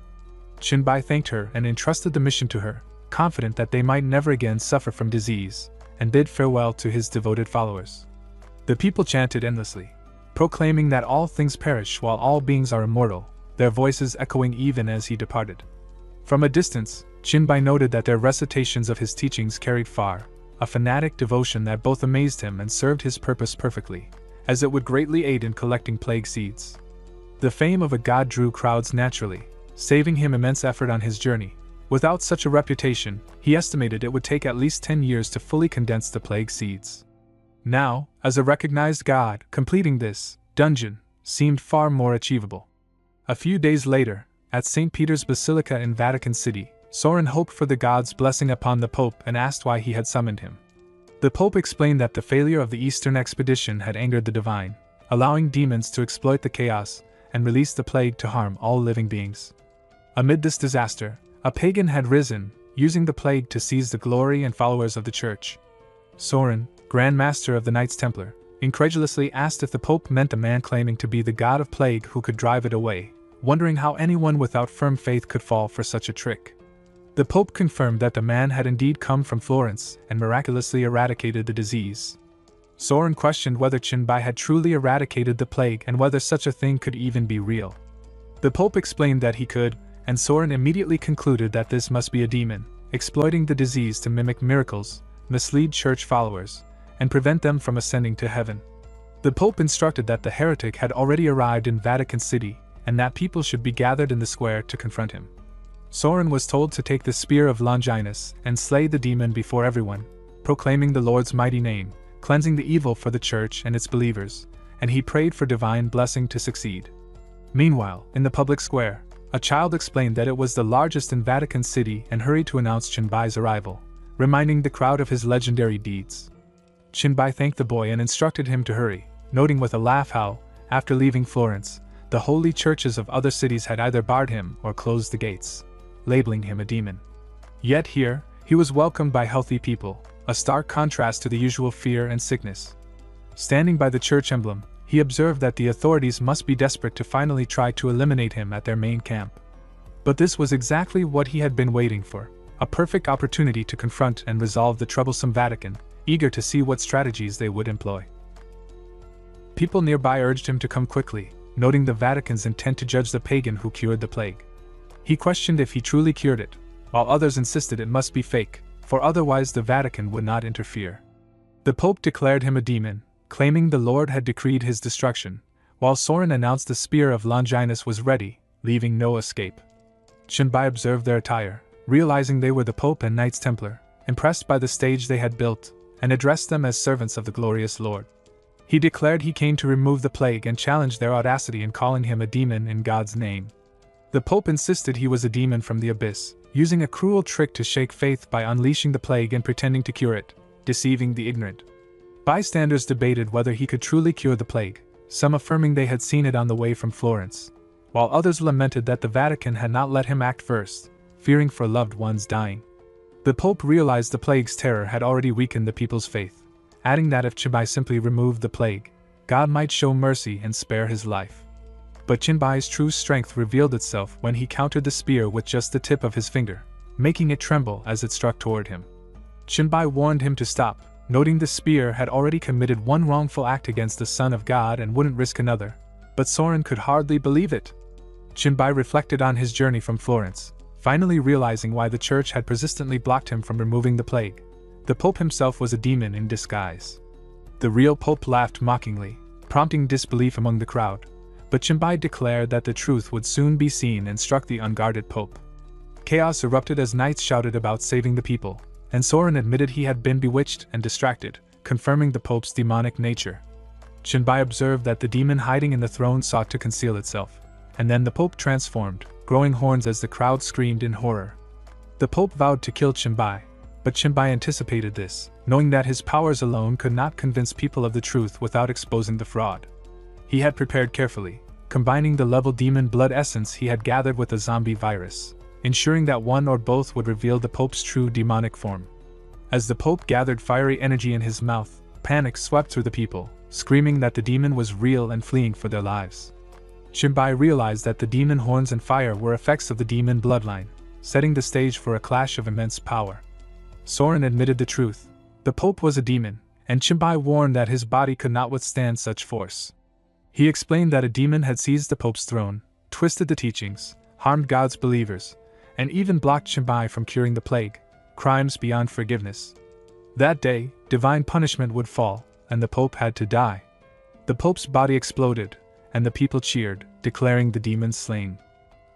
Jinbai thanked her and entrusted the mission to her, confident that they might never again suffer from disease, and bid farewell to his devoted followers. The people chanted endlessly, proclaiming that all things perish while all beings are immortal, their voices echoing even as he departed. From a distance, Jinbai noted that their recitations of his teachings carried far, a fanatic devotion that both amazed him and served his purpose perfectly, as it would greatly aid in collecting plague seeds. The fame of a god drew crowds naturally, saving him immense effort on his journey. Without such a reputation, he estimated it would take at least 10 years to fully condense the plague seeds. Now, as a recognized god, completing this dungeon seemed far more achievable. A few days later, at St. Peter's Basilica in Vatican City, Soren hoped for the god's blessing upon the Pope and asked why he had summoned him. The Pope explained that the failure of the Eastern expedition had angered the divine, allowing demons to exploit the chaos and release the plague to harm all living beings. Amid this disaster, a pagan had risen, using the plague to seize the glory and followers of the church. Soren, Grand Master of the Knights Templar, incredulously asked if the Pope meant a man claiming to be the god of plague who could drive it away, wondering how anyone without firm faith could fall for such a trick. The Pope confirmed that the man had indeed come from Florence and miraculously eradicated the disease. Soren questioned whether Chinbai had truly eradicated the plague and whether such a thing could even be real. The Pope explained that he could, and Soren immediately concluded that this must be a demon, exploiting the disease to mimic miracles, mislead church followers, and prevent them from ascending to heaven. The Pope instructed that the heretic had already arrived in Vatican City, and that people should be gathered in the square to confront him. Soren was told to take the spear of Longinus and slay the demon before everyone, proclaiming the Lord's mighty name, cleansing the evil for the church and its believers, and he prayed for divine blessing to succeed. Meanwhile, in the public square, a child explained that it was the largest in Vatican City and hurried to announce Chinbai's arrival, reminding the crowd of his legendary deeds. Chinbai thanked the boy and instructed him to hurry, noting with a laugh how, after leaving Florence, the holy churches of other cities had either barred him or closed the gates, labeling him a demon. Yet here, he was welcomed by healthy people, a stark contrast to the usual fear and sickness. Standing by the church emblem, he observed that the authorities must be desperate to finally try to eliminate him at their main camp. But this was exactly what he had been waiting for, a perfect opportunity to confront and resolve the troublesome Vatican, eager to see what strategies they would employ. People nearby urged him to come quickly, noting the Vatican's intent to judge the pagan who cured the plague. He questioned if he truly cured it, while others insisted it must be fake, for otherwise the Vatican would not interfere. The Pope declared him a demon, claiming the Lord had decreed his destruction, while Soren announced the spear of Longinus was ready, leaving no escape. Chinbai observed their attire, realizing they were the Pope and Knights Templar, impressed by the stage they had built, and addressed them as servants of the glorious Lord. He declared he came to remove the plague and challenged their audacity in calling him a demon in God's name. The Pope insisted he was a demon from the abyss, using a cruel trick to shake faith by unleashing the plague and pretending to cure it, deceiving the ignorant. Bystanders debated whether he could truly cure the plague, some affirming they had seen it on the way from Florence, while others lamented that the Vatican had not let him act first, fearing for loved ones dying. The Pope realized the plague's terror had already weakened the people's faith, adding that if Chinbai simply removed the plague, God might show mercy and spare his life. But Chinbai's true strength revealed itself when he countered the spear with just the tip of his finger, making it tremble as it struck toward him. Chinbai warned him to stop, noting the spear had already committed one wrongful act against the Son of God and wouldn't risk another, but Soren could hardly believe it. Chinbai reflected on his journey from Florence, finally realizing why the church had persistently blocked him from removing the plague. The Pope himself was a demon in disguise. The real Pope laughed mockingly, prompting disbelief among the crowd, but Chinbai declared that the truth would soon be seen and struck the unguarded Pope. Chaos erupted as knights shouted about saving the people, and Soren admitted he had been bewitched and distracted, confirming the Pope's demonic nature. Chinbai observed that the demon hiding in the throne sought to conceal itself, and then the Pope transformed, growing horns as the crowd screamed in horror. The Pope vowed to kill Chinbai, but Chinbai anticipated this, knowing that his powers alone could not convince people of the truth without exposing the fraud. He had prepared carefully, combining the level demon blood essence he had gathered with the zombie virus, ensuring that one or both would reveal the Pope's true demonic form. As the Pope gathered fiery energy in his mouth, panic swept through the people, screaming that the demon was real and fleeing for their lives. Chinbai realized that the demon horns and fire were effects of the demon bloodline, setting the stage for a clash of immense power. Soren admitted the truth. The Pope was a demon, and Chinbai warned that his body could not withstand such force. He explained that a demon had seized the Pope's throne, twisted the teachings, harmed God's believers, and even blocked Chinbai from curing the plague, crimes beyond forgiveness. That day, divine punishment would fall, and the Pope had to die. The Pope's body exploded, and the people cheered, declaring the demon slain.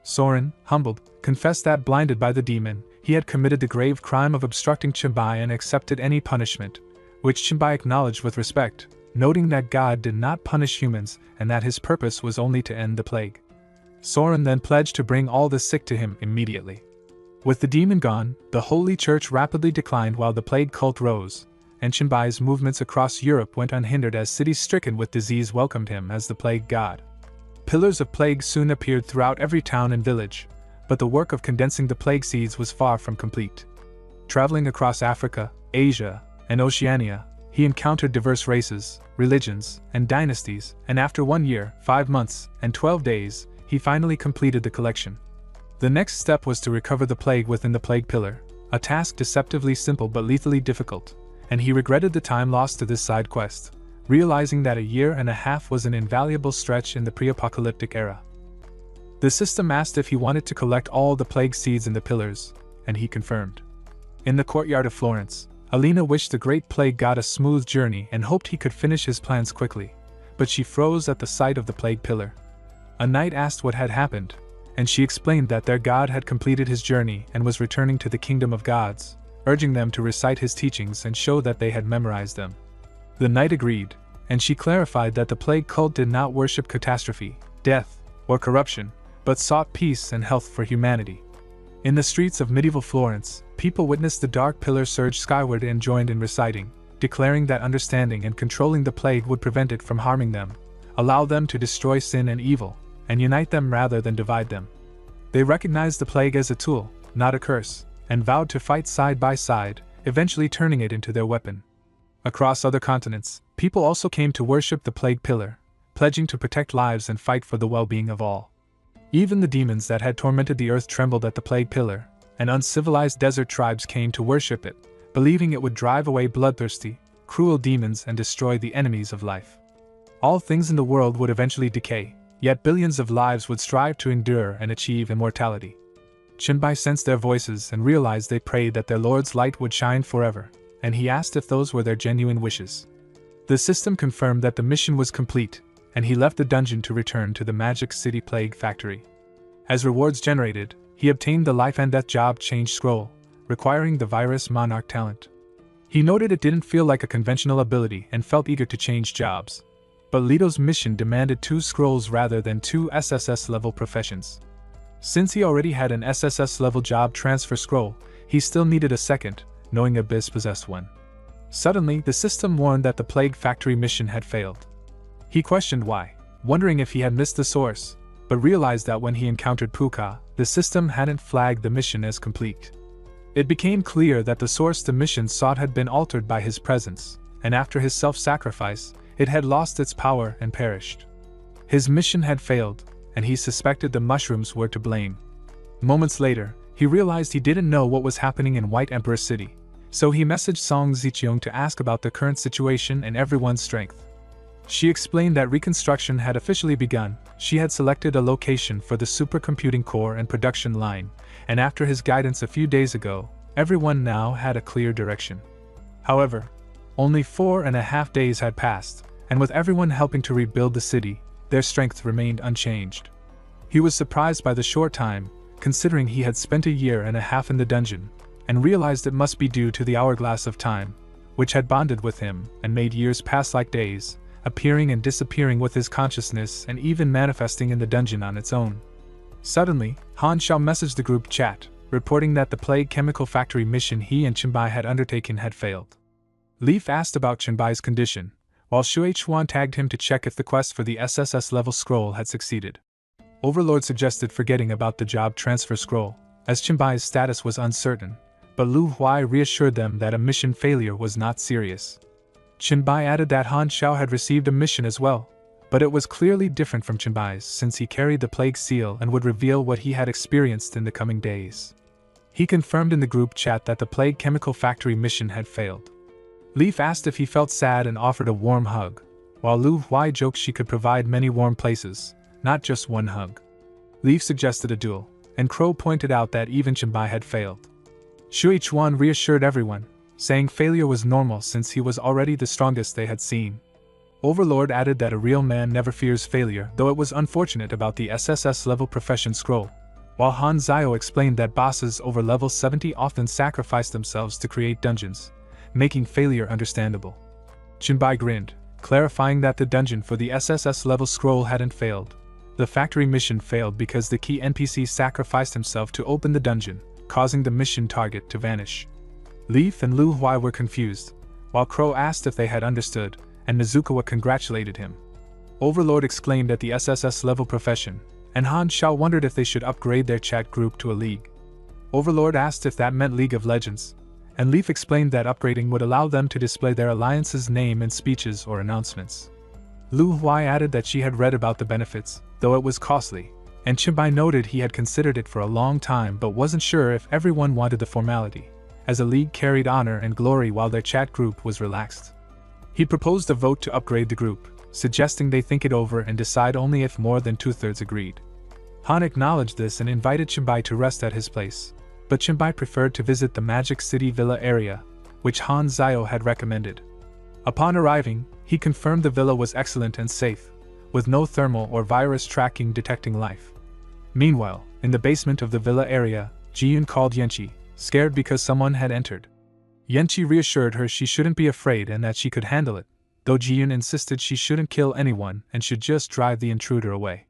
Soren, humbled, confessed that blinded by the demon, he had committed the grave crime of obstructing Chinbai and accepted any punishment, which Chinbai acknowledged with respect, noting that God did not punish humans and that his purpose was only to end the plague. Soren then pledged to bring all the sick to him immediately. With the demon gone, the Holy Church rapidly declined while the plague cult rose, and Chenbai's movements across Europe went unhindered as cities stricken with disease welcomed him as the plague god. Pillars of plague soon appeared throughout every town and village, but the work of condensing the plague seeds was far from complete. Traveling across Africa, Asia, and Oceania, he encountered diverse races, religions, and dynasties, and after 1 year, 5 months, and 12 days, he finally completed the collection. The next step was to recover the plague within the plague pillar, a task deceptively simple but lethally difficult, and he regretted the time lost to this side quest, realizing that 1.5 years was an invaluable stretch in the pre-apocalyptic era. The system asked if he wanted to collect all the plague seeds in the pillars, and he confirmed. In the courtyard of Florence, Alina wished the great plague god a smooth journey and hoped he could finish his plans quickly, but she froze at the sight of the plague pillar. A knight asked what had happened, and she explained that their god had completed his journey and was returning to the kingdom of gods, urging them to recite his teachings and show that they had memorized them. The knight agreed, and she clarified that the plague cult did not worship catastrophe, death, or corruption, but sought peace and health for humanity. In the streets of medieval Florence, people witnessed the dark pillar surge skyward and joined in reciting, declaring that understanding and controlling the plague would prevent it from harming them, allow them to destroy sin and evil, and unite them rather than divide them. They recognized the plague as a tool, not a curse, and vowed to fight side by side, eventually turning it into their weapon. Across other continents, people also came to worship the plague pillar, pledging to protect lives and fight for the well-being of all. Even the demons that had tormented the earth trembled at the plague pillar, and uncivilized desert tribes came to worship it, believing it would drive away bloodthirsty, cruel demons and destroy the enemies of life. All things in the world would eventually decay, yet billions of lives would strive to endure and achieve immortality. Chenbai sensed their voices and realized they prayed that their Lord's light would shine forever, and he asked if those were their genuine wishes. The system confirmed that the mission was complete, and he left the dungeon to return to the Magic City Plague Factory. As rewards generated, he obtained the Life and Death Job Change Scroll, requiring the virus Monarch talent. He noted it didn't feel like a conventional ability and felt eager to change jobs. But Leto's mission demanded 2 scrolls rather than 2 SSS-level professions. Since he already had an SSS-level job transfer scroll, he still needed a second, knowing Abyss possessed one. Suddenly, the system warned that the Plague Factory mission had failed. He questioned why, wondering if he had missed the source, but realized that when he encountered Puka, the system hadn't flagged the mission as complete. It became clear that the source the mission sought had been altered by his presence, and after his self-sacrifice, it had lost its power and perished. His mission had failed, and he suspected the mushrooms were to blame. Moments later, he realized he didn't know what was happening in White Emperor City, so he messaged Song Ziqiong to ask about the current situation and everyone's strength. She explained that reconstruction had officially begun. She had selected a location for the supercomputing core and production line, and after his guidance a few days ago, everyone now had a clear direction. However, only 4.5 days had passed, and with everyone helping to rebuild the city, their strength remained unchanged. He was surprised by the short time, considering he had spent 1.5 years in the dungeon, and realized it must be due to the hourglass of time, which had bonded with him and made years pass like days, appearing and disappearing with his consciousness and even manifesting in the dungeon on its own. Suddenly, Han Xiao messaged the group chat, reporting that the Plague Chemical Factory mission he and Chenbai had undertaken had failed. Leaf asked about Chenbai's condition, while Shui Chuan tagged him to check if the quest for the SSS-level scroll had succeeded. Overlord suggested forgetting about the job transfer scroll, as Chenbai's status was uncertain, but Lu Huai reassured them that a mission failure was not serious. Chenbai added that Han Xiao had received a mission as well, but it was clearly different from Chenbai's since he carried the Plague Seal and would reveal what he had experienced in the coming days. He confirmed in the group chat that the Plague Chemical Factory mission had failed. Leaf asked if he felt sad and offered a warm hug, while Lu Huai joked she could provide many warm places, not just one hug. Leaf suggested a duel, and Crow pointed out that even Chenbai had failed. Shui Chuan reassured everyone, saying failure was normal since he was already the strongest they had seen. Overlord added that a real man never fears failure, though it was unfortunate about the SSS-level profession scroll, while Han Zio explained that bosses over level 70 often sacrifice themselves to create dungeons, making failure understandable. Chenbai grinned, clarifying that the dungeon for the SSS-level scroll hadn't failed. The factory mission failed because the key NPC sacrificed himself to open the dungeon, causing the mission target to vanish. Leaf and Lu Huai were confused, while Crow asked if they had understood, and Nezukawa congratulated him. Overlord exclaimed at the SSS level profession, and Han Shao wondered if they should upgrade their chat group to a league. Overlord asked if that meant League of Legends, and Leaf explained that upgrading would allow them to display their alliance's name in speeches or announcements. Lu Huai added that she had read about the benefits, though it was costly, and Chenbai noted he had considered it for a long time but wasn't sure if everyone wanted the formality, as a league carried honor and glory while their chat group was relaxed. He proposed a vote to upgrade the group, suggesting they think it over and decide only if more than 2/3 agreed. Han acknowledged this and invited Chenbai to rest at his place, but Chenbai preferred to visit the Magic City Villa area, which Han Zio had recommended. Upon arriving, he confirmed the villa was excellent and safe, with no thermal or virus tracking detecting life. Meanwhile, in the basement of the villa area, Jiyun called Yanqi, scared because someone had entered. Yanqi reassured her she shouldn't be afraid and that she could handle it, though Jiyun insisted she shouldn't kill anyone and should just drive the intruder away.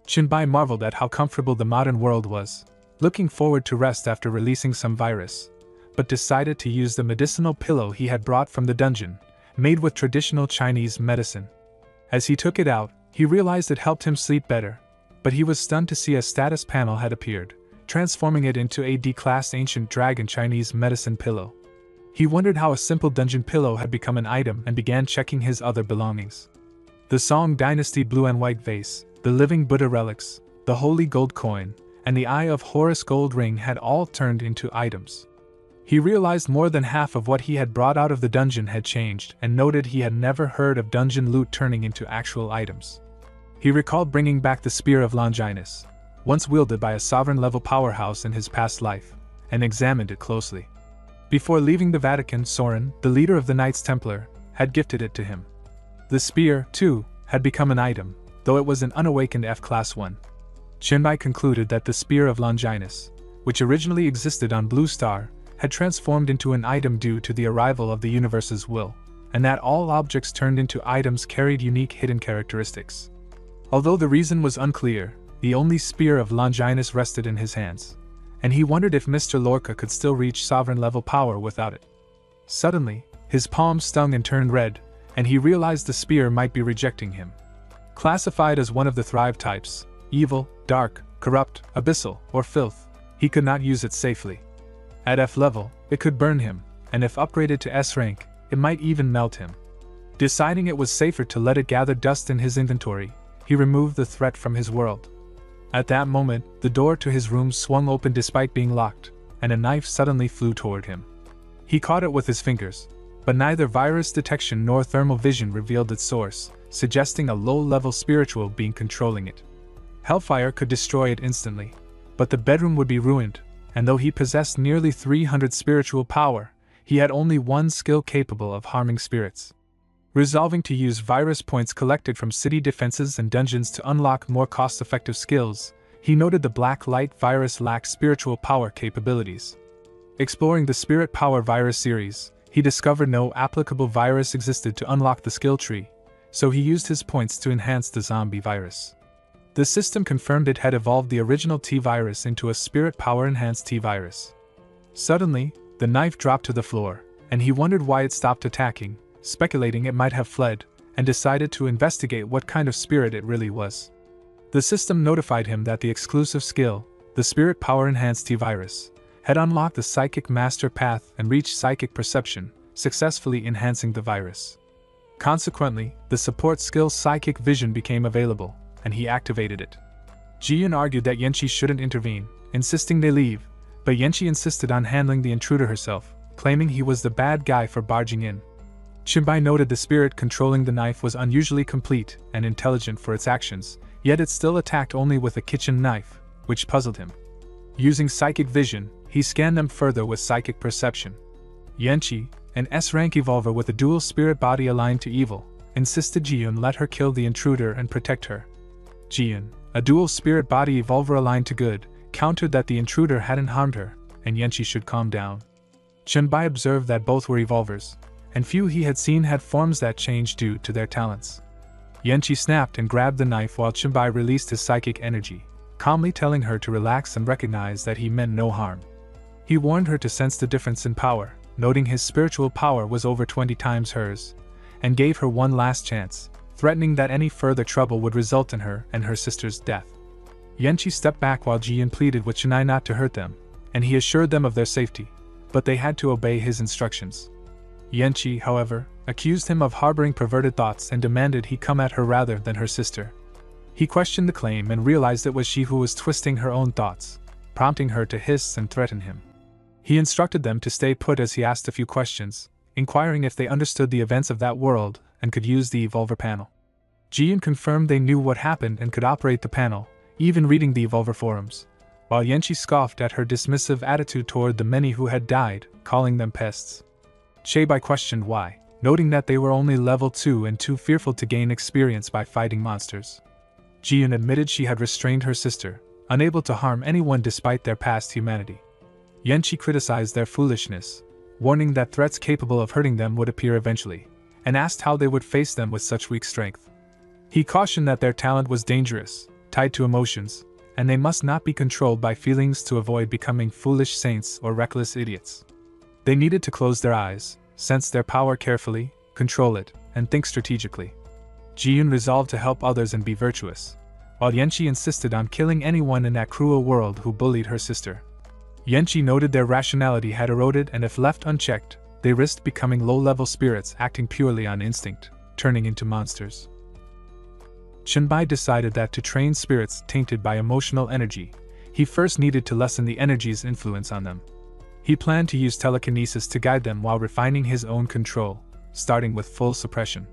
Chenbai marveled at how comfortable the modern world was, looking forward to rest after releasing some virus, but decided to use the medicinal pillow he had brought from the dungeon, made with traditional Chinese medicine. As he took it out, he realized it helped him sleep better, but he was stunned to see a status panel had appeared, transforming it into a D-class ancient dragon Chinese medicine pillow. He wondered how a simple dungeon pillow had become an item and began checking his other belongings. The Song Dynasty blue and white vase, the living Buddha relics, the holy gold coin, and the Eye of Horus gold ring had all turned into items. He realized more than half of what he had brought out of the dungeon had changed and noted he had never heard of dungeon loot turning into actual items. He recalled bringing back the Spear of Longinus, once wielded by a sovereign-level powerhouse in his past life, and examined it closely. Before leaving the Vatican, Soren, the leader of the Knights Templar, had gifted it to him. The spear, too, had become an item, though it was an unawakened F-Class one. Chenbai concluded that the Spear of Longinus, which originally existed on Blue Star, had transformed into an item due to the arrival of the universe's will, and that all objects turned into items carried unique hidden characteristics. Although the reason was unclear, the only Spear of Longinus rested in his hands, and he wondered if Mr. Lorca could still reach sovereign-level power without it. Suddenly, his palm stung and turned red, and he realized the spear might be rejecting him. Classified as one of the Thrive types, evil, dark, corrupt, abyssal, or filth, he could not use it safely. At F level, it could burn him, and if upgraded to S rank, it might even melt him. Deciding it was safer to let it gather dust in his inventory, he removed the threat from his world. At that moment, the door to his room swung open despite being locked, and a knife suddenly flew toward him. He caught it with his fingers, but neither virus detection nor thermal vision revealed its source, suggesting a low-level spiritual being controlling it. Hellfire could destroy it instantly, but the bedroom would be ruined, and though he possessed nearly 300 spiritual power, he had only one skill capable of harming spirits. Resolving to use virus points collected from city defenses and dungeons to unlock more cost-effective skills, he noted the black light virus lacked spiritual power capabilities. Exploring the Spirit Power virus series, he discovered no applicable virus existed to unlock the skill tree, so he used his points to enhance the zombie virus. The system confirmed it had evolved the original T-virus into a Spirit Power enhanced T-virus. Suddenly, the knife dropped to the floor, and he wondered why it stopped attacking, speculating it might have fled, and decided to investigate what kind of spirit it really was. The system notified him that the exclusive skill, the Spirit Power Enhanced T-Virus, had unlocked the Psychic Master Path and reached Psychic Perception, successfully enhancing the virus. Consequently, the support skill Psychic Vision became available, and he activated it. Jiyun argued that Yanqi shouldn't intervene, insisting they leave, but Yanqi insisted on handling the intruder herself, claiming he was the bad guy for barging in. Chenbai noted the spirit controlling the knife was unusually complete and intelligent for its actions, yet it still attacked only with a kitchen knife, which puzzled him. Using psychic vision, he scanned them further with psychic perception. Yanqi, an S-rank evolver with a dual spirit body aligned to evil, insisted Jiyun let her kill the intruder and protect her. Jiyun, a dual spirit body evolver aligned to good, countered that the intruder hadn't harmed her, and Yanqi should calm down. Chenbai observed that both were evolvers, and few he had seen had forms that changed due to their talents. Yanqi snapped and grabbed the knife while Chenbai released his psychic energy, calmly telling her to relax and recognize that he meant no harm. He warned her to sense the difference in power, noting his spiritual power was over 20 times hers, and gave her one last chance, threatening that any further trouble would result in her and her sister's death. Yanqi stepped back while Jian pleaded with Chennai not to hurt them, and he assured them of their safety, but they had to obey his instructions. Yanqi, however, accused him of harboring perverted thoughts and demanded he come at her rather than her sister. He questioned the claim and realized it was she who was twisting her own thoughts, prompting her to hiss and threaten him. He instructed them to stay put as he asked a few questions, inquiring if they understood the events of that world and could use the Evolver panel. Jian confirmed they knew what happened and could operate the panel, even reading the Evolver forums, while Yanqi scoffed at her dismissive attitude toward the many who had died, calling them pests. Cheibai questioned why, noting that they were only level 2 and too fearful to gain experience by fighting monsters. Jian admitted she had restrained her sister, unable to harm anyone despite their past humanity. Yanqi criticized their foolishness, warning that threats capable of hurting them would appear eventually, and asked how they would face them with such weak strength. He cautioned that their talent was dangerous, tied to emotions, and they must not be controlled by feelings to avoid becoming foolish saints or reckless idiots. They needed to close their eyes, sense their power carefully, control it, and think strategically. Jian resolved to help others and be virtuous, while Yanqi insisted on killing anyone in that cruel world who bullied her sister. Yanqi noted their rationality had eroded, and if left unchecked, they risked becoming low-level spirits acting purely on instinct, turning into monsters. Chunbai decided that to train spirits tainted by emotional energy, he first needed to lessen the energy's influence on them. He planned to use telekinesis to guide them while refining his own control, starting with full suppression.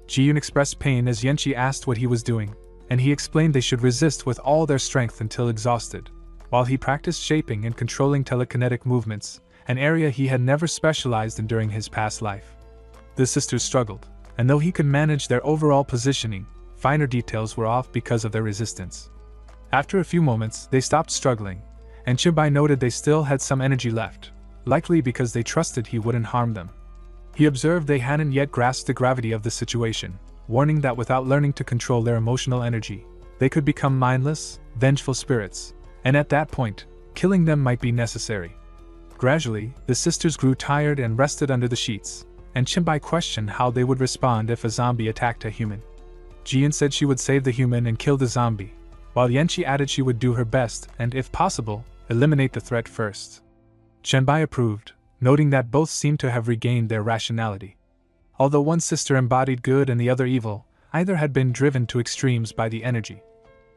Jiyun expressed pain as Yanqi asked what he was doing, and he explained they should resist with all their strength until exhausted, while he practiced shaping and controlling telekinetic movements, an area he had never specialized in during his past life. The sisters struggled, and though he could manage their overall positioning, finer details were off because of their resistance. After a few moments, they stopped struggling, and Chunbai noted they still had some energy left, likely because they trusted he wouldn't harm them. He observed they hadn't yet grasped the gravity of the situation, warning that without learning to control their emotional energy, they could become mindless, vengeful spirits, and at that point, killing them might be necessary. Gradually, the sisters grew tired and rested under the sheets, and Chunbai questioned how they would respond if a zombie attacked a human. Jian said she would save the human and kill the zombie, while Yanqi added she would do her best and, if possible, eliminate the threat first. Chunbai approved, noting that both seemed to have regained their rationality. Although one sister embodied good and the other evil, either had been driven to extremes by the energy.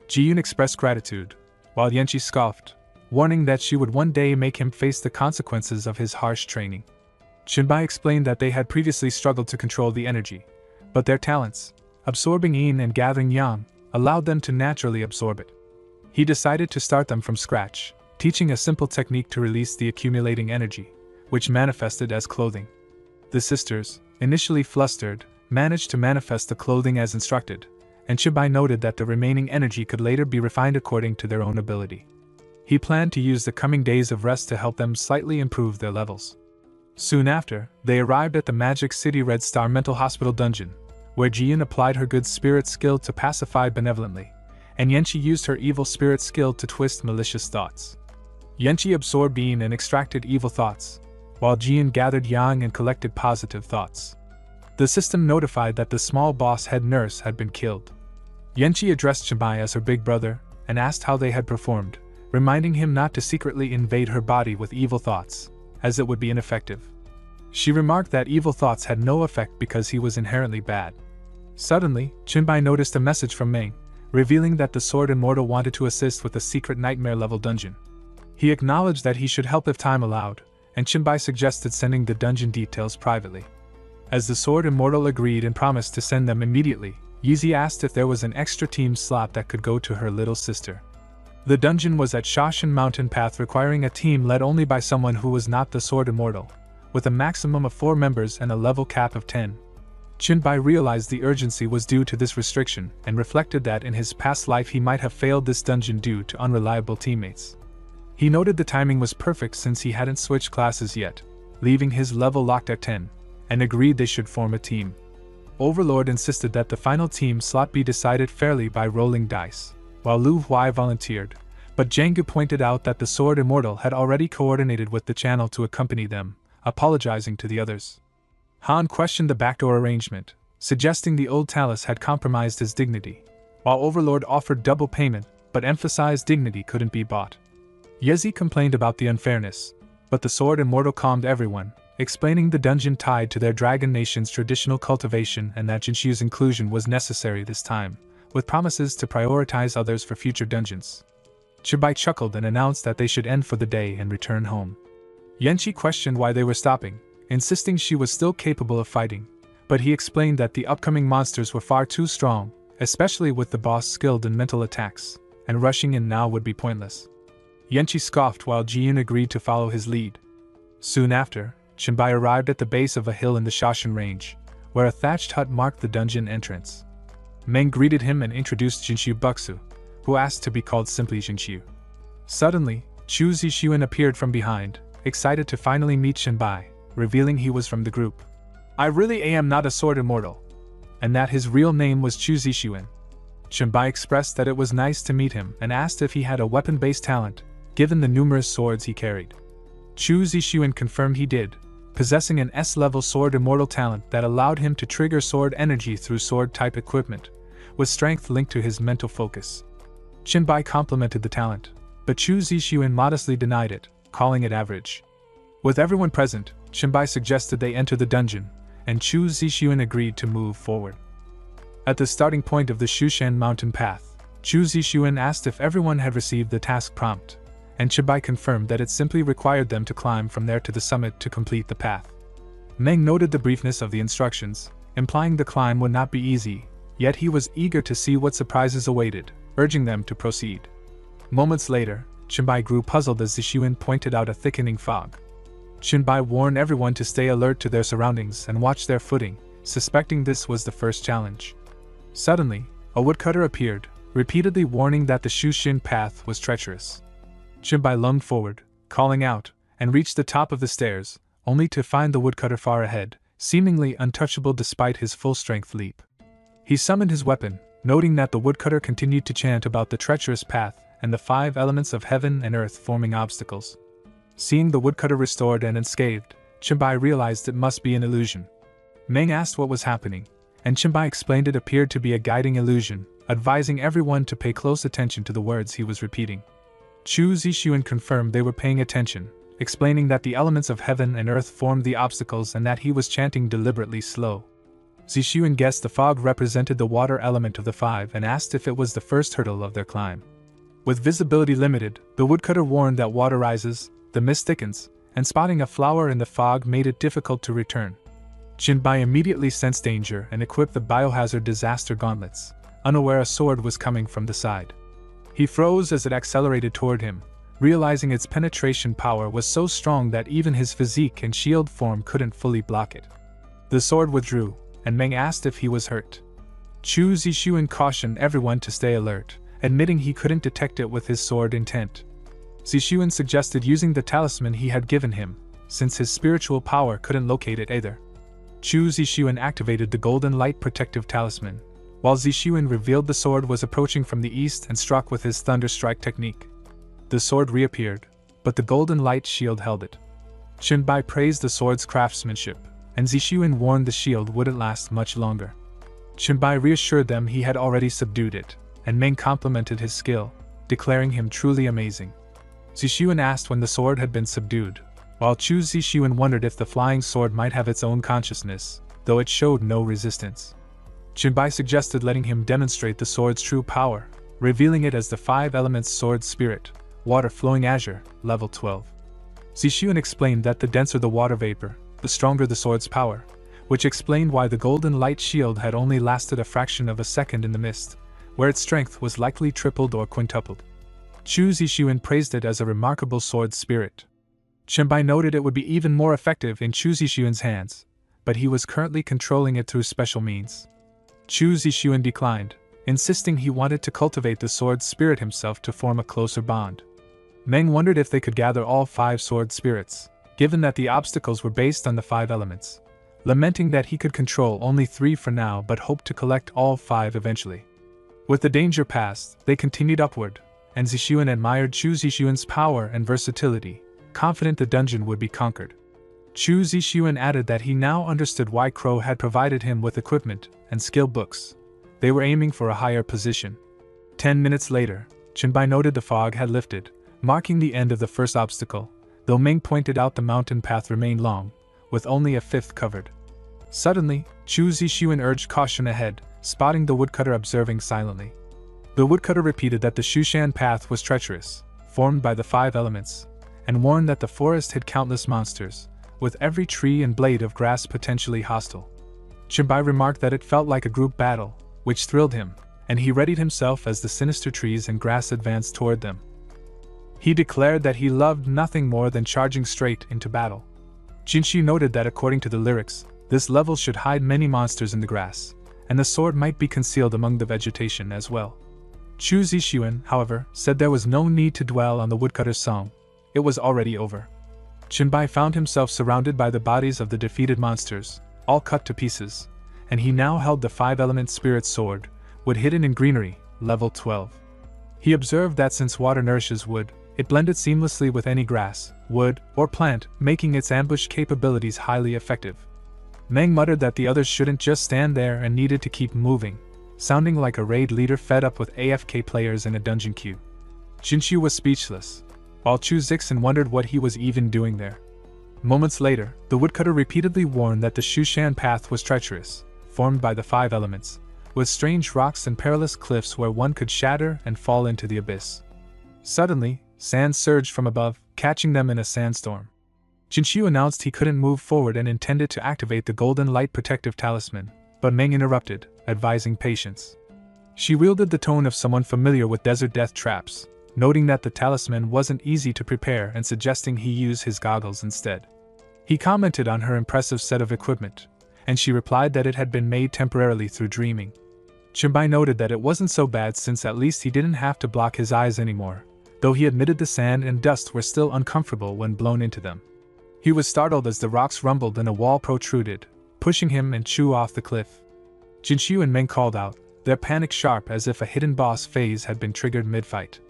Jiyun expressed gratitude, while Yanqi scoffed, warning that she would one day make him face the consequences of his harsh training. Chunbai explained that they had previously struggled to control the energy, but their talents, absorbing yin and gathering yang, allowed them to naturally absorb it. He decided to start them from scratch, teaching a simple technique to release the accumulating energy, which manifested as clothing. The sisters, initially flustered, managed to manifest the clothing as instructed, and Chunbai noted that the remaining energy could later be refined according to their own ability. He planned to use the coming days of rest to help them slightly improve their levels. Soon after, they arrived at the Magic City Red Star Mental Hospital dungeon, where Jian applied her good spirit skill to pacify benevolently, and Yanqi used her evil spirit skill to twist malicious thoughts. Yanqi absorbed yin and extracted evil thoughts, while Jian gathered yang and collected positive thoughts. The system notified that the small boss head nurse had been killed. Yanqi addressed Chunbai as her big brother and asked how they had performed, reminding him not to secretly invade her body with evil thoughts, as it would be ineffective. She remarked that evil thoughts had no effect because he was inherently bad. Suddenly, Chunbai noticed a message from Meng, revealing that the Sword Immortal wanted to assist with a secret nightmare-level dungeon. He acknowledged that he should help if time allowed, and Chunbai suggested sending the dungeon details privately. As the Sword Immortal agreed and promised to send them immediately, Yeezy asked if there was an extra team slot that could go to her little sister. The dungeon was at Shashan Mountain Path, requiring a team led only by someone who was not the Sword Immortal, with a maximum of 4 members and a level cap of 10. Chunbai realized the urgency was due to this restriction and reflected that in his past life he might have failed this dungeon due to unreliable teammates. He noted the timing was perfect since he hadn't switched classes yet, leaving his level locked at 10, and agreed they should form a team. Overlord insisted that the final team slot be decided fairly by rolling dice, while Lu Huai volunteered, but Zhang Gu pointed out that the Sword Immortal had already coordinated with the channel to accompany them, apologizing to the others. Han questioned the backdoor arrangement, suggesting the old talus had compromised his dignity, while Overlord offered double payment but emphasized dignity couldn't be bought. Yezi complained about the unfairness, but the Sword Immortal calmed everyone, explaining the dungeon tied to their Dragon Nation's traditional cultivation and that Jinshu's inclusion was necessary this time, with promises to prioritize others for future dungeons. Chibai chuckled and announced that they should end for the day and return home. Yenchi questioned why they were stopping, insisting she was still capable of fighting, but he explained that the upcoming monsters were far too strong, especially with the boss skilled in mental attacks, and rushing in now would be pointless. Yenchi scoffed while Jiyun agreed to follow his lead. Soon after, Chibai arrived at the base of a hill in the Shoshin range, where a thatched hut marked the dungeon entrance. Meng greeted him and introduced Jinshu Buxu, who asked to be called simply Jinshu. Suddenly, Chu Zixuan appeared from behind, excited to finally meet Shinbai, revealing he was from the group. I really am not a sword immortal, and that his real name was Chu Zixuan. Shinbai expressed that it was nice to meet him and asked if he had a weapon-based talent, given the numerous swords he carried. Chu Zixuan confirmed he did, possessing an S-level sword immortal talent that allowed him to trigger sword energy through sword-type equipment, with strength linked to his mental focus. Shinbai complimented the talent, but Chu Zixuan modestly denied it, calling it average. With everyone present, Shinbai suggested they enter the dungeon, and Chu Zixuan agreed to move forward. At the starting point of the Shushan mountain path, Chu Zixuan asked if everyone had received the task prompt, and Shinbai confirmed that it simply required them to climb from there to the summit to complete the path. Meng noted the briefness of the instructions, implying the climb would not be easy, yet he was eager to see what surprises awaited, urging them to proceed. Moments later, Shinbai grew puzzled as Zixuan pointed out a thickening fog. Shinbai warned everyone to stay alert to their surroundings and watch their footing, suspecting this was the first challenge. Suddenly, a woodcutter appeared, repeatedly warning that the Shushin path was treacherous. Shinbai lunged forward, calling out, and reached the top of the stairs, only to find the woodcutter far ahead, seemingly untouchable despite his full-strength leap. He summoned his weapon, noting that the woodcutter continued to chant about the treacherous path and the 5 elements of heaven and earth forming obstacles. Seeing the woodcutter restored and unscathed, Shinbai realized it must be an illusion. Meng asked what was happening, and Shinbai explained it appeared to be a guiding illusion, advising everyone to pay close attention to the words he was repeating. Chu Zixuan confirmed they were paying attention, explaining that the elements of heaven and earth formed the obstacles and that he was chanting deliberately slow. Zixuan guessed the fog represented the water element of the 5 and asked if it was the first hurdle of their climb. With visibility limited, the woodcutter warned that water rises, the mist thickens, and spotting a flower in the fog made it difficult to return. Shinbai immediately sensed danger and equipped the biohazard disaster gauntlets, unaware a sword was coming from the side. He froze as it accelerated toward him, realizing its penetration power was so strong that even his physique and shield form couldn't fully block it. The sword withdrew, and Meng asked if he was hurt. Chu Zixuan cautioned everyone to stay alert, admitting he couldn't detect it with his sword intent. Zixuan suggested using the talisman he had given him, since his spiritual power couldn't locate it either. Chu Zixuan activated the golden light protective talisman, while Zixuan revealed the sword was approaching from the east and struck with his thunder strike technique. The sword reappeared, but the golden light shield held it. Shinbai praised the sword's craftsmanship, and Zixuan warned the shield wouldn't last much longer. Shinbai reassured them he had already subdued it, and Meng complimented his skill, declaring him truly amazing. Zixuan asked when the sword had been subdued, while Chu Zixuan wondered if the flying sword might have its own consciousness, though it showed no resistance. Shinbai suggested letting him demonstrate the sword's true power, revealing it as the 5 elements sword spirit, water flowing azure, level 12. Zixuan explained that the denser the water vapor, the stronger the sword's power, which explained why the golden light shield had only lasted a fraction of a second in the mist, where its strength was likely tripled or quintupled. Chu Zixuan praised it as a remarkable sword spirit. Shinbai noted it would be even more effective in Chu Zixuan's hands, but he was currently controlling it through special means. Chu Zixuan declined, insisting he wanted to cultivate the sword spirit himself to form a closer bond. Meng wondered if they could gather all 5 sword spirits, given that the obstacles were based on the 5 elements, lamenting that he could control only 3 for now but hoped to collect all 5 eventually. With the danger past, they continued upward, and Zixuan admired Chu Zixuan's power and versatility, confident the dungeon would be conquered. Chu Zixuan added that he now understood why Crow had provided him with equipment and skill books. They were aiming for a higher position. 10 minutes later, Chenbai noted the fog had lifted, marking the end of the first obstacle, though Ming pointed out the mountain path remained long, with only a fifth covered. Suddenly, Chu Zixuan urged caution ahead, spotting the woodcutter observing silently. The woodcutter repeated that the Shushan path was treacherous, formed by the 5 elements, and warned that the forest hid countless monsters, with every tree and blade of grass potentially hostile. Chenbai remarked that it felt like a group battle, which thrilled him, and he readied himself as the sinister trees and grass advanced toward them. He declared that he loved nothing more than charging straight into battle. Jinshi noted that according to the lyrics, this level should hide many monsters in the grass, and the sword might be concealed among the vegetation as well. Chu Zixuan, however, said there was no need to dwell on the woodcutter's song. It was already over. Chenbai found himself surrounded by the bodies of the defeated monsters, all cut to pieces, and he now held the 5-element spirit sword, wood hidden in greenery, level 12. He observed that since water nourishes wood, it blended seamlessly with any grass, wood, or plant, making its ambush capabilities highly effective. Meng muttered that the others shouldn't just stand there and needed to keep moving, sounding like a raid leader fed up with AFK players in a dungeon queue. Jinshu was speechless, while Chu Zixuan wondered what he was even doing there. Moments later, the woodcutter repeatedly warned that the Shushan path was treacherous, formed by the 5 elements, with strange rocks and perilous cliffs where one could shatter and fall into the abyss. Suddenly, sand surged from above, catching them in a sandstorm. Jinshu announced he couldn't move forward and intended to activate the golden light protective talisman, but Meng interrupted, advising patience. She wielded the tone of someone familiar with desert death traps, noting that the talisman wasn't easy to prepare and suggesting he use his goggles instead. He commented on her impressive set of equipment, and she replied that it had been made temporarily through dreaming. Chenbai noted that it wasn't so bad since at least he didn't have to block his eyes anymore, though he admitted the sand and dust were still uncomfortable when blown into them. He was startled as the rocks rumbled and a wall protruded, pushing him and Chu off the cliff. Jinshu and Meng called out, their panic sharp as if a hidden boss phase had been triggered mid-fight.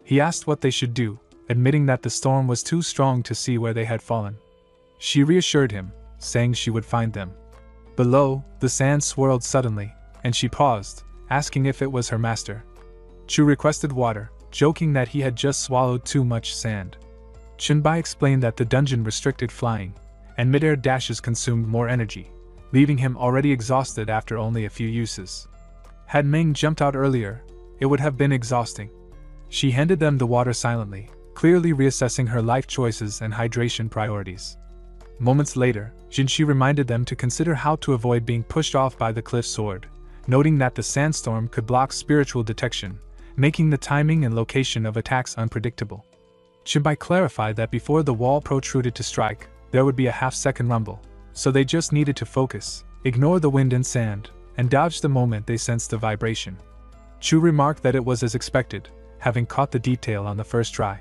He asked what they should do, admitting that the storm was too strong to see where they had fallen. She reassured him, saying she would find them. Below, the sand swirled suddenly, and she paused, asking if it was her master. Chu requested water, joking that he had just swallowed too much sand. Chenbai explained that the dungeon restricted flying, and mid-air dashes consumed more energy, leaving him already exhausted after only a few uses. Had Ming jumped out earlier, it would have been exhausting. She handed them the water silently, clearly reassessing her life choices and hydration priorities. Moments later, Jinshi reminded them to consider how to avoid being pushed off by the cliff sword, noting that the sandstorm could block spiritual detection, making the timing and location of attacks unpredictable. Chenbai clarified that before the wall protruded to strike, there would be a half-second rumble, so they just needed to focus, ignore the wind and sand, and dodge the moment they sensed the vibration. Chu remarked that it was as expected, having caught the detail on the first try.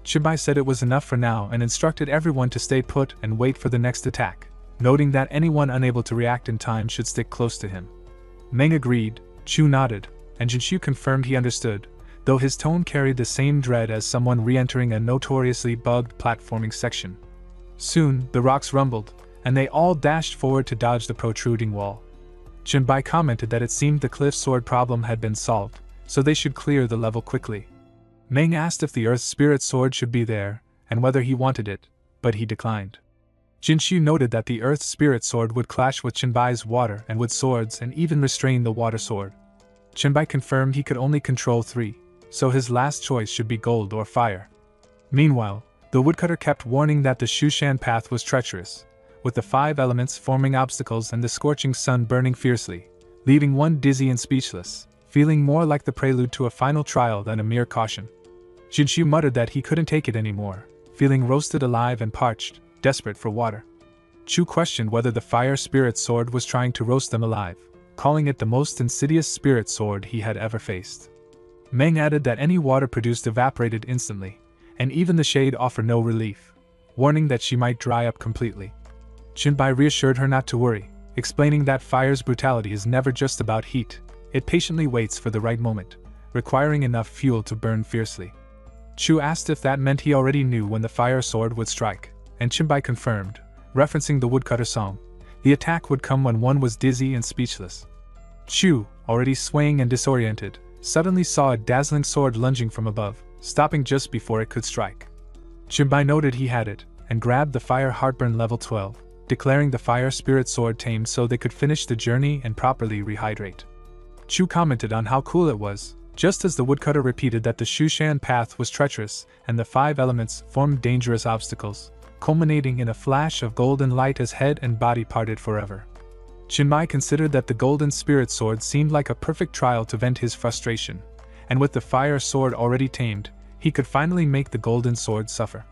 Chenbai said it was enough for now and instructed everyone to stay put and wait for the next attack, noting that anyone unable to react in time should stick close to him. Meng agreed, Chu nodded, and Jinshu confirmed he understood, though his tone carried the same dread as someone re-entering a notoriously bugged platforming section. Soon, the rocks rumbled, and they all dashed forward to dodge the protruding wall. Chenbai commented that it seemed the cliff sword problem had been solved, so they should clear the level quickly. Meng asked if the Earth Spirit Sword should be there, and whether he wanted it, but he declined. Jinshu noted that the Earth Spirit Sword would clash with Chenbai's water and wood swords and even restrain the water sword. Chenbai confirmed he could only control 3, so his last choice should be gold or fire. Meanwhile, the woodcutter kept warning that the Shushan path was treacherous, with the 5 elements forming obstacles and the scorching sun burning fiercely, leaving one dizzy and speechless, feeling more like the prelude to a final trial than a mere caution. Jinshu muttered that he couldn't take it anymore, feeling roasted alive and parched, desperate for water. Chu questioned whether the fire spirit sword was trying to roast them alive, calling it the most insidious spirit sword he had ever faced. Meng added that any water produced evaporated instantly, and even the shade offered no relief, warning that she might dry up completely. Chenbai reassured her not to worry, explaining that fire's brutality is never just about heat, it patiently waits for the right moment, requiring enough fuel to burn fiercely. Chu asked if that meant he already knew when the fire sword would strike, and Chenbai confirmed, referencing the woodcutter song. The attack would come when one was dizzy and speechless. Chu, already swaying and disoriented, suddenly saw a dazzling sword lunging from above, stopping just before it could strike. Chenbai noted he had it, and grabbed the Fire Heartburn level 12, declaring the Fire Spirit Sword tamed so they could finish the journey and properly rehydrate. Chu commented on how cool it was, just as the woodcutter repeated that the Shushan path was treacherous and the 5 elements formed dangerous obstacles, culminating in a flash of golden light as head and body parted forever. Chenbai considered that the Golden Spirit Sword seemed like a perfect trial to vent his frustration, and with the Fire Sword already tamed, he could finally make the Golden Sword suffer.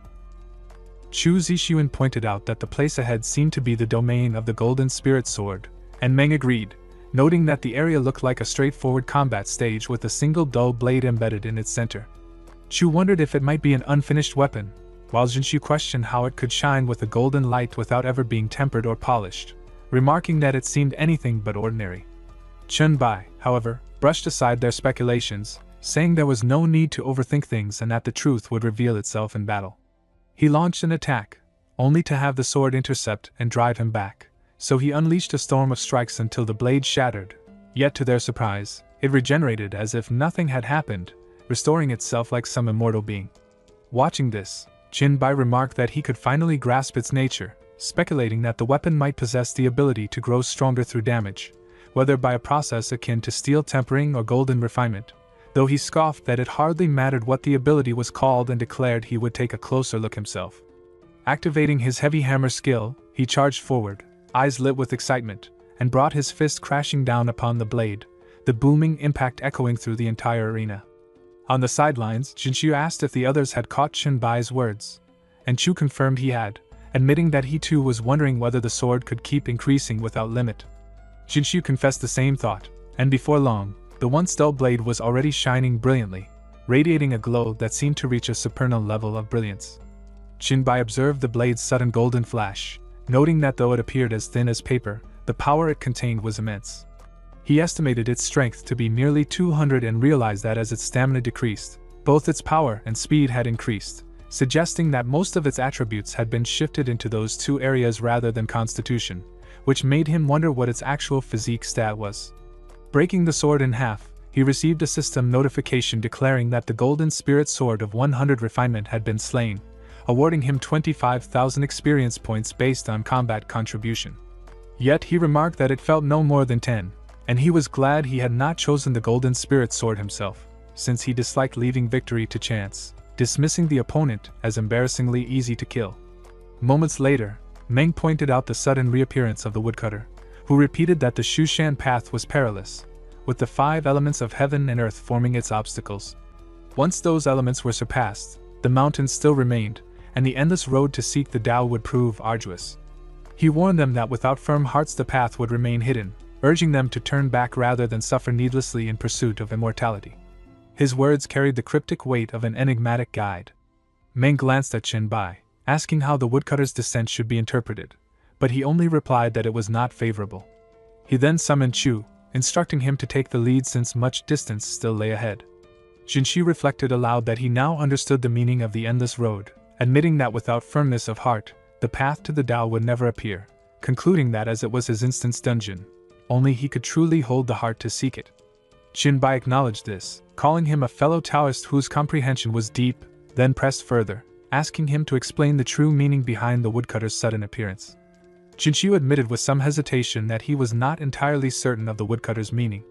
Chu Zixuan pointed out that the place ahead seemed to be the domain of the Golden Spirit Sword, and Meng agreed, noting that the area looked like a straightforward combat stage with a single dull blade embedded in its center. Chu wondered if it might be an unfinished weapon, while Jinshu questioned how it could shine with a golden light without ever being tempered or polished, remarking that it seemed anything but ordinary. Chenbai, however, brushed aside their speculations, saying there was no need to overthink things and that the truth would reveal itself in battle. He launched an attack, only to have the sword intercept and drive him back, so he unleashed a storm of strikes until the blade shattered, yet to their surprise, it regenerated as if nothing had happened, restoring itself like some immortal being. Watching this, Chenbai remarked that he could finally grasp its nature, speculating that the weapon might possess the ability to grow stronger through damage, whether by a process akin to steel tempering or golden refinement, though he scoffed that it hardly mattered what the ability was called and declared he would take a closer look himself. Activating his heavy hammer skill, he charged forward, eyes lit with excitement, and brought his fist crashing down upon the blade, the booming impact echoing through the entire arena. On the sidelines, Jinshu asked if the others had caught Chenbai's words, and Chu confirmed he had, admitting that he too was wondering whether the sword could keep increasing without limit. Jinshu confessed the same thought, and before long, the once dull blade was already shining brilliantly, radiating a glow that seemed to reach a supernal level of brilliance. Chenbai observed the blade's sudden golden flash, noting that though it appeared as thin as paper, the power it contained was immense. He estimated its strength to be nearly 200 and realized that as its stamina decreased, both its power and speed had increased, suggesting that most of its attributes had been shifted into those 2 areas rather than constitution, which made him wonder what its actual physique stat was. Breaking the sword in half, he received a system notification declaring that the Golden Spirit Sword of 100 refinement had been slain, awarding him 25,000 experience points based on combat contribution. Yet he remarked that it felt no more than 10, and he was glad he had not chosen the Golden Spirit Sword himself, since he disliked leaving victory to chance, dismissing the opponent as embarrassingly easy to kill. Moments later, Meng pointed out the sudden reappearance of the woodcutter, who repeated that the Shushan path was perilous, with the 5 elements of heaven and earth forming its obstacles. Once those elements were surpassed, the mountains still remained, and the endless road to seek the Tao would prove arduous. He warned them that without firm hearts the path would remain hidden, urging them to turn back rather than suffer needlessly in pursuit of immortality. His words carried the cryptic weight of an enigmatic guide. Meng glanced at Chenbai, asking how the woodcutter's descent should be interpreted, but he only replied that it was not favorable. He then summoned Chu, instructing him to take the lead since much distance still lay ahead. Jinshu reflected aloud that he now understood the meaning of the endless road, admitting that without firmness of heart, the path to the Tao would never appear, concluding that as it was his instant's dungeon, only he could truly hold the heart to seek it. Chenbai acknowledged this, calling him a fellow Taoist whose comprehension was deep, then pressed further, asking him to explain the true meaning behind the woodcutter's sudden appearance. Jinshu admitted with some hesitation that he was not entirely certain of the woodcutter's meaning.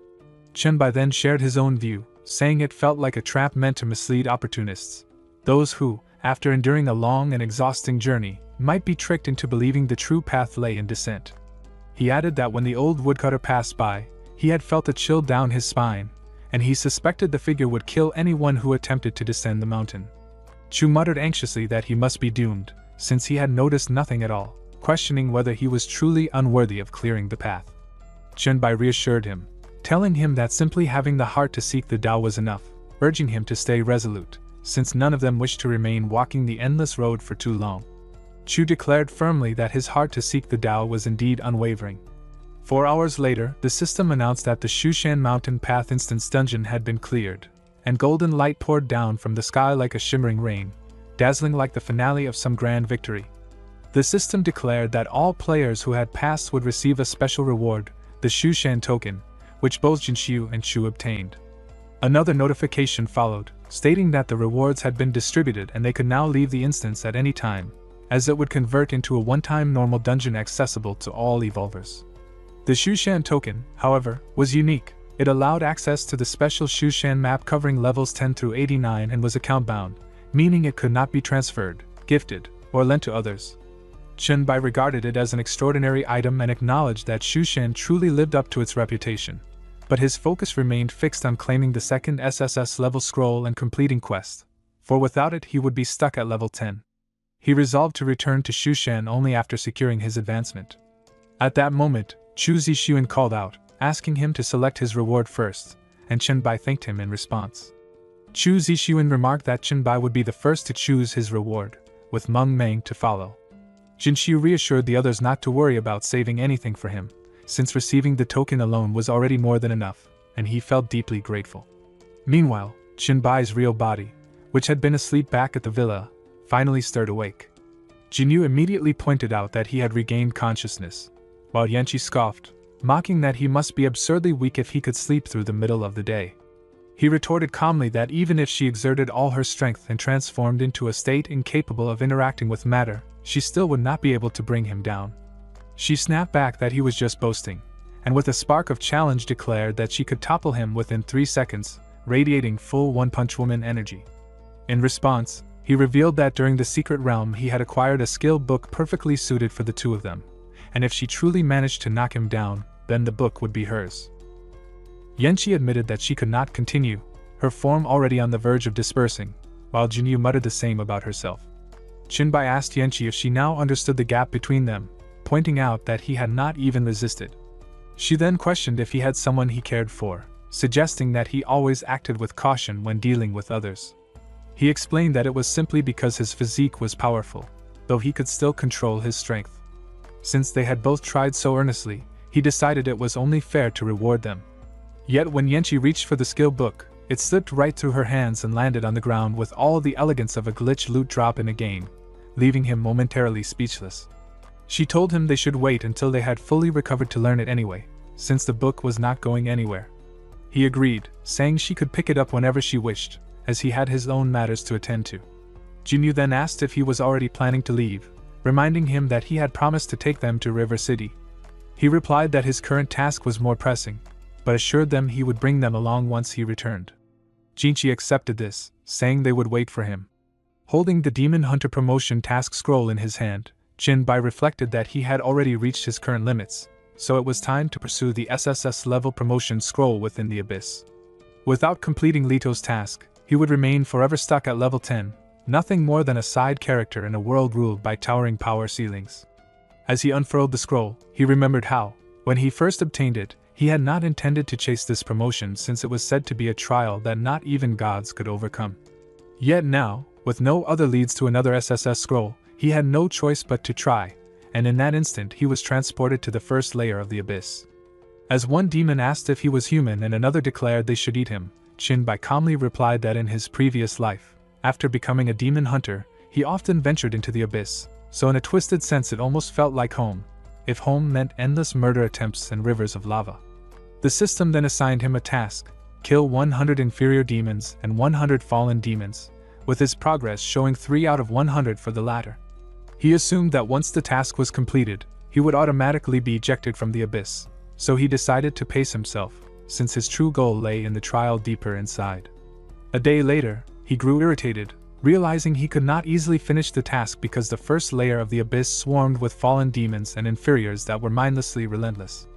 Chenbai then shared his own view, saying it felt like a trap meant to mislead opportunists, those who, after enduring a long and exhausting journey, might be tricked into believing the true path lay in descent. He added that when the old woodcutter passed by, he had felt a chill down his spine, and he suspected the figure would kill anyone who attempted to descend the mountain. Chu muttered anxiously that he must be doomed, since he had noticed nothing at all, questioning whether he was truly unworthy of clearing the path. Chenbai reassured him, telling him that simply having the heart to seek the Tao was enough, urging him to stay resolute, since none of them wished to remain walking the endless road for too long. Chu declared firmly that his heart to seek the Tao was indeed unwavering. 4 hours later, the system announced that the Shushan Mountain Path Instance Dungeon had been cleared, and golden light poured down from the sky like a shimmering rain, dazzling like the finale of some grand victory. The system declared that all players who had passed would receive a special reward, the Shushan token, which both Jinxiu and Chu obtained. Another notification followed, stating that the rewards had been distributed and they could now leave the instance at any time, as it would convert into a one-time normal dungeon accessible to all evolvers. The Shushan token, however, was unique. It allowed access to the special Shushan map covering levels 10 through 89 and was account-bound, meaning it could not be transferred, gifted, or lent to others. Chunbai regarded it as an extraordinary item and acknowledged that Shushan truly lived up to its reputation, but his focus remained fixed on claiming the second SSS level scroll and completing quest, for without it he would be stuck at level 10. He resolved to return to Shushan only after securing his advancement. At that moment, Chu Zixuan called out, asking him to select his reward first, and Chunbai thanked him in response. Chu Zixuan remarked that Chunbai would be the first to choose his reward, with Meng Meng to follow. Jinxiu reassured the others not to worry about saving anything for him, since receiving the token alone was already more than enough, and he felt deeply grateful. Meanwhile, Chunbai's real body, which had been asleep back at the villa, finally stirred awake. Jinyu immediately pointed out that he had regained consciousness, while Yanqi scoffed, mocking that he must be absurdly weak if he could sleep through the middle of the day. He retorted calmly that even if she exerted all her strength and transformed into a state incapable of interacting with matter, she still would not be able to bring him down. She snapped back that he was just boasting, and with a spark of challenge declared that she could topple him within 3 seconds, radiating full One Punch Woman energy. In response, he revealed that during the secret realm he had acquired a skill book perfectly suited for the two of them, and if she truly managed to knock him down, then the book would be hers. Yanqi admitted that she could not continue, her form already on the verge of dispersing, while Jinyu muttered the same about herself. Chunbai asked Yanqi if she now understood the gap between them, pointing out that he had not even resisted. She then questioned if he had someone he cared for, suggesting that he always acted with caution when dealing with others. He explained that it was simply because his physique was powerful, though he could still control his strength. Since they had both tried so earnestly, he decided it was only fair to reward them. Yet when Yanqi reached for the skill book, it slipped right through her hands and landed on the ground with all the elegance of a glitch loot drop in a game, leaving him momentarily speechless. She told him they should wait until they had fully recovered to learn it anyway, since the book was not going anywhere. He agreed, saying she could pick it up whenever she wished, as he had his own matters to attend to. Jinyu then asked if he was already planning to leave, reminding him that he had promised to take them to River City. He replied that his current task was more pressing, but assured them he would bring them along once he returned. Jinchi accepted this, saying they would wait for him. Holding the Demon Hunter promotion task scroll in his hand, Jinbai reflected that he had already reached his current limits, so it was time to pursue the SSS level promotion scroll within the abyss. Without completing Lito's task, he would remain forever stuck at level 10, nothing more than a side character in a world ruled by towering power ceilings. As he unfurled the scroll, he remembered how, when he first obtained it, he had not intended to chase this promotion since it was said to be a trial that not even gods could overcome. Yet now, with no other leads to another SSS scroll, he had no choice but to try, and in that instant he was transported to the first layer of the abyss. As one demon asked if he was human and another declared they should eat him, Jinbai calmly replied that in his previous life, after becoming a demon hunter, he often ventured into the abyss, so in a twisted sense it almost felt like home, if home meant endless murder attempts and rivers of lava. The system then assigned him a task: kill 100 inferior demons and 100 fallen demons, with his progress showing 3 out of 100 for the latter. He assumed that once the task was completed, he would automatically be ejected from the abyss, so he decided to pace himself, since his true goal lay in the trial deeper inside. A day later, he grew irritated, realizing he could not easily finish the task because the first layer of the abyss swarmed with fallen demons and inferiors that were mindlessly relentless.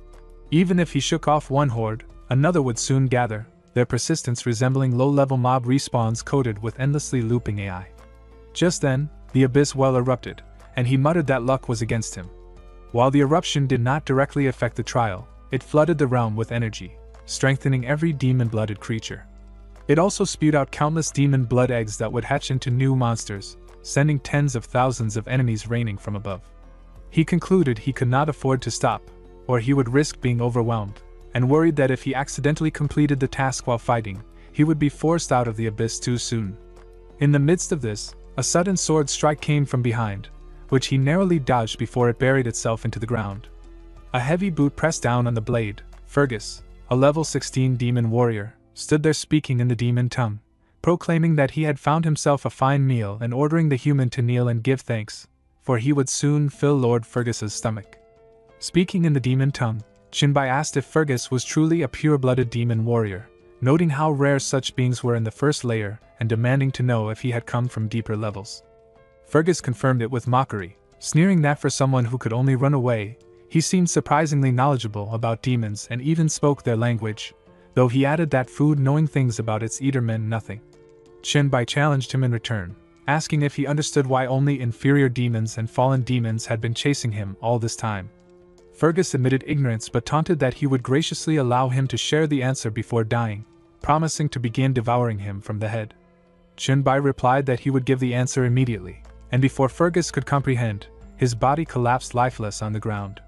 Even if he shook off one horde, another would soon gather, their persistence resembling low-level mob respawns coated with endlessly looping AI. Just then, the abyss well erupted, and he muttered that luck was against him. While the eruption did not directly affect the trial, it flooded the realm with energy, strengthening every demon-blooded creature. It also spewed out countless demon blood eggs that would hatch into new monsters, sending tens of thousands of enemies raining from above. He concluded he could not afford to stop, or he would risk being overwhelmed, and worried that if he accidentally completed the task while fighting, he would be forced out of the abyss too soon. In the midst of this, a sudden sword strike came from behind, which he narrowly dodged before it buried itself into the ground. A heavy boot pressed down on the blade. Fergus, a level 16 demon warrior, stood there speaking in the demon tongue, proclaiming that he had found himself a fine meal and ordering the human to kneel and give thanks, for he would soon fill Lord Fergus's stomach. Speaking in the demon tongue, Chinbai asked if Fergus was truly a pure-blooded demon warrior, noting how rare such beings were in the first layer and demanding to know if he had come from deeper levels. Fergus confirmed it with mockery, sneering that for someone who could only run away, he seemed surprisingly knowledgeable about demons and even spoke their language, though he added that food knowing things about its eater meant nothing. Chinbai challenged him in return, asking if he understood why only inferior demons and fallen demons had been chasing him all this time. Fergus admitted ignorance but taunted that he would graciously allow him to share the answer before dying, promising to begin devouring him from the head. Chinbai replied that he would give the answer immediately, and before Fergus could comprehend, his body collapsed lifeless on the ground.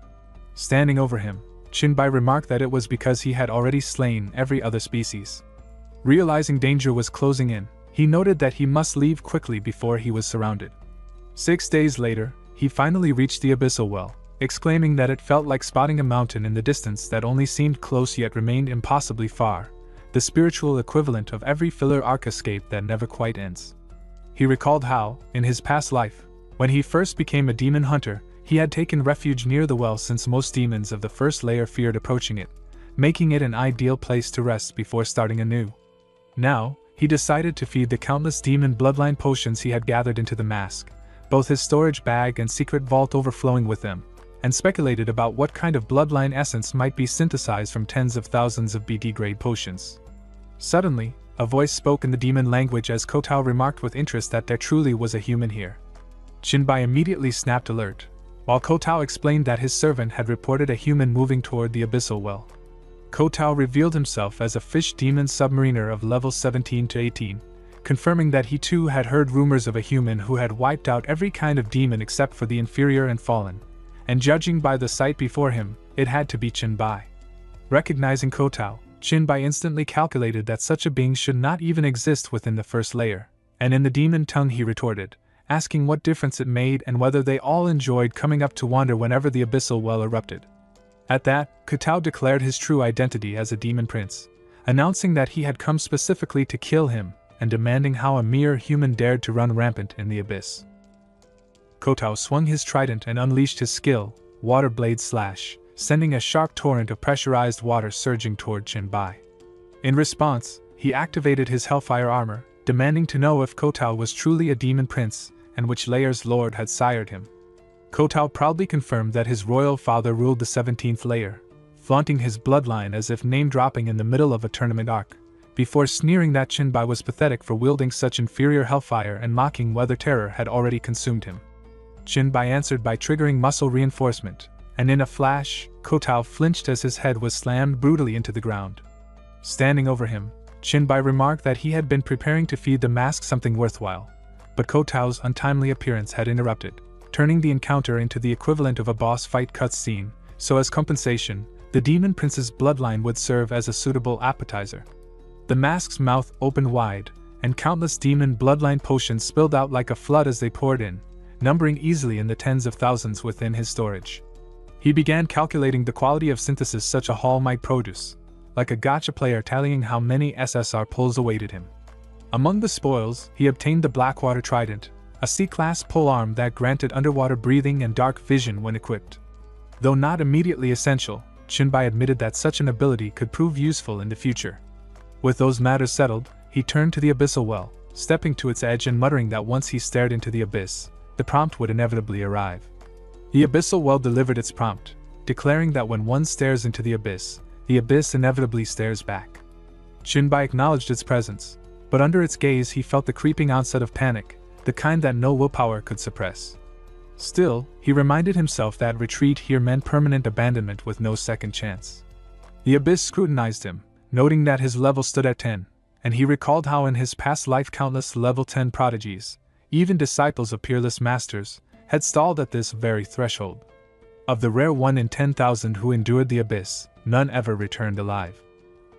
Standing over him, Chinbai remarked that it was because he had already slain every other species. Realizing danger was closing in, he noted that he must leave quickly before he was surrounded. 6 days later, he finally reached the abyssal well, exclaiming that it felt like spotting a mountain in the distance that only seemed close yet remained impossibly far, the spiritual equivalent of every filler arc escape that never quite ends. He recalled how, in his past life, when he first became a demon hunter, he had taken refuge near the well since most demons of the first layer feared approaching it, making it an ideal place to rest before starting anew. Now, he decided to feed the countless demon bloodline potions he had gathered into the mask, both his storage bag and secret vault overflowing with them, and speculated about what kind of bloodline essence might be synthesized from tens of thousands of BD-grade potions. Suddenly, a voice spoke in the demon language as Kotao remarked with interest that there truly was a human here. Chinbai immediately snapped alert, while Kotao explained that his servant had reported a human moving toward the abyssal well. Kotao revealed himself as a fish demon submariner of level 17 to 18, confirming that he too had heard rumors of a human who had wiped out every kind of demon except for the inferior and fallen, and judging by the sight before him, it had to be Chinbai. Recognizing Kotao, Chinbai instantly calculated that such a being should not even exist within the first layer, and in the demon tongue he retorted, asking what difference it made and whether they all enjoyed coming up to wander whenever the abyssal well erupted. At that, Kotao declared his true identity as a demon prince, announcing that he had come specifically to kill him and demanding how a mere human dared to run rampant in the abyss. Kotao swung his trident and unleashed his skill, Water Blade Slash, sending a sharp torrent of pressurized water surging toward Chinbai. In response, he activated his Hellfire armor, demanding to know if Kotao was truly a demon prince and which layer's lord had sired him. Kotao proudly confirmed that his royal father ruled the 17th layer, flaunting his bloodline as if name-dropping in the middle of a tournament arc, before sneering that Chinbai was pathetic for wielding such inferior hellfire and mocking whether terror had already consumed him. Chinbai answered by triggering muscle reinforcement, and in a flash, Kotao flinched as his head was slammed brutally into the ground. Standing over him, Chinbai remarked that he had been preparing to feed the mask something worthwhile, but Kotao's untimely appearance had interrupted, turning the encounter into the equivalent of a boss fight cutscene, so as compensation, the demon prince's bloodline would serve as a suitable appetizer. The mask's mouth opened wide, and countless demon bloodline potions spilled out like a flood as they poured in, numbering easily in the tens of thousands within his storage. He began calculating the quality of synthesis such a haul might produce, like a gacha player tallying how many SSR pulls awaited him. Among the spoils, he obtained the Blackwater Trident, a C-class polearm that granted underwater breathing and dark vision when equipped. Though not immediately essential, Chinbai admitted that such an ability could prove useful in the future. With those matters settled, he turned to the abyssal well, stepping to its edge and muttering that once he stared into the abyss, the prompt would inevitably arrive. The abyssal well delivered its prompt, declaring that when one stares into the abyss inevitably stares back. Chinbai acknowledged its presence, but under its gaze he felt the creeping onset of panic, the kind that no willpower could suppress. Still, he reminded himself that retreat here meant permanent abandonment with no second chance. The abyss scrutinized him, noting that his level stood at 10, and he recalled how in his past life countless level 10 prodigies, even disciples of peerless masters, had stalled at this very threshold. Of the rare 1 in 10,000 who endured the abyss, none ever returned alive.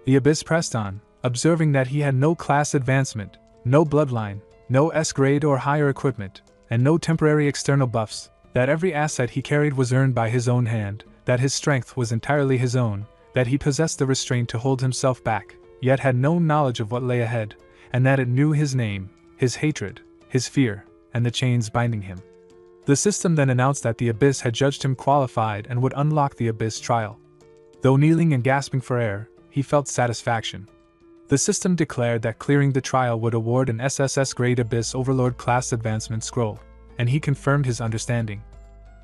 The abyss pressed on, observing that he had no class advancement, no bloodline, no S-grade or higher equipment, and no temporary external buffs, that every asset he carried was earned by his own hand, that his strength was entirely his own, that he possessed the restraint to hold himself back, yet had no knowledge of what lay ahead, and that it knew his name, his hatred, his fear, and the chains binding him. The system then announced that the Abyss had judged him qualified and would unlock the Abyss trial. Though kneeling and gasping for air, he felt satisfaction. The system declared that clearing the trial would award an SSS-grade Abyss Overlord class advancement scroll, and he confirmed his understanding.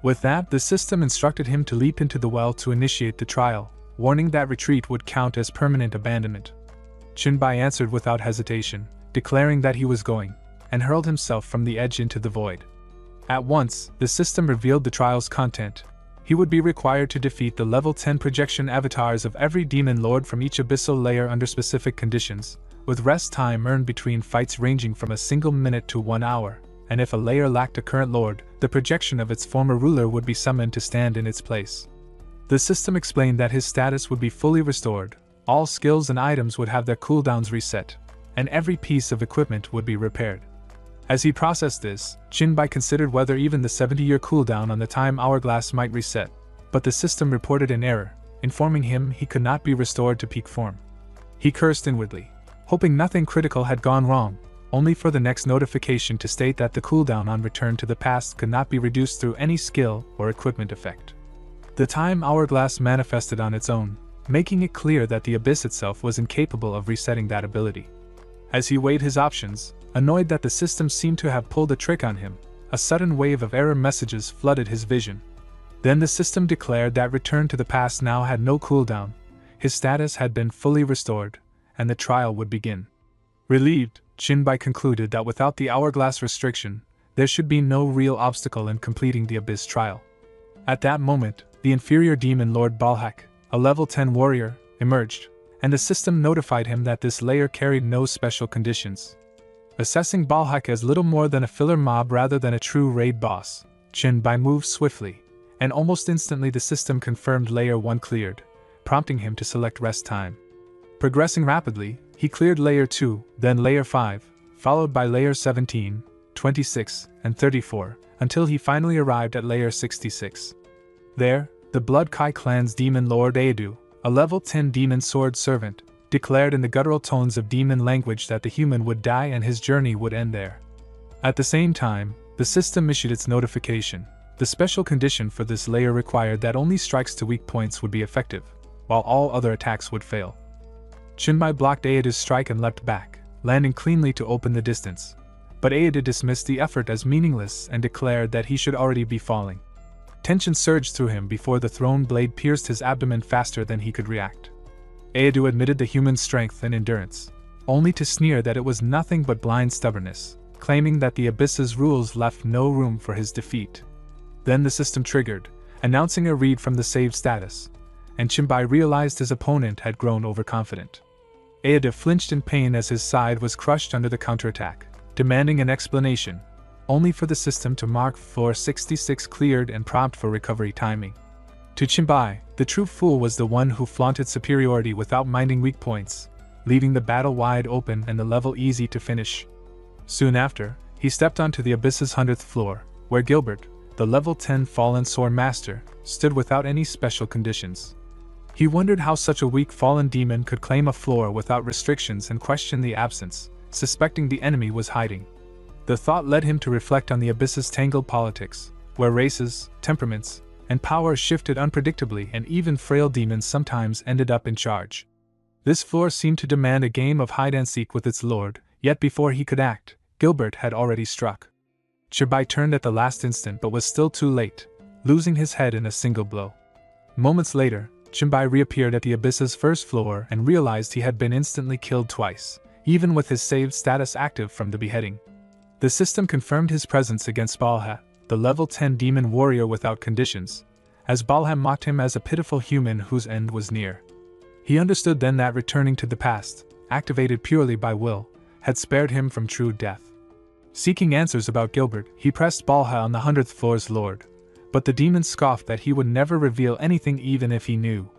With that, the system instructed him to leap into the well to initiate the trial, warning that retreat would count as permanent abandonment. Chinbai answered without hesitation, declaring that he was going, and hurled himself from the edge into the void. At once, the system revealed the trial's content. He would be required to defeat the level 10 projection avatars of every demon lord from each abyssal layer under specific conditions, with rest time earned between fights ranging from a single minute to 1 hour, and if a layer lacked a current lord, the projection of its former ruler would be summoned to stand in its place. The system explained that his status would be fully restored, all skills and items would have their cooldowns reset, and every piece of equipment would be repaired. As he processed this, Chinbai considered whether even the 70-year cooldown on the time hourglass might reset, but the system reported an error, informing him he could not be restored to peak form. He cursed inwardly, hoping nothing critical had gone wrong, only for the next notification to state that the cooldown on return to the past could not be reduced through any skill or equipment effect. The time hourglass manifested on its own, making it clear that the Abyss itself was incapable of resetting that ability. As he weighed his options, annoyed that the system seemed to have pulled a trick on him, a sudden wave of error messages flooded his vision. Then the system declared that return to the past now had no cooldown, his status had been fully restored, and the trial would begin. Relieved, Chinbai concluded that without the hourglass restriction, there should be no real obstacle in completing the Abyss trial. At that moment, the inferior demon Lord Balhak, a level 10 warrior, emerged, and the system notified him that this layer carried no special conditions. Assessing Balhak as little more than a filler mob rather than a true raid boss, Chinbai moved swiftly, and almost instantly the system confirmed Layer 1 cleared, prompting him to select rest time. Progressing rapidly, he cleared Layer 2, then Layer 5, followed by Layer 17, 26, and 34, until he finally arrived at Layer 66. There, the Blood Kai clan's demon lord Aedu, a level 10 demon sword servant, declared in the guttural tones of demon language that the human would die and his journey would end there. At the same time, the system issued its notification. The special condition for this layer required that only strikes to weak points would be effective, while all other attacks would fail. Chinbai blocked Aedu's strike and leapt back, landing cleanly to open the distance. But Aedu dismissed the effort as meaningless and declared that he should already be falling. Tension surged through him before the thrown blade pierced his abdomen faster than he could react. Aedu admitted the human's strength and endurance, only to sneer that it was nothing but blind stubbornness, claiming that the Abyss's rules left no room for his defeat. Then the system triggered, announcing a read from the saved status, and Chinbai realized his opponent had grown overconfident. Aedu flinched in pain as his side was crushed under the counterattack, demanding an explanation, only for the system to mark floor 66 cleared and prompt for recovery timing. To Chinbai, the true fool was the one who flaunted superiority without minding weak points, leaving the battle wide open and the level easy to finish. Soon after, he stepped onto the Abyss's 100th floor, where Gilbert, the level 10 fallen sword master, stood without any special conditions. He wondered how such a weak fallen demon could claim a floor without restrictions and questioned the absence, suspecting the enemy was hiding. The thought led him to reflect on the Abyss's tangled politics, where races, temperaments, and power shifted unpredictably and even frail demons sometimes ended up in charge. This floor seemed to demand a game of hide-and-seek with its lord, yet before he could act, Gilbert had already struck. Chinbai turned at the last instant but was still too late, losing his head in a single blow. Moments later, Chinbai reappeared at the Abyss's first floor and realized he had been instantly killed twice, even with his saved status active from the beheading. The system confirmed his presence against Balha, the level 10 demon warrior without conditions, as Balha mocked him as a pitiful human whose end was near. He understood then that returning to the past, activated purely by will, had spared him from true death. Seeking answers about Gilbert, he pressed Balha on the 100th floor's lord, but the demon scoffed that he would never reveal anything even if he knew.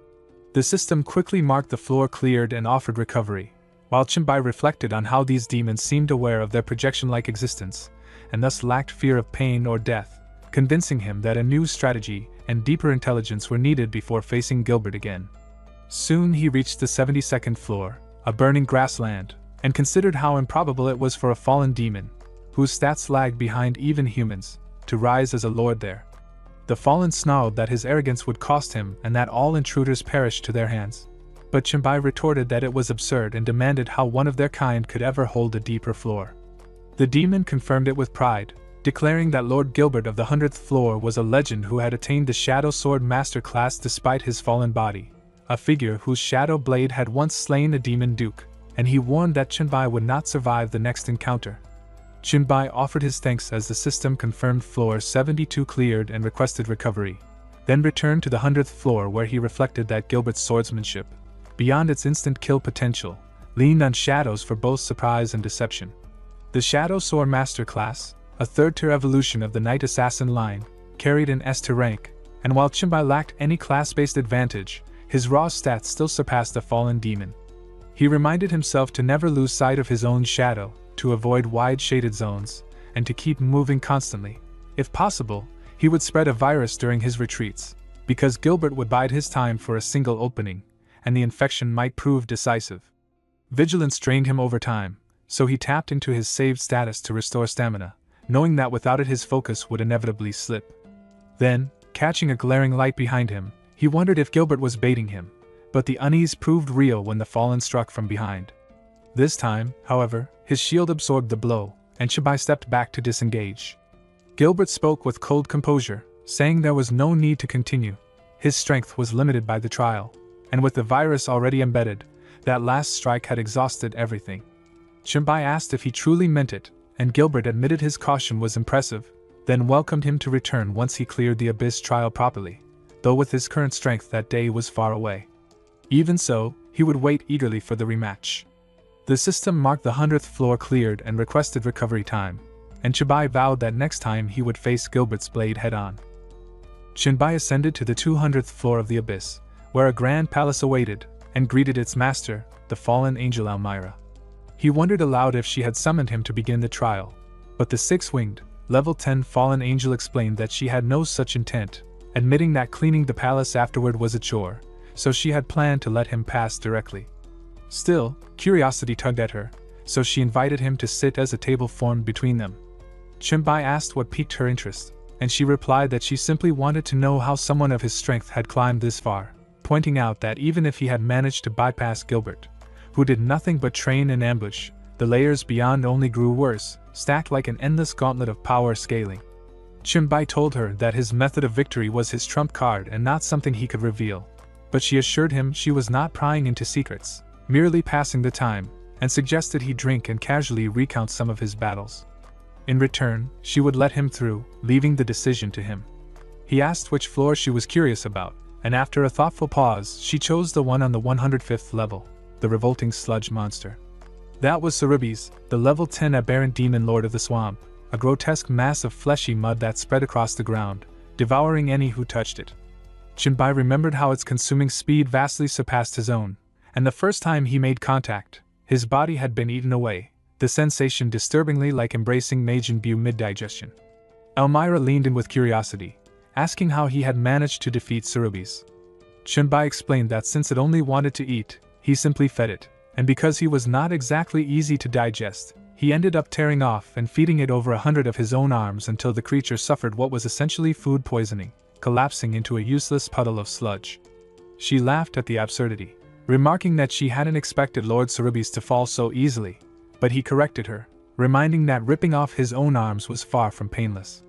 The system quickly marked the floor cleared and offered recovery, while Chinbai reflected on how these demons seemed aware of their projection-like existence, and thus lacked fear of pain or death, convincing him that a new strategy and deeper intelligence were needed before facing Gilbert again. Soon he reached the 72nd floor, a burning grassland, and considered how improbable it was for a fallen demon, whose stats lagged behind even humans, to rise as a lord there. The fallen snarled that his arrogance would cost him and that all intruders perished to their hands. But Chenbai retorted that it was absurd and demanded how one of their kind could ever hold a deeper floor. The demon confirmed it with pride, declaring that Lord Gilbert of the 100th floor was a legend who had attained the Shadow Sword Master class despite his fallen body, a figure whose shadow blade had once slain a demon duke, and he warned that Chenbai would not survive the next encounter. Chenbai offered his thanks as the system confirmed floor 72 cleared and requested recovery, then returned to the 100th floor where he reflected that Gilbert's swordsmanship, beyond its instant kill potential, leaned on shadows for both surprise and deception. The Shadow Sword Master class, a third-tier evolution of the Knight Assassin line, carried an S-tier rank, and while Chenbai lacked any class-based advantage, his raw stats still surpassed the fallen demon. He reminded himself to never lose sight of his own shadow, to avoid wide shaded zones, and to keep moving constantly. If possible, he would spread a virus during his retreats, because Gilbert would bide his time for a single opening, and the infection might prove decisive. Vigilance drained him over time, so he tapped into his saved status to restore stamina, knowing that without it his focus would inevitably slip. Then, catching a glaring light behind him, he wondered if Gilbert was baiting him, but the unease proved real when the fallen struck from behind. This time, however, his shield absorbed the blow, and Chenbai stepped back to disengage. Gilbert spoke with cold composure, saying there was no need to continue. His strength was limited by the trial, and with the virus already embedded, that last strike had exhausted everything. Chenbai asked if he truly meant it, and Gilbert admitted his caution was impressive, then welcomed him to return once he cleared the Abyss trial properly, though with his current strength that day was far away. Even so, he would wait eagerly for the rematch. The system marked the 100th floor cleared and requested recovery time, and Chenbai vowed that next time he would face Gilbert's blade head-on. Chenbai ascended to the 200th floor of the Abyss, where a grand palace awaited, and greeted its master, the fallen angel Elmira. He wondered aloud if she had summoned him to begin the trial, but the six-winged, level 10 fallen angel explained that she had no such intent, admitting that cleaning the palace afterward was a chore, so she had planned to let him pass directly. Still, curiosity tugged at her, so she invited him to sit as a table formed between them. Chenbai asked what piqued her interest, and she replied that she simply wanted to know how someone of his strength had climbed this far, pointing out that even if he had managed to bypass Gilbert, who did nothing but train and ambush, the layers beyond only grew worse, stacked like an endless gauntlet of power scaling. Chenbai told her that his method of victory was his trump card and not something he could reveal, but she assured him she was not prying into secrets, merely passing the time, and suggested he drink and casually recount some of his battles. In return, she would let him through, leaving the decision to him. He asked which floor she was curious about, and after a thoughtful pause, she chose the one on the 105th level, the revolting sludge monster. That was Cerubi's, the level 10 aberrant demon lord of the swamp, a grotesque mass of fleshy mud that spread across the ground, devouring any who touched it. Chenbai remembered how its consuming speed vastly surpassed his own, and the first time he made contact, his body had been eaten away, the sensation disturbingly like embracing Majin Buu mid-digestion. Elmira leaned in with curiosity, asking how he had managed to defeat Cerubi's. Chenbai explained that since it only wanted to eat, he simply fed it, and because he was not exactly easy to digest, he ended up tearing off and feeding it over 100 of his own arms until the creature suffered what was essentially food poisoning, collapsing into a useless puddle of sludge. She laughed at the absurdity, remarking that she hadn't expected Lord Cerubi's to fall so easily, but he corrected her, reminding that ripping off his own arms was far from painless.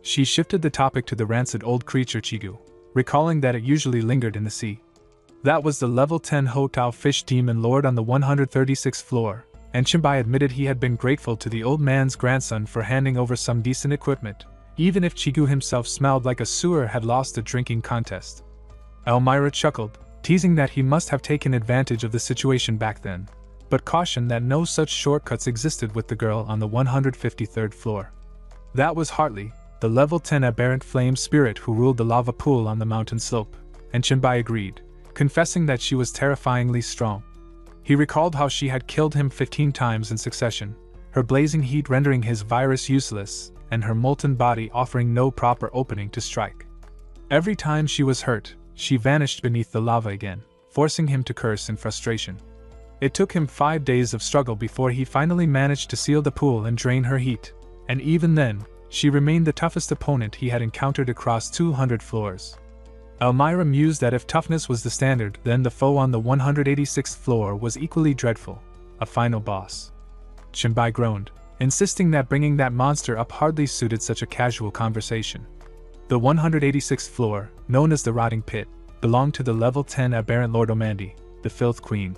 She shifted the topic to the rancid old creature Chigu, recalling that it usually lingered in the sea. That was the level 10 Hotao fish demon lord on the 136th floor, and Chenbai admitted he had been grateful to the old man's grandson for handing over some decent equipment, even if Chigu himself smelled like a sewer had lost a drinking contest. Elmira chuckled, teasing that he must have taken advantage of the situation back then, but cautioned that no such shortcuts existed with the girl on the 153rd floor. That was Hartley, the level 10 aberrant flame spirit who ruled the lava pool on the mountain slope, and Chenbai agreed, confessing that she was terrifyingly strong. He recalled how she had killed him 15 times in succession, her blazing heat rendering his virus useless, and her molten body offering no proper opening to strike. Every time she was hurt, she vanished beneath the lava again, forcing him to curse in frustration. It took him 5 days of struggle before he finally managed to seal the pool and drain her heat, and even then, she remained the toughest opponent he had encountered across 200 floors. Elmira mused that if toughness was the standard, then the foe on the 186th floor was equally dreadful, a final boss. Chenbai groaned, insisting that bringing that monster up hardly suited such a casual conversation. The 186th floor, known as the Rotting Pit, belonged to the level 10 aberrant Lord Omandi, the Filth Queen.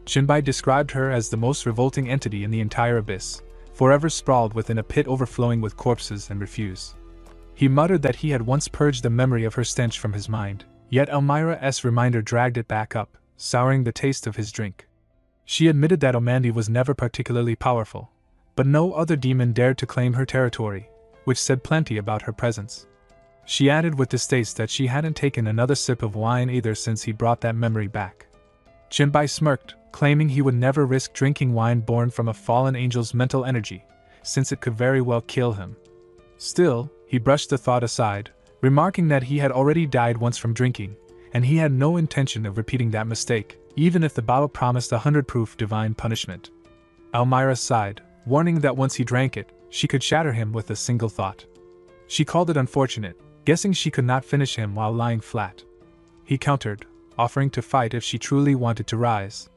Chenbai described her as the most revolting entity in the entire abyss, forever sprawled within a pit overflowing with corpses and refuse. He muttered that he had once purged the memory of her stench from his mind, yet Elmira's reminder dragged it back up, souring the taste of his drink. She admitted that Omandi was never particularly powerful, but no other demon dared to claim her territory, which said plenty about her presence. She added with distaste that she hadn't taken another sip of wine either since he brought that memory back. Chenbai smirked, claiming he would never risk drinking wine born from a fallen angel's mental energy, since it could very well kill him. Still, he brushed the thought aside, remarking that he had already died once from drinking, and he had no intention of repeating that mistake, even if the bottle promised 100-proof divine punishment. Elmira sighed, warning that once he drank it, she could shatter him with a single thought. She called it unfortunate, guessing she could not finish him while lying flat. He countered, offering to fight if she truly wanted to rise.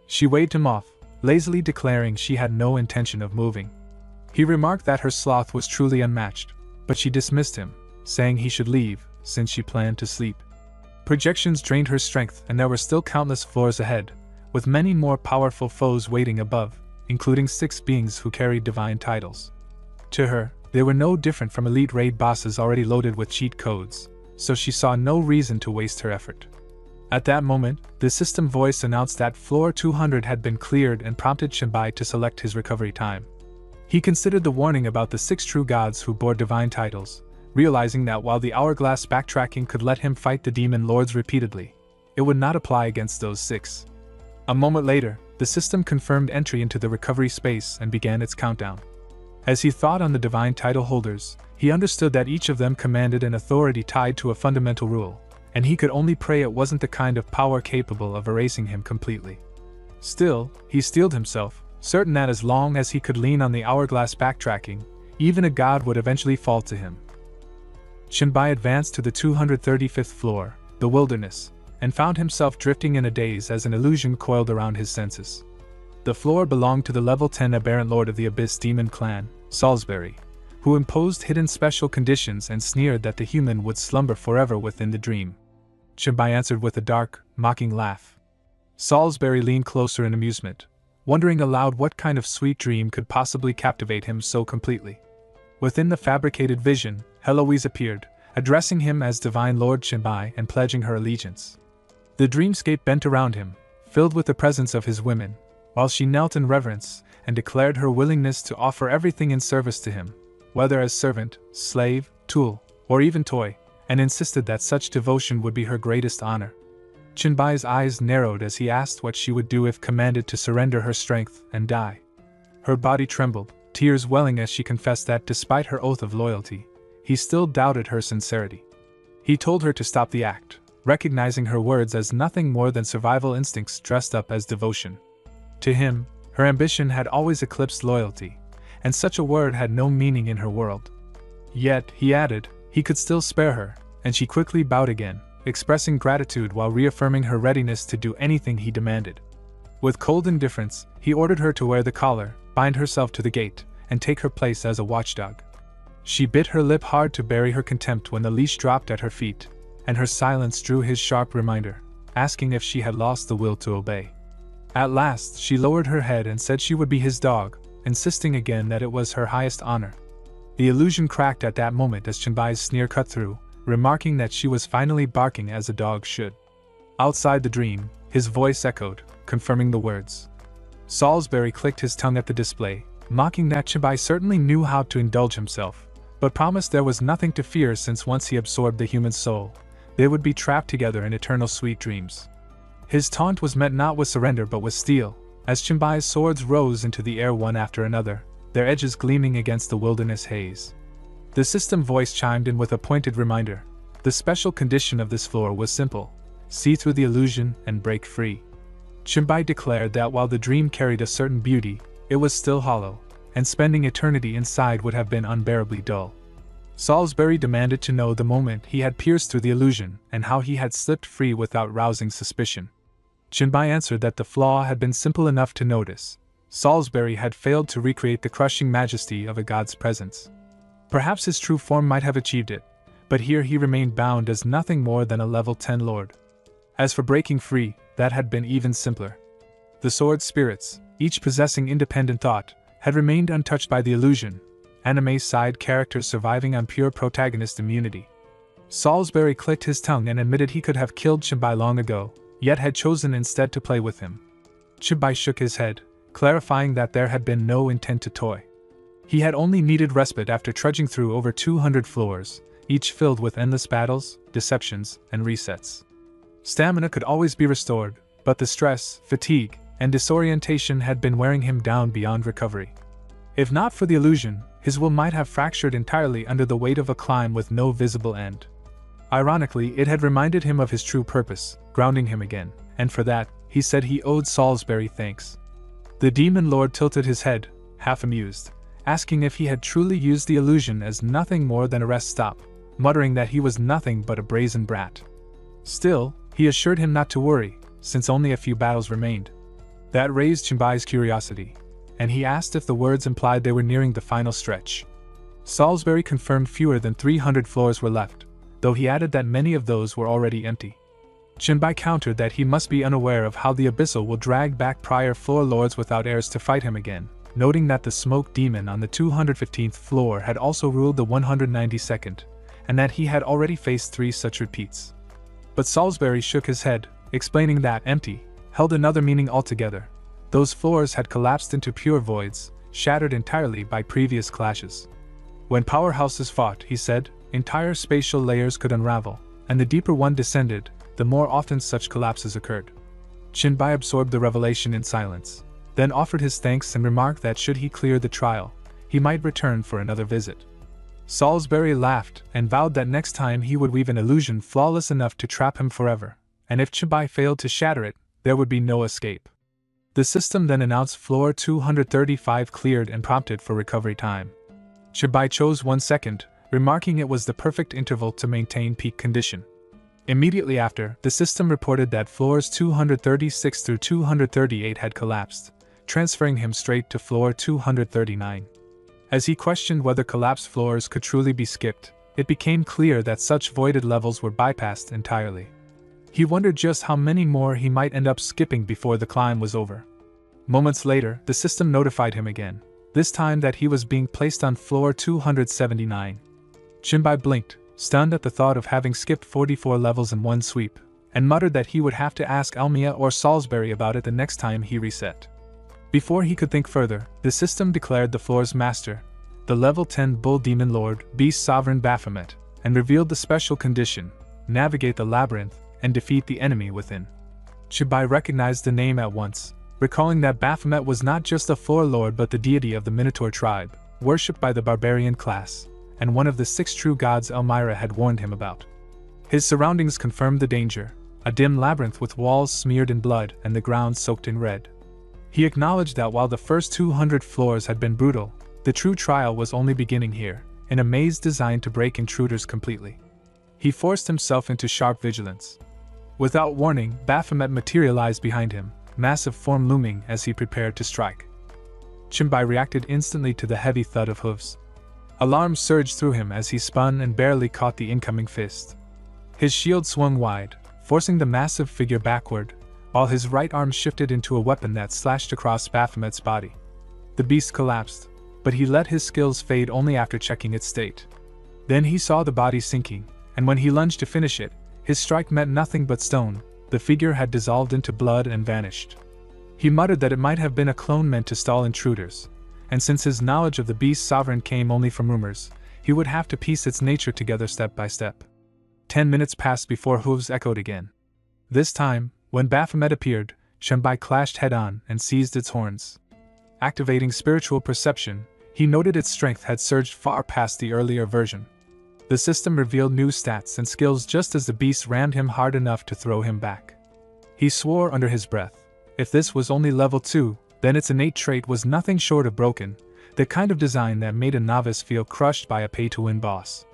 She waved him off, lazily declaring she had no intention of moving. He remarked that her sloth was truly unmatched, but she dismissed him, saying he should leave, since she planned to sleep. Projections drained her strength, and there were still countless floors ahead, with many more powerful foes waiting above, including 6 beings who carried divine titles. To her, they were no different from elite raid bosses already loaded with cheat codes, so she saw no reason to waste her effort. At that moment, the system voice announced that floor 200 had been cleared and prompted Chenbai to select his recovery time. He considered the warning about the 6 true gods who bore divine titles, realizing that while the hourglass backtracking could let him fight the demon lords repeatedly, it would not apply against those 6. A moment later, the system confirmed entry into the recovery space and began its countdown. As he thought on the divine title holders, he understood that each of them commanded an authority tied to a fundamental rule, and he could only pray it wasn't the kind of power capable of erasing him completely. Still, he steeled himself, certain that as long as he could lean on the hourglass backtracking, even a god would eventually fall to him. Chenbai advanced to the 235th floor, the wilderness, and found himself drifting in a daze as an illusion coiled around his senses. The floor belonged to the level 10 aberrant lord of the Abyss Demon clan, Salisbury, who imposed hidden special conditions and sneered that the human would slumber forever within the dream. Chenbai answered with a dark, mocking laugh. Salisbury leaned closer in amusement, wondering aloud what kind of sweet dream could possibly captivate him so completely. Within the fabricated vision, Heloise appeared, addressing him as Divine Lord Chenbai and pledging her allegiance. The dreamscape bent around him, filled with the presence of his women, while she knelt in reverence and declared her willingness to offer everything in service to him, whether as servant, slave, tool, or even toy, and insisted that such devotion would be her greatest honor. Chenbai's eyes narrowed as he asked what she would do if commanded to surrender her strength and die. Her body trembled, tears welling as she confessed that despite her oath of loyalty, he still doubted her sincerity. He told her to stop the act, recognizing her words as nothing more than survival instincts dressed up as devotion. To him, her ambition had always eclipsed loyalty, and such a word had no meaning in her world. Yet, he added, he could still spare her, and she quickly bowed again, expressing gratitude while reaffirming her readiness to do anything he demanded. With cold indifference, he ordered her to wear the collar, bind herself to the gate, and take her place as a watchdog. She bit her lip hard to bury her contempt when the leash dropped at her feet, and her silence drew his sharp reminder, asking if she had lost the will to obey. At last, she lowered her head and said she would be his dog, insisting again that it was her highest honor. The illusion cracked at that moment as Chenbai's sneer cut through, remarking that she was finally barking as a dog should. Outside the dream, his voice echoed, confirming the words. Salisbury clicked his tongue at the display, mocking that Chenbai certainly knew how to indulge himself, but promised there was nothing to fear since once he absorbed the human soul, they would be trapped together in eternal sweet dreams. His taunt was met not with surrender but with steel, as Chenbai's swords rose into the air one after another, their edges gleaming against the wilderness haze. The system voice chimed in with a pointed reminder. The special condition of this floor was simple: see through the illusion and break free. Chenbai declared that while the dream carried a certain beauty, it was still hollow, and spending eternity inside would have been unbearably dull. Salisbury demanded to know the moment he had pierced through the illusion and how he had slipped free without rousing suspicion. Chenbai answered that the flaw had been simple enough to notice. Salisbury had failed to recreate the crushing majesty of a god's presence. Perhaps his true form might have achieved it, but here he remained bound as nothing more than a level 10 lord. As for breaking free, that had been even simpler. The sword spirits, each possessing independent thought, had remained untouched by the illusion, anime side characters surviving on pure protagonist immunity. Salisbury clicked his tongue and admitted he could have killed Chenbai long ago, yet had chosen instead to play with him. Chenbai shook his head, clarifying that there had been no intent to toy. He had only needed respite after trudging through over 200 floors, each filled with endless battles, deceptions, and resets. Stamina could always be restored, but the stress, fatigue, and disorientation had been wearing him down beyond recovery. If not for the illusion, his will might have fractured entirely under the weight of a climb with no visible end. Ironically, it had reminded him of his true purpose, grounding him again, and for that, he said he owed Salisbury thanks. The demon lord tilted his head, half amused, asking if he had truly used the illusion as nothing more than a rest stop, muttering that he was nothing but a brazen brat. Still, he assured him not to worry, since only a few battles remained. That raised Chenbai's curiosity, and he asked if the words implied they were nearing the final stretch. Salisbury confirmed fewer than 300 floors were left, though he added that many of those were already empty. Chenbai countered that he must be unaware of how the Abyssal will drag back prior floor lords without heirs to fight him again, noting that the smoke demon on the 215th floor had also ruled the 192nd, and that he had already faced 3 such repeats. But Salisbury shook his head, explaining that empty held another meaning altogether. Those floors had collapsed into pure voids, shattered entirely by previous clashes. When powerhouses fought, he said, entire spatial layers could unravel, and the deeper one descended, the more often such collapses occurred. Chenbai absorbed the revelation in silence, then offered his thanks and remarked that should he clear the trial, he might return for another visit. Salisbury laughed and vowed that next time he would weave an illusion flawless enough to trap him forever, and if Chenbai failed to shatter it, there would be no escape. The system then announced floor 235 cleared and prompted for recovery time. Chenbai chose 1 second, remarking it was the perfect interval to maintain peak condition. Immediately after, the system reported that floors 236 through 238 had collapsed, transferring him straight to floor 239. As he questioned whether collapsed floors could truly be skipped, it became clear that such voided levels were bypassed entirely. He wondered just how many more he might end up skipping before the climb was over. Moments later, the system notified him again, this time that he was being placed on floor 279. Chenbai blinked, stunned at the thought of having skipped 44 levels in one sweep, and muttered that he would have to ask Almia or Salisbury about it the next time he reset. Before he could think further, the system declared the floor's master, the level 10 Bull Demon Lord, Beast Sovereign Baphomet, and revealed the special condition: navigate the labyrinth and defeat the enemy within. Chenbai recognized the name at once, recalling that Baphomet was not just a floor lord but the deity of the Minotaur tribe, worshipped by the barbarian class, and one of the 6 true gods Elmira had warned him about. His surroundings confirmed the danger, a dim labyrinth with walls smeared in blood and the ground soaked in red. He acknowledged that while the first 200 floors had been brutal, the true trial was only beginning here, in a maze designed to break intruders completely. He forced himself into sharp vigilance. Without warning, Baphomet materialized behind him, massive form looming as he prepared to strike. Chenbai reacted instantly to the heavy thud of hooves. Alarm surged through him as he spun and barely caught the incoming fist. His shield swung wide, forcing the massive figure backward, while his right arm shifted into a weapon that slashed across Baphomet's body. The beast collapsed, but he let his skills fade only after checking its state. Then he saw the body sinking, and when he lunged to finish it, his strike met nothing but stone. The figure had dissolved into blood and vanished. He muttered that it might have been a clone meant to stall intruders, and since his knowledge of the beast's sovereign came only from rumors, he would have to piece its nature together step by step. 10 minutes passed before hooves echoed again. This time, when Baphomet appeared, Chenbai clashed head-on and seized its horns. Activating spiritual perception, He noted its strength had surged far past the earlier version. The system revealed new stats and skills just as the beast rammed him hard enough to throw him back. He swore under his breath. If this was only level 2, then its innate trait was nothing short of broken, the kind of design that made a novice feel crushed by a pay-to-win boss.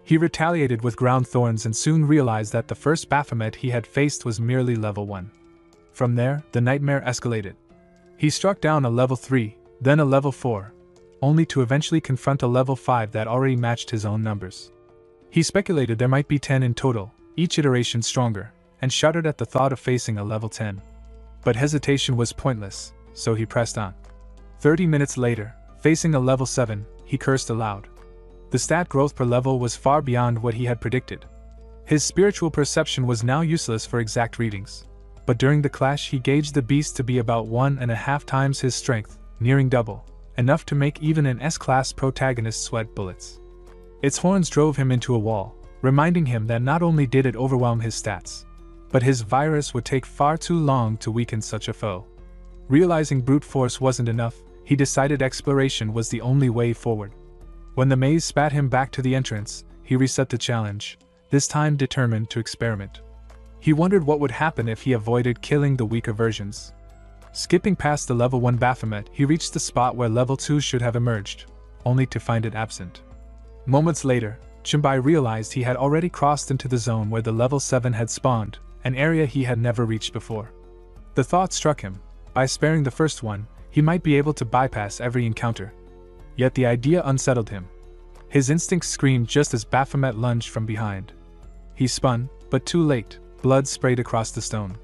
He retaliated with ground thorns and soon realized that the first Baphomet he had faced was merely level 1. From there, the nightmare escalated. He struck down a level 3, then a level 4, only to eventually confront a level 5 that already matched his own numbers. He speculated there might be 10 in total, each iteration stronger, and shuddered at the thought of facing a level 10. But hesitation was pointless, so he pressed on. 30 minutes later, facing a level 7, he cursed aloud. The stat growth per level was far beyond what he had predicted. His spiritual perception was now useless for exact readings. But during the clash he gauged the beast to be about 1.5 times his strength, nearing double, enough to make even an S-class protagonist sweat bullets. Its horns drove him into a wall, reminding him that not only did it overwhelm his stats, but his virus would take far too long to weaken such a foe. Realizing brute force wasn't enough, he decided exploration was the only way forward. When the maze spat him back to the entrance, he reset the challenge, this time determined to experiment. He wondered what would happen if he avoided killing the weaker versions. Skipping past the level 1 Baphomet, he reached the spot where level 2 should have emerged, only to find it absent. Moments later, Chimbai realized he had already crossed into the zone where the level 7 had spawned, an area he had never reached before. The thought struck him, by sparing the first one, he might be able to bypass every encounter. Yet the idea unsettled him. His instincts screamed just as Baphomet lunged from behind. He spun, but too late, blood sprayed across the stone.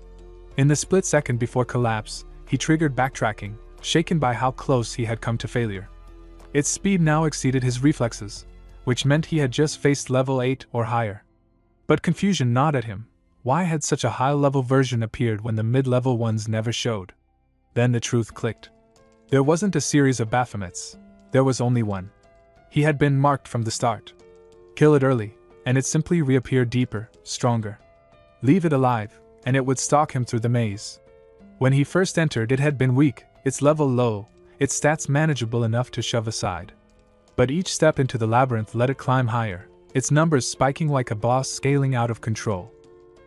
In the split second before collapse, he triggered backtracking, shaken by how close he had come to failure. Its speed now exceeded his reflexes, which meant he had just faced level 8 or higher. But confusion gnawed at him. Why had such a high-level version appeared when the mid-level ones never showed? Then the truth clicked. There wasn't a series of Baphomets. There was only one. He had been marked from the start. Kill it early, and it simply reappeared deeper, stronger. Leave it alive, and it would stalk him through the maze. When he first entered, it had been weak, its level low, its stats manageable enough to shove aside. But each step into the labyrinth let it climb higher, its numbers spiking like a boss scaling out of control.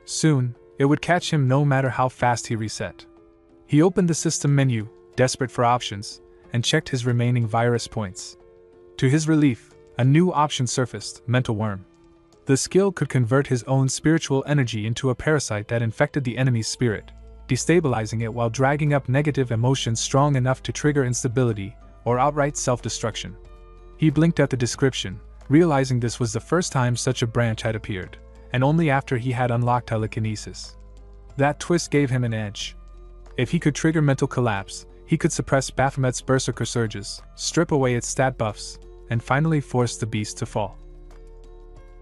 Soon, it would catch him no matter how fast he reset. He opened the system menu, desperate for options, and checked his remaining virus points. To his relief, a new option surfaced, Mental Worm. The skill could convert his own spiritual energy into a parasite that infected the enemy's spirit, destabilizing it while dragging up negative emotions strong enough to trigger instability or outright self-destruction. He blinked at the description, realizing this was the first time such a branch had appeared, and only after he had unlocked telekinesis. That twist gave him an edge. If he could trigger mental collapse, he could suppress Baphomet's berserker surges, strip away its stat buffs, and finally force the beast to fall.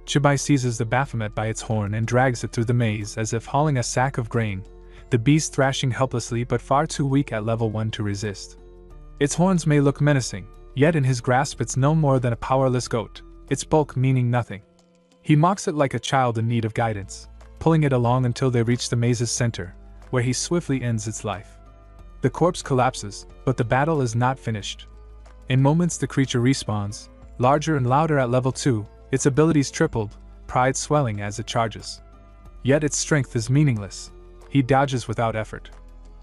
Chibai seizes the Baphomet by its horn and drags it through the maze as if hauling a sack of grain, the beast thrashing helplessly but far too weak at level 1 to resist. Its horns may look menacing, yet in his grasp it's no more than a powerless goat, its bulk meaning nothing. He mocks it like a child in need of guidance, pulling it along until they reach the maze's center, where he swiftly ends its life. The corpse collapses, but the battle is not finished. In moments the creature respawns, larger and louder at level 2, its abilities tripled, pride swelling as it charges. Yet its strength is meaningless. He dodges without effort.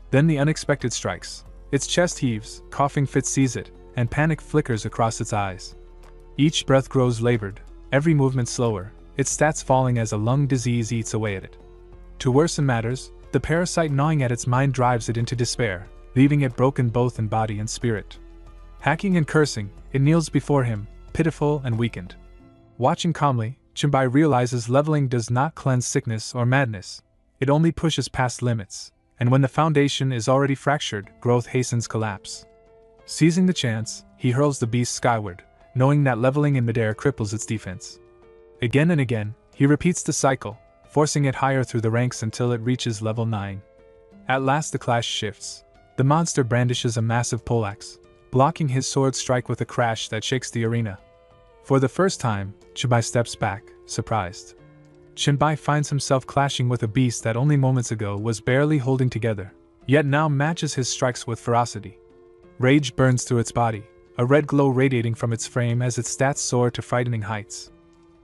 Then the unexpected strikes. Its chest heaves, coughing fit sees it, and panic flickers across its eyes. Each breath grows labored, every movement slower, its stats falling as a lung disease eats away at it. To worsen matters, the parasite gnawing at its mind drives it into despair, leaving it broken both in body and spirit. Hacking and cursing, it kneels before him, pitiful and weakened. Watching calmly, Chimbai realizes leveling does not cleanse sickness or madness. It only pushes past limits, and when the foundation is already fractured, growth hastens collapse. Seizing the chance, he hurls the beast skyward, knowing that leveling in midair cripples its defense. Again and again, he repeats the cycle, forcing it higher through the ranks until it reaches level 9. At last the clash shifts. The monster brandishes a massive poleaxe, blocking his sword strike with a crash that shakes the arena. For the first time, Chimbai steps back, surprised. Chimbai finds himself clashing with a beast that only moments ago was barely holding together, yet now matches his strikes with ferocity. Rage burns through its body, a red glow radiating from its frame as its stats soar to frightening heights.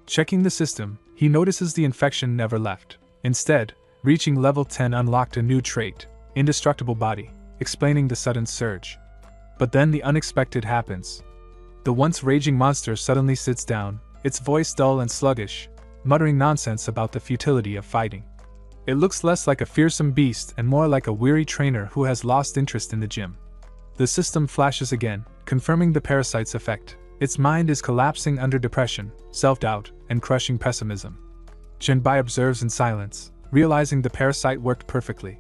Checking the system, he notices the infection never left. Instead, reaching level 10 unlocked a new trait, Indestructible Body, explaining the sudden surge. But then the unexpected happens. The once raging monster suddenly sits down, its voice dull and sluggish, muttering nonsense about the futility of fighting. It looks less like a fearsome beast and more like a weary trainer who has lost interest in the gym. The system flashes again, confirming the parasite's effect. Its mind is collapsing under depression, self-doubt, and crushing pessimism. Jinbai observes in silence, realizing the parasite worked perfectly.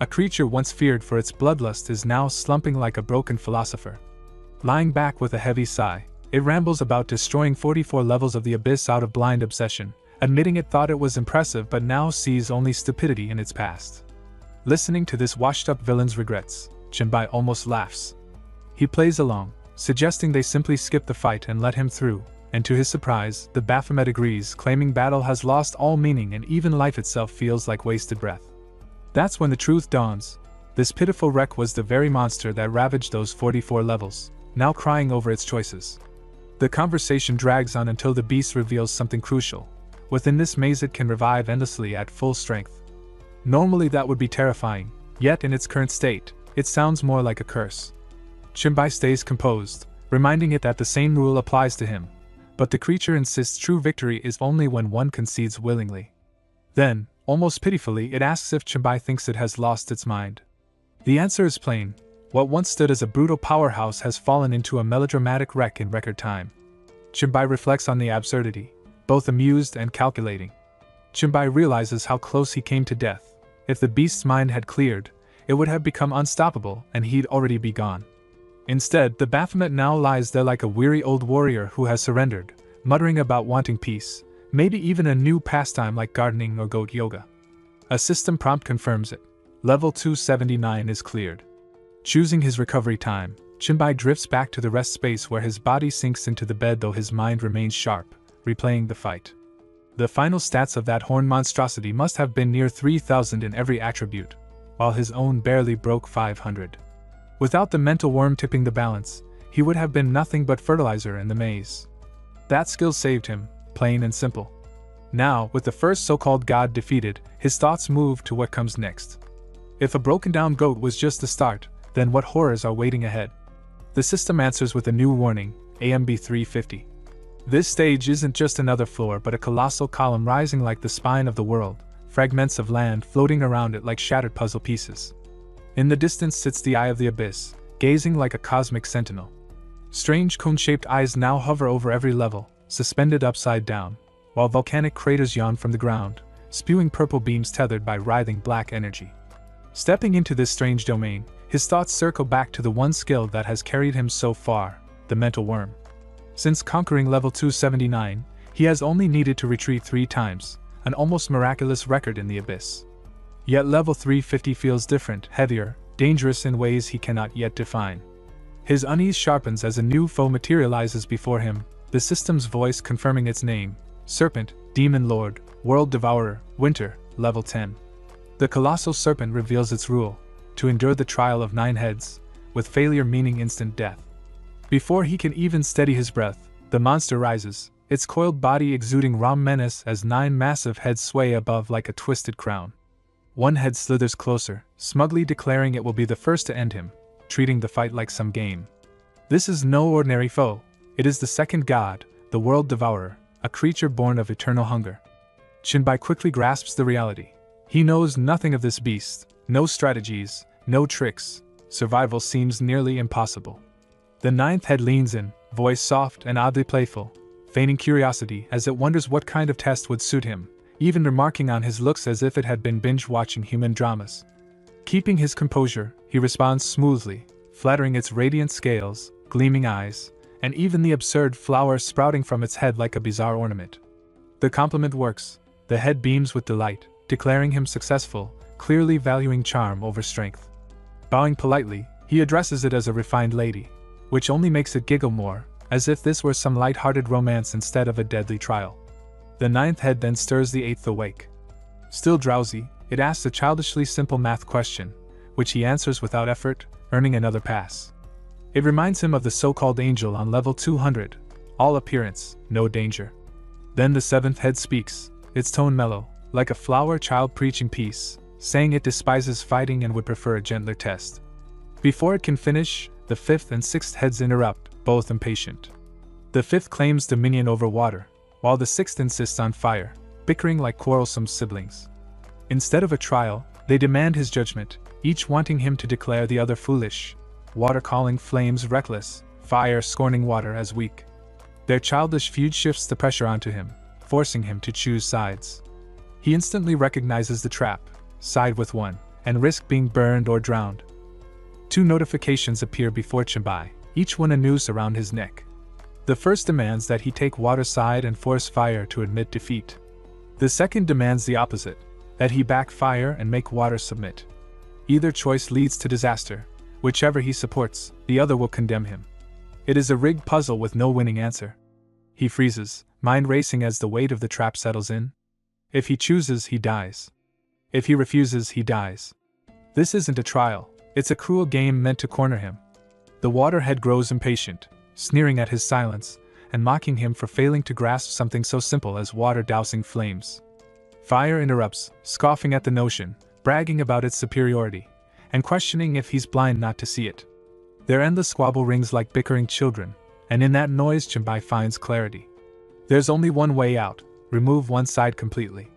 A creature once feared for its bloodlust is now slumping like a broken philosopher. Lying back with a heavy sigh, it rambles about destroying 44 levels of the abyss out of blind obsession, admitting it thought it was impressive but now sees only stupidity in its past. Listening to this washed-up villain's regrets, Jinbai almost laughs. He plays along, suggesting they simply skip the fight and let him through, and to his surprise, the Baphomet agrees, claiming battle has lost all meaning and even life itself feels like wasted breath. That's when the truth dawns. This pitiful wreck was the very monster that ravaged those 44 levels, now crying over its choices. The conversation drags on until the beast reveals something crucial. Within this maze it can revive endlessly at full strength. Normally that would be terrifying, yet in its current state, it sounds more like a curse. Jinbai stays composed, reminding it that the same rule applies to him, but the creature insists true victory is only when one concedes willingly. Then, almost pitifully, it asks if Jinbai thinks it has lost its mind. The answer is plain. What once stood as a brutal powerhouse has fallen into a melodramatic wreck in record time. Jinbai reflects on the absurdity, both amused and calculating. Jinbai realizes how close he came to death. If the beast's mind had cleared, it would have become unstoppable and he'd already be gone. Instead, the Baphomet now lies there like a weary old warrior who has surrendered, muttering about wanting peace, maybe even a new pastime like gardening or goat yoga. A system prompt confirms it. Level 279 is cleared. Choosing his recovery time, Jinbai drifts back to the rest space where his body sinks into the bed though his mind remains sharp, replaying the fight. The final stats of that horned monstrosity must have been near 3,000 in every attribute, while his own barely broke 500. Without the mental worm tipping the balance, he would have been nothing but fertilizer in the maze. That skill saved him, plain and simple. Now, with the first so-called god defeated, his thoughts move to what comes next. If a broken-down goat was just the start, then what horrors are waiting ahead? The system answers with a new warning, AMB 350. This stage isn't just another floor but a colossal column rising like the spine of the world, fragments of land floating around it like shattered puzzle pieces. In the distance sits the Eye of the Abyss, gazing like a cosmic sentinel. Strange cone-shaped eyes now hover over every level, suspended upside down, while volcanic craters yawn from the ground, spewing purple beams tethered by writhing black energy. Stepping into this strange domain, his thoughts circle back to the one skill that has carried him so far, the mental worm. Since conquering level 279, he has only needed to retreat 3 times, an almost miraculous record in the abyss. Yet level 350 feels different, heavier, dangerous in ways he cannot yet define. His unease sharpens as a new foe materializes before him, the system's voice confirming its name: Serpent, Demon Lord, World Devourer, Winter, level 10. The colossal serpent reveals its rule: to endure the trial of 9 heads, with failure meaning instant death. Before he can even steady his breath, the monster rises, its coiled body exuding raw menace as 9 massive heads sway above like a twisted crown. One head slithers closer, smugly declaring it will be the first to end him, treating the fight like some game. This is no ordinary foe. It is the second god, the World Devourer, a creature born of eternal hunger. Jinbai quickly grasps the reality. He knows nothing of this beast, no strategies, no tricks. Survival seems nearly impossible. The 9th head leans in, voice soft and oddly playful, feigning curiosity as it wonders what kind of test would suit him, even remarking on his looks as if it had been binge-watching human dramas. Keeping his composure, he responds smoothly, flattering its radiant scales, gleaming eyes, and even the absurd flower sprouting from its head like a bizarre ornament. The compliment works. The head beams with delight, declaring him successful, clearly valuing charm over strength. Bowing politely, he addresses it as a refined lady, which only makes it giggle more, as if this were some light-hearted romance instead of a deadly trial. The 9th head then stirs the 8th awake. Still drowsy, it asks a childishly simple math question, which he answers without effort, earning another pass. It reminds him of the so-called angel on level 200. All appearance, no danger. Then the seventh head speaks, its tone mellow, like a flower child preaching peace, saying it despises fighting and would prefer a gentler test. Before it can finish, the fifth and sixth heads interrupt, both impatient. The fifth claims dominion over water, while the sixth insists on fire, bickering like quarrelsome siblings. Instead of a trial, they demand his judgment, each wanting him to declare the other foolish, water calling flames reckless, fire scorning water as weak. Their childish feud shifts the pressure onto him, forcing him to choose sides. He instantly recognizes the trap, side with one, and risk being burned or drowned. Two notifications appear before Chenbai, each one a noose around his neck. The first demands that he take water side and force fire to admit defeat. The second demands the opposite, that he back fire and make water submit. Either choice leads to disaster. Whichever he supports, the other will condemn him. It is a rigged puzzle with no winning answer. He freezes, mind racing as the weight of the trap settles in. If he chooses, he dies. If he refuses, he dies. This isn't a trial, it's a cruel game meant to corner him. The waterhead grows impatient, sneering at his silence, and mocking him for failing to grasp something so simple as water dousing flames. Fire interrupts, scoffing at the notion, bragging about its superiority, and questioning if he's blind not to see it. Their endless squabble rings like bickering children, and in that noise Chenbai finds clarity. There's only one way out, remove one side completely.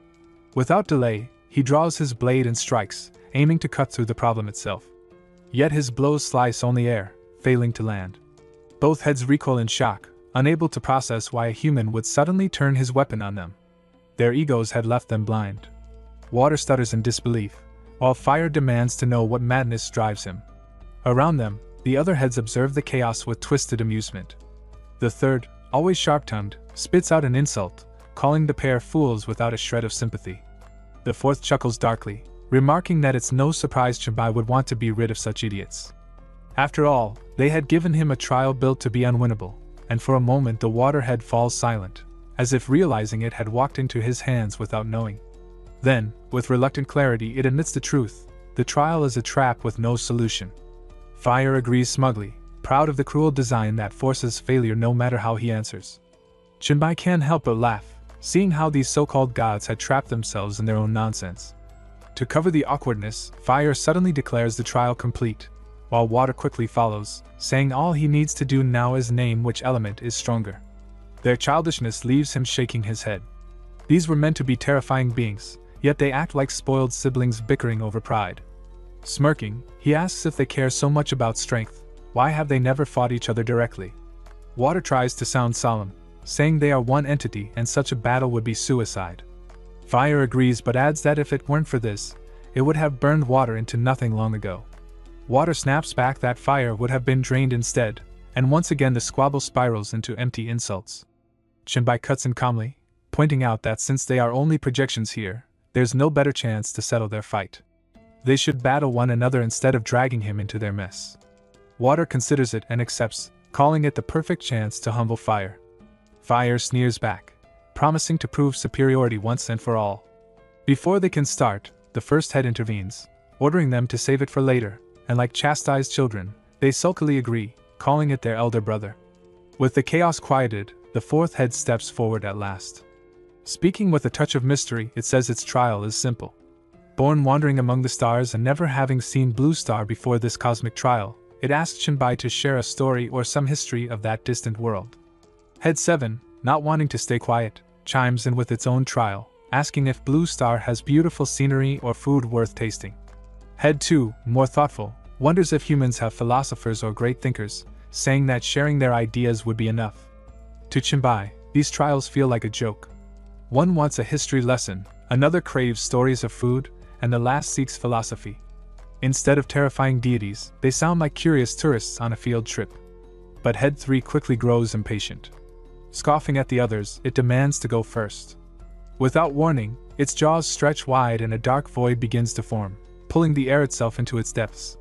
Without delay, he draws his blade and strikes, aiming to cut through the problem itself. Yet his blows slice only air, failing to land. Both heads recoil in shock, unable to process why a human would suddenly turn his weapon on them. Their egos had left them blind. Water stutters in disbelief, while fire demands to know what madness drives him. Around them, the other heads observe the chaos with twisted amusement. The third, always sharp-tongued, spits out an insult, calling the pair fools without a shred of sympathy. The fourth chuckles darkly, remarking that it's no surprise Chenbai would want to be rid of such idiots. After all, they had given him a trial built to be unwinnable, and for a moment the waterhead falls silent, as if realizing it had walked into his hands without knowing. Then, with reluctant clarity, it admits the truth: the trial is a trap with no solution. Fire agrees smugly, proud of the cruel design that forces failure no matter how he answers. Chenbai can't help but laugh, seeing how these so-called gods had trapped themselves in their own nonsense. To cover the awkwardness, Fire suddenly declares the trial complete, while Water quickly follows, saying all he needs to do now is name which element is stronger. Their childishness leaves him shaking his head. These were meant to be terrifying beings, yet they act like spoiled siblings bickering over pride. Smirking, he asks if they care so much about strength, why have they never fought each other directly? Water tries to sound solemn, saying they are one entity and such a battle would be suicide. Fire agrees but adds that if it weren't for this, it would have burned Water into nothing long ago. Water snaps back that fire would have been drained instead, and once again the squabble spirals into empty insults. Chenbai cuts in calmly, pointing out that since they are only projections here, there's no better chance to settle their fight. They should battle one another instead of dragging him into their mess. Water considers it and accepts, calling it the perfect chance to humble Fire. Fire sneers back, promising to prove superiority once and for all. Before they can start, the first head intervenes, ordering them to save it for later, and like chastised children, they sulkily agree, calling it their elder brother. With the chaos quieted, the fourth head steps forward at last. Speaking with a touch of mystery, it says its trial is simple. Born wandering among the stars and never having seen Blue Star before this cosmic trial, it asks Chenbai to share a story or some history of that distant world. Head 7, not wanting to stay quiet, chimes in with its own trial, asking if Blue Star has beautiful scenery or food worth tasting. Head 2, more thoughtful, wonders if humans have philosophers or great thinkers, saying that sharing their ideas would be enough. To Chenbai, these trials feel like a joke. One wants a history lesson, another craves stories of food, and the last seeks philosophy. Instead of terrifying deities, they sound like curious tourists on a field trip. But Head 3 quickly grows impatient. Scoffing at the others, it demands to go first. Without warning, its jaws stretch wide and a dark void begins to form, pulling the air itself into its depths.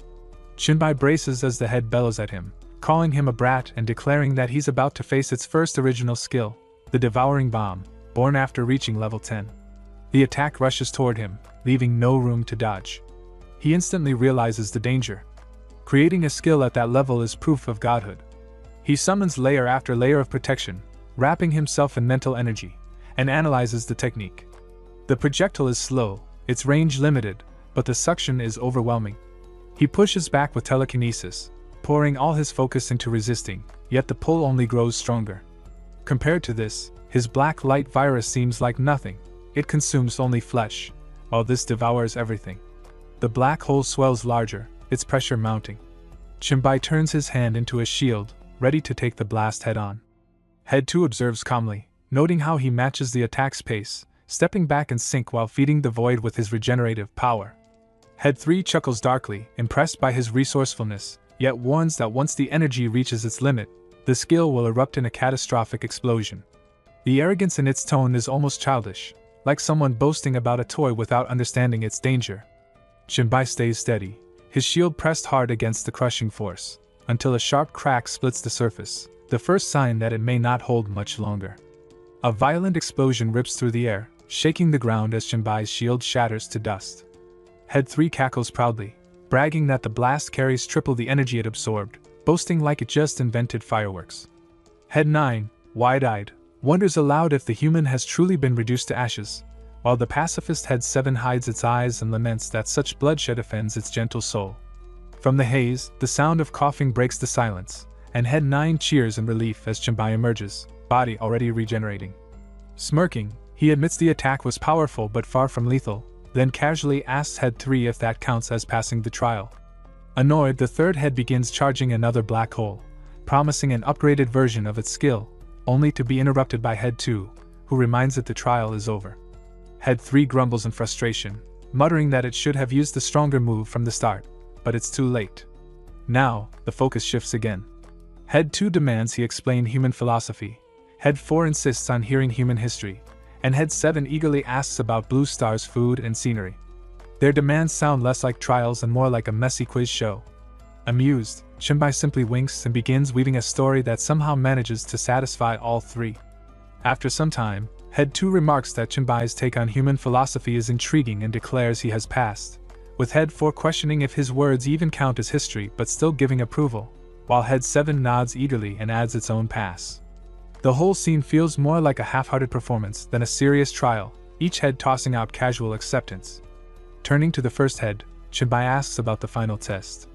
Chenbai braces as the head bellows at him, calling him a brat and declaring that he's about to face its first original skill, the devouring bomb, born after reaching level 10. The attack rushes toward him, leaving no room to dodge. He instantly realizes the danger. Creating a skill at that level is proof of godhood. He summons layer after layer of protection, wrapping himself in mental energy, and analyzes the technique. The projectile is slow, its range limited, but the suction is overwhelming. He pushes back with telekinesis, pouring all his focus into resisting, yet the pull only grows stronger. Compared to this, his black light virus seems like nothing. It consumes only flesh, while this devours everything. The black hole swells larger, its pressure mounting. Chenbai turns his hand into a shield, ready to take the blast head-on. Head 2 observes calmly, noting how he matches the attack's pace, stepping back in sync while feeding the void with his regenerative power. Head 3 chuckles darkly, impressed by his resourcefulness, yet warns that once the energy reaches its limit, the skill will erupt in a catastrophic explosion. The arrogance in its tone is almost childish, like someone boasting about a toy without understanding its danger. Chenbai stays steady, his shield pressed hard against the crushing force, until a sharp crack splits the surface, the first sign that it may not hold much longer. A violent explosion rips through the air, shaking the ground as Chenbai's shield shatters to dust. Head 3 cackles proudly, bragging that the blast carries triple the energy it absorbed, boasting like it just invented fireworks. Head 9, wide-eyed, wonders aloud if the human has truly been reduced to ashes, while the pacifist Head 7 hides its eyes and laments that such bloodshed offends its gentle soul. From the haze, the sound of coughing breaks the silence, and Head 9 cheers in relief as Chenbai emerges, body already regenerating. Smirking, he admits the attack was powerful but far from lethal, then casually asks Head 3 if that counts as passing the trial. Annoyed, the third head begins charging another black hole, promising an upgraded version of its skill, only to be interrupted by Head 2, who reminds it the trial is over. Head 3 grumbles in frustration, muttering that it should have used the stronger move from the start, but it's too late. Now, the focus shifts again. Head 2 demands he explain human philosophy, Head 4 insists on hearing human history, and Head 7 eagerly asks about Blue Star's food and scenery. Their demands sound less like trials and more like a messy quiz show. Amused, Chenbai simply winks and begins weaving a story that somehow manages to satisfy all three. After some time, Head 2 remarks that Chenbai's take on human philosophy is intriguing and declares he has passed, with Head 4 questioning if his words even count as history but still giving approval, while Head 7 nods eagerly and adds its own pass. The whole scene feels more like a half-hearted performance than a serious trial, each head tossing out casual acceptance. Turning to the first head, Chenbai asks about the final test.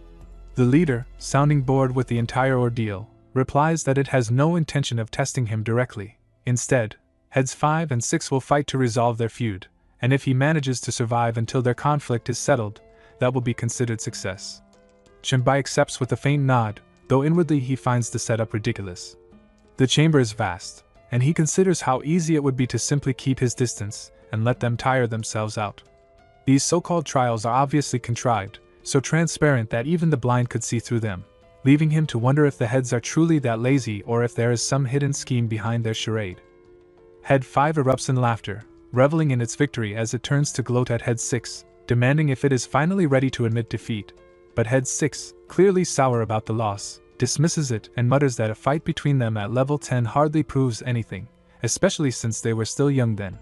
The leader, sounding bored with the entire ordeal, replies that it has no intention of testing him directly. Instead, Heads 5 and 6 will fight to resolve their feud, and if he manages to survive until their conflict is settled, that will be considered success. Chenbai accepts with a faint nod, though inwardly he finds the setup ridiculous. The chamber is vast, and he considers how easy it would be to simply keep his distance and let them tire themselves out. These so-called trials are obviously contrived, so transparent that even the blind could see through them, leaving him to wonder if the heads are truly that lazy or if there is some hidden scheme behind their charade. Head 5 erupts in laughter, reveling in its victory as it turns to gloat at Head 6, demanding if it is finally ready to admit defeat. But Head 6, clearly sour about the loss, dismisses it and mutters that a fight between them at level 10 hardly proves anything, especially since they were still young then.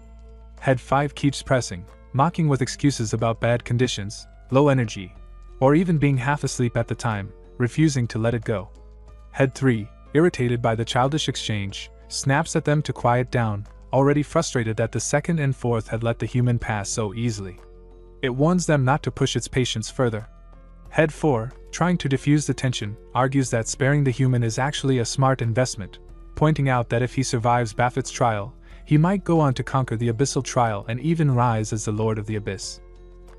Head 5 keeps pressing, mocking with excuses about bad conditions, low energy, or even being half asleep at the time, refusing to let it go. Head 3, irritated by the childish exchange, snaps at them to quiet down, already frustrated that the second and fourth had let the human pass so easily. It warns them not to push its patience further. Head 4, trying to diffuse the tension, argues that sparing the human is actually a smart investment, pointing out that if he survives Baphomet's trial, he might go on to conquer the Abyssal Trial and even rise as the Lord of the Abyss.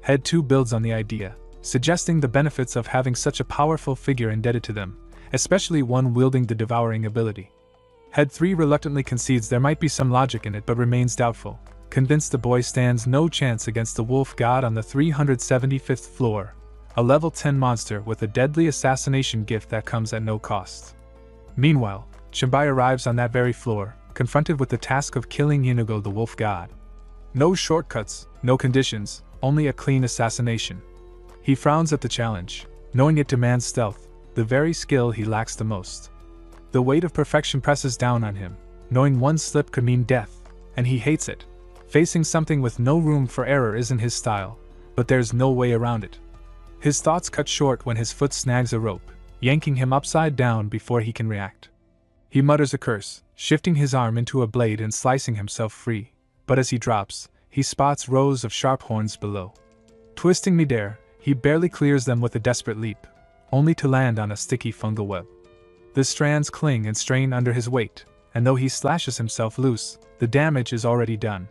Head 2 builds on the idea, suggesting the benefits of having such a powerful figure indebted to them, especially one wielding the devouring ability. Head 3 reluctantly concedes there might be some logic in it but remains doubtful, convinced the boy stands no chance against the wolf god on the 375th floor, a level 10 monster with a deadly assassination gift that comes at no cost. Meanwhile, Chenbai arrives on that very floor, confronted with the task of killing Inigo the wolf god. No shortcuts, no conditions, only a clean assassination. He frowns at the challenge, knowing it demands stealth, the very skill he lacks the most. The weight of perfection presses down on him, knowing one slip could mean death, and he hates it. Facing something with no room for error isn't his style, but there's no way around it. His thoughts cut short when his foot snags a rope, yanking him upside down before he can react. He mutters a curse, shifting his arm into a blade and slicing himself free, but as he drops, he spots rows of sharp horns below. Twisting midair, he barely clears them with a desperate leap, only to land on a sticky fungal web. The strands cling and strain under his weight, and though he slashes himself loose, the damage is already done.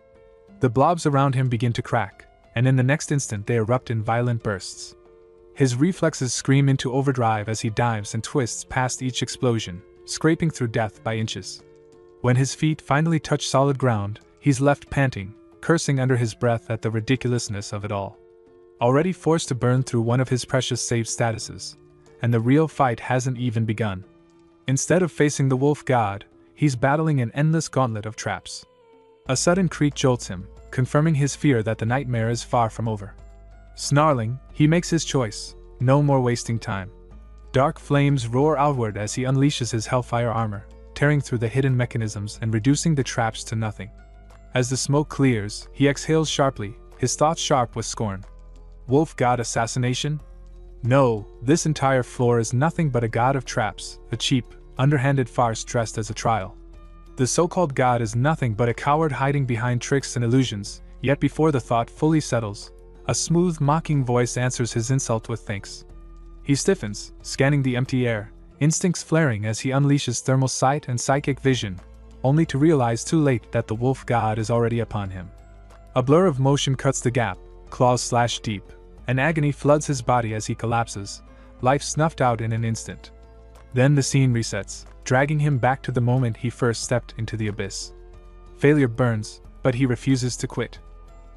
The blobs around him begin to crack, and in the next instant they erupt in violent bursts. His reflexes scream into overdrive as he dives and twists past each explosion, scraping through death by inches. When his feet finally touch solid ground, he's left panting, cursing under his breath at the ridiculousness of it all. Already forced to burn through one of his precious save statuses, and the real fight hasn't even begun. Instead of facing the wolf god, he's battling an endless gauntlet of traps. A sudden creak jolts him, confirming his fear that the nightmare is far from over. Snarling, he makes his choice, no more wasting time. Dark flames roar outward as he unleashes his hellfire armor, tearing through the hidden mechanisms and reducing the traps to nothing. As the smoke clears, he exhales sharply, his thoughts sharp with scorn. Wolf god assassination? No, this entire floor is nothing but a god of traps, a cheap, underhanded farce dressed as a trial. The so-called god is nothing but a coward hiding behind tricks and illusions, yet before the thought fully settles, a smooth, mocking voice answers his insult with thanks. He stiffens, scanning the empty air, instincts flaring as he unleashes thermal sight and psychic vision, only to realize too late that the wolf god is already upon him. A blur of motion cuts the gap, claws slash deep, and agony floods his body as he collapses, life snuffed out in an instant. Then the scene resets, dragging him back to the moment he first stepped into the abyss. Failure burns, but he refuses to quit.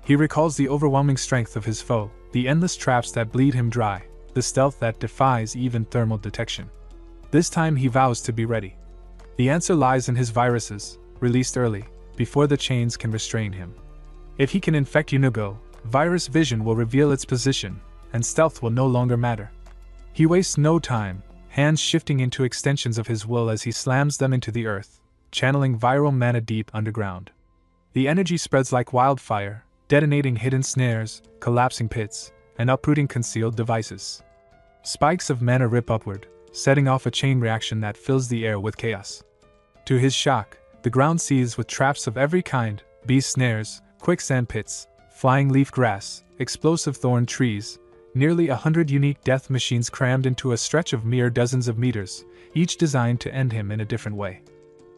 He recalls the overwhelming strength of his foe, the endless traps that bleed him dry, the stealth that defies even thermal detection. This time he vows to be ready. The answer lies in his viruses, released early, before the chains can restrain him. If he can infect Yunugo, virus vision will reveal its position, and stealth will no longer matter. He wastes no time, hands shifting into extensions of his will as he slams them into the earth, channeling viral mana deep underground. The energy spreads like wildfire, detonating hidden snares, collapsing pits, and uprooting concealed devices. Spikes of mana rip upward, setting off a chain reaction that fills the air with chaos. To his shock, the ground seethes with traps of every kind, beast snares, quicksand pits, flying leaf grass, explosive thorn trees, nearly 100 unique death machines crammed into a stretch of mere dozens of meters, each designed to end him in a different way.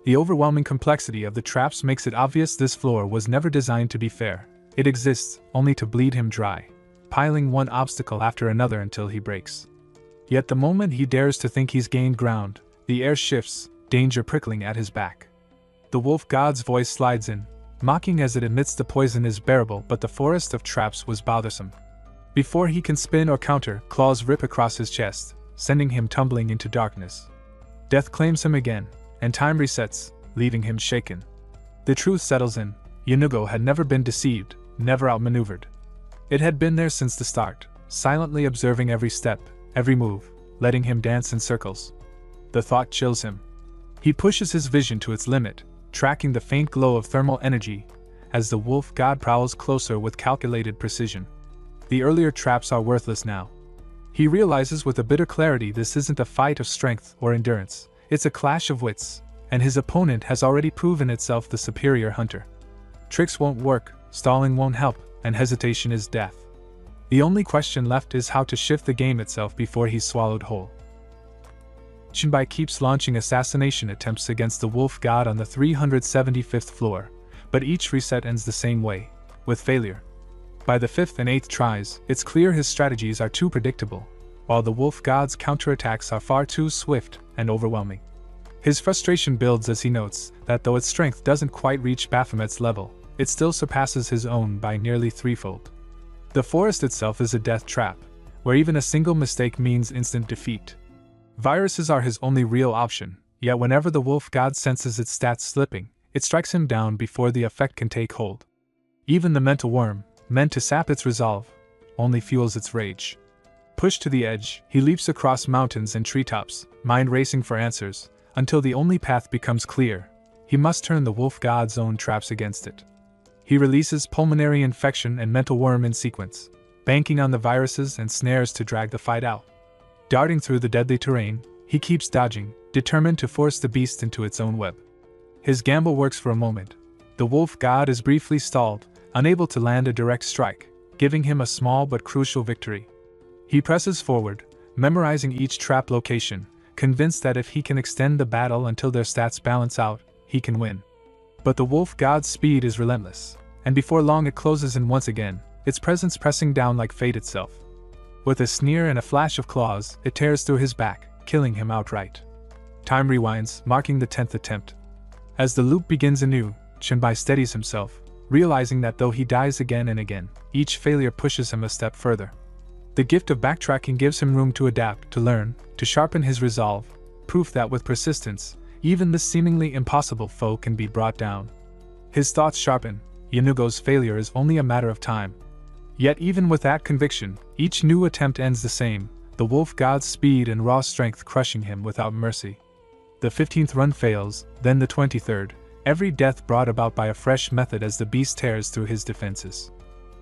The overwhelming complexity of the traps makes it obvious this floor was never designed to be fair. It exists only to bleed him dry, piling one obstacle after another until he breaks. Yet the moment he dares to think he's gained ground, the air shifts, danger prickling at his back. The wolf god's voice slides in, mocking as it admits the poison is bearable, but the forest of traps was bothersome. Before he can spin or counter, claws rip across his chest, sending him tumbling into darkness. Death claims him again, and time resets, leaving him shaken. The truth settles in. Yunugo had never been deceived, never outmaneuvered. It had been there since the start, silently observing every step, every move, letting him dance in circles. The thought chills him. He pushes his vision to its limit, tracking the faint glow of thermal energy, as the wolf god prowls closer with calculated precision. The earlier traps are worthless now. He realizes with a bitter clarity this isn't a fight of strength or endurance, it's a clash of wits, and his opponent has already proven itself the superior hunter. Tricks won't work, stalling won't help, and hesitation is death. The only question left is how to shift the game itself before he's swallowed whole. Shinbai keeps launching assassination attempts against the wolf god on the 375th floor, but each reset ends the same way, with failure. By the 5th and 8th tries, it's clear his strategies are too predictable, while the wolf god's counterattacks are far too swift and overwhelming. His frustration builds as he notes that though its strength doesn't quite reach Baphomet's level, it still surpasses his own by nearly threefold. The forest itself is a death trap, where even a single mistake means instant defeat. Viruses are his only real option, yet whenever the wolf god senses its stats slipping, it strikes him down before the effect can take hold. Even the mental worm, meant to sap its resolve, only fuels its rage. Pushed to the edge, he leaps across mountains and treetops, mind racing for answers, until the only path becomes clear. He must turn the wolf god's own traps against it. He releases pulmonary infection and mental worm in sequence, banking on the viruses and snares to drag the fight out. Darting through the deadly terrain, he keeps dodging, determined to force the beast into its own web. His gamble works for a moment. The wolf god is briefly stalled, unable to land a direct strike, giving him a small but crucial victory. He presses forward, memorizing each trap location, convinced that if he can extend the battle until their stats balance out, he can win. But the wolf god's speed is relentless, and before long it closes in once again, its presence pressing down like fate itself. With a sneer and a flash of claws, it tears through his back, killing him outright. Time rewinds, marking the 10th attempt. As the loop begins anew, Chenbai steadies himself, realizing that though he dies again and again, each failure pushes him a step further. The gift of backtracking gives him room to adapt, to learn, to sharpen his resolve, proof that with persistence, even this seemingly impossible foe can be brought down. His thoughts sharpen. Yanugo's failure is only a matter of time. Yet even with that conviction, each new attempt ends the same, the wolf god's speed and raw strength crushing him without mercy. The 15th run fails, then the 23rd, every death brought about by a fresh method as the beast tears through his defenses.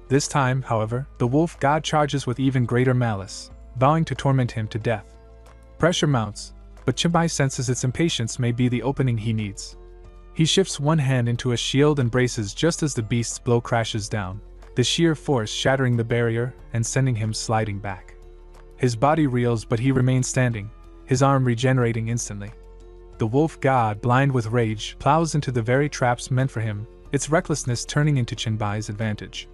This time, however, the wolf god charges with even greater malice, vowing to torment him to death. Pressure mounts, but Chenbai senses its impatience may be the opening he needs. He shifts one hand into a shield and braces just as the beast's blow crashes down, the sheer force shattering the barrier and sending him sliding back. His body reels, but he remains standing, his arm regenerating instantly. The wolf god, blind with rage, plows into the very traps meant for him, its recklessness turning into Chenbai's advantage.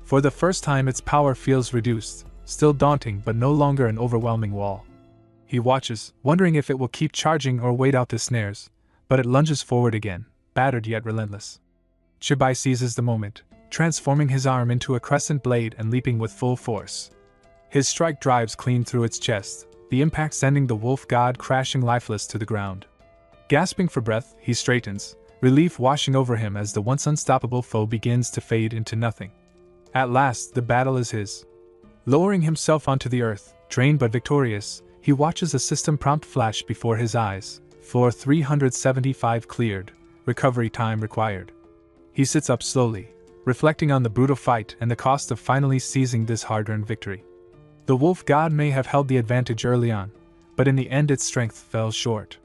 For the first time its power feels reduced, still daunting but no longer an overwhelming wall. He watches, wondering if it will keep charging or wait out the snares, but it lunges forward again, battered yet relentless. Chenbai seizes the moment, transforming his arm into a crescent blade and leaping with full force. His strike drives clean through its chest, the impact sending the wolf god crashing lifeless to the ground. Gasping for breath, he straightens, relief washing over him as the once unstoppable foe begins to fade into nothing. At last, the battle is his. Lowering himself onto the earth, drained but victorious, he watches a system prompt flash before his eyes. Floor 375 cleared, recovery time required. He sits up slowly, reflecting on the brutal fight and the cost of finally seizing this hard-earned victory. The wolf god may have held the advantage early on, but in the end its strength fell short.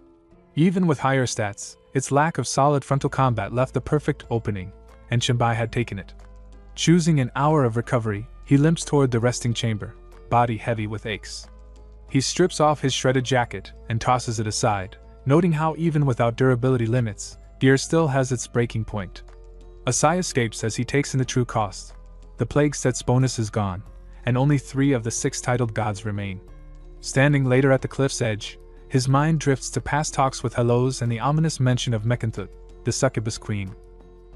Even with higher stats, its lack of solid frontal combat left the perfect opening, and Chenbai had taken it. Choosing an hour of recovery, he limps toward the resting chamber, body heavy with aches. He strips off his shredded jacket and tosses it aside, noting how even without durability limits, gear still has its breaking point. A sigh escapes as he takes in the true cost. The plague set's bonus is gone, and only 3 of the 6 titled gods remain. Standing later at the cliff's edge, his mind drifts to past talks with Hellos and the ominous mention of Mekantut, the succubus queen.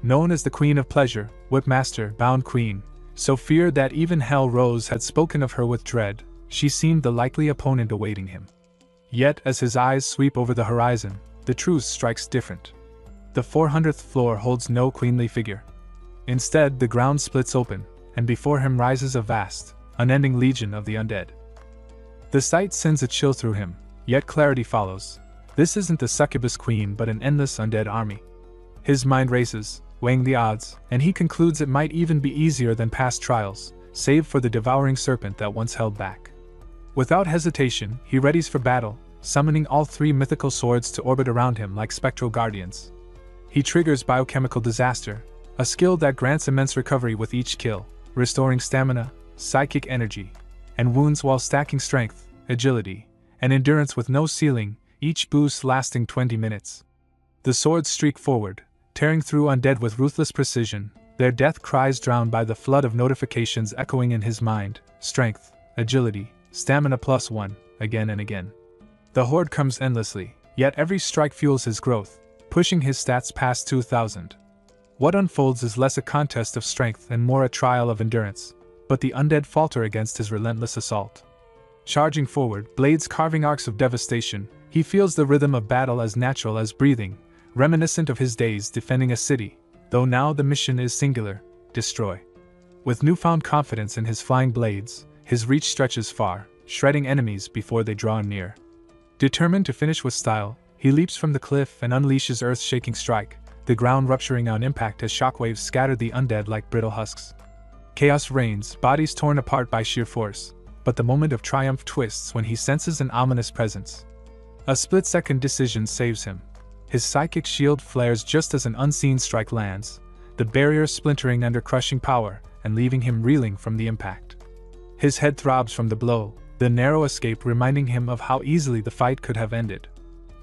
Known as the Queen of Pleasure, Whipmaster, Bound Queen, so feared that even Hell Rose had spoken of her with dread, she seemed the likely opponent awaiting him. Yet as his eyes sweep over the horizon, the truth strikes different. The 400th floor holds no queenly figure. Instead, the ground splits open, and before him rises a vast, unending legion of the undead. The sight sends a chill through him, yet clarity follows. This isn't the succubus queen but an endless undead army. His mind races, weighing the odds, and he concludes it might even be easier than past trials, save for the devouring serpent that once held back. Without hesitation, he readies for battle, summoning all 3 mythical swords to orbit around him like spectral guardians. He triggers Biochemical Disaster, a skill that grants immense recovery with each kill, restoring stamina, psychic energy, and wounds while stacking strength, agility, and endurance with no ceiling, each boost lasting 20 minutes. The swords streak forward, tearing through undead with ruthless precision, their death cries drowned by the flood of notifications echoing in his mind: strength, agility, stamina +1, again and again. The horde comes endlessly, yet every strike fuels his growth, pushing his stats past 2,000. What unfolds is less a contest of strength and more a trial of endurance, but the undead falter against his relentless assault. Charging forward, blades carving arcs of devastation, he feels the rhythm of battle as natural as breathing, reminiscent of his days defending a city, though now the mission is singular: destroy. With newfound confidence in his flying blades, his reach stretches far, shredding enemies before they draw near. Determined to finish with style, he leaps from the cliff and unleashes earth-shaking strike, the ground rupturing on impact as shockwaves scatter the undead like brittle husks. Chaos reigns, bodies torn apart by sheer force, but the moment of triumph twists when he senses an ominous presence. A split-second decision saves him. His psychic shield flares just as an unseen strike lands, the barrier splintering under crushing power and leaving him reeling from the impact. His head throbs from the blow, the narrow escape reminding him of how easily the fight could have ended.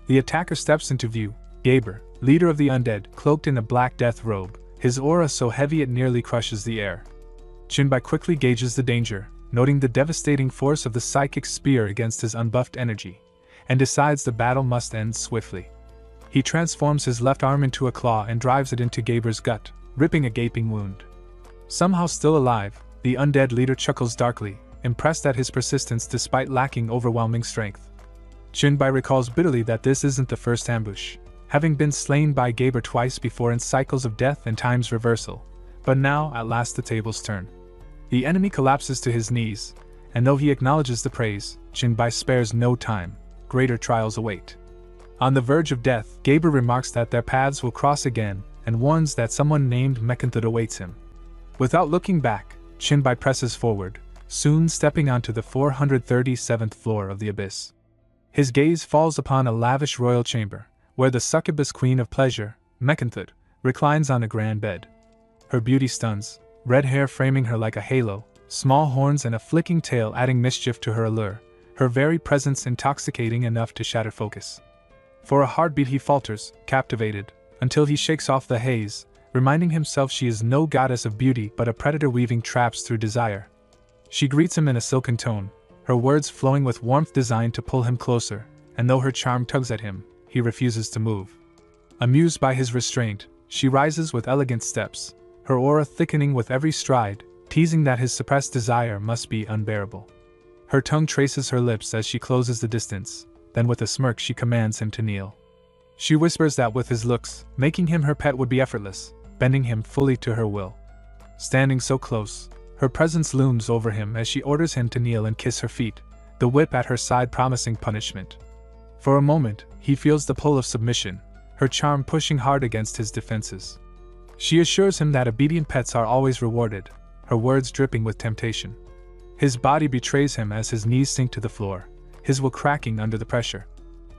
The attacker steps into view, Gaber, leader of the undead, cloaked in a black death robe, his aura so heavy it nearly crushes the air. Jinbai quickly gauges the danger, noting the devastating force of the psychic spear against his unbuffed energy, and decides the battle must end swiftly. He transforms his left arm into a claw and drives it into Gaber's gut, ripping a gaping wound. Somehow still alive, the undead leader chuckles darkly, impressed at his persistence despite lacking overwhelming strength. Jinbai recalls bitterly that this isn't the first ambush, having been slain by Gaber twice before in cycles of death and time's reversal, but now at last the tables turn. The enemy collapses to his knees, and though he acknowledges the praise, Jinbai spares no time. Greater trials await. On the verge of death, Gaber remarks that their paths will cross again, and warns that someone named Mekanthud awaits him. Without looking back, Jinbai presses forward, soon stepping onto the 437th floor of the abyss. His gaze falls upon a lavish royal chamber, where the succubus queen of pleasure, Mekanthud, reclines on a grand bed. Her beauty stuns, red hair framing her like a halo, small horns and a flicking tail adding mischief to her allure, her very presence intoxicating enough to shatter focus. For a heartbeat he falters, captivated, until he shakes off the haze, reminding himself she is no goddess of beauty but a predator weaving traps through desire. She greets him in a silken tone, her words flowing with warmth designed to pull him closer, and though her charm tugs at him, he refuses to move. Amused by his restraint, she rises with elegant steps, her aura thickening with every stride, teasing that his suppressed desire must be unbearable. Her tongue traces her lips as she closes the distance, then with a smirk she commands him to kneel. She whispers that with his looks, making him her pet would be effortless, bending him fully to her will. Standing so close, her presence looms over him as she orders him to kneel and kiss her feet, the whip at her side promising punishment. For a moment, he feels the pull of submission, her charm pushing hard against his defenses. She assures him that obedient pets are always rewarded, her words dripping with temptation. His body betrays him as his knees sink to the floor, his will cracking under the pressure.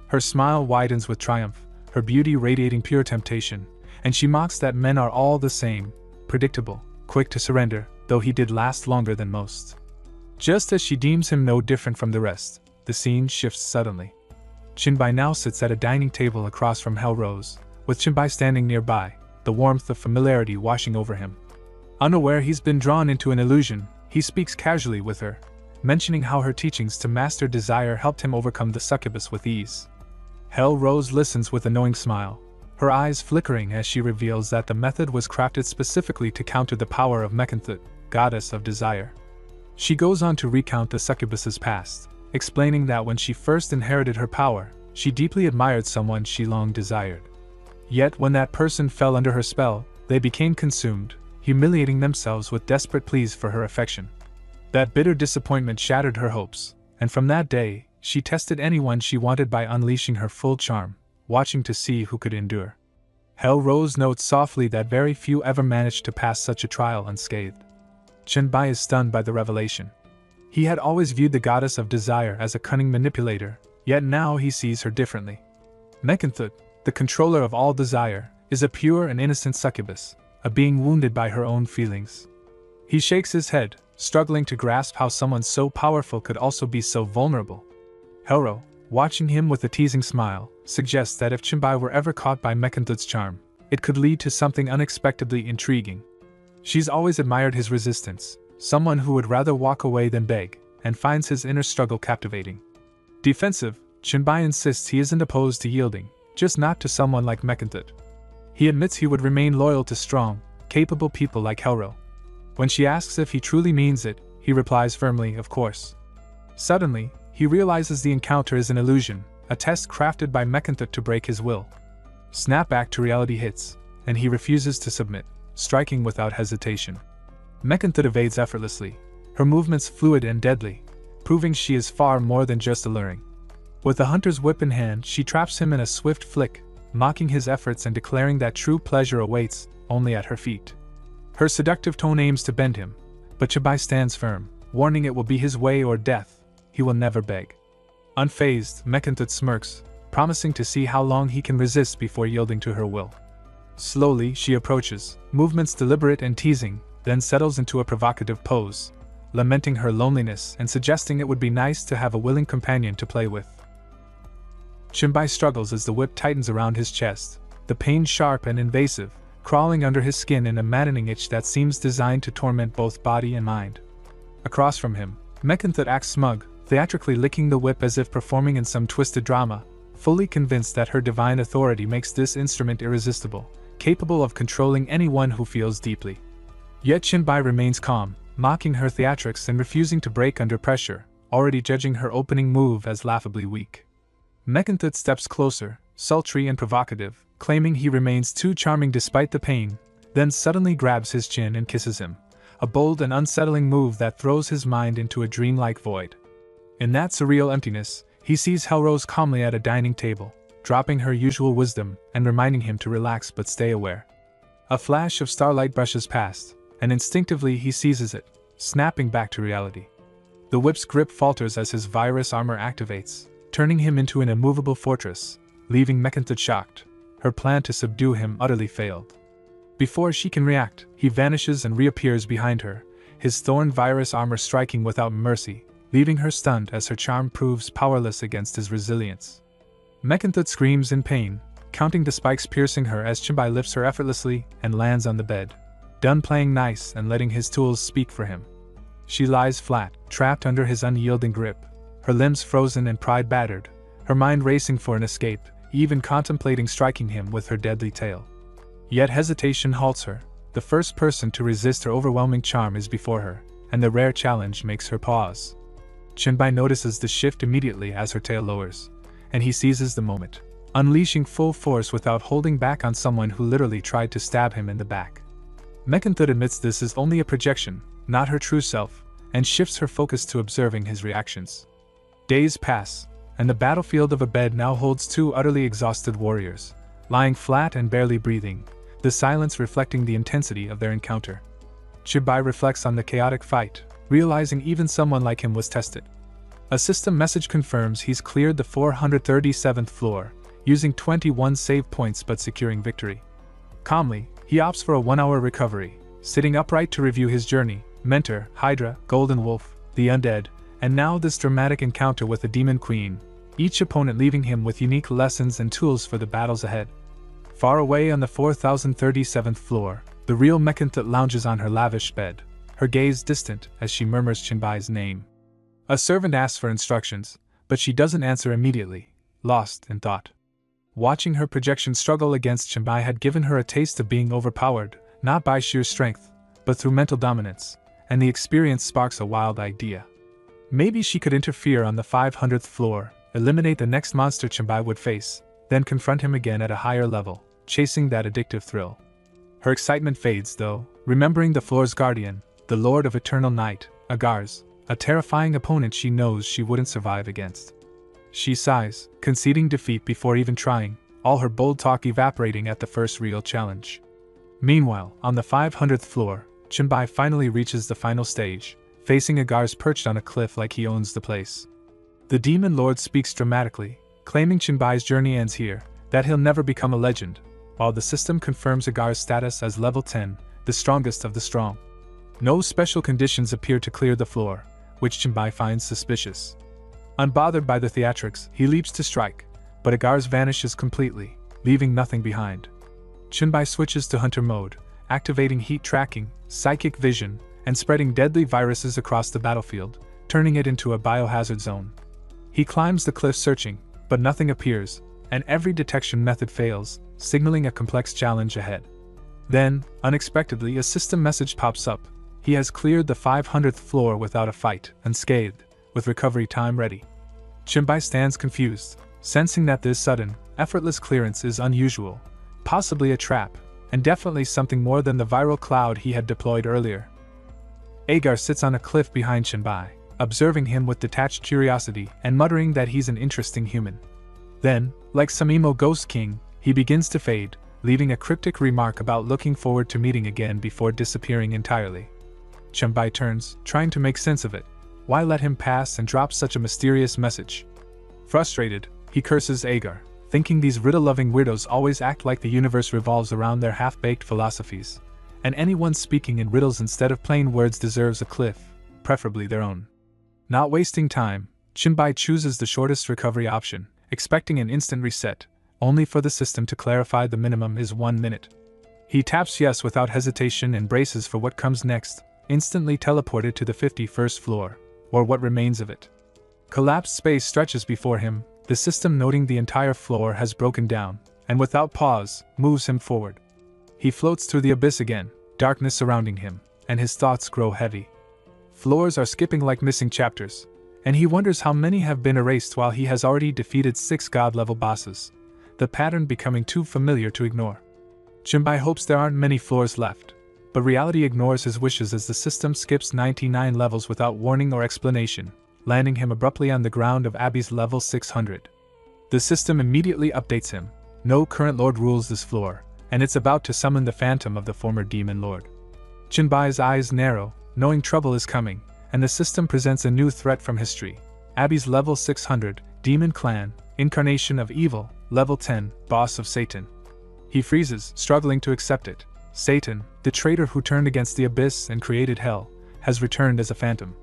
Her smile widens with triumph, her beauty radiating pure temptation, and she mocks that men are all the same, predictable, quick to surrender, though he did last longer than most. Just as she deems him no different from the rest, the scene shifts suddenly. Jinbai now sits at a dining table across from Hellrose, with Jinbai standing nearby, the warmth of familiarity washing over him. Unaware he's been drawn into an illusion, he speaks casually with her, mentioning how her teachings to master desire helped him overcome the succubus with ease. Hellrose listens with a knowing smile, her eyes flickering as she reveals that the method was crafted specifically to counter the power of Mekanthud, goddess of desire. She goes on to recount the succubus's past, explaining that when she first inherited her power, she deeply admired someone she long desired. Yet when that person fell under her spell, they became consumed, humiliating themselves with desperate pleas for her affection. That bitter disappointment shattered her hopes, and from that day, she tested anyone she wanted by unleashing her full charm, watching to see who could endure. Hellrose notes softly that very few ever managed to pass such a trial unscathed. Jinbai is stunned by the revelation. He had always viewed the goddess of desire as a cunning manipulator, yet now he sees her differently. Mekanthud, the controller of all desire, is a pure and innocent succubus, a being wounded by her own feelings. He shakes his head, struggling to grasp how someone so powerful could also be so vulnerable. Hellro, watching him with a teasing smile, suggests that if Jinbai were ever caught by Mekanthud's charm, it could lead to something unexpectedly intriguing. She's always admired his resistance, someone who would rather walk away than beg, and finds his inner struggle captivating. Defensive, Jinbai insists he isn't opposed to yielding, just not to someone like Mekanthud. He admits he would remain loyal to strong, capable people like Hellro. When she asks if he truly means it, he replies firmly, of course. Suddenly, he realizes the encounter is an illusion, a test crafted by Mekanthud to break his will. Snapback to reality hits, and he refuses to submit, striking without hesitation. Mekanthud evades effortlessly, her movements fluid and deadly, proving she is far more than just alluring. With the hunter's whip in hand, she traps him in a swift flick, mocking his efforts and declaring that true pleasure awaits only at her feet. Her seductive tone aims to bend him, But Chenbai stands firm, warning it will be his way or death. He will never beg. Unfazed, Mechantut smirks, promising to see how long he can resist before yielding to her will. Slowly, she approaches, movements deliberate and teasing, then settles into a provocative pose, lamenting her loneliness and suggesting it would be nice to have a willing companion to play with. Chenbai struggles as the whip tightens around his chest, the pain sharp and invasive, crawling under his skin in a maddening itch that seems designed to torment both body and mind. Across from him, Mechantut acts smug, theatrically licking the whip as if performing in some twisted drama, fully convinced that her divine authority makes this instrument irresistible, capable of controlling anyone who feels deeply. Yet Chenbai remains calm, mocking her theatrics and refusing to break under pressure, already judging her opening move as laughably weak. Mechantut steps closer, sultry and provocative, claiming he remains too charming despite the pain, then suddenly grabs his chin and kisses him, a bold and unsettling move that throws his mind into a dreamlike void. In that surreal emptiness, he sees Hellrose calmly at a dining table, dropping her usual wisdom and reminding him to relax but stay aware. A flash of starlight brushes past, and instinctively he seizes it, snapping back to reality. The whip's grip falters as his virus armor activates, turning him into an immovable fortress, leaving Mechantut shocked. Her plan to subdue him utterly failed. Before she can react, he vanishes and reappears behind her, his thorn virus armor striking without mercy, leaving her stunned as her charm proves powerless against his resilience. Mechantut screams in pain, counting the spikes piercing her as Chenbai lifts her effortlessly and lands on the bed, done playing nice and letting his tools speak for him. She lies flat, trapped under his unyielding grip, her limbs frozen and pride battered, her mind racing for an escape, even contemplating striking him with her deadly tail. Yet hesitation halts her. The first person to resist her overwhelming charm is before her, and the rare challenge makes her pause. Chenbai notices the shift immediately as her tail lowers, and he seizes the moment, unleashing full force without holding back on someone who literally tried to stab him in the back. Mechantut admits this is only a projection, not her true self, and shifts her focus to observing his reactions. Days pass, and the battlefield of a bed now holds two utterly exhausted warriors, lying flat and barely breathing, the silence reflecting the intensity of their encounter. Chenbai reflects on the chaotic fight, realizing even someone like him was tested. A system message confirms he's cleared the 437th floor, using 21 save points but securing victory. Calmly, he opts for a 1-hour recovery, sitting upright to review his journey, mentor, Hydra, Golden Wolf, the Undead, and now this dramatic encounter with the Demon Queen, each opponent leaving him with unique lessons and tools for the battles ahead. Far away on the 4037th floor, the real Mechantut lounges on her lavish bed, her gaze distant as she murmurs Chenbai's name. A servant asks for instructions, but she doesn't answer immediately, lost in thought. Watching her projection struggle against Chenbai had given her a taste of being overpowered, not by sheer strength, but through mental dominance, and the experience sparks a wild idea. Maybe she could interfere on the 500th floor, eliminate the next monster Chenbai would face, then confront him again at a higher level, chasing that addictive thrill. Her excitement fades though, remembering the floor's guardian, the Lord of Eternal Night, Agars, a terrifying opponent she knows she wouldn't survive against. She sighs, conceding defeat before even trying, all her bold talk evaporating at the first real challenge. Meanwhile, on the 500th floor, Chenbai finally reaches the final stage, facing Agars perched on a cliff like he owns the place. The Demon Lord speaks dramatically, claiming Chenbai's journey ends here, that he'll never become a legend, while the system confirms Agars' status as level 10, the strongest of the strong. No special conditions appear to clear the floor, which Chenbai finds suspicious. Unbothered by the theatrics, he leaps to strike, but Agars vanishes completely, leaving nothing behind. Chenbai switches to hunter mode, activating heat tracking, psychic vision, and spreading deadly viruses across the battlefield, turning it into a biohazard zone. He climbs the cliff searching, but nothing appears, and every detection method fails, signaling a complex challenge ahead. Then, unexpectedly, a system message pops up. He has cleared the 500th floor without a fight, unscathed, with recovery time ready. Chenbai stands confused, sensing that this sudden, effortless clearance is unusual, possibly a trap, and definitely something more than the viral cloud he had deployed earlier. Agar sits on a cliff behind Chenbai, observing him with detached curiosity and muttering that he's an interesting human. Then, like some emo ghost king, he begins to fade, leaving a cryptic remark about looking forward to meeting again before disappearing entirely. Chenbai turns, trying to make sense of it. Why let him pass and drop such a mysterious message? Frustrated, he curses Agar, thinking these riddle-loving weirdos always act like the universe revolves around their half-baked philosophies, and anyone speaking in riddles instead of plain words deserves a cliff, preferably their own. Not wasting time, Chenbai chooses the shortest recovery option, expecting an instant reset, only for the system to clarify the minimum is 1 minute. He taps yes without hesitation and braces for what comes next, instantly teleported to the 51st floor, or what remains of it. Collapsed space stretches before him, the system noting the entire floor has broken down, and without pause, moves him forward. He floats through the abyss again, darkness surrounding him, and his thoughts grow heavy. Floors are skipping like missing chapters, and he wonders how many have been erased while he has already defeated 6 god-level bosses, the pattern becoming too familiar to ignore. Chenbai hopes there aren't many floors left, but reality ignores his wishes as the system skips 99 levels without warning or explanation, landing him abruptly on the ground of Abby's level 600. The system immediately updates him. No current lord rules this floor, and it's about to summon the phantom of the former demon lord. Chenbai's eyes narrow, knowing trouble is coming, and the system presents a new threat from history. Abby's level 600, demon clan, incarnation of evil, level 10, boss of Satan. He freezes, struggling to accept it. Satan, the traitor who turned against the abyss and created hell, has returned as a phantom.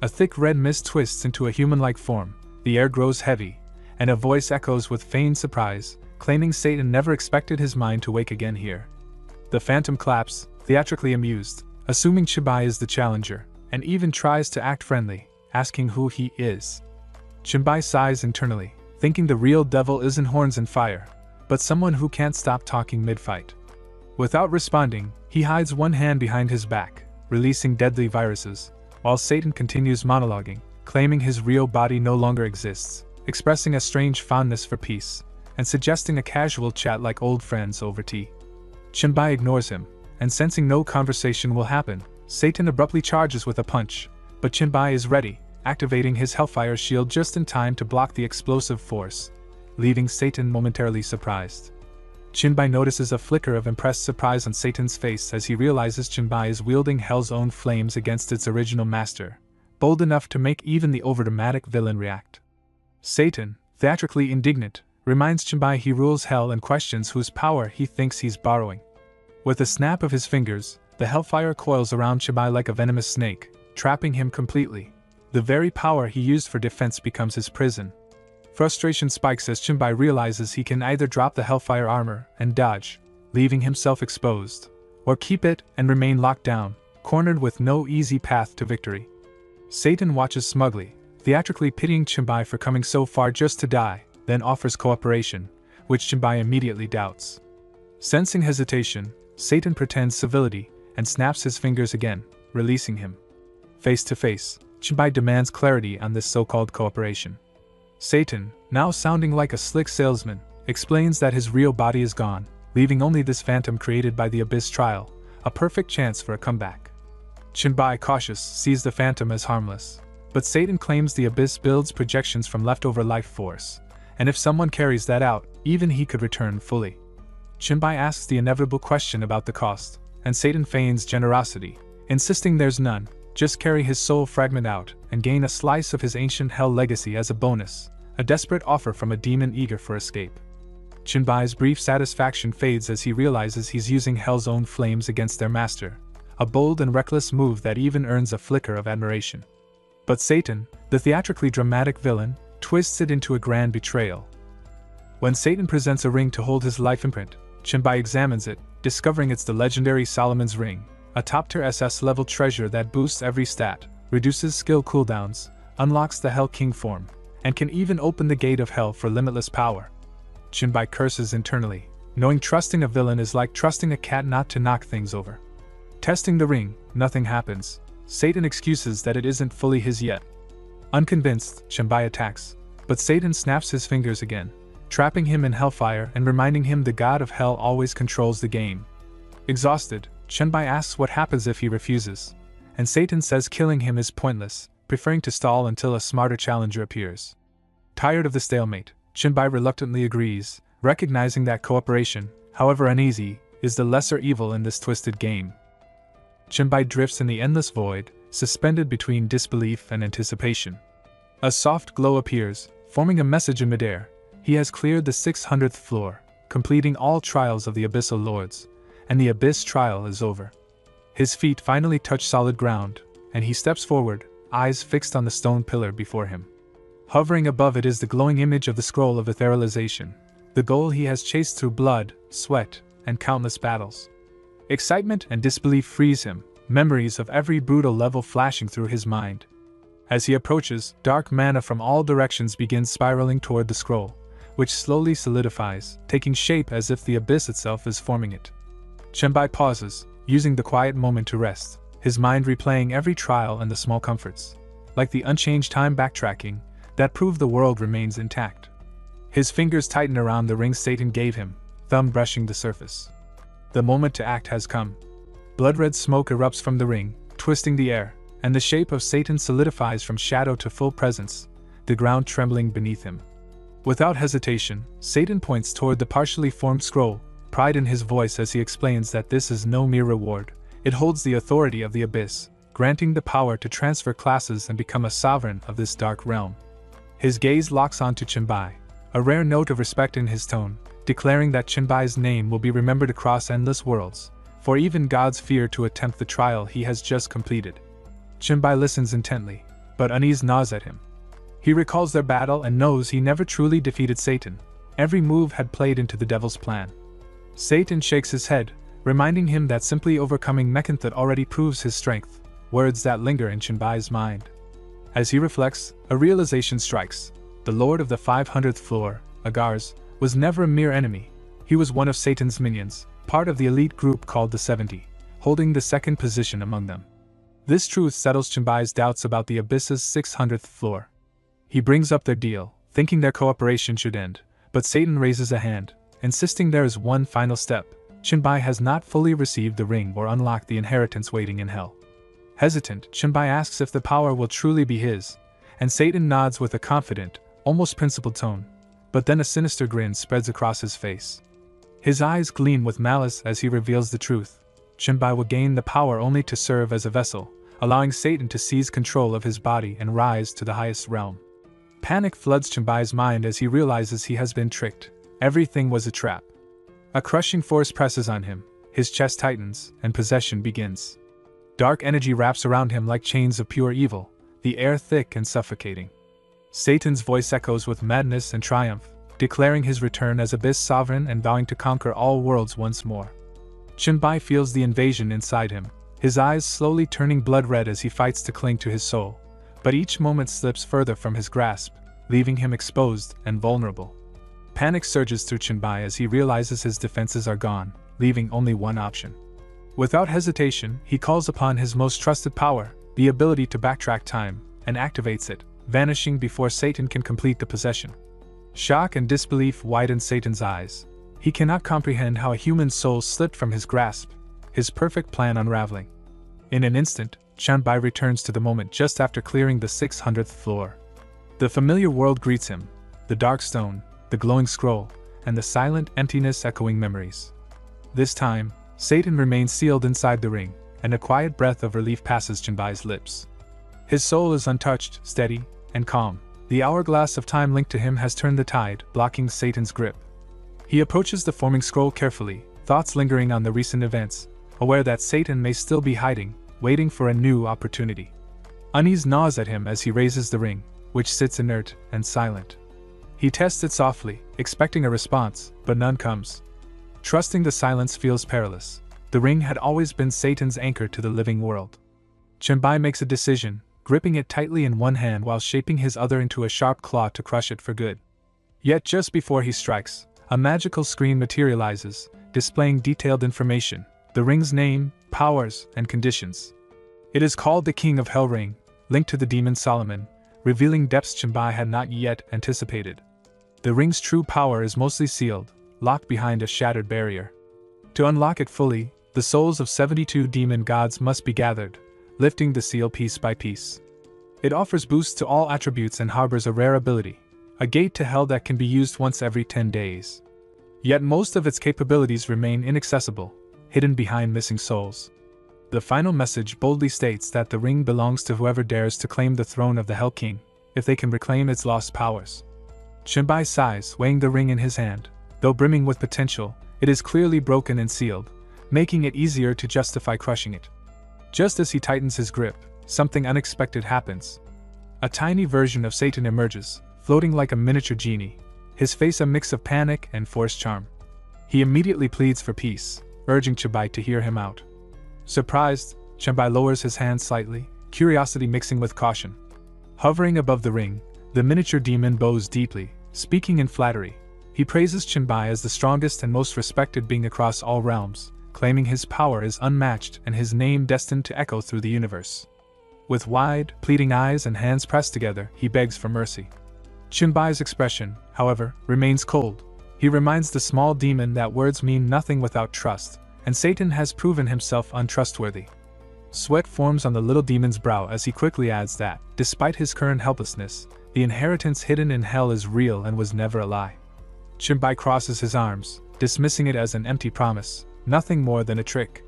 A thick red mist twists into a human-like form, the air grows heavy, and a voice echoes with feigned surprise, claiming Satan never expected his mind to wake again here. The phantom claps, theatrically amused, assuming Chenbai is the challenger, and even tries to act friendly, asking who he is. Chenbai sighs internally, thinking the real devil isn't horns and fire, but someone who can't stop talking mid-fight. Without responding, he hides one hand behind his back, releasing deadly viruses, while Satan continues monologuing, claiming his real body no longer exists, expressing a strange fondness for peace, and suggesting a casual chat like old friends over tea. Chenbai ignores him, and sensing no conversation will happen, Satan abruptly charges with a punch, but Chenbai is ready, activating his Hellfire shield just in time to block the explosive force, leaving Satan momentarily surprised. Chenbai notices a flicker of impressed surprise on Satan's face as he realizes Chenbai is wielding Hell's own flames against its original master, bold enough to make even the overdramatic villain react. Satan, theatrically indignant, reminds Chenbai he rules Hell and questions whose power he thinks he's borrowing. With a snap of his fingers, the Hellfire coils around Chenbai like a venomous snake, trapping him completely. The very power he used for defense becomes his prison. Frustration spikes as Chenbai realizes he can either drop the Hellfire armor and dodge, leaving himself exposed, or keep it and remain locked down, cornered with no easy path to victory. Satan watches smugly, theatrically pitying Chenbai for coming so far just to die, then offers cooperation, which Chenbai immediately doubts. Sensing hesitation, Satan pretends civility and snaps his fingers again, releasing him. Face to face, Chenbai demands clarity on this so-called cooperation. Satan, now sounding like a slick salesman, explains that his real body is gone, leaving only this phantom created by the Abyss trial, a perfect chance for a comeback. Chenbai, cautious, sees the phantom as harmless, but Satan claims the Abyss builds projections from leftover life force, and if someone carries that out, even he could return fully. Chenbai asks the inevitable question about the cost, and Satan feigns generosity, insisting there's none, just carry his soul fragment out and gain a slice of his ancient hell legacy as a bonus, a desperate offer from a demon eager for escape. Chenbai's brief satisfaction fades as he realizes he's using Hell's own flames against their master, a bold and reckless move that even earns a flicker of admiration. But Satan, the theatrically dramatic villain, twists it into a grand betrayal. When Satan presents a ring to hold his life imprint, Chenbai examines it, discovering it's the legendary Solomon's Ring, a top-tier SS-level treasure that boosts every stat, reduces skill cooldowns, unlocks the Hell King form, and can even open the gate of Hell for limitless power. Chenbai curses internally, knowing trusting a villain is like trusting a cat not to knock things over. Testing the ring, nothing happens. Satan excuses that it isn't fully his yet. Unconvinced, Chenbai attacks, but Satan snaps his fingers again, trapping him in Hellfire and reminding him the god of Hell always controls the game. Exhausted, Chenbai asks what happens if he refuses, and Satan says killing him is pointless, preferring to stall until a smarter challenger appears. Tired of the stalemate, Chenbai reluctantly agrees, recognizing that cooperation, however uneasy, is the lesser evil in this twisted game. Chenbai drifts in the endless void, suspended between disbelief and anticipation. A soft glow appears, forming a message in midair. He has cleared the 600th floor, completing all trials of the Abyssal Lords, and the Abyss trial is over. His feet finally touch solid ground, and he steps forward, eyes fixed on the stone pillar before him. Hovering above it is the glowing image of the scroll of etherealization, the goal he has chased through blood, sweat, and countless battles. Excitement and disbelief freeze him, memories of every brutal level flashing through his mind. As he approaches, dark mana from all directions begins spiraling toward the scroll, which slowly solidifies, taking shape as if the abyss itself is forming it. Chenbai pauses, using the quiet moment to rest, his mind replaying every trial and the small comforts, like the unchanged time backtracking, that prove the world remains intact. His fingers tighten around the ring Satan gave him, thumb brushing the surface. The moment to act has come. Blood-red smoke erupts from the ring, twisting the air, and the shape of Satan solidifies from shadow to full presence, the ground trembling beneath him. Without hesitation, Satan points toward the partially formed scroll, pride in his voice as he explains that this is no mere reward. It holds the authority of the abyss, granting the power to transfer classes and become a sovereign of this dark realm. His gaze locks onto Chenbai, a rare note of respect in his tone, declaring that Chenbai's name will be remembered across endless worlds, for even gods fear to attempt the trial he has just completed. Chenbai listens intently, but unease gnaws at him. He recalls their battle and knows he never truly defeated Satan. Every move had played into the devil's plan. Satan shakes his head, reminding him that simply overcoming Mechanthot already proves his strength, words that linger in Chenbai's mind. As he reflects, a realization strikes. The Lord of the 500th floor, Agars, was never a mere enemy. He was one of Satan's minions, part of the elite group called the 70, holding the second position among them. This truth settles Chenbai's doubts about the Abyss's 600th floor. He brings up their deal, thinking their cooperation should end, but Satan raises a hand, insisting there is one final step. Chenbai has not fully received the ring or unlocked the inheritance waiting in hell. Hesitant, Chenbai asks if the power will truly be his, and Satan nods with a confident, almost principled tone, but then a sinister grin spreads across his face. His eyes gleam with malice as he reveals the truth. Chenbai will gain the power only to serve as a vessel, allowing Satan to seize control of his body and rise to the highest realm. Panic floods Chenbai's mind as he realizes he has been tricked. Everything was a trap. A crushing force presses on him, his chest tightens, and possession begins. Dark energy wraps around him like chains of pure evil, the air thick and suffocating. Satan's voice echoes with madness and triumph, declaring his return as Abyss Sovereign and vowing to conquer all worlds once more. Chenbai feels the invasion inside him, his eyes slowly turning blood red as he fights to cling to his soul, but each moment slips further from his grasp, leaving him exposed and vulnerable. Panic surges through Chenbai as he realizes his defenses are gone, leaving only one option. Without hesitation, he calls upon his most trusted power, the ability to backtrack time, and activates it, vanishing before Satan can complete the possession. Shock and disbelief widen Satan's eyes. He cannot comprehend how a human soul slipped from his grasp, his perfect plan unraveling. In an instant, Chenbai returns to the moment just after clearing the 600th floor. The familiar world greets him, the dark stone, the glowing scroll, and the silent emptiness echoing memories. This time, Satan remains sealed inside the ring, and a quiet breath of relief passes Chenbai's lips. His soul is untouched, steady, and calm. The hourglass of time linked to him has turned the tide, blocking Satan's grip. He approaches the forming scroll carefully, thoughts lingering on the recent events, aware that Satan may still be hiding, waiting for a new opportunity. Unease gnaws at him as he raises the ring, which sits inert and silent. He tests it softly, expecting a response, but none comes. Trusting the silence feels perilous. The ring had always been Satan's anchor to the living world. Chenbai makes a decision, gripping it tightly in one hand while shaping his other into a sharp claw to crush it for good. Yet just before he strikes, a magical screen materializes, displaying detailed information, the ring's name, powers, and conditions. It is called the King of Hell Ring, linked to the demon Solomon, revealing depths Chenbai had not yet anticipated. The ring's true power is mostly sealed, locked behind a shattered barrier. To unlock it fully, the souls of 72 demon gods must be gathered, lifting the seal piece by piece. It offers boosts to all attributes and harbors a rare ability, a gate to hell that can be used once every 10 days. Yet most of its capabilities remain inaccessible, hidden behind missing souls. The final message boldly states that the ring belongs to whoever dares to claim the throne of the Hell King, if they can reclaim its lost powers. Chenbai sighs, weighing the ring in his hand. Though brimming with potential, it is clearly broken and sealed, making it easier to justify crushing it. Just as he tightens his grip, something unexpected happens. A tiny version of Satan emerges, floating like a miniature genie, his face a mix of panic and forced charm. He immediately pleads for peace, urging Chenbai to hear him out. Surprised, Chenbai lowers his hand slightly, curiosity mixing with caution. Hovering above the ring, the miniature demon bows deeply, speaking in flattery. He praises Chenbai as the strongest and most respected being across all realms, claiming his power is unmatched and his name destined to echo through the universe. With wide, pleading eyes and hands pressed together, he begs for mercy. Chenbai's expression, however, remains cold. He reminds the small demon that words mean nothing without trust, and Satan has proven himself untrustworthy. Sweat forms on the little demon's brow as he quickly adds that, despite his current helplessness, the inheritance hidden in hell is real and was never a lie. Chenbai crosses his arms, dismissing it as an empty promise, nothing more than a trick.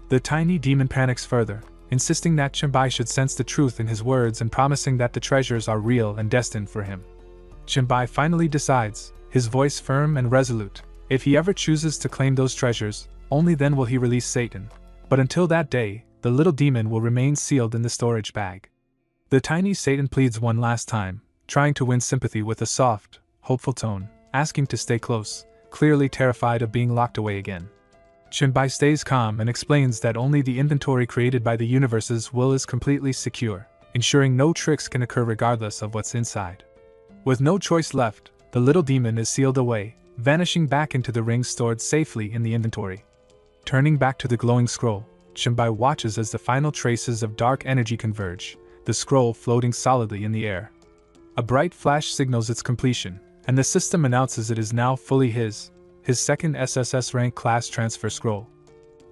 The tiny demon panics further, insisting that Chenbai should sense the truth in his words and promising that the treasures are real and destined for him. Chenbai finally decides, his voice firm and resolute, if he ever chooses to claim those treasures, only then will he release Satan. But until that day, the little demon will remain sealed in the storage bag. The tiny Satan pleads one last time, trying to win sympathy with a soft, hopeful tone, asking to stay close, clearly terrified of being locked away again. Chenbai stays calm and explains that only the inventory created by the universe's will is completely secure, ensuring no tricks can occur regardless of what's inside. With no choice left, the little demon is sealed away, vanishing back into the ring stored safely in the inventory. Turning back to the glowing scroll, Chenbai watches as the final traces of dark energy converge, the scroll floating solidly in the air. A bright flash signals its completion, and the system announces it is now fully his second SSS rank class transfer scroll.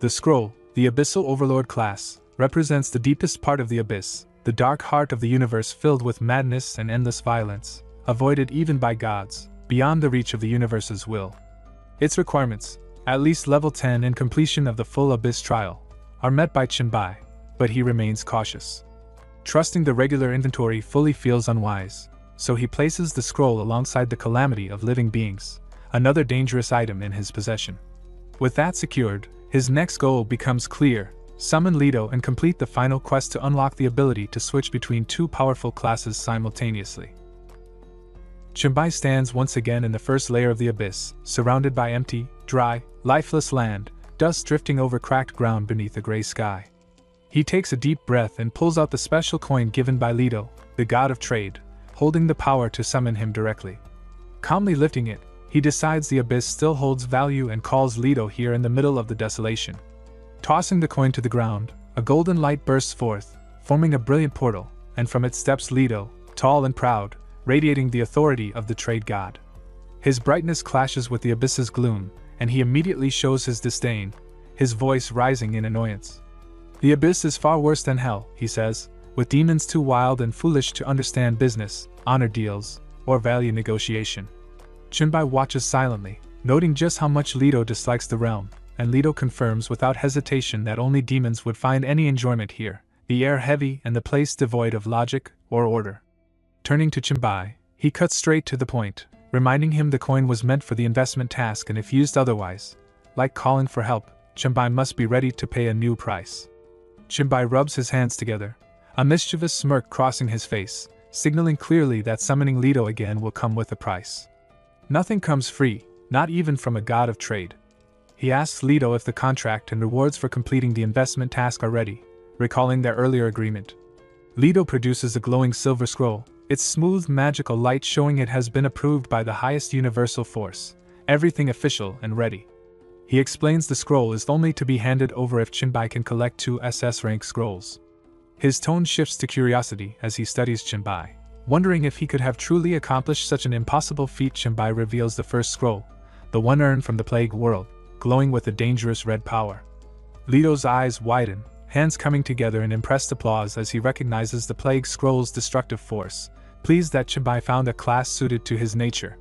The scroll, the Abyssal Overlord class, represents the deepest part of the abyss, the dark heart of the universe filled with madness and endless violence, avoided even by gods, beyond the reach of the universe's will. Its requirements, at least level 10 and completion of the full abyss trial, are met by Chenbai, but he remains cautious. Trusting the regular inventory fully feels unwise, so he places the scroll alongside the calamity of living beings, another dangerous item in his possession. With that secured, his next goal becomes clear: summon Leto and complete the final quest to unlock the ability to switch between two powerful classes simultaneously. Chenbai stands once again in the first layer of the abyss, surrounded by empty, dry, lifeless land, dust drifting over cracked ground beneath a gray sky. He takes a deep breath and pulls out the special coin given by Leto, the god of trade, holding the power to summon him directly. Calmly lifting it, he decides the abyss still holds value and calls Leto here in the middle of the desolation. Tossing the coin to the ground, a golden light bursts forth, forming a brilliant portal, and from it steps Leto, tall and proud, radiating the authority of the trade god. His brightness clashes with the abyss's gloom, and he immediately shows his disdain, his voice rising in annoyance. "The abyss is far worse than hell," he says, "with demons too wild and foolish to understand business, honor deals, or value negotiation." Chenbai watches silently, noting just how much Leto dislikes the realm, and Leto confirms without hesitation that only demons would find any enjoyment here, the air heavy and the place devoid of logic or order. Turning to Chenbai, he cuts straight to the point, reminding him the coin was meant for the investment task and if used otherwise, like calling for help, Chenbai must be ready to pay a new price. Chenbai rubs his hands together, a mischievous smirk crossing his face, signaling clearly that summoning Leto again will come with a price. Nothing comes free, not even from a god of trade. He asks Leto if the contract and rewards for completing the investment task are ready, recalling their earlier agreement. Leto produces a glowing silver scroll, its smooth magical light showing it has been approved by the highest universal force, everything official and ready. He explains the scroll is only to be handed over if Chenbai can collect 2 SS rank scrolls. His tone shifts to curiosity as he studies Chenbai, wondering if he could have truly accomplished such an impossible feat. Chenbai reveals the first scroll, the one earned from the plague world, glowing with a dangerous red power. Leto's eyes widen, hands coming together in impressed applause as he recognizes the plague scroll's destructive force, pleased that Chenbai found a class suited to his nature.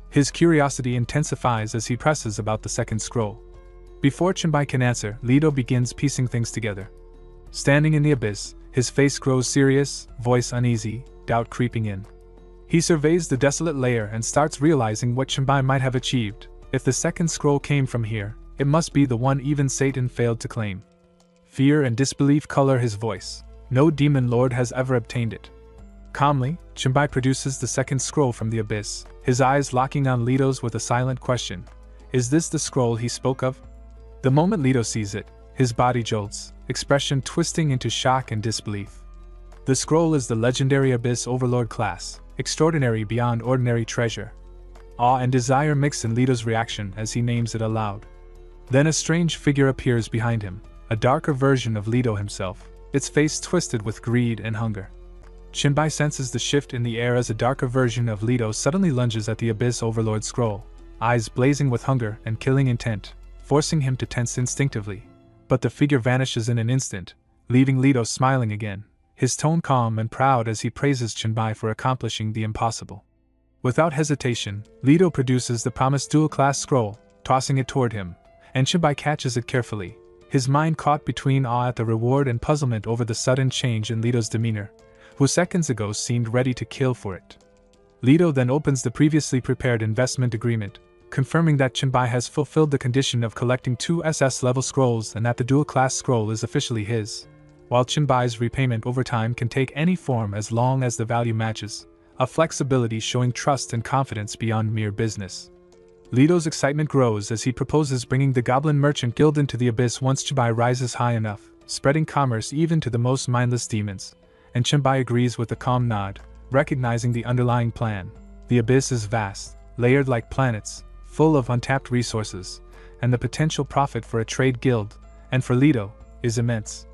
His curiosity intensifies as he presses about the second scroll. Before Chenbai can answer, Leto begins piecing things together. Standing in the abyss, his face grows serious, voice uneasy, doubt creeping in. He surveys the desolate layer and starts realizing what Chenbai might have achieved. If the second scroll came from here, it must be the one even Satan failed to claim. Fear and disbelief color his voice. No demon lord has ever obtained it. Calmly, Chenbai produces the second scroll from the abyss, his eyes locking on Lito's with a silent question. Is this the scroll he spoke of? The moment Lito sees it, his body jolts, expression twisting into shock and disbelief. The scroll is the legendary Abyss Overlord class, extraordinary beyond ordinary treasure. Awe and desire mix in Lito's reaction as he names it aloud. Then a strange figure appears behind him, a darker version of Lito himself, its face twisted with greed and hunger. Chenbai senses the shift in the air as a darker version of Lito suddenly lunges at the Abyss Overlord scroll, eyes blazing with hunger and killing intent, forcing him to tense instinctively. But the figure vanishes in an instant, leaving Lito smiling again, his tone calm and proud as he praises Chenbai for accomplishing the impossible. Without hesitation, Lito produces the promised dual-class scroll, tossing it toward him, and Chenbai catches it carefully, his mind caught between awe at the reward and puzzlement over the sudden change in Lito's demeanor, who seconds ago seemed ready to kill for it. Lito then opens the previously prepared investment agreement, confirming that Chenbai has fulfilled the condition of collecting 2 SS-level scrolls and that the dual-class scroll is officially his, while Chenbai's repayment over time can take any form as long as the value matches, a flexibility showing trust and confidence beyond mere business. Lito's excitement grows as he proposes bringing the Goblin Merchant Guild into the abyss once Chenbai rises high enough, spreading commerce even to the most mindless demons, and Chenbai agrees with a calm nod, recognizing the underlying plan. The abyss is vast, layered like planets, full of untapped resources, and the potential profit for a trade guild, and for Lito, is immense.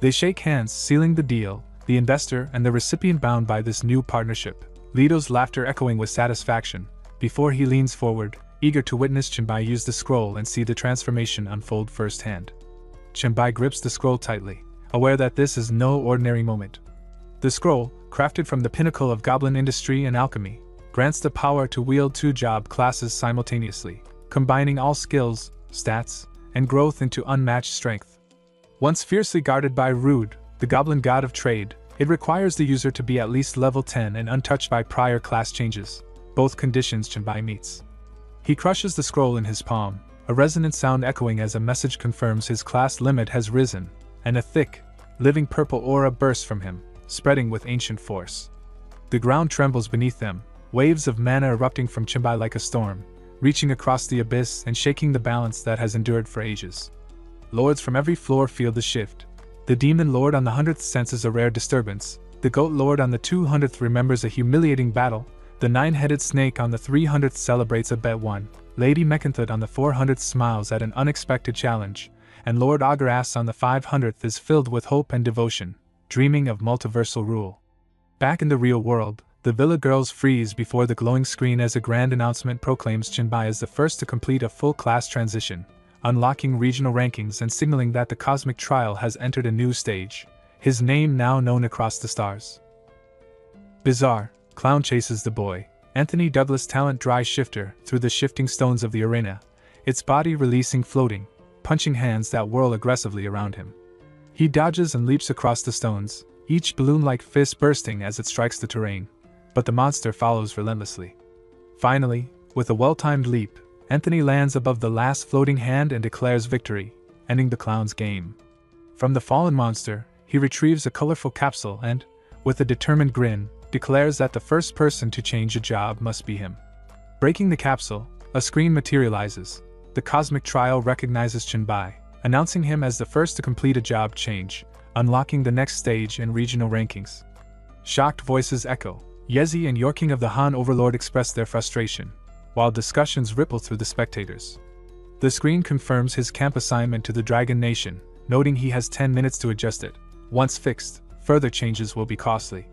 They shake hands, sealing the deal, the investor and the recipient bound by this new partnership, Lito's laughter echoing with satisfaction, before he leans forward, eager to witness Chenbai use the scroll and see the transformation unfold firsthand. Chenbai grips the scroll tightly, aware that this is no ordinary moment. The scroll, crafted from the pinnacle of goblin industry and alchemy, grants the power to wield 2 job classes simultaneously, combining all skills, stats, and growth into unmatched strength. Once fiercely guarded by Rude, the goblin god of trade, it requires the user to be at least level 10 and untouched by prior class changes, both conditions Chenbai meets. He crushes the scroll in his palm, a resonant sound echoing as a message confirms his class limit has risen, and a thick, living purple aura bursts from him, spreading with ancient force. The ground trembles beneath them, waves of mana erupting from Chenbai like a storm, reaching across the abyss and shaking the balance that has endured for ages. Lords from every floor feel the shift. The Demon Lord on the 100th senses a rare disturbance, the Goat Lord on the 200th remembers a humiliating battle, the 9-headed Snake on the 300th celebrates a bet won, Lady Mechanthud on the 400th smiles at an unexpected challenge, and Lord Auguras on the 500th is filled with hope and devotion, dreaming of multiversal rule. Back in the real world, the villa girls freeze before the glowing screen as a grand announcement proclaims Chenbai as the first to complete a full class transition, unlocking regional rankings and signaling that the cosmic trial has entered a new stage, his name now known across the stars. Bizarre, Clown chases the boy, Anthony Douglas talent dry shifter, through the shifting stones of the arena, its body releasing floating, punching hands that whirl aggressively around him. He dodges and leaps across the stones, each balloon-like fist bursting as it strikes the terrain, but the monster follows relentlessly. Finally, with a well-timed leap, Anthony lands above the last floating hand and declares victory, ending the clown's game. From the fallen monster, he retrieves a colorful capsule and, with a determined grin, declares that the first person to change a job must be him. Breaking the capsule, a screen materializes. The cosmic trial recognizes Chenbai, announcing him as the first to complete a job change, unlocking the next stage in regional rankings. Shocked voices echo. Yezi and Yorking of the Han Overlord express their frustration, while discussions ripple through the spectators. The screen confirms his camp assignment to the Dragon Nation, noting he has 10 minutes to adjust it. Once fixed, further changes will be costly.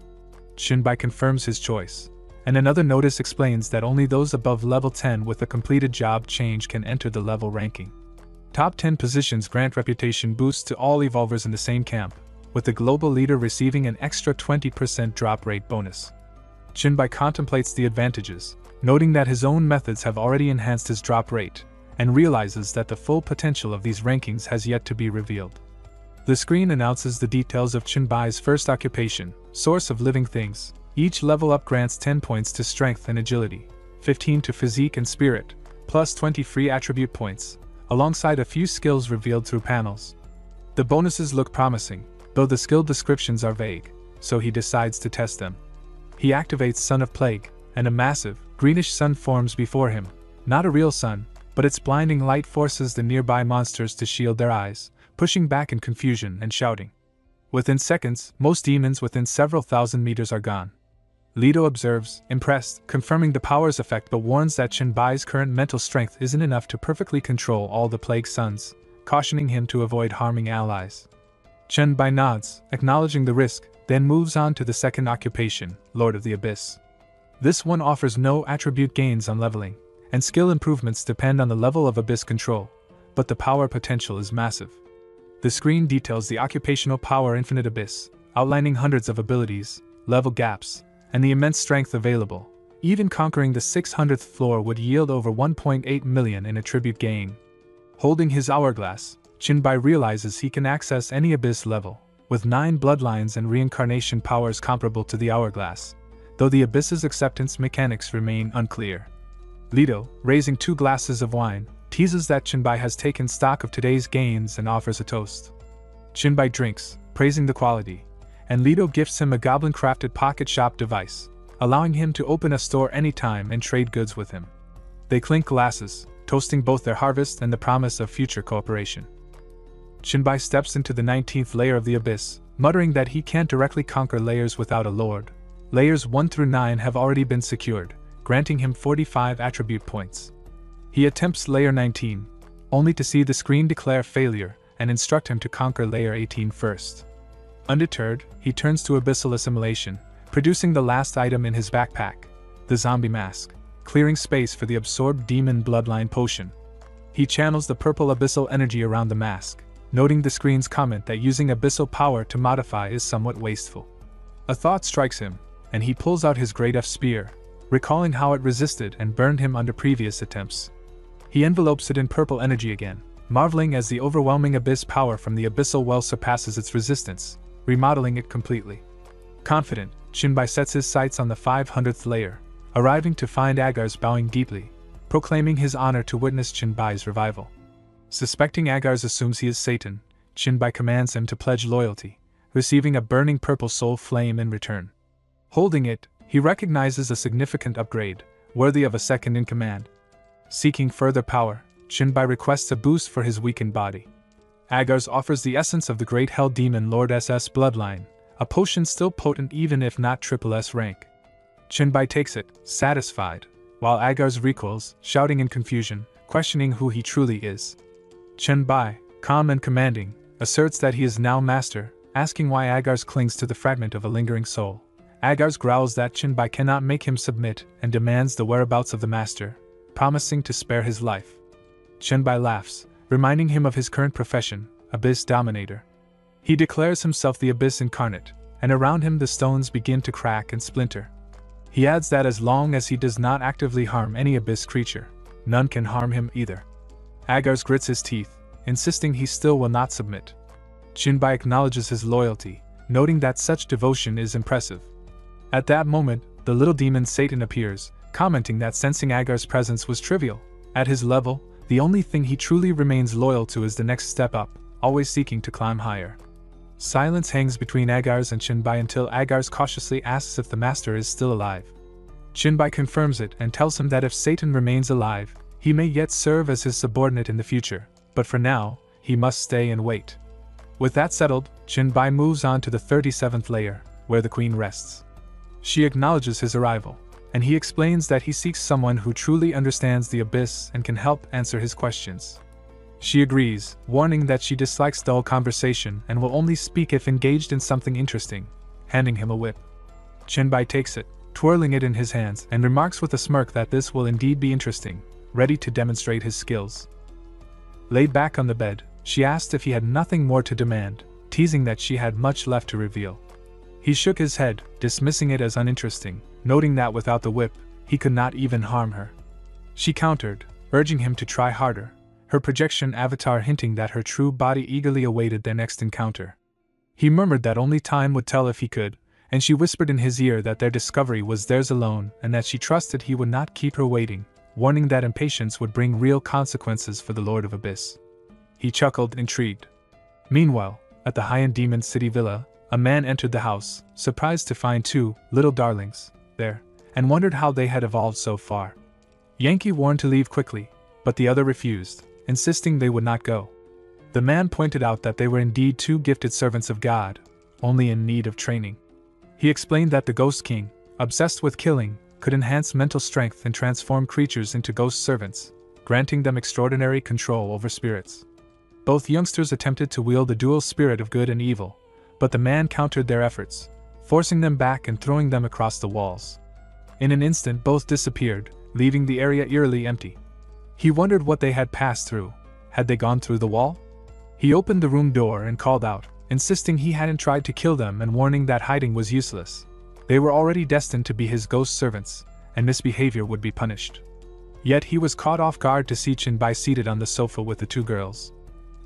Chenbai confirms his choice, and another notice explains that only those above level 10 with a completed job change can enter the level ranking. Top 10 positions grant reputation boosts to all evolvers in the same camp, with the global leader receiving an extra 20% drop rate bonus. Chenbai contemplates the advantages, noting that his own methods have already enhanced his drop rate, and realizes that the full potential of these rankings has yet to be revealed. The screen announces the details of Chenbai's first occupation, source of living things. Each level up grants 10 points to strength and agility, 15 to physique and spirit, plus 20 free attribute points, alongside a few skills revealed through panels. The bonuses look promising, though the skill descriptions are vague, so he decides to test them. He activates Sun of Plague, and a massive, greenish sun forms before him. Not a real sun, but its blinding light forces the nearby monsters to shield their eyes, pushing back in confusion and shouting. Within seconds, most demons within several thousand meters are gone. Leto observes, impressed, confirming the power's effect, but warns that Chenbai's current mental strength isn't enough to perfectly control all the plague suns, cautioning him to avoid harming allies. Chenbai nods, acknowledging the risk, then moves on to the second occupation, Lord of the Abyss. This one offers no attribute gains on leveling, and skill improvements depend on the level of Abyss control, but the power potential is massive. The screen details the occupational power Infinite Abyss, outlining hundreds of abilities, level gaps, and the immense strength available. Even conquering the 600th floor would yield over 1.8 million in attribute gain. Holding his hourglass, Chenbai realizes he can access any Abyss level, with 9 bloodlines and reincarnation powers comparable to the hourglass, though the Abyss's acceptance mechanics remain unclear. Leto, raising 2 glasses of wine, teases that Chenbai has taken stock of today's gains and offers a toast. Chenbai drinks, praising the quality, and Leto gifts him a goblin-crafted pocket shop device, allowing him to open a store anytime and trade goods with him. They clink glasses, toasting both their harvest and the promise of future cooperation. Chenbai steps into the 19th layer of the Abyss, muttering that he can't directly conquer layers without a lord. Layers 1 through 9 have already been secured, granting him 45 attribute points. He attempts layer 19, only to see the screen declare failure and instruct him to conquer layer 18 first. Undeterred, he turns to abyssal assimilation, producing the last item in his backpack, the zombie mask, clearing space for the absorbed demon bloodline potion. He channels the purple abyssal energy around the mask, noting the screen's comment that using abyssal power to modify is somewhat wasteful. A thought strikes him, and he pulls out his Great F spear, recalling how it resisted and burned him under previous attempts. He envelopes it in purple energy again, marveling as the overwhelming abyss power from the abyssal well surpasses its resistance, remodeling it completely. Confident, Chenbai sets his sights on the 500th layer, arriving to find Agar's bowing deeply, proclaiming his honor to witness Chenbai's revival. Suspecting Agar's assumes he is Satan, Chenbai commands him to pledge loyalty, receiving a burning purple soul flame in return. Holding it, he recognizes a significant upgrade, worthy of a second in command. Seeking further power, Chenbai requests a boost for his weakened body. Agar's offers the essence of the Great Hell Demon Lord SS bloodline, a potion still potent even if not triple S rank. Chenbai takes it, satisfied, while Agar's recoils, shouting in confusion, questioning who he truly is. Chenbai, calm and commanding, asserts that he is now master, asking why Agar's clings to the fragment of a lingering soul. Agar's growls that Chenbai cannot make him submit and demands the whereabouts of the master, promising to spare his life. Chenbai laughs, reminding him of his current profession, Abyss Dominator. He declares himself the Abyss Incarnate, and around him the stones begin to crack and splinter. He adds that as long as he does not actively harm any Abyss creature, none can harm him either. Agar's grits his teeth, insisting he still will not submit. Chenbai acknowledges his loyalty, noting that such devotion is impressive. At that moment, the little demon Satan appears, commenting that sensing Agar's presence was trivial. At his level, the only thing he truly remains loyal to is the next step up, always seeking to climb higher. Silence hangs between Agar's and Chenbai until Agar's cautiously asks if the master is still alive. Chenbai confirms it and tells him that if Satan remains alive, he may yet serve as his subordinate in the future, but for now, he must stay and wait. With that settled, Chenbai moves on to the 37th layer, where the queen rests. She acknowledges his arrival, and he explains that he seeks someone who truly understands the abyss and can help answer his questions. She agrees, warning that she dislikes dull conversation and will only speak if engaged in something interesting, handing him a whip. Chenbai takes it, twirling it in his hands, and remarks with a smirk that this will indeed be interesting, ready to demonstrate his skills. Laid back on the bed, she asked if he had nothing more to demand, teasing that she had much left to reveal. He shook his head, dismissing it as uninteresting, noting that without the whip, he could not even harm her. She countered, urging him to try harder, her projection avatar hinting that her true body eagerly awaited their next encounter. He murmured that only time would tell if he could, and she whispered in his ear that their discovery was theirs alone and that she trusted he would not keep her waiting, warning that impatience would bring real consequences for the Lord of Abyss. He chuckled, intrigued. Meanwhile, at the high-end Demon City villa, a man entered the house, surprised to find two little darlings there, and wondered how they had evolved so far. Yankee warned to leave quickly, but the other refused, insisting they would not go. The man pointed out that they were indeed two gifted servants of God, only in need of training. He explained that the Ghost King, obsessed with killing, could enhance mental strength and transform creatures into ghost servants, granting them extraordinary control over spirits. Both youngsters attempted to wield the dual spirit of good and evil, but the man countered their efforts, forcing them back and throwing them across the walls. In an instant both disappeared, leaving the area eerily empty. He wondered what they had passed through. Had they gone through the wall? He opened the room door and called out, insisting he hadn't tried to kill them and warning that hiding was useless. They were already destined to be his ghost servants, and misbehavior would be punished. Yet he was caught off guard to see Chinbai seated on the sofa with the two girls.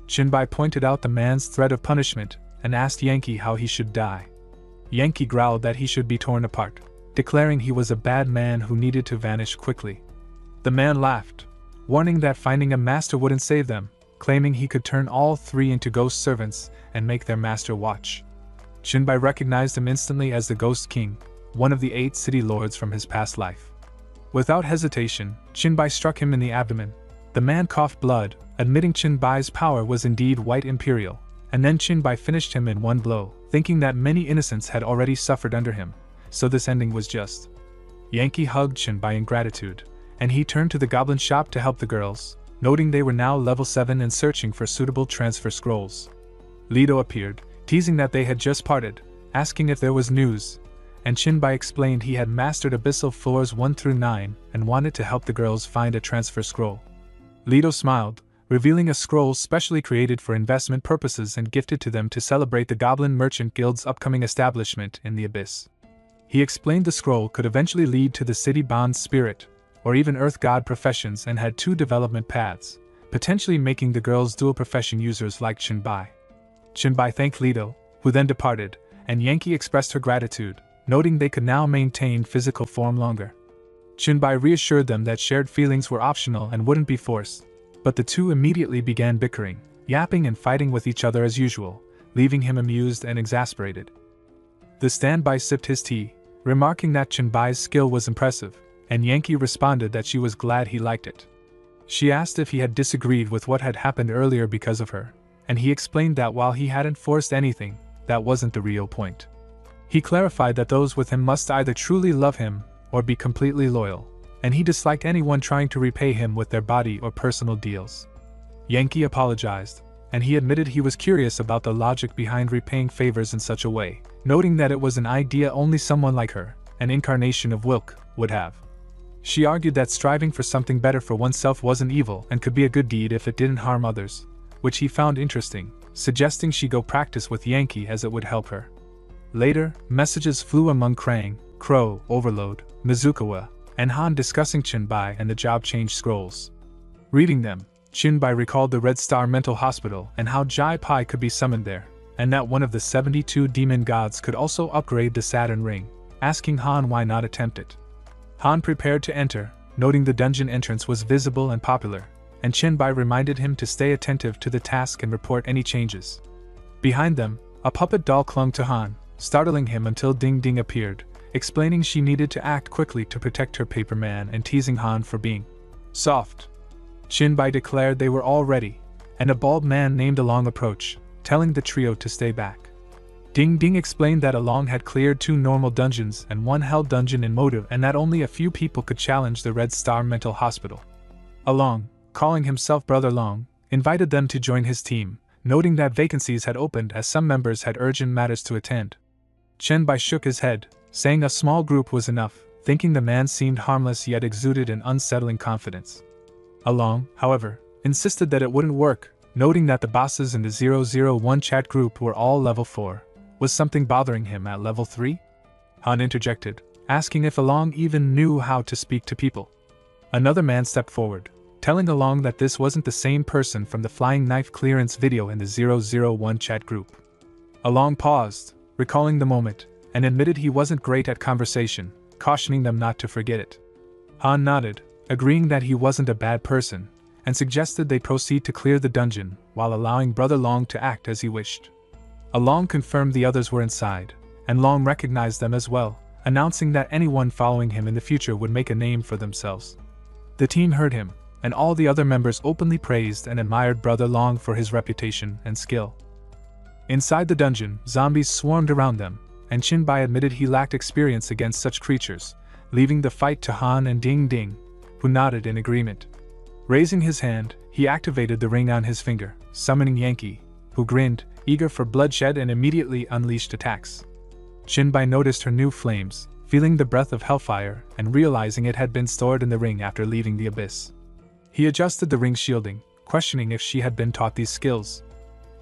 Chinbai pointed out the man's threat of punishment and asked Yankee how he should die. Yankee growled that he should be torn apart, declaring he was a bad man who needed to vanish quickly. The man laughed, warning that finding a master wouldn't save them, claiming he could turn all three into ghost servants and make their master watch. Chinbai recognized him instantly as the Ghost King, one of the 8 city lords from his past life. Without hesitation, Chinbai struck him in the abdomen. The man coughed blood, admitting Chinbai's power was indeed white imperial, and then Chinbai finished him in one blow, thinking that many innocents had already suffered under him, so this ending was just. Yankee hugged Chinbai in gratitude, and he turned to the goblin shop to help the girls, noting they were now level 7 and searching for suitable transfer scrolls. Leto appeared, teasing that they had just parted, asking if there was news, and Chinbai explained he had mastered Abyssal Floors 1 through 9 and wanted to help the girls find a transfer scroll. Leto smiled, revealing a scroll specially created for investment purposes and gifted to them to celebrate the Goblin Merchant Guild's upcoming establishment in the Abyss. He explained the scroll could eventually lead to the City Bond Spirit, or even Earth God professions, and had 2 development paths, potentially making the girls dual profession users like Chinbai. Chinbai thanked Leto, who then departed, and Yankee expressed her gratitude, noting they could now maintain physical form longer. Chinbai reassured them that shared feelings were optional and wouldn't be forced, but the two immediately began bickering, yapping and fighting with each other as usual, leaving him amused and exasperated. The standby sipped his tea, remarking that Chinbai's skill was impressive, and Yankee responded that she was glad he liked it. She asked if he had disagreed with what had happened earlier because of her, and he explained that while he hadn't forced anything, that wasn't the real point. He clarified that those with him must either truly love him or be completely loyal, and he disliked anyone trying to repay him with their body or personal deals. Yankee apologized, and he admitted he was curious about the logic behind repaying favors in such a way, noting that it was an idea only someone like her, an incarnation of Wilk, would have. She argued that striving for something better for oneself wasn't evil and could be a good deed if it didn't harm others, which he found interesting, suggesting she go practice with Yankee as it would help her. Later, messages flew among Krang, Crow, Overload, Mizukawa, and Han discussing Chinbai and the job change scrolls. Reading them, Chinbai recalled the Red Star Mental Hospital and how Jai Pai could be summoned there, and that one of the 72 demon gods could also upgrade the Saturn ring, asking Han why not attempt it. Han prepared to enter, noting the dungeon entrance was visible and popular, and Chinbai reminded him to stay attentive to the task and report any changes. Behind them, a puppet doll clung to Han, startling him until Ding Ding appeared, explaining she needed to act quickly to protect her paper man and teasing Han for being soft. Chinbai declared they were all ready, and a bald man named Along approached, telling the trio to stay back. Ding Ding explained that Along had cleared 2 normal dungeons and 1 hell dungeon in Motive, and that only a few people could challenge the Red Star Mental Hospital. Along, calling himself Brother Long, invited them to join his team, noting that vacancies had opened as some members had urgent matters to attend. Chinbai shook his head, saying a small group was enough, thinking the man seemed harmless yet exuded an unsettling confidence. Along, however, insisted that it wouldn't work, noting that the bosses in the 001 chat group were all level 4. Was something bothering him at level 3? Han interjected, asking if Along even knew how to speak to people. Another man stepped forward, telling Along that this wasn't the same person from the flying knife clearance video in the 001 chat group. Along paused, recalling the moment, and admitted he wasn't great at conversation, cautioning them not to forget it. Han nodded, agreeing that he wasn't a bad person, and suggested they proceed to clear the dungeon, while allowing Brother Long to act as he wished. Along confirmed the others were inside, and Long recognized them as well, announcing that anyone following him in the future would make a name for themselves. The team heard him, and all the other members openly praised and admired Brother Long for his reputation and skill. Inside the dungeon, zombies swarmed around them, and Chinbai admitted he lacked experience against such creatures, leaving the fight to Han and Ding Ding, who nodded in agreement. Raising his hand, he activated the ring on his finger, summoning Yankee, who grinned, eager for bloodshed, and immediately unleashed attacks. Chinbai noticed her new flames, feeling the breath of hellfire and realizing it had been stored in the ring after leaving the abyss. He adjusted the ring's shielding, questioning if she had been taught these skills.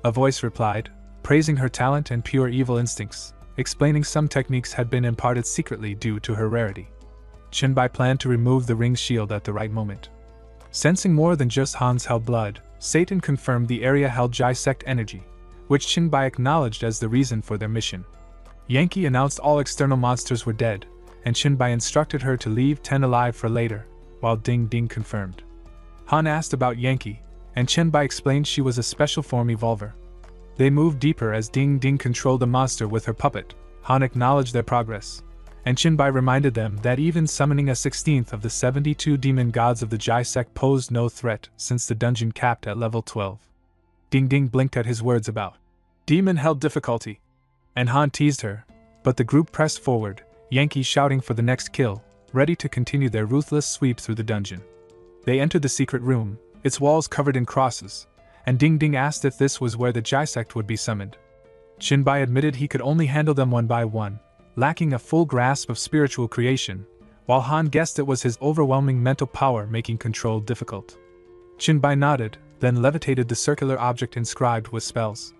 A voice replied, praising her talent and pure evil instincts, explaining some techniques had been imparted secretly due to her rarity. Chinbai planned to remove the ring's shield at the right moment. Sensing more than just Han's hell blood, Satan confirmed the area held Jisect energy, which Chinbai acknowledged as the reason for their mission. Yankee announced all external monsters were dead, and Chinbai instructed her to leave 10 alive for later, while Ding Ding confirmed. Han asked about Yankee, and Chinbai explained she was a special form evolver. They moved deeper as Ding Ding controlled the monster with her puppet. Han acknowledged their progress, and Chinbai reminded them that even summoning a 16th of the 72 demon gods of the Jisect posed no threat since the dungeon capped at level 12. Ding Ding blinked at his words about demon-held difficulty, and Han teased her, but the group pressed forward, Yankee shouting for the next kill, ready to continue their ruthless sweep through the dungeon. They entered the secret room, its walls covered in crosses, and Ding Ding asked if this was where the Jisect would be summoned. Chinbai admitted he could only handle them one by one, lacking a full grasp of spiritual creation, while Han guessed it was his overwhelming mental power making control difficult. Chinbai nodded, then levitated the circular object inscribed with spells.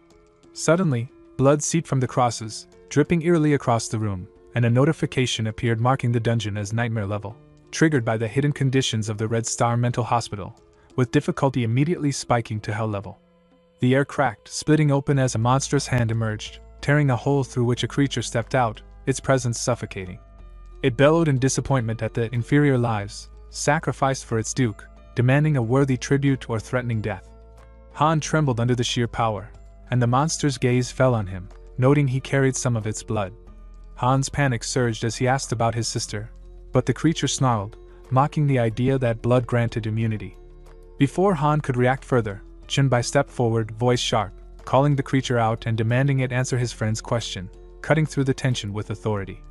Suddenly, blood seeped from the crosses, dripping eerily across the room, and a notification appeared marking the dungeon as nightmare level, triggered by the hidden conditions of the Red Star Mental Hospital, with difficulty immediately spiking to hell level. The air cracked, splitting open as a monstrous hand emerged, tearing a hole through which a creature stepped out, its presence suffocating. It bellowed in disappointment at the inferior lives, sacrificed for its duke, demanding a worthy tribute or threatening death. Han trembled under the sheer power, and the monster's gaze fell on him, noting he carried some of its blood. Han's panic surged as he asked about his sister, but the creature snarled, mocking the idea that blood granted immunity. Before Han could react further, Chinbai stepped forward, voice sharp, calling the creature out and demanding it answer his friend's question, cutting through the tension with authority.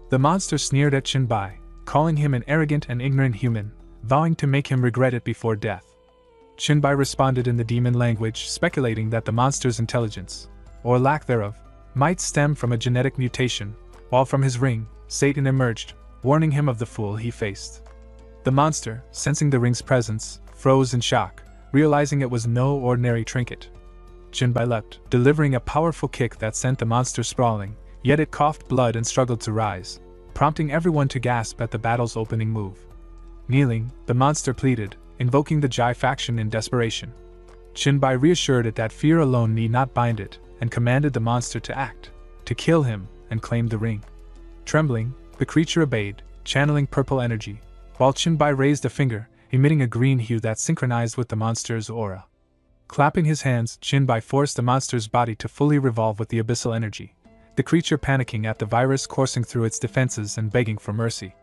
The monster sneered at Chinbai, calling him an arrogant and ignorant human, vowing to make him regret it before death. Chinbai responded in the demon language, speculating that the monster's intelligence, or lack thereof, might stem from a genetic mutation, while from his ring, Satan emerged, warning him of the fool he faced. The monster, sensing the ring's presence, froze in shock, realizing it was no ordinary trinket. Chinbai leapt, delivering a powerful kick that sent the monster sprawling, yet it coughed blood and struggled to rise, prompting everyone to gasp at the battle's opening move. Kneeling, the monster pleaded, invoking the Jai faction in desperation. Chinbai reassured it that fear alone need not bind it, and commanded the monster to act, to kill him, and claim the ring. Trembling, the creature obeyed, channeling purple energy, while Chinbai raised a finger, emitting a green hue that synchronized with the monster's aura. Clapping his hands, Chinbai forced the monster's body to fully revolve with the abyssal energy, the creature panicking at the virus coursing through its defenses and begging for mercy.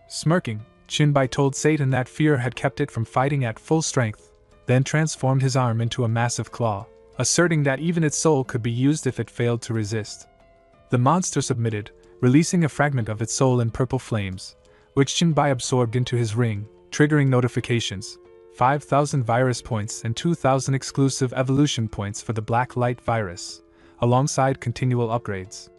Smirking, Chinbai told Satan that fear had kept it from fighting at full strength, then transformed his arm into a massive claw, asserting that even its soul could be used if it failed to resist. The monster submitted, releasing a fragment of its soul in purple flames, which Chinbai absorbed into his ring, triggering notifications, 5,000 virus points and 2,000 exclusive evolution points for the Black Light virus, alongside continual upgrades.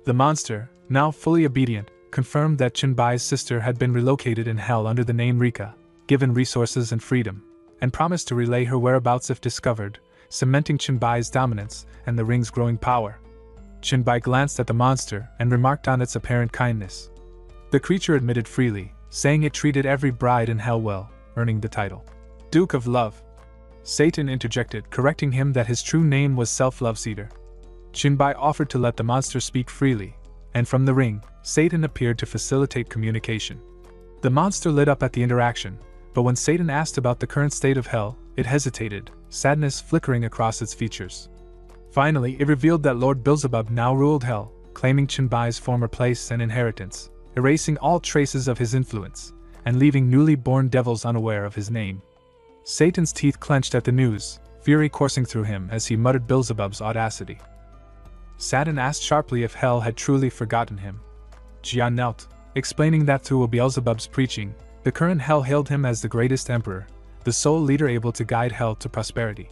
The monster, now fully obedient, confirmed that Chinbai's sister had been relocated in hell under the name Rika, given resources and freedom, and promised to relay her whereabouts if discovered, cementing Chinbai's dominance and the ring's growing power. Chinbai glanced at the monster and remarked on its apparent kindness. The creature admitted freely, saying it treated every bride in hell well, earning the title Duke of Love. Satan interjected, correcting him that his true name was Self-Love Cedar. Chinbai offered to let the monster speak freely, and from the ring, Satan appeared to facilitate communication. The monster lit up at the interaction, but when Satan asked about the current state of hell, it hesitated, sadness flickering across its features. Finally, it revealed that Lord Beelzebub now ruled hell, claiming Chinbai's former place and inheritance, erasing all traces of his influence, and leaving newly born devils unaware of his name. Satan's teeth clenched at the news, fury coursing through him as he muttered Beelzebub's audacity. Satan asked sharply if hell had truly forgotten him. Jia knelt, explaining that through Beelzebub's preaching, the current hell hailed him as the greatest emperor, the sole leader able to guide hell to prosperity.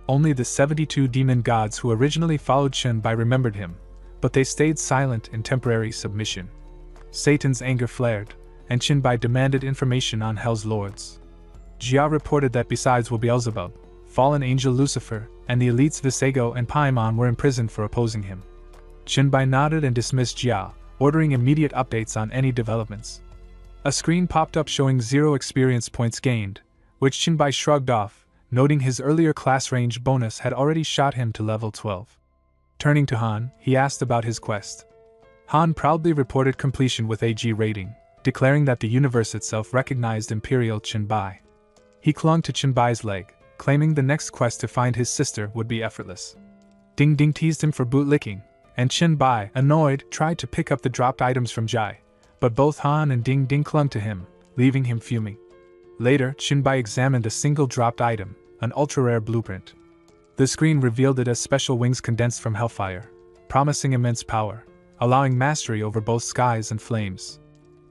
Only the 72 demon gods who originally followed Chinbai remembered him, but they stayed silent in temporary submission. Satan's anger flared, and Chinbai demanded information on hell's lords. Jia reported that besides Beelzebub, fallen angel Lucifer, and the elites Visago and Paimon were imprisoned for opposing him. Chinbai nodded and dismissed Jia, ordering immediate updates on any developments. A screen popped up showing 0 experience points gained, which Chinbai shrugged off, noting his earlier class range bonus had already shot him to level 12. Turning to Han, he asked about his quest. Han proudly reported completion with AG rating, declaring that the universe itself recognized Imperial Chinbai. He clung to Chinbai's leg, claiming the next quest to find his sister would be effortless. Ding Ding teased him for bootlicking, and Chinbai, annoyed, tried to pick up the dropped items from Jai, but both Han and Ding Ding clung to him, leaving him fuming. Later, Chinbai examined a single dropped item, an ultra-rare blueprint. The screen revealed it as special wings condensed from Hellfire, promising immense power, allowing mastery over both skies and flames.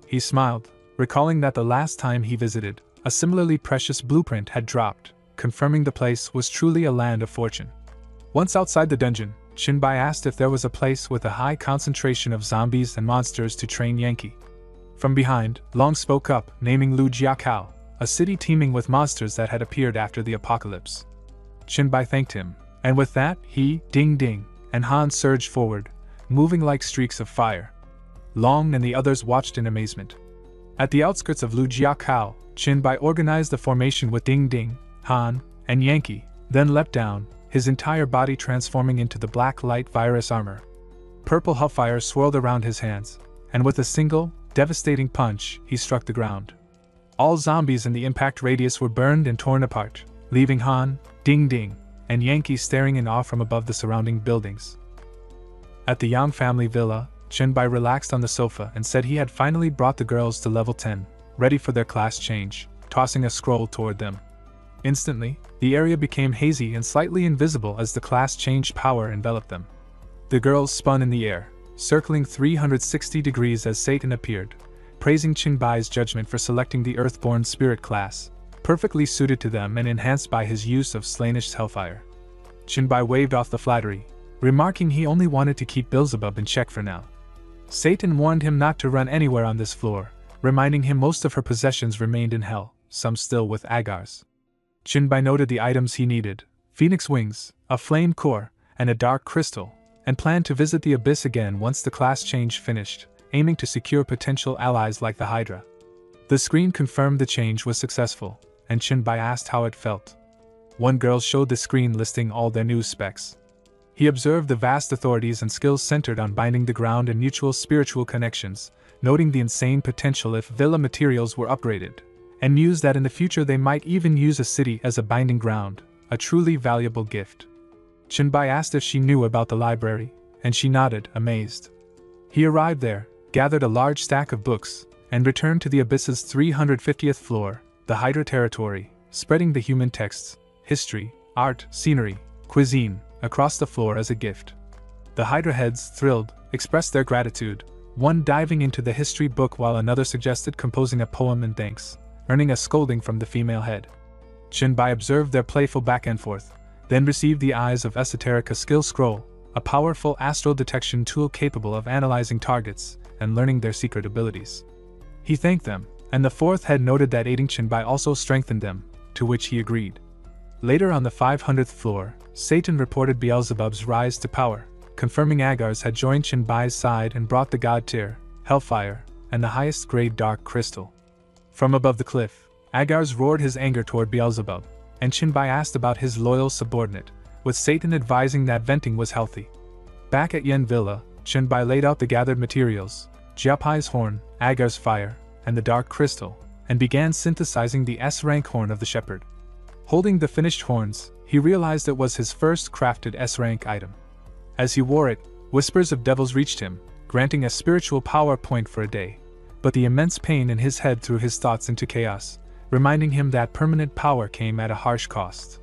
He smiled, recalling that the last time he visited, a similarly precious blueprint had dropped, confirming the place was truly a land of fortune. Once outside the dungeon, Chinbai asked if there was a place with a high concentration of zombies and monsters to train Yankee. From behind, Long spoke up, naming Lu Jiakao, a city teeming with monsters that had appeared after the apocalypse. Chinbai thanked him, and with that, he, Ding Ding, and Han surged forward, moving like streaks of fire. Long and the others watched in amazement. At the outskirts of Lu Jiakao, Chinbai organized the formation with Ding Ding, Han, and Yankee, then leapt down, his entire body transforming into the black light virus armor. Purple hellfire swirled around his hands, and with a single, devastating punch, he struck the ground. All zombies in the impact radius were burned and torn apart, leaving Han, Ding Ding, and Yankee staring in awe from above the surrounding buildings. At the Yang family villa, Chinbai relaxed on the sofa and said he had finally brought the girls to level 10, ready for their class change, tossing a scroll toward them. Instantly, the area became hazy and slightly invisible as the class change power enveloped them. The girls spun in the air, circling 360 degrees as Satan appeared, praising Chinbai's judgment for selecting the Earthborn Spirit class, perfectly suited to them and enhanced by his use of Slainish Hellfire. Chinbai waved off the flattery, remarking he only wanted to keep Beelzebub in check for now. Satan warned him not to run anywhere on this floor, reminding him most of her possessions remained in hell, some still with Agars. Chinbai noted the items he needed: phoenix wings, a flame core, and a dark crystal, and planned to visit the abyss again once the class change finished, aiming to secure potential allies like the Hydra. The screen confirmed the change was successful, and Chinbai asked how it felt. One girl showed the screen listing all their new specs. He observed the vast authorities and skills centered on binding the ground and mutual spiritual connections, noting the insane potential if villa materials were upgraded, and mused that in the future they might even use a city as a binding ground, a truly valuable gift. Chinbai asked if she knew about the library, and she nodded, amazed. He arrived there, gathered a large stack of books, and returned to the abyss's 350th floor, the Hydra territory, spreading the human texts, history, art, scenery, cuisine, across the floor as a gift. The Hydra heads, thrilled, expressed their gratitude, one diving into the history book while another suggested composing a poem in thanks, earning a scolding from the female head. Chinbai observed their playful back and forth, then received the Eyes of Esoterica skill scroll, a powerful astral detection tool capable of analyzing targets and learning their secret abilities. He thanked them, and the fourth head noted that aiding Chinbai also strengthened them, to which he agreed. Later on the 500th floor, Satan reported Beelzebub's rise to power, confirming Agars had joined Chinbai's side and brought the god tier, Hellfire, and the highest grade dark crystal. From above the cliff, Agars roared his anger toward Beelzebub, and Chinbai asked about his loyal subordinate, with Satan advising that venting was healthy. Back at Yen Villa, Chinbai laid out the gathered materials, Jiapai's horn, Agar's fire, and the dark crystal, and began synthesizing the S-rank horn of the shepherd. Holding the finished horns, he realized it was his first crafted S-rank item. As he wore it, whispers of devils reached him, granting a spiritual power point for a day, but the immense pain in his head threw his thoughts into chaos, reminding him that permanent power came at a harsh cost.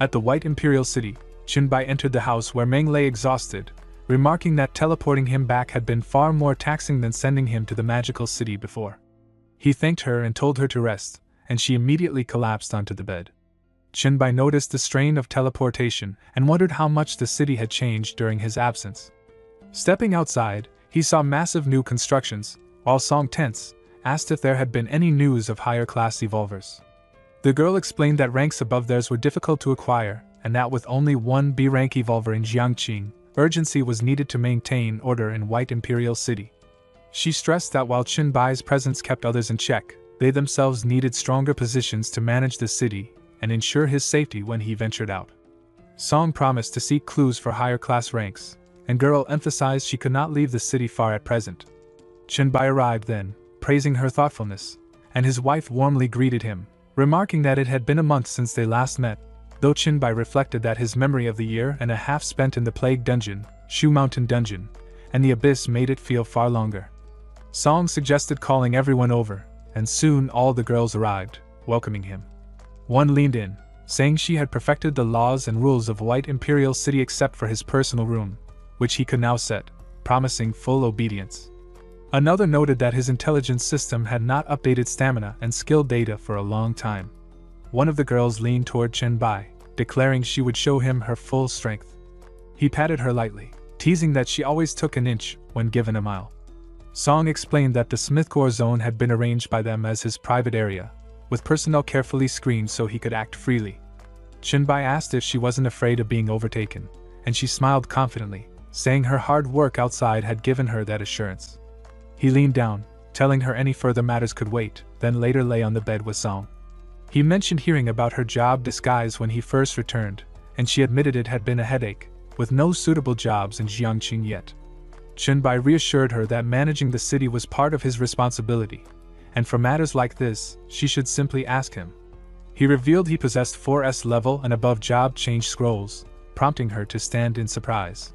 At the White Imperial City, Chinbai entered the house where Meng lay exhausted, remarking that teleporting him back had been far more taxing than sending him to the magical city before. He thanked her and told her to rest, and she immediately collapsed onto the bed. Chinbai noticed the strain of teleportation and wondered how much the city had changed during his absence. Stepping outside, he saw massive new constructions, while Song, tense, asked if there had been any news of higher-class evolvers. The girl explained that ranks above theirs were difficult to acquire, and that with only one B-rank evolver in Jiangqing, urgency was needed to maintain order in White Imperial City. She stressed that while Chinbai's presence kept others in check, they themselves needed stronger positions to manage the city and ensure his safety when he ventured out. Song promised to seek clues for higher-class ranks, and girl emphasized she could not leave the city far at present. Chinbai arrived then, praising her thoughtfulness, and his wife warmly greeted him, remarking that it had been a month since they last met, though Chinbai reflected that his memory of the year and a half spent in the Plague Dungeon, Shu Mountain Dungeon, and the Abyss made it feel far longer. Song suggested calling everyone over, and soon all the girls arrived, welcoming him. One leaned in, saying she had perfected the laws and rules of White Imperial City except for his personal room, which he could now set, promising full obedience. Another noted that his intelligence system had not updated stamina and skill data for a long time. One of the girls leaned toward Chinbai, declaring she would show him her full strength. He patted her lightly, teasing that she always took an inch when given a mile. Song explained that the Smithcore zone had been arranged by them as his private area, with personnel carefully screened so he could act freely. Chinbai asked if she wasn't afraid of being overtaken, and she smiled confidently, saying her hard work outside had given her that assurance. He leaned down, telling her any further matters could wait, then later lay on the bed with Song. He mentioned hearing about her job disguise when he first returned, and she admitted it had been a headache, with no suitable jobs in Jiangqing yet. Chinbai reassured her that managing the city was part of his responsibility, and for matters like this, she should simply ask him. He revealed he possessed 4S level and above job change scrolls, prompting her to stand in surprise.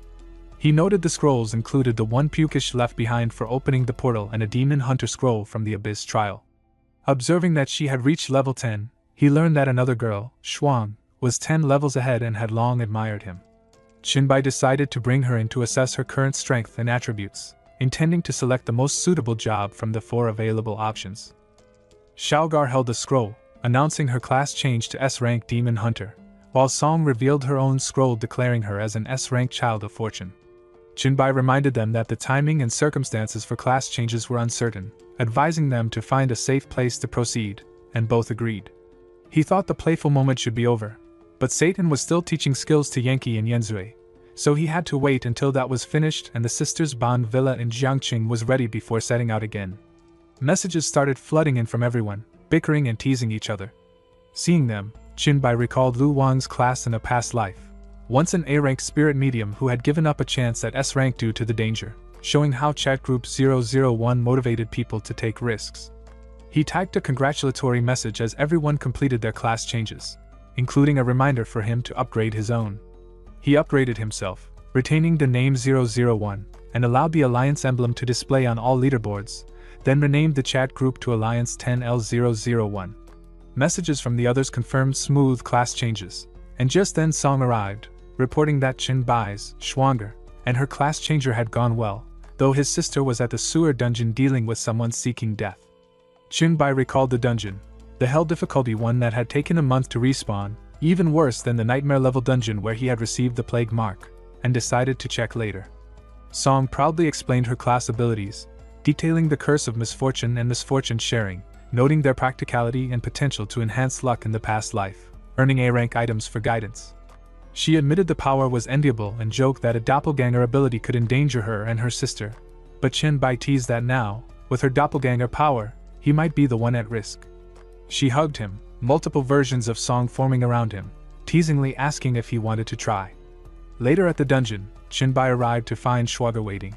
He noted the scrolls included the one Pukish left behind for opening the portal and a Demon Hunter scroll from the Abyss trial. Observing that she had reached level 10, he learned that another girl, Shuang, was 10 levels ahead and had long admired him. Chinbai decided to bring her in to assess her current strength and attributes, intending to select the most suitable job from the 4 available options. Xiaogar held the scroll, announcing her class change to S-rank Demon Hunter, while Song revealed her own scroll declaring her as an S-rank Child of Fortune. Chinbai reminded them that the timing and circumstances for class changes were uncertain, advising them to find a safe place to proceed, and both agreed. He thought the playful moment should be over, but Satan was still teaching skills to Yankee and Yenzui, so he had to wait until that was finished and the sisters' Bond Villa in Jiangqing was ready before setting out again. Messages started flooding in from everyone, bickering and teasing each other. Seeing them, Chinbai recalled Lu Wang's class in a past life, once an A-rank spirit medium who had given up a chance at S-rank due to the danger, showing how Chat Group 001 motivated people to take risks. He typed a congratulatory message as everyone completed their class changes, including a reminder for him to upgrade his own. He upgraded himself, retaining the name 001, and allowed the Alliance emblem to display on all leaderboards, then renamed the chat group to Alliance 10L001. Messages from the others confirmed smooth class changes, and just then Song arrived, reporting that Chinbai's, Schwanger, and her class changer had gone well, though his sister was at the sewer dungeon dealing with someone seeking death. Chinbai recalled the dungeon, the hell difficulty one that had taken a month to respawn, even worse than the nightmare level dungeon where he had received the plague mark, and decided to check later. Song proudly explained her class abilities, detailing the curse of misfortune and misfortune sharing, noting their practicality and potential to enhance luck in the past life, earning A-rank items for guidance. She admitted the power was enviable and joked that a doppelganger ability could endanger her and her sister, but Chinbai teased that now, with her doppelganger power, he might be the one at risk. She hugged him, multiple versions of song forming around him, teasingly asking if he wanted to try. Later at the dungeon, Chinbai arrived to find Schwager waiting.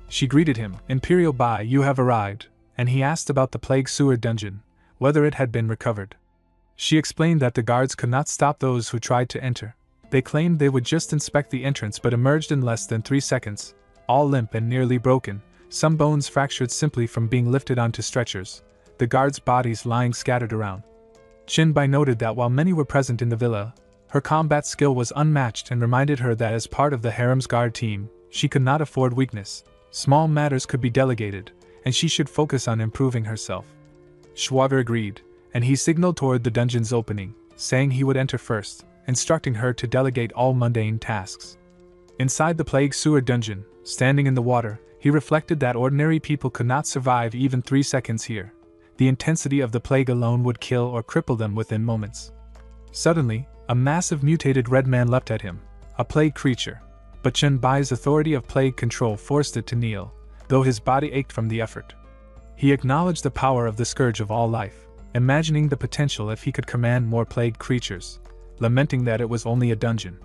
She greeted him, "Imperial Bai, you have arrived," and he asked about the plague sewer dungeon, whether it had been recovered. She explained that the guards could not stop those who tried to enter. They claimed they would just inspect the entrance but emerged in less than 3 seconds, all limp and nearly broken, some bones fractured simply from being lifted onto stretchers, the guards' bodies lying scattered around. Chinbai noted that while many were present in the villa, her combat skill was unmatched and reminded her that as part of the harem's guard team, she could not afford weakness. Small matters could be delegated, and she should focus on improving herself. Schwager agreed, and he signaled toward the dungeon's opening, saying he would enter first, instructing her to delegate all mundane tasks. Inside the plague sewer dungeon, standing in the water, he reflected that ordinary people could not survive even 3 seconds here. The intensity of the plague alone would kill or cripple them within moments. Suddenly, a massive mutated red man leapt at him, a plague creature, but Chinbai's authority of plague control forced it to kneel, though his body ached from the effort. He acknowledged the power of the scourge of all life, imagining the potential if he could command more plague creatures, lamenting that it was only a dungeon.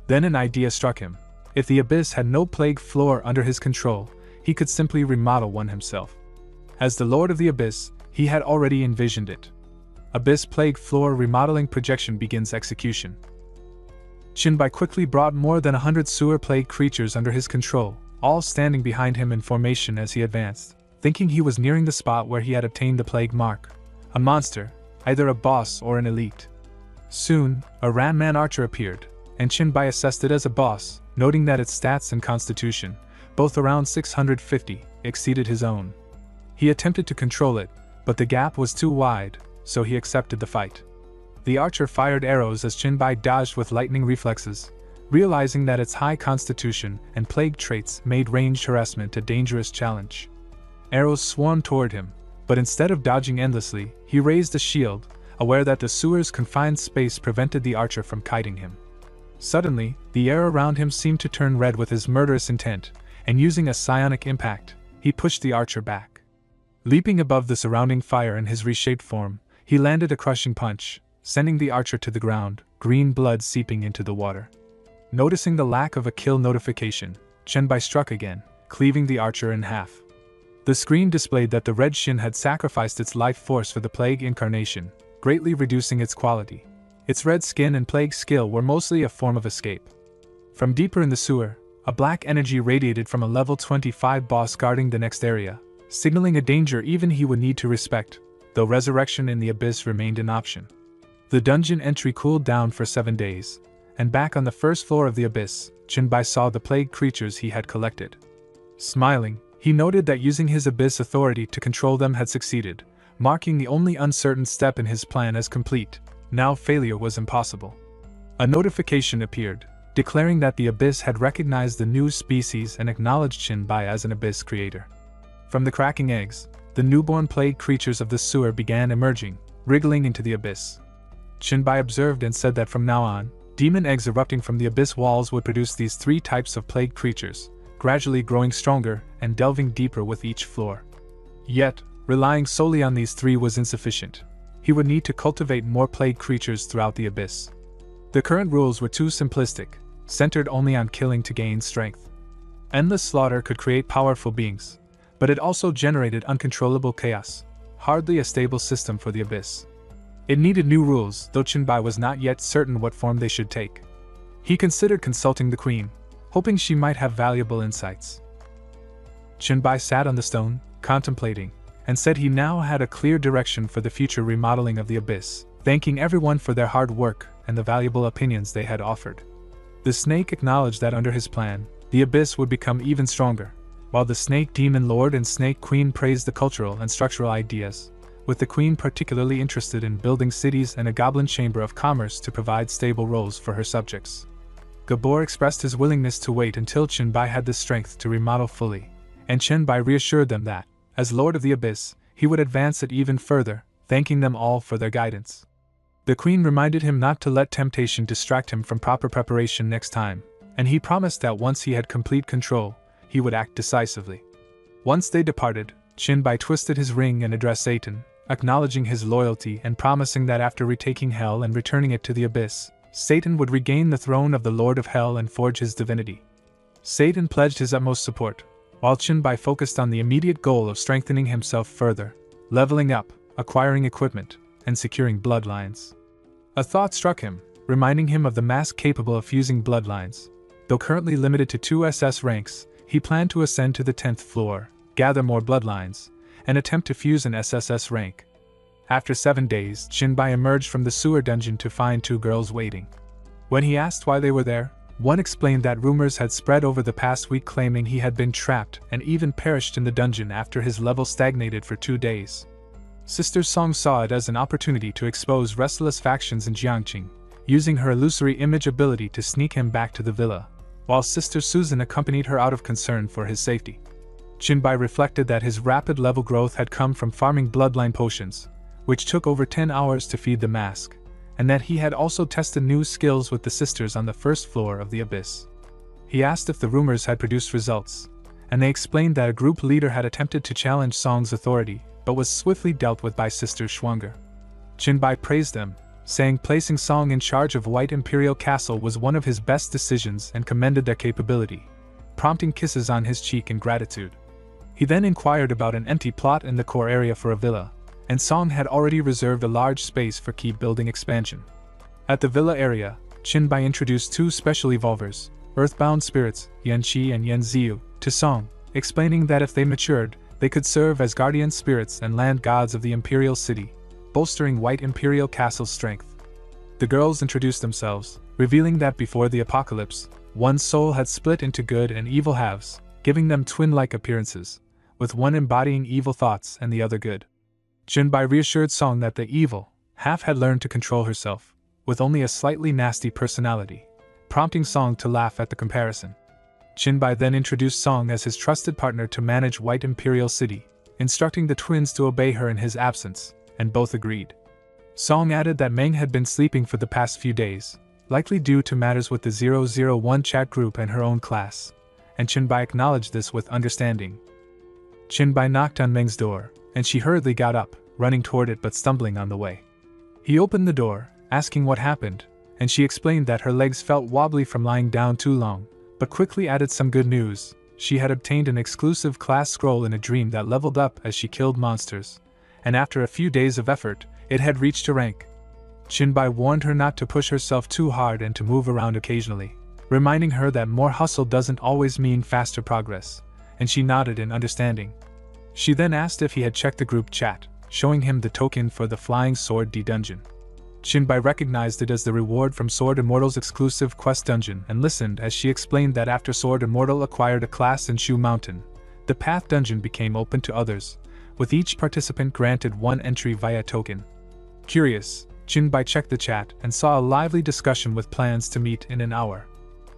Then an idea struck him. If the abyss had no plague floor under his control, he could simply remodel one himself. As the Lord of the Abyss, he had already envisioned it. Abyss plague floor remodeling projection begins execution. Chinbai quickly brought more than 100 sewer plague creatures under his control, all standing behind him in formation as he advanced, thinking he was nearing the spot where he had obtained the plague mark. A monster, either a boss or an elite. Soon, a Ranman archer appeared, and Chinbai assessed it as a boss, noting that its stats and constitution, both around 650, exceeded his own. He attempted to control it, but the gap was too wide, so he accepted the fight. The archer fired arrows as Chinbai dodged with lightning reflexes, realizing that its high constitution and plague traits made ranged harassment a dangerous challenge. Arrows swarmed toward him, but instead of dodging endlessly, he raised a shield, aware that the sewer's confined space prevented the archer from kiting him. Suddenly, the air around him seemed to turn red with his murderous intent, and using a psionic impact, he pushed the archer back. Leaping above the surrounding fire in his reshaped form, he landed a crushing punch, sending the archer to the ground, green blood seeping into the water. Noticing the lack of a kill notification, Chinbai struck again, cleaving the archer in half. The screen displayed that the red shin had sacrificed its life force for the plague incarnation, greatly reducing its quality. Its red skin and plague skill were mostly a form of escape. From deeper in the sewer, a black energy radiated from a level 25 boss guarding the next area, signaling a danger even he would need to respect, though resurrection in the abyss remained an option. The dungeon entry cooled down for 7 days, and back on the first floor of the abyss, Chinbai saw the plague creatures he had collected. Smiling, he noted that using his abyss authority to control them had succeeded, marking the only uncertain step in his plan as complete. Now failure was impossible. A notification appeared, declaring that the abyss had recognized the new species and acknowledged Chinbai as an abyss creator. From the cracking eggs, the newborn plague creatures of the sewer began emerging, wriggling into the abyss. Chinbai observed and said that from now on, demon eggs erupting from the abyss walls would produce these 3 types of plague creatures, gradually growing stronger and delving deeper with each floor. Yet, relying solely on these 3 was insufficient. He would need to cultivate more plague creatures throughout the abyss. The current rules were too simplistic, centered only on killing to gain strength. Endless slaughter could create powerful beings, but it also generated uncontrollable chaos, hardly a stable system for the abyss. It needed new rules, though Chinbai was not yet certain what form they should take. He considered consulting the queen, hoping she might have valuable insights. Chinbai sat on the stone, contemplating, and said he now had a clear direction for the future remodeling of the abyss, thanking everyone for their hard work and the valuable opinions they had offered. The snake acknowledged that under his plan, the abyss would become even stronger, while the snake demon lord and snake queen praised the cultural and structural ideas, with the queen particularly interested in building cities and a goblin chamber of commerce to provide stable roles for her subjects. Gabor expressed his willingness to wait until Chinbai had the strength to remodel fully, and Chinbai reassured them that, as Lord of the Abyss, he would advance it even further, thanking them all for their guidance. The queen reminded him not to let temptation distract him from proper preparation next time, and he promised that once he had complete control, he would act decisively. Once they departed, Chinbai twisted his ring and addressed Satan, acknowledging his loyalty and promising that after retaking Hell and returning it to the Abyss, Satan would regain the throne of the Lord of Hell and forge his divinity. Satan pledged his utmost support, while Chinbai focused on the immediate goal of strengthening himself further, leveling up, acquiring equipment, and securing bloodlines. A thought struck him, reminding him of the mask capable of fusing bloodlines. Though currently limited to 2 SS ranks, he planned to ascend to the 10th floor, gather more bloodlines, and attempt to fuse an SSS rank. After 7 days, Chinbai emerged from the sewer dungeon to find 2 girls waiting. When he asked why they were there, one explained that rumors had spread over the past week claiming he had been trapped and even perished in the dungeon after his level stagnated for 2 days. Sister Song saw it as an opportunity to expose restless factions in Jiangqing, using her illusory image ability to sneak him back to the villa, while Sister Susan accompanied her out of concern for his safety. Chinbai reflected that his rapid level growth had come from farming bloodline potions, which took over 10 hours to feed the mask, and that he had also tested new skills with the sisters on the 1st floor of the Abyss. He asked if the rumors had produced results, and they explained that a group leader had attempted to challenge Song's authority, but was swiftly dealt with by Sister Schwanger. Chinbai praised them, saying placing Song in charge of White Imperial Castle was one of his best decisions and commended their capability, prompting kisses on his cheek in gratitude. He then inquired about an empty plot in the core area for a villa, and Song had already reserved a large space for keep building expansion. At the villa area, Chinbai introduced 2 special evolvers, earthbound spirits, Yanqi and Yanziu, to Song, explaining that if they matured, they could serve as guardian spirits and land gods of the Imperial City, bolstering White Imperial Castle's strength. The girls introduced themselves, revealing that before the apocalypse, one's soul had split into good and evil halves, giving them twin-like appearances, with one embodying evil thoughts and the other good. Chinbai reassured Song that the evil half had learned to control herself, with only a slightly nasty personality, prompting Song to laugh at the comparison. Chinbai then introduced Song as his trusted partner to manage White Imperial City, instructing the twins to obey her in his absence, and both agreed. Song added that Meng had been sleeping for the past few days, likely due to matters with the 001 chat group and her own class, and Chinbai acknowledged this with understanding. Chinbai knocked on Meng's door, and she hurriedly got up, running toward it but stumbling on the way. He opened the door, asking what happened, and she explained that her legs felt wobbly from lying down too long, but quickly added some good news. She had obtained an exclusive class scroll in a dream that leveled up as she killed monsters, and after a few days of effort, it had reached a rank. Chinbai warned her not to push herself too hard and to move around occasionally, reminding her that more hustle doesn't always mean faster progress, and she nodded in understanding. She then asked if he had checked the group chat, showing him the token for the Flying Sword D dungeon. Chinbai recognized it as the reward from Sword Immortal's exclusive quest dungeon and listened as she explained that after Sword Immortal acquired a class in Shu Mountain, the Path dungeon became open to others, with each participant granted 1 entry via token. Curious, Chinbai checked the chat and saw a lively discussion with plans to meet in an hour.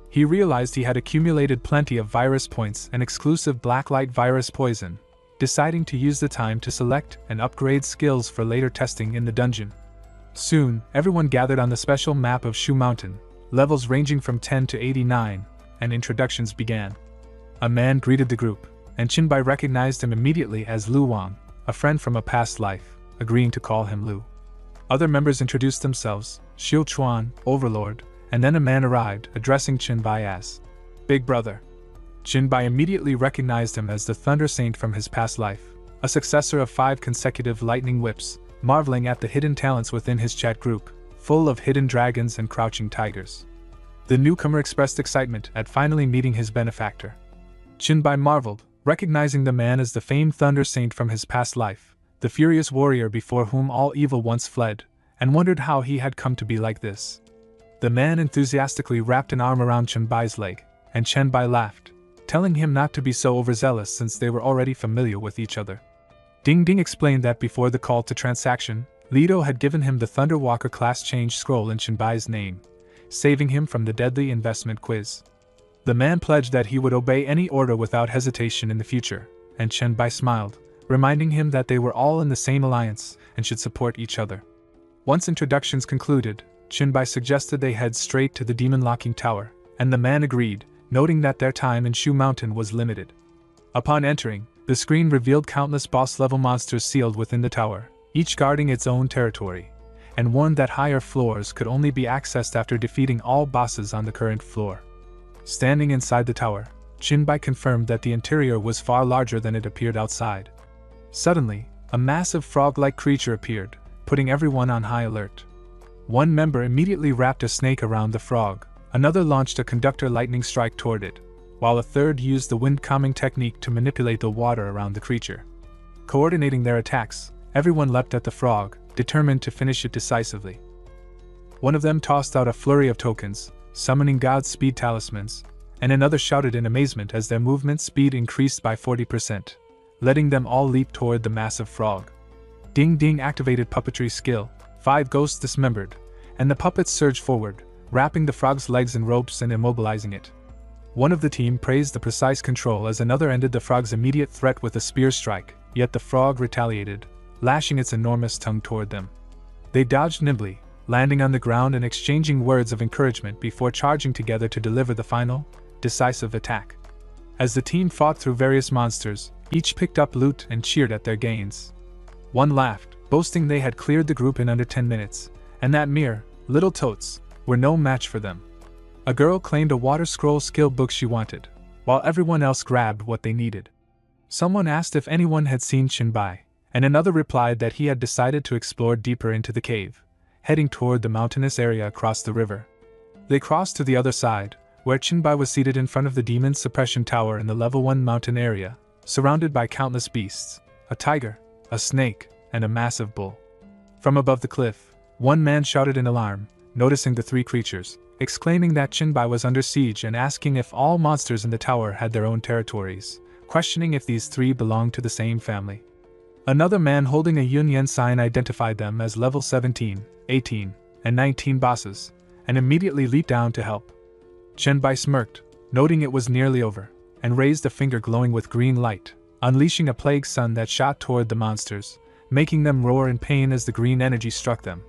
He realized he had accumulated plenty of virus points and exclusive blacklight virus poison, deciding to use the time to select and upgrade skills for later testing in the dungeon. Soon, everyone gathered on the special map of Shu Mountain, levels ranging from 10 to 89, and introductions began. A man greeted the group, and Chinbai recognized him immediately as Lu Wang, a friend from a past life, agreeing to call him Lu. Other members introduced themselves, Xiu Chuan, Overlord, and then a man arrived, addressing Chinbai as Big Brother. Chinbai immediately recognized him as the Thunder Saint from his past life, a successor of 5 consecutive lightning whips, marveling at the hidden talents within his chat group, full of hidden dragons and crouching tigers. The newcomer expressed excitement at finally meeting his benefactor. Chinbai marveled, recognizing the man as the famed Thunder Saint from his past life, the furious warrior before whom all evil once fled, and wondered how he had come to be like this. The man enthusiastically wrapped an arm around Chinbai's leg, and Chinbai laughed, telling him not to be so overzealous since they were already familiar with each other. Ding Ding explained that before the call to transaction, Lido had given him the Thunderwalker class change scroll in Chinbai's name, saving him from the deadly investment quiz. The man pledged that he would obey any order without hesitation in the future, and Chinbai smiled, reminding him that they were all in the same alliance and should support each other. Once introductions concluded, Chinbai suggested they head straight to the Demon Locking Tower, and the man agreed, noting that their time in Shu Mountain was limited. Upon entering, the screen revealed countless boss-level monsters sealed within the tower, each guarding its own territory, and warned that higher floors could only be accessed after defeating all bosses on the current floor. Standing inside the tower, Jinbai confirmed that the interior was far larger than it appeared outside. Suddenly, a massive frog-like creature appeared, putting everyone on high alert. One member immediately wrapped a snake around the frog, another launched a conductor lightning strike toward it, while a third used the wind calming technique to manipulate the water around the creature. Coordinating their attacks, everyone leapt at the frog, determined to finish it decisively. One of them tossed out a flurry of tokens, summoning God's speed talismans, and another shouted in amazement as their movement speed increased by 40%, letting them all leap toward the massive frog. Ding Ding activated puppetry skill, 5 ghosts dismembered, and the puppets surged forward, wrapping the frog's legs in ropes and immobilizing it. One of the team praised the precise control as another ended the frog's immediate threat with a spear strike, yet the frog retaliated, lashing its enormous tongue toward them. They dodged nimbly, landing on the ground and exchanging words of encouragement before charging together to deliver the final, decisive attack. As the team fought through various monsters, each picked up loot and cheered at their gains. One laughed, boasting they had cleared the group in under 10 minutes, and that mere, little totes, were no match for them. A girl claimed a water scroll skill book she wanted, while everyone else grabbed what they needed. Someone asked if anyone had seen Jinbai, and another replied that he had decided to explore deeper into the cave, heading toward the mountainous area across the river. They crossed to the other side, where Jinbai was seated in front of the demon suppression tower in the level 1 mountain area, surrounded by countless beasts, a tiger, a snake, and a massive bull. From above the cliff, one man shouted in alarm, noticing the 3 creatures, exclaiming that Jinbai was under siege and asking if all monsters in the tower had their own territories, questioning if these 3 belonged to the same family. Another man holding a Yun-Yen sign identified them as level 17, 18, and 19 bosses, and immediately leaped down to help. Jinbai smirked, noting it was nearly over, and raised a finger glowing with green light, unleashing a plague sun that shot toward the monsters, making them roar in pain as the green energy struck them.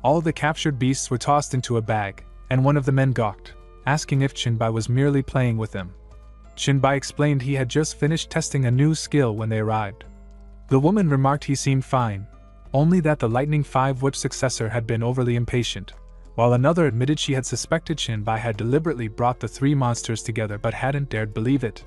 All the captured beasts were tossed into a bag, and one of the men gawked, asking if Jinbai was merely playing with them. Jinbai explained he had just finished testing a new skill when they arrived. The woman remarked he seemed fine, only that the Lightning 5 whip successor had been overly impatient, while another admitted she had suspected Jinbai had deliberately brought the 3 monsters together but hadn't dared believe it.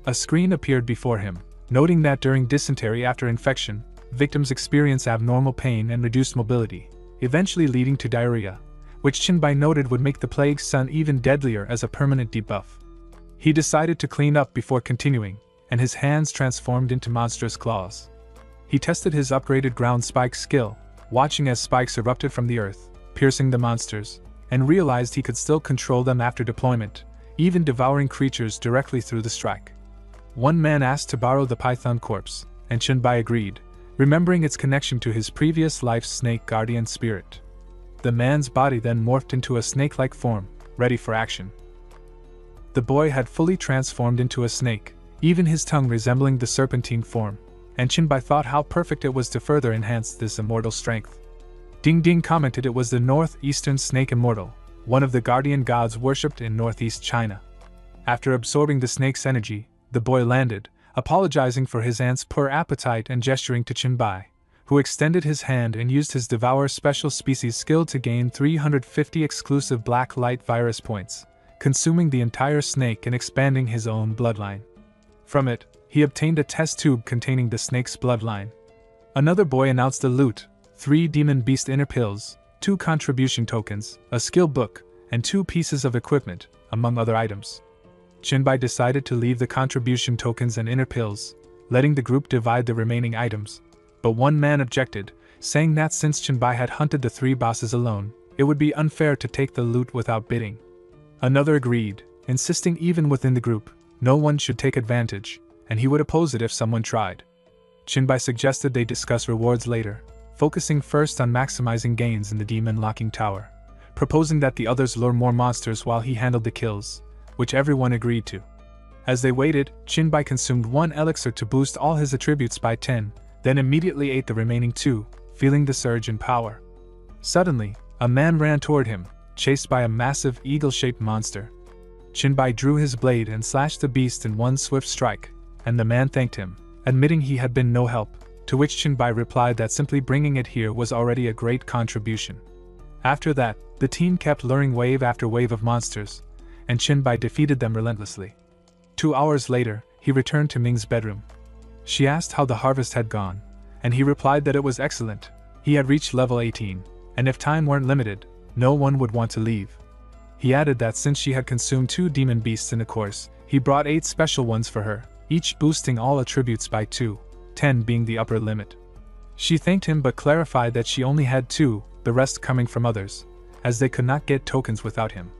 A screen appeared before him, noting that during dysentery after infection, victims experience abnormal pain and reduced mobility, eventually leading to diarrhea, which Jinbai noted would make the plague sun even deadlier as a permanent debuff. He decided to clean up before continuing, and his hands transformed into monstrous claws. He tested his upgraded ground spike skill, watching as spikes erupted from the earth, piercing the monsters, and realized he could still control them after deployment, even devouring creatures directly through the strike. One man asked to borrow the python corpse, and Jinbai agreed, remembering its connection to his previous life's snake guardian spirit. The man's body then morphed into a snake-like form, ready for action. The boy had fully transformed into a snake, even his tongue resembling the serpentine form, and Jinbai thought how perfect it was to further enhance this immortal strength. Ding Ding commented it was the northeastern snake immortal, one of the guardian gods worshipped in northeast China. After absorbing the snake's energy, the boy landed, apologizing for his aunt's poor appetite and gesturing to Jinbai, who extended his hand and used his Devour special species skill to gain 350 exclusive black light virus points, consuming the entire snake and expanding his own bloodline. From it, he obtained a test tube containing the snake's bloodline. Another boy announced a loot, 3 demon beast inner pills, 2 contribution tokens, a skill book, and 2 pieces of equipment, among other items. Jinbai decided to leave the contribution tokens and inner pills, letting the group divide the remaining items, but one man objected, saying that since Jinbai had hunted the 3 bosses alone, it would be unfair to take the loot without bidding. Another agreed, insisting even within the group, no one should take advantage, and he would oppose it if someone tried. Jinbai suggested they discuss rewards later, focusing first on maximizing gains in the demon locking tower, proposing that the others lure more monsters while he handled the kills, which everyone agreed to. As they waited, Jinbai consumed 1 elixir to boost all his attributes by 10, then immediately ate the remaining 2, feeling the surge in power. Suddenly, a man ran toward him, chased by a massive eagle-shaped monster. Jinbai drew his blade and slashed the beast in one swift strike, and the man thanked him, admitting he had been no help, to which Chinbai replied that simply bringing it here was already a great contribution. After that, the team kept luring wave after wave of monsters, and Chinbai defeated them relentlessly. 2 hours later, he returned to Ming's bedroom. She asked how the harvest had gone, and he replied that it was excellent. He had reached level 18, and if time weren't limited, no one would want to leave. He added that since she had consumed 2 demon beasts in the course, he brought 8 special ones for her, each boosting all attributes by 2, 10 being the upper limit. She thanked him but clarified that she only had 2, the rest coming from others, as they could not get tokens without him.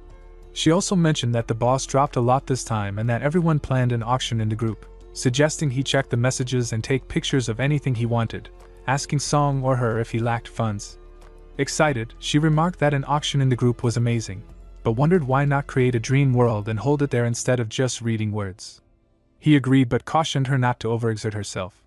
She also mentioned that the boss dropped a lot this time and that everyone planned an auction in the group, suggesting he check the messages and take pictures of anything he wanted, asking Song or her if he lacked funds. Excited, she remarked that an auction in the group was amazing, but wondered why not create a dream world and hold it there instead of just reading words. He agreed but cautioned her not to overexert herself.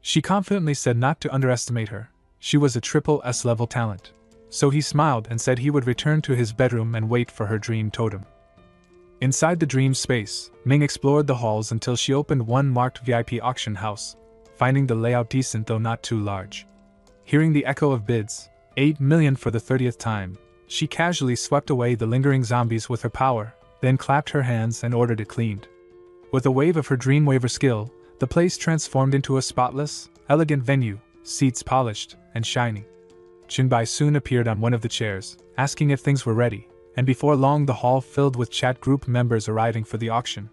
She confidently said not to underestimate her. She was a triple S level talent. So he smiled and said he would return to his bedroom and wait for her dream totem. Inside the dream space, Ming explored the halls until she opened one marked VIP auction house, finding the layout decent though not too large. Hearing the echo of bids, 8 million for the 30th time, she casually swept away the lingering zombies with her power, then clapped her hands and ordered it cleaned. With a wave of her Dreamwaver skill, the place transformed into a spotless, elegant venue, seats polished and shining. Chinbai soon appeared on one of the chairs, asking if things were ready, and before long the hall filled with chat group members arriving for the auction.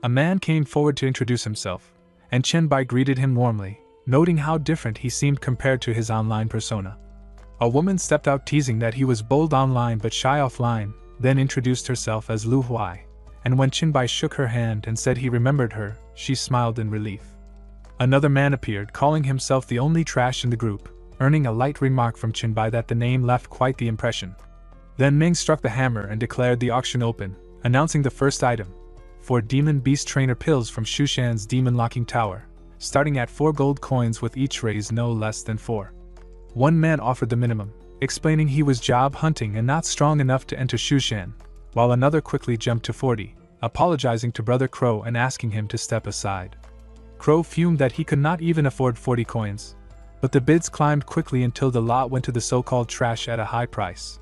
A man came forward to introduce himself, and Chinbai greeted him warmly, noting how different he seemed compared to his online persona. A woman stepped out teasing that he was bold online but shy offline, then introduced herself as Lu Huai, and when Chinbai shook her hand and said he remembered her, she smiled in relief. Another man appeared, calling himself the only trash in the group, earning a light remark from Chinbai that the name left quite the impression. Then Ming struck the hammer and declared the auction open, announcing the first item: 4 Demon Beast Trainer Pills from Shushan's Demon Locking Tower, starting at 4 gold coins with each raise no less than 4. One man offered the minimum, explaining he was job hunting and not strong enough to enter Shushan, while another quickly jumped to 40, apologizing to Brother Crow and asking him to step aside. Crow fumed that he could not even afford 40 coins, but the bids climbed quickly until the lot went to the so-called trash at a high price.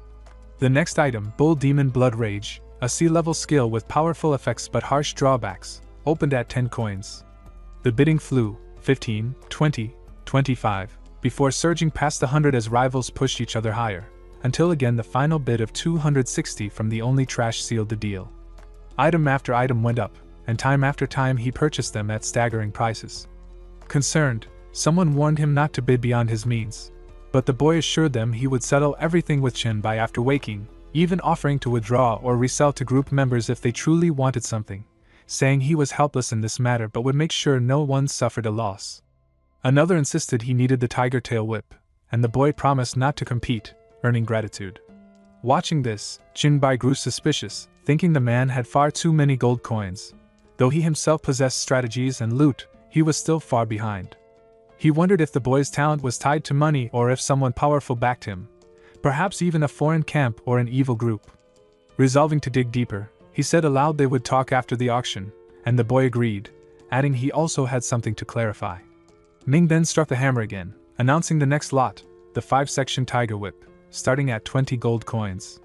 The next item, Bull Demon Blood Rage, a C-level skill with powerful effects but harsh drawbacks, opened at 10 coins. The bidding flew, 15, 20, 25, before surging past 100 as rivals pushed each other higher, until again the final bid of 260 from the only trash sealed the deal. Item after item went up, and time after time he purchased them at staggering prices. Concerned, someone warned him not to bid beyond his means, but the boy assured them he would settle everything with Chinbai after waking, even offering to withdraw or resell to group members if they truly wanted something, saying he was helpless in this matter but would make sure no one suffered a loss. Another insisted he needed the tiger tail whip, and the boy promised not to compete, earning gratitude. Watching this, Chinbai grew suspicious, thinking the man had far too many gold coins. Though he himself possessed strategies and loot, he was still far behind. He wondered if the boy's talent was tied to money or if someone powerful backed him, perhaps even a foreign camp or an evil group. Resolving to dig deeper, he said aloud they would talk after the auction, and the boy agreed, adding he also had something to clarify. Ming then struck the hammer again, announcing the next lot, the 5-section Tiger Whip, starting at 20 gold coins.